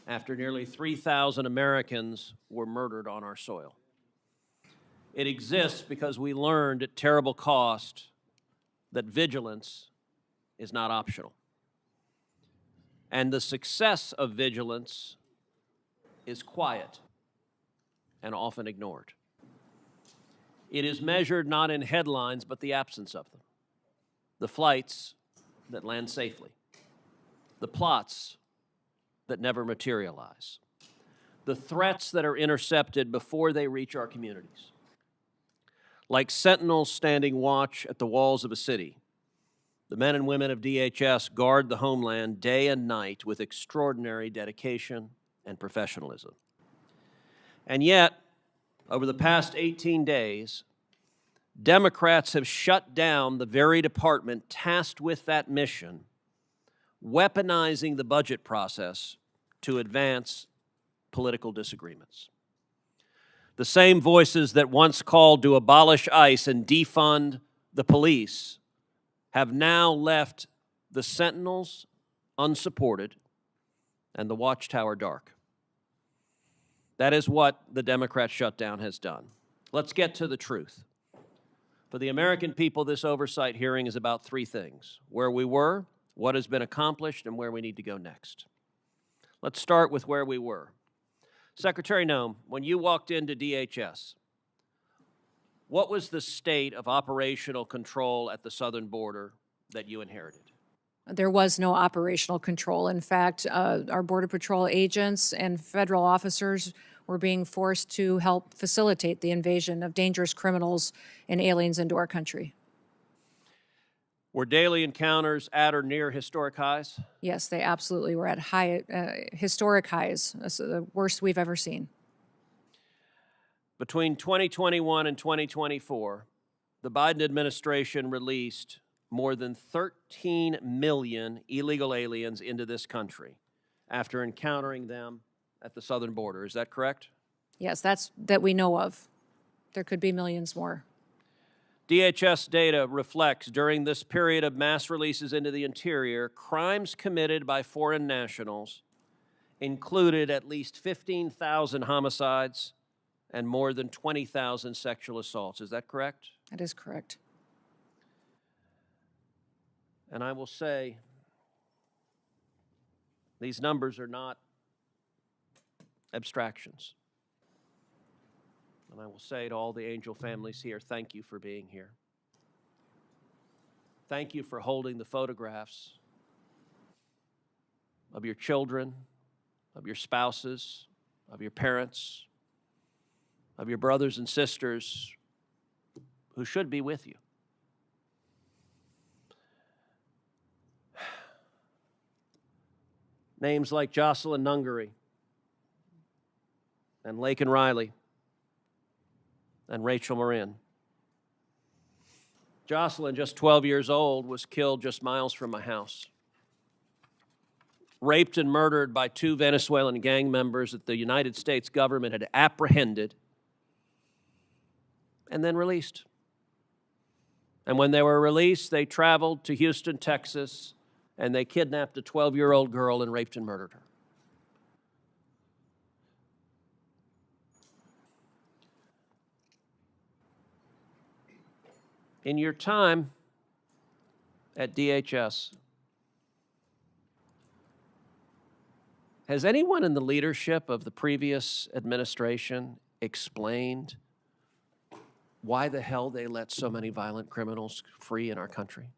after nearly 3,000 Americans were murdered on our soil. It exists because we learned at terrible cost that vigilance is not optional. And the success of vigilance is quiet and often ignored. It is measured not in headlines, but the absence of them. The flights that land safely. The plots that never materialize. The threats that are intercepted before they reach our communities. Like sentinels standing watch at the walls of a city, the men and women of DHS guard the homeland day and night with extraordinary dedication and professionalism. And yet, over the past 18 days, Democrats have shut down the very department tasked with that mission, weaponizing the budget process to advance political disagreements. The same voices that once called to abolish ICE and defund the police have now left the sentinels unsupported and the watchtower dark. That is what the Democrat shutdown has done. Let's get to the truth. For the American people, this oversight hearing is about three things: where we were, what has been accomplished, and where we need to go next. Let's start with where we were. Secretary Noem, when you walked into DHS, what was the state of operational control at the southern border that you inherited? There was no operational control. In fact, our Border Patrol agents and federal officers were being forced to help facilitate the invasion of dangerous criminals and aliens into our country. Were daily encounters at or near historic highs? Yes, they absolutely were at historic highs. That's the worst we've ever seen. Between 2021 and 2024, the Biden administration released more than 13 million illegal aliens into this country after encountering them at the southern border. Is that correct? Yes, that we know of. There could be millions more. DHS data reflects during this period of mass releases into the interior, crimes committed by foreign nationals included at least 15,000 homicides and more than 20,000 sexual assaults. Is that correct? That is correct. And I will say, these numbers are not abstractions. And I will say to all the angel families here, thank you for being here. Thank you for holding the photographs of your children, of your spouses, of your parents, of your brothers and sisters who should be with you. Names like Jocelyn Nungery and Laken Riley and Rachel Marin. Jocelyn, just 12 years old, was killed just miles from my house. Raped and murdered by 2 Venezuelan gang members that the United States government had apprehended and then released. And when they were released, they traveled to Houston, Texas, and they kidnapped a 12-year-old girl and raped and murdered her. In your time at DHS, has anyone in the leadership of the previous administration explained why the hell they let so many violent criminals free in our country?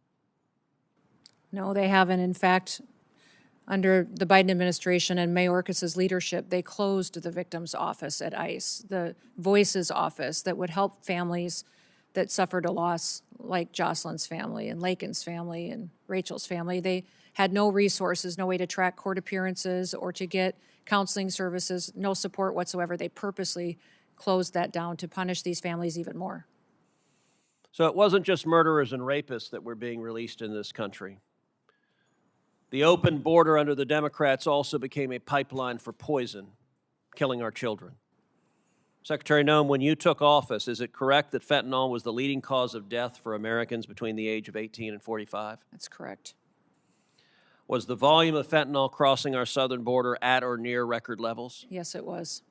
No, they haven't. In fact, under the Biden administration and Mayorkas's leadership, they closed the victim's office at ICE, the Voices office that would help families that suffered a loss like Jocelyn's family and Laken's family and Rachel's family. They had no resources, no way to track court appearances or to get counseling services, no support whatsoever. They purposely closed that down to punish these families even more. So it wasn't just murderers and rapists that were being released in this country. The open border under the Democrats also became a pipeline for poison, killing our children. Secretary Noem, when you took office, is it correct that fentanyl was the leading cause of death for Americans between the age of 18 and 45? That's correct. Was the volume of fentanyl crossing our southern border at or near record levels? Yes, it was.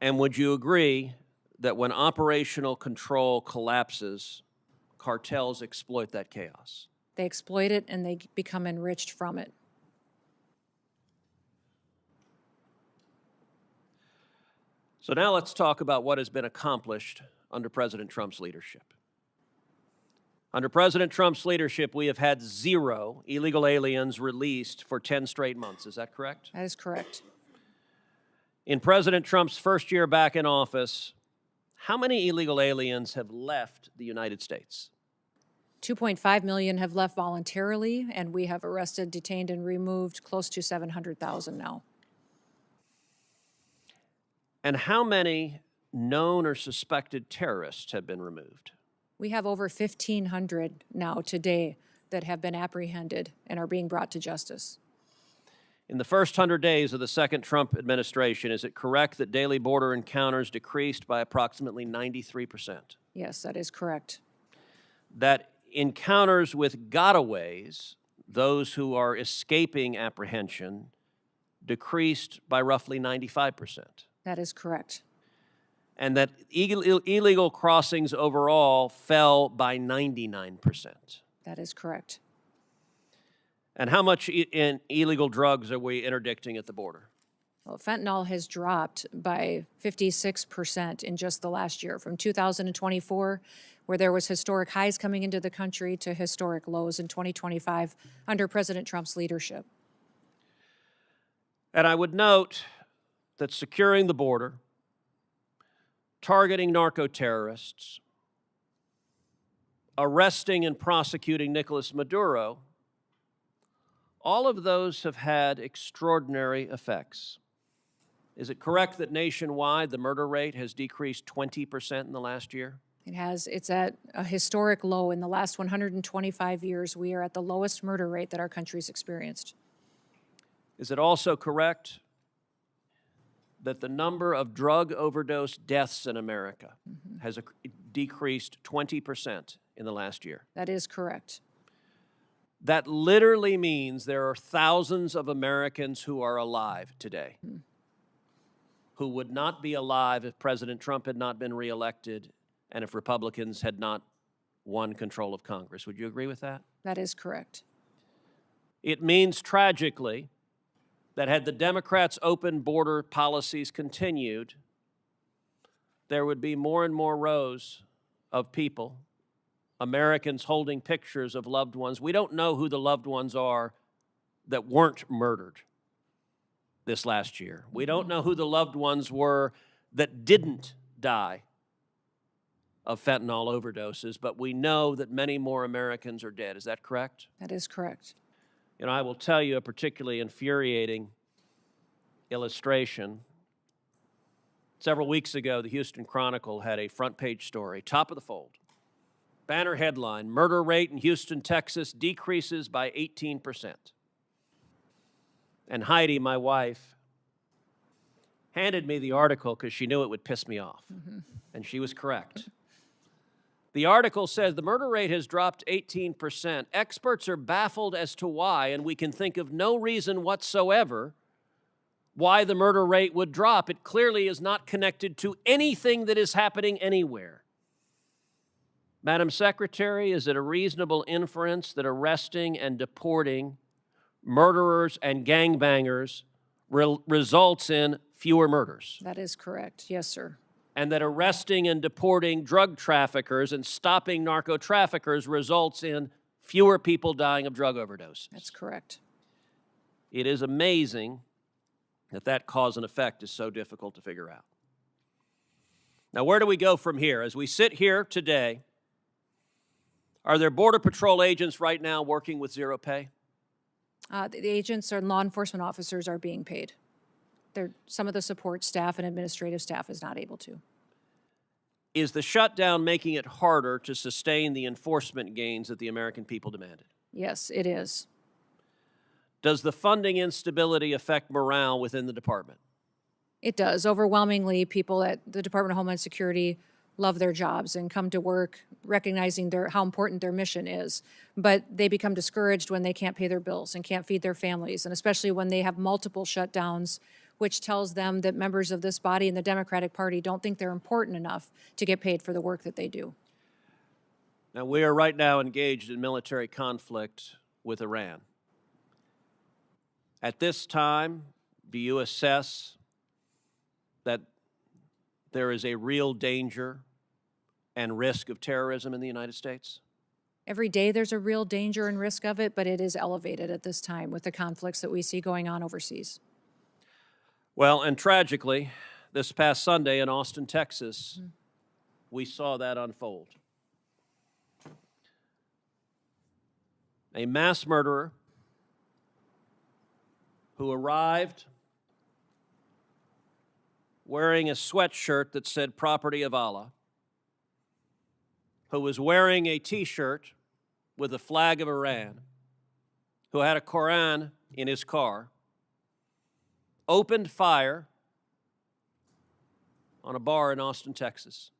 And would you agree that when operational control collapses, cartels exploit that chaos? They exploit it and they become enriched from it. So now let's talk about what has been accomplished under President Trump's leadership. Under President Trump's leadership, we have had 0 illegal aliens released for 10 straight months. Is that correct? That is correct. In President Trump's first year back in office, how many illegal aliens have left the United States? 2.5 million have left voluntarily, and we have arrested, detained, and removed close to 700,000 now. And how many known or suspected terrorists have been removed? We have over 1,500 now today that have been apprehended and are being brought to justice. In the first 100 days of the second Trump administration, is it correct that daily border encounters decreased by approximately 93%? Yes, that is correct. That encounters with gotaways, those who are escaping apprehension, decreased by roughly 95%. That is correct. And that illegal crossings overall fell by 99%. That is correct. And how much in illegal drugs are we interdicting at the border? Well, fentanyl has dropped by 56% in just the last year, from 2024, where there was historic highs coming into the country, to historic lows in 2025 under President Trump's leadership. And I would note that securing the border, targeting narco-terrorists, arresting and prosecuting Nicolas Maduro, all of those have had extraordinary effects. Is it correct that nationwide the murder rate has decreased 20% in the last year? It has. It's at a historic low. In the last 125 years, we are at the lowest murder rate that our country's experienced. Is it also correct that the number of drug overdose deaths in America has decreased 20% in the last year? That is correct. That literally means there are thousands of Americans who are alive today, who would not be alive if President Trump had not been reelected and if Republicans had not won control of Congress. Would you agree with that? That is correct. It means, tragically, that had the Democrats' open border policies continued, there would be more and more rows of people, Americans holding pictures of loved ones. We don't know who the loved ones are that weren't murdered this last year. We don't know who the loved ones were that didn't die of fentanyl overdoses, but we know that many more Americans are dead. Is that correct? That is correct. You know, I will tell you a particularly infuriating illustration. Several weeks ago, the Houston Chronicle had a front page story, top of the fold. Banner headline, murder rate in Houston, Texas decreases by 18%. And Heidi, my wife, handed me the article because she knew it would piss me off. And she was correct. The article says the murder rate has dropped 18%. Experts are baffled as to why, and we can think of no reason whatsoever why the murder rate would drop. It clearly is not connected to anything that is happening anywhere. Madam Secretary, is it a reasonable inference that arresting and deporting murderers and gangbangers results in fewer murders? That is correct. Yes, sir. And that arresting and deporting drug traffickers and stopping narco traffickers results in fewer people dying of drug overdoses? That's correct. It is amazing that that cause and effect is so difficult to figure out. Now, where do we go from here? As we sit here today, are there Border Patrol agents right now working with zero pay? The agents and law enforcement officers are being paid. Some of the support staff and administrative staff is not able to. Is the shutdown making it harder to sustain the enforcement gains that the American people demanded? Yes, it is. Does the funding instability affect morale within the department? It does. Overwhelmingly, people at the Department of Homeland Security love their jobs and come to work recognizing how important their mission is. But they become discouraged when they can't pay their bills and can't feed their families, and especially when they have multiple shutdowns, which tells them that members of this body and the Democratic Party don't think they're important enough to get paid for the work that they do. Now, we are right now engaged in military conflict with Iran. At this time, do you assess that there is a real danger and risk of terrorism in the United States? Every day there's a real danger and risk of it, but it is elevated at this time with the conflicts that we see going on overseas. Well, and tragically, this past Sunday in Austin, Texas, we saw that unfold. A mass murderer who arrived wearing a sweatshirt that said "Property of Allah," who was wearing a T-shirt with the flag of Iran, who had a Koran in his car, opened fire on a bar in Austin, Texas.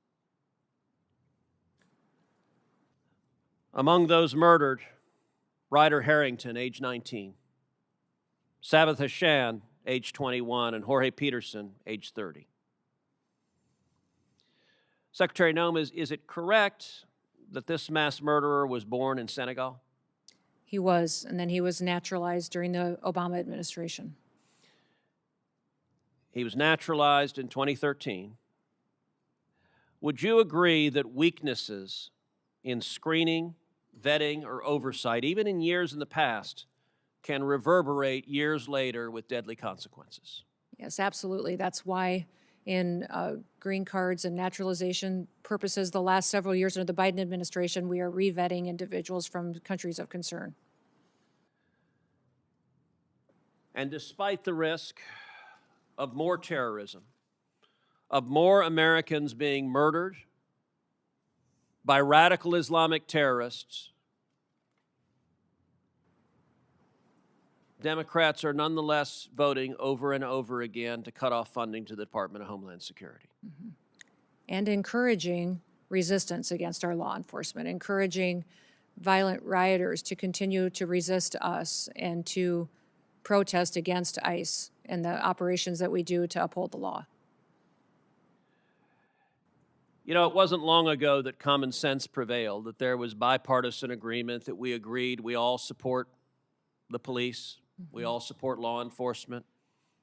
Among those murdered, Ryder Harrington, age 19, Sabbath Hashan, age 21, and Jorge Peterson, age 30. Secretary Noem, is it correct that this mass murderer was born in Senegal? He was, and then he was naturalized during the Obama administration. He was naturalized in 2013. Would you agree that weaknesses in screening, vetting, or oversight, even in years in the past, can reverberate years later with deadly consequences? Yes, absolutely. That's why in green cards and naturalization purposes, the last several years under the Biden administration, we are re-vetting individuals from countries of concern. And despite the risk of more terrorism, of more Americans being murdered by radical Islamic terrorists, Democrats are nonetheless voting over and over again to cut off funding to the Department of Homeland Security. And encouraging resistance against our law enforcement, encouraging violent rioters to continue to resist us and to protest against ICE and the operations that we do to uphold the law. You know, it wasn't long ago that common sense prevailed, that there was bipartisan agreement, that we agreed we all support the police, we all support law enforcement,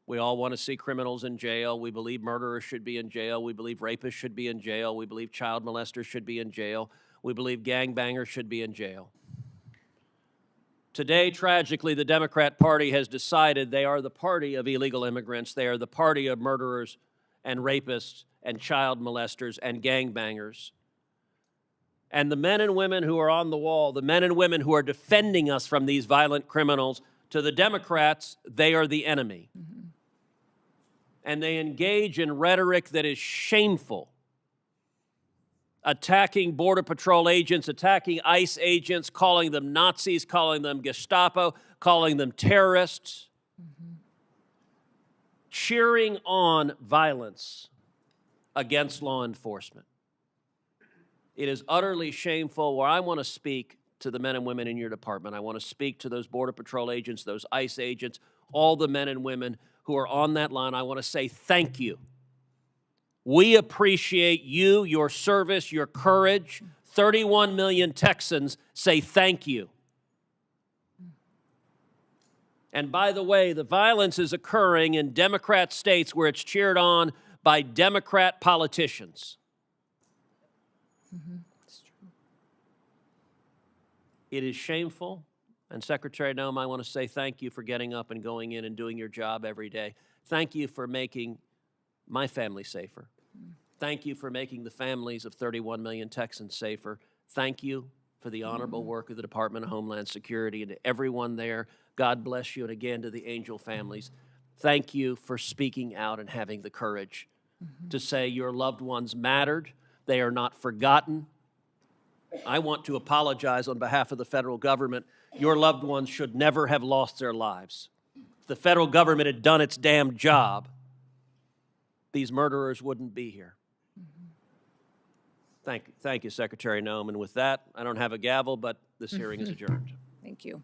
we all want to see criminals in jail, we believe murderers should be in jail, we believe rapists should be in jail, we believe child molesters should be in jail, we believe gangbangers should be in jail. Today, tragically, the Democrat Party has decided they are the party of illegal immigrants, they are the party of murderers and rapists and child molesters and gangbangers. And the men and women who are on the wall, the men and women who are defending us from these violent criminals, To the Democrats, they are the enemy. And they engage in rhetoric that is shameful, attacking Border Patrol agents, attacking ICE agents, calling them Nazis, calling them Gestapo, calling them terrorists, cheering on violence against law enforcement. It is utterly shameful. Where I want to speak to the men and women in your department, I want to speak to those Border Patrol agents, those ICE agents, all the men and women who are on that line. I want to say thank you. We appreciate you, your service, your courage. 31 million Texans say thank you. And by the way, the violence is occurring in Democrat states where it's cheered on by Democrat politicians. It is shameful. And Secretary Noem, I want to say thank you for getting up and going in and doing your job every day. Thank you for making my family safer. Thank you for making the families of 31 million Texans safer. Thank you for the honorable work of the Department of Homeland Security, and to everyone there. God bless you, and again to the Angel families. Thank you for speaking out and having the courage to say your loved ones mattered. They are not forgotten. I want to apologize on behalf of the federal government. Your loved ones should never have lost their lives. If the federal government had done its damn job, these murderers wouldn't be here. Thank you, Secretary Noem. And with that, I don't have a gavel, but this hearing is adjourned. Thank you.